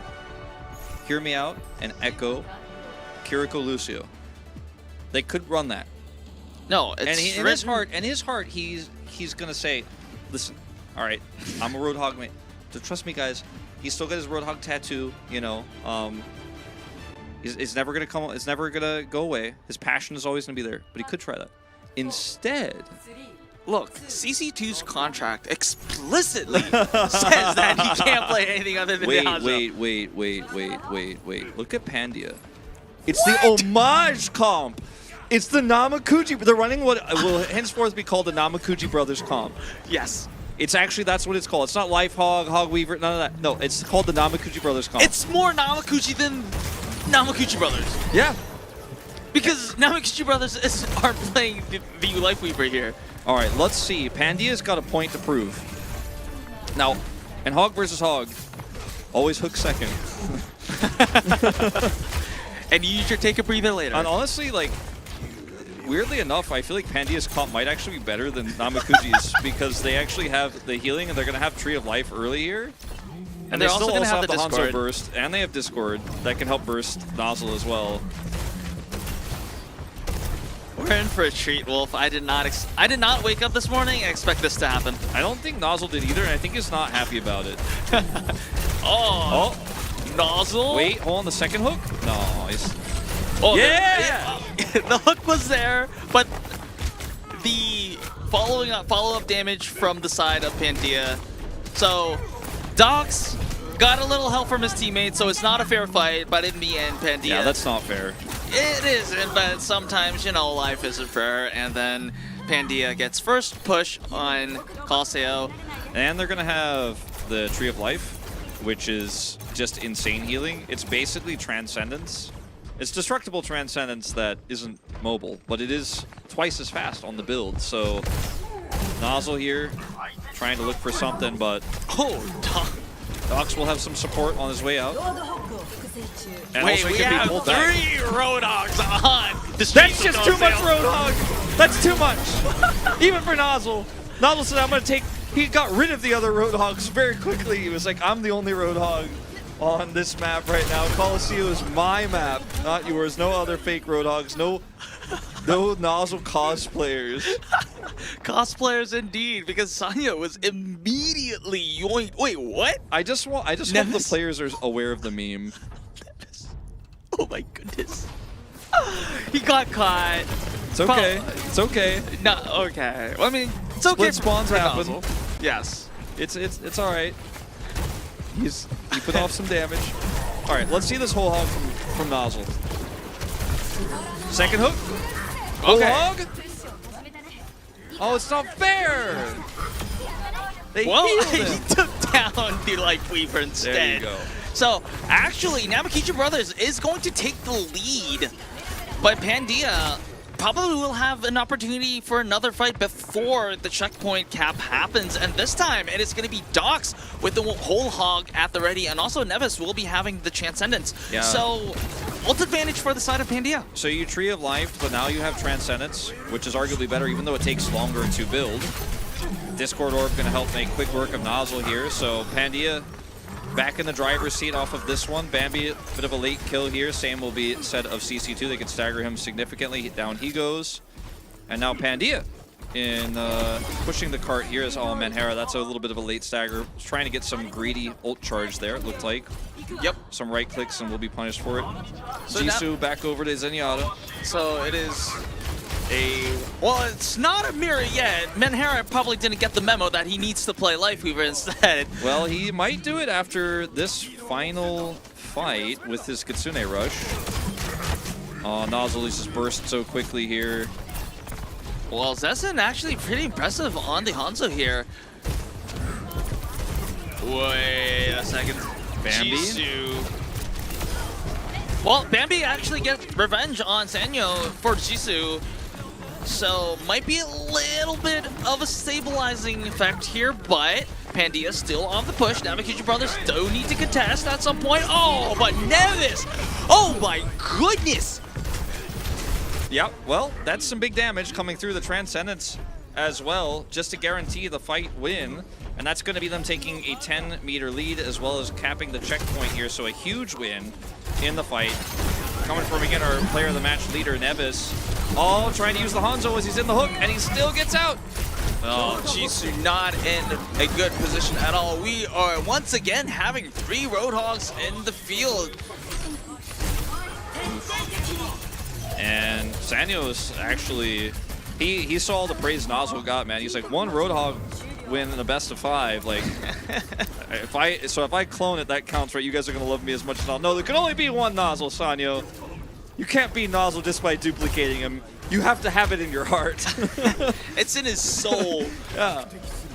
Hear Me Out, and Echo, Kiriko, Lucio. They could run that. No, it's and in his heart, he's gonna say, "Listen, all right, I'm a Roadhog main. So trust me, guys. He's still got his Roadhog tattoo. You know, it's never gonna come. It's never gonna go away. His passion is always gonna be there. But he could try that. Instead, look, CC2's contract explicitly says that he can't play anything other than Hanzo. Wait. Look at Pandia. It's the homage comp. It's the Namekuji. They're running what will henceforth be called the Namekuji Brothers comp. Yes. It's actually, that's what it's called. It's not Lifehog, Hogweaver, none of that. No, it's called the Namekuji Brothers comp. It's more Namekuji than Namekuji Brothers. Yeah. Because Namekuji Brothers aren't playing the Lifeweaver here. All right, let's see. Pandia's got a point to prove. Now, in Hog versus Hog, always hook second. And you should take a breather later. And honestly, like, weirdly enough, I feel like Pandia's comp might actually be better than Namekuji's because they actually have the healing and they're going to have Tree of Life early here. And they're they also still going to have the Discord. Hanzo burst, and they have Discord that can help burst Nozzle as well. We're in for a treat, Wolf. I did not wake up this morning and expect this to happen. I don't think Nozzle did either, and I think he's not happy about it. Oh, Nozzle? Wait, hold on, the second hook? No, he's... Oh, yeah! The hook was there, but the follow-up damage from the side of Pandia. So, Dox got a little help from his teammates, so it's not a fair fight, but in the end, Pandia... Yeah, that's not fair. It isn't, but sometimes, you know, life isn't fair, and then Pandia gets first push on Coseo. And they're going to have the Tree of Life, which is just insane healing. It's basically Transcendence. It's destructible Transcendence that isn't mobile, but it is twice as fast on the build. So Nozzle here trying to look for something, but Dox will have some support on his way out. And wait, also we can have be pulled 3 back. Roadhogs on the streets. That's just too much Roadhog. That's too much. Even for Nozzle. Nozzle said, I'm going to take... He got rid of the other Roadhogs very quickly. He was like, I'm the only Roadhog on this map right now. Coliseum is my map, not yours. No other fake Roadhogs. No No Nozzle cosplayers. Cosplayers indeed, because Sanya was immediately yoinked. Wait, what? I just hope the players are aware of the meme. Oh my goodness. He got caught. It's okay. It's okay. No, okay. Well, I mean, it's okay. Split spawns happen. Nozzle. Yes. It's all right. He put off some damage. All right, let's see this whole hog from Nozzle. Second hook. Whole hog. Oh, it's not fair. They healed him. He took down the Life Weaver instead. There you go. So, actually, Namekuji Brothers is going to take the lead, but Pandia probably will have an opportunity for another fight before the checkpoint cap happens, and this time it is going to be Dox with the whole hog at the ready, and also Nevis will be having the Transcendence. Yeah. So, what's advantage for the side of Pandia? So you Tree of Life, but now you have Transcendence, which is arguably better, even though it takes longer to build. Discord Orb going to help make quick work of Nozzle here, so Pandia back in the driver's seat off of this one. Bambi, a bit of a late kill here. Same will be said of CC2. They can stagger him significantly. Down he goes. And now Pandia in pushing the cart here is Menhera. That's a little bit of a late stagger. Trying to get some greedy ult charge there, it looked like. Yep. Some right clicks and will be punished for it. So Jisoo back over to Zenyatta. So it is well, it's not a mirror yet. Menhera probably didn't get the memo that he needs to play Life Weaver instead. Well, he might do it after this final fight with his Kitsune Rush. Oh, Nozzle just burst so quickly here. Well, Zessen actually pretty impressive on the Hanzo here. Wait a second. Bambi? Jisoo. Well, Bambi actually gets revenge on Sanyo for Jisoo. So, might be a little bit of a stabilizing effect here, but Pandia still on the push. Namekuji Brothers do need to contest at some point. Oh, but Nevis! Oh my goodness! Yep, well, that's some big damage coming through the Transcendence as well, just to guarantee the fight win. And that's going to be them taking a 10-meter lead, as well as capping the checkpoint here. So a huge win in the fight. Coming from, again, our player of the match leader, Nevis. All trying to use the Hanzo as he's in the hook, and he still gets out. Oh, Jisoo not in a good position at all. We are once again having 3 Roadhogs in the field. And Sanyo's actually, he saw all the praise Nozzle got, man. He's like, 1 Roadhog win in the best of 5. Like, if I clone it, that counts, right? You guys are gonna love me as much as I'll. No, there can only be 1 Nozzle, Sanyo. You can't be Nozzle just by duplicating him. You have to have it in your heart. It's in his soul. Yeah.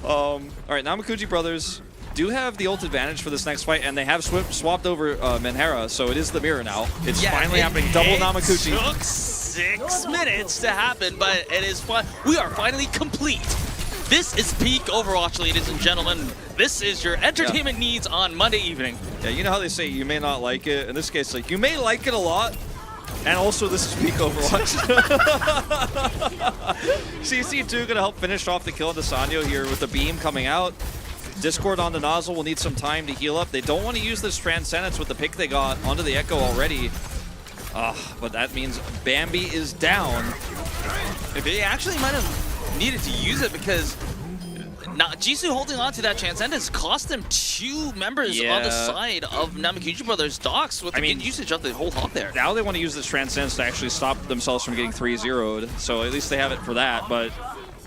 All right, Namekuji Brothers do have the ult advantage for this next fight, and they have swapped over Menhera, so it is the mirror now. It's finally happening. Double Namekuji. It took 6 minutes to happen, but it is fun. We are finally complete. This is peak Overwatch, ladies and gentlemen. This is your entertainment needs on Monday evening. Yeah, you know how they say you may not like it? In this case, like, you may like it a lot, and also this is peak Overwatch. CC2 gonna help finish off the kill on the Sanyo here with the beam coming out. Discord on the Nozzle will need some time to heal up. They don't want to use this Transcendence with the pick they got onto the Echo already. But that means Bambi is down. They actually might have needed to use it because Jisoo holding on to that Transcendence cost them 2 members on the side of Namekuji Brothers Dox with the good usage of the whole hog there. Now they want to use this Transcendence to actually stop themselves from getting 3-0'd, so at least they have it for that. But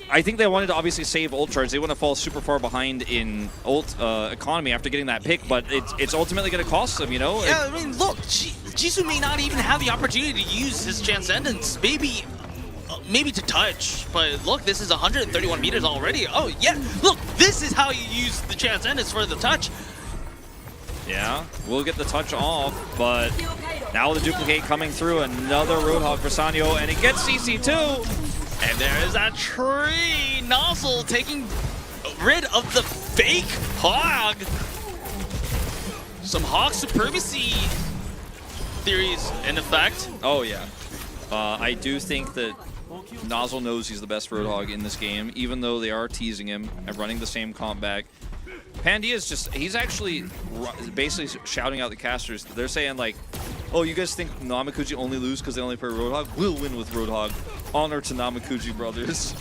I think they wanted to obviously save ult charge. They want to fall super far behind in ult economy after getting that pick, but it's ultimately going to cost them, you know? Yeah, I mean, look, Jisoo may not even have the opportunity to use his Transcendence. Maybe to touch, but look, this is 131 meters already. Oh, yeah, look, this is how you use the Transcendence for the touch. Yeah, we'll get the touch off, but now the duplicate coming through. Another Roadhog for Sanyo, and it gets CC2. And there is that tree. Nozzle taking rid of the fake hog. Some hog supremacy theories in effect. Oh, yeah. I do think that Nozzle knows he's the best Roadhog in this game, even though they are teasing him and running the same comp back. Pandia is just, he's actually basically shouting out the casters. They're saying like, oh, you guys think Namekuji only lose because they only play Roadhog? We'll win with Roadhog. Honor to Namekuji brothers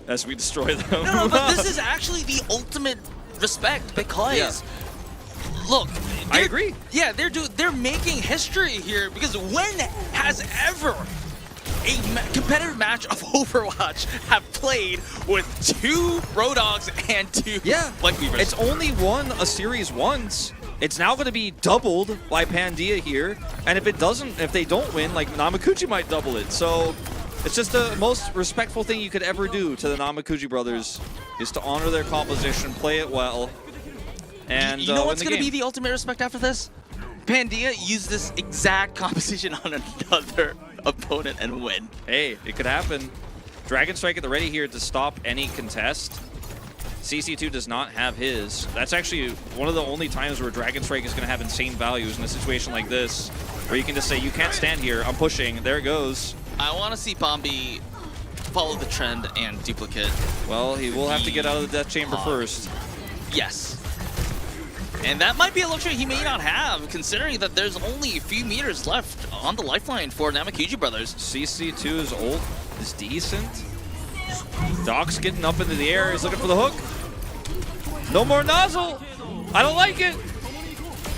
as we destroy them. No, but this is actually the ultimate respect because, look, I agree. Yeah, they're making history here because when has ever a competitive match of Overwatch have played with 2 Roadhogs and 2 Black Beavers? It's only won a series once. It's now going to be doubled by Pandia here, and if they don't win, like Namekuji might double it. So it's just the most respectful thing you could ever do to the Namekuji brothers is to honor their composition, play it well, and you know what's going to be the ultimate respect after this? Pandia used this exact composition on another opponent and win. Hey, it could happen. Dragon Strike at the ready here to stop any contest. CC2 does not have his. That's actually one of the only times where Dragon Strike is going to have insane values in a situation like this, where you can just say, you can't stand here, I'm pushing, there it goes. I want to see Bombi follow the trend and duplicate. Well, he will have to get out of the Death Chamber first. Yes. And that might be a luxury he may not have, considering that there's only a few meters left on the lifeline for Namekuji brothers. CC2's ult is decent. Doc's getting up into the air, he's looking for the hook. No more nozzle! I don't like it!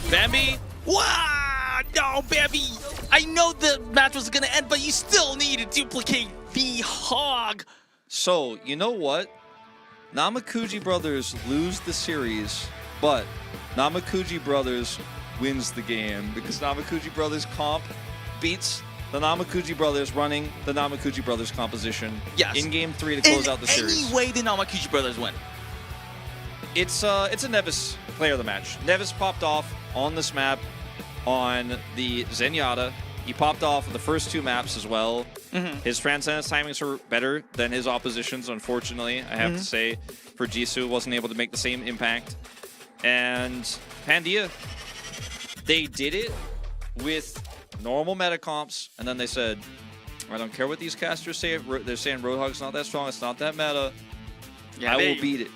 Bambi. Wow! No, Bambi! I know the match was gonna end, but you still need to duplicate the hog. So, you know what? Namekuji brothers lose the series, but Namekuji brothers wins the game because Namekuji brothers comp beats the Namekuji brothers running the Namekuji brothers composition in game 3 to close out the series. Any way the Namekuji brothers win. It's a Nevis player of the match. Nevis popped off on this map on the Zenyatta. He popped off the first 2 maps as well. His Transcendence timings were better than his oppositions, unfortunately, I have to say. For Jisoo, wasn't able to make the same impact. And Pandia, they did it with normal meta comps, and then they said, I don't care what these casters say. They're saying Roadhog's not that strong. It's not that meta. I will beat it.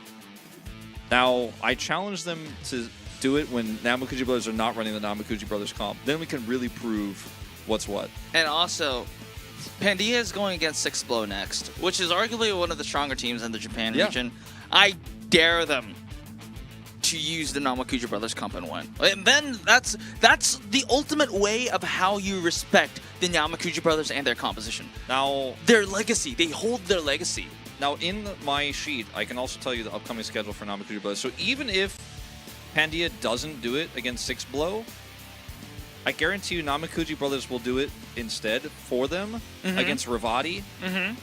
Now, I challenge them to do it when Namekuji brothers are not running the Namekuji brothers comp. Then we can really prove what's what. And also, Pandia is going against 6blow next, which is arguably one of the stronger teams in the Japan region. I dare them to use the Namekuji brothers comp and win. And then that's the ultimate way of how you respect the Namekuji brothers and their composition. Now, their legacy, they hold their legacy. Now, in my sheet, I can also tell you the upcoming schedule for Namekuji brothers. So even if Pandia doesn't do it against 6blow, I guarantee you Namekuji brothers will do it instead for them against Ravati,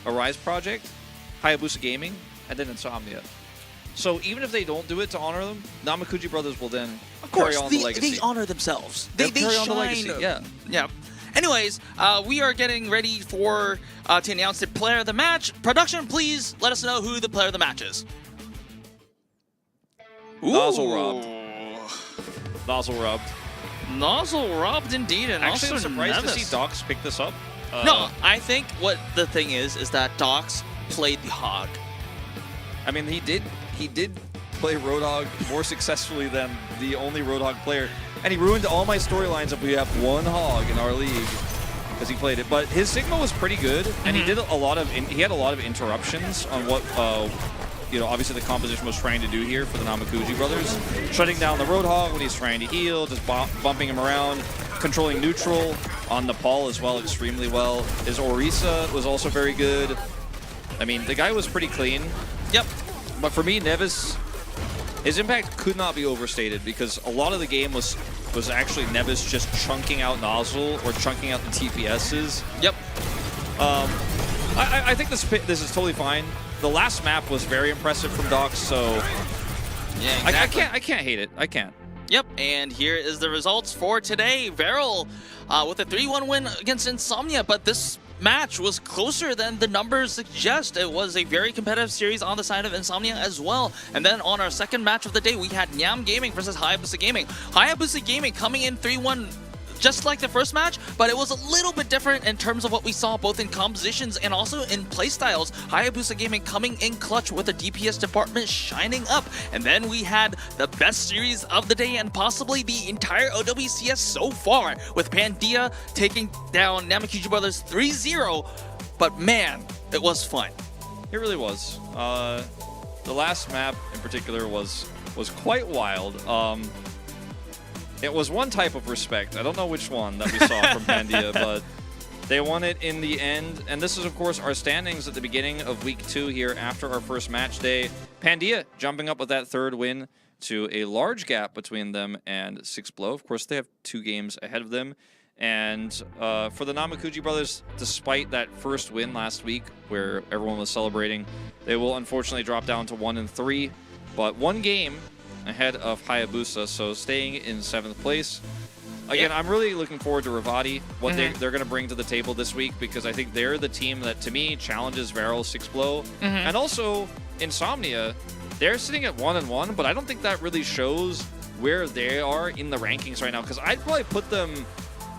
Arise Project, Hayabusa Gaming, and then Insomnia. So even if they don't do it to honor them, Namekuji brothers will then carry on the legacy. They honor themselves. They carry on shine. the legacy. Yeah. Anyways, we are getting ready for to announce the player of the match. Production, please let us know who the player of the match is. Nozzle robbed. Nozzle robbed. Nozzle robbed indeed, and actually, also I'm surprised Nevis. to see Docs pick this up. No, I think what the thing is that Docs played the hog. I mean, he did play Roadhog more successfully than the only Roadhog player, and he ruined all my storylines if we have one hog in our league because he played it. But his Sigma was pretty good, and he did a lot of he had a lot of interruptions on what obviously the composition was trying to do here for the Namekuji brothers, shutting down the Roadhog when he's trying to heal, just bumping him around, controlling neutral on Nepal as well extremely well. His Orisa was also very good. I mean, the guy was pretty clean. Yep. But for me, Nevis, his impact could not be overstated because a lot of the game was actually Nevis just chunking out Nozzle or chunking out the TPSs. Yep. I think this is totally fine. The last map was very impressive from Docs, so yeah, exactly. I can't hate it. I can't. Yep, and here is the results for today. Varrel with a 3-1 win against Insomnia, but this match was closer than the numbers suggest. It was a very competitive series on the side of Insomnia as well. And then on our second match of the day, we had Nyam-Gaming versus Hayabusa Gaming. Hayabusa Gaming coming in 3-1 just like the first match, but it was a little bit different in terms of what we saw both in compositions and also in playstyles. Hayabusa Gaming coming in clutch with the DPS department shining up. And then we had the best series of the day and possibly the entire OWCS so far, with Pandia taking down Namekuji brothers 3-0 but man, it was fun. It really was. The last map in particular was quite wild. It was one type of respect. I don't know which one that we saw from Pandia, but they won it in the end. And this is, of course, our standings at the beginning of Week 2 here after our first match day. Pandia jumping up with that third win to a large gap between them and 6blow. Of course, they have 2 games ahead of them. And for the Namekuji brothers, despite that first win last week where everyone was celebrating, they will unfortunately drop down to 1-3. But 1 game ahead of Hayabusa, so staying in 7th place. Again, I'm really looking forward to Ravati, what they're going to bring to the table this week, because I think they're the team that, to me, challenges Varrel, 6blow. And also, Insomnia, they're sitting at 1-1, but I don't think that really shows where they are in the rankings right now, because I'd probably put them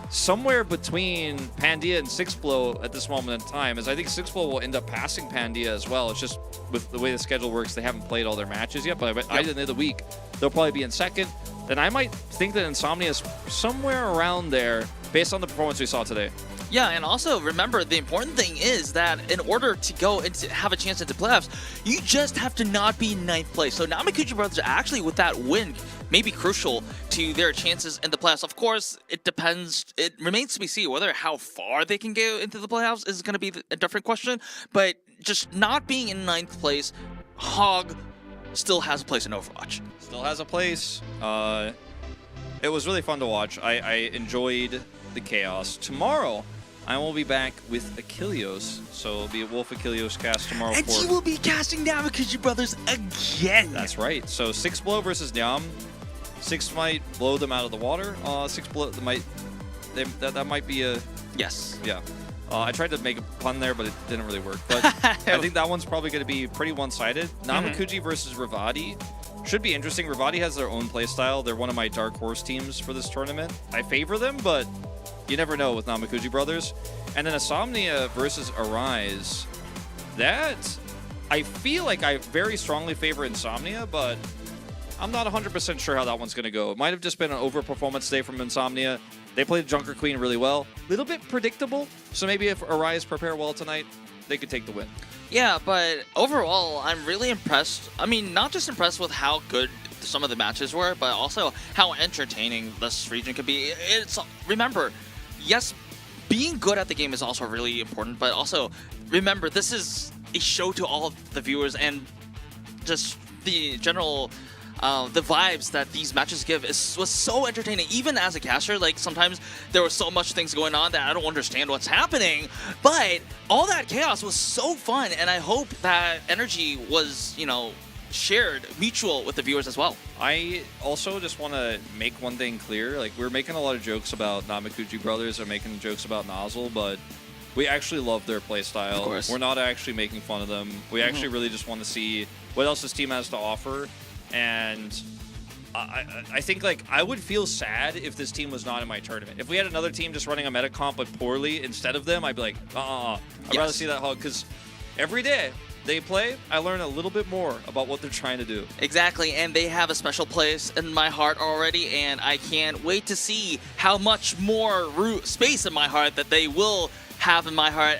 somewhere between Pandia and 6blow at this moment in time, as I think 6blow will end up passing Pandia as well. It's just with the way the schedule works, they haven't played all their matches yet, but by the end of the week, they'll probably be in 2nd. Then I might think that Insomnia is somewhere around there based on the performance we saw today. Yeah, and also remember, the important thing is that in order to go and to have a chance at the playoffs, you just have to not be in 9th place. So Namekuji brothers actually, with that win, may be crucial to their chances in the playoffs. Of course, it depends. It remains to be seen whether how far they can go into the playoffs is going to be a different question. But just not being in 9th place, Hog still has a place in Overwatch. Still has a place. It was really fun to watch. I enjoyed the chaos. Tomorrow, I will be back with Achilles, so it'll be a Wolf Achilles cast tomorrow. And you will be casting Namekuji brothers again. That's right. So 6blow versus Nyam. 6 might blow them out of the water. 6blow that might be a yes. Yeah. I tried to make a pun there, but it didn't really work. But I think that one's probably going to be pretty one-sided. Namekuji versus Ravati should be interesting. Ravati has their own playstyle. They're one of my dark horse teams for this tournament. I favor them, but you never know with Namekuji brothers. And then Insomnia versus Arise. That, I feel like I very strongly favor Insomnia, but I'm not 100% sure how that one's going to go. It might have just been an overperformance day from Insomnia. They played Junker Queen really well. A little bit predictable, so maybe if Arise prepare well tonight, they could take the win. Yeah, but overall, I'm really impressed. I mean, not just impressed with how good some of the matches were, but also how entertaining this region could be. Remember, yes, being good at the game is also really important, but also remember, this is a show to all the viewers, and just the general the vibes that these matches give was so entertaining. Even as a caster, like sometimes there were so much things going on that I don't understand what's happening, but all that chaos was so fun, and I hope that energy was, shared, mutual with the viewers as well. I also just want to make one thing clear. Like, we're making a lot of jokes about Namekuji brothers, or making jokes about Nozzle, but we actually love their playstyle. Of course. We're not actually making fun of them. We actually really just want to see what else this team has to offer. And I think, like, I would feel sad if this team was not in my tournament. If we had another team just running a meta comp but poorly instead of them, I'd be like, I'd rather see that Hog, because every day they play, I learn a little bit more about what they're trying to do. Exactly, and they have a special place in my heart already, and I can't wait to see how much more space in my heart that they will have in my heart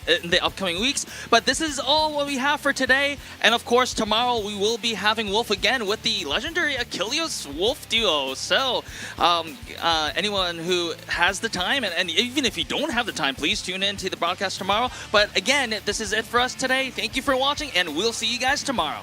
in the upcoming weeks. But this is all what we have for today, and of course tomorrow we will be having Wolf again with the legendary Achilles Wolf duo. So anyone who has the time, and even if you don't have the time, please tune in to the broadcast tomorrow. But again, this is it for us today. Thank you for watching, and we'll see you guys tomorrow.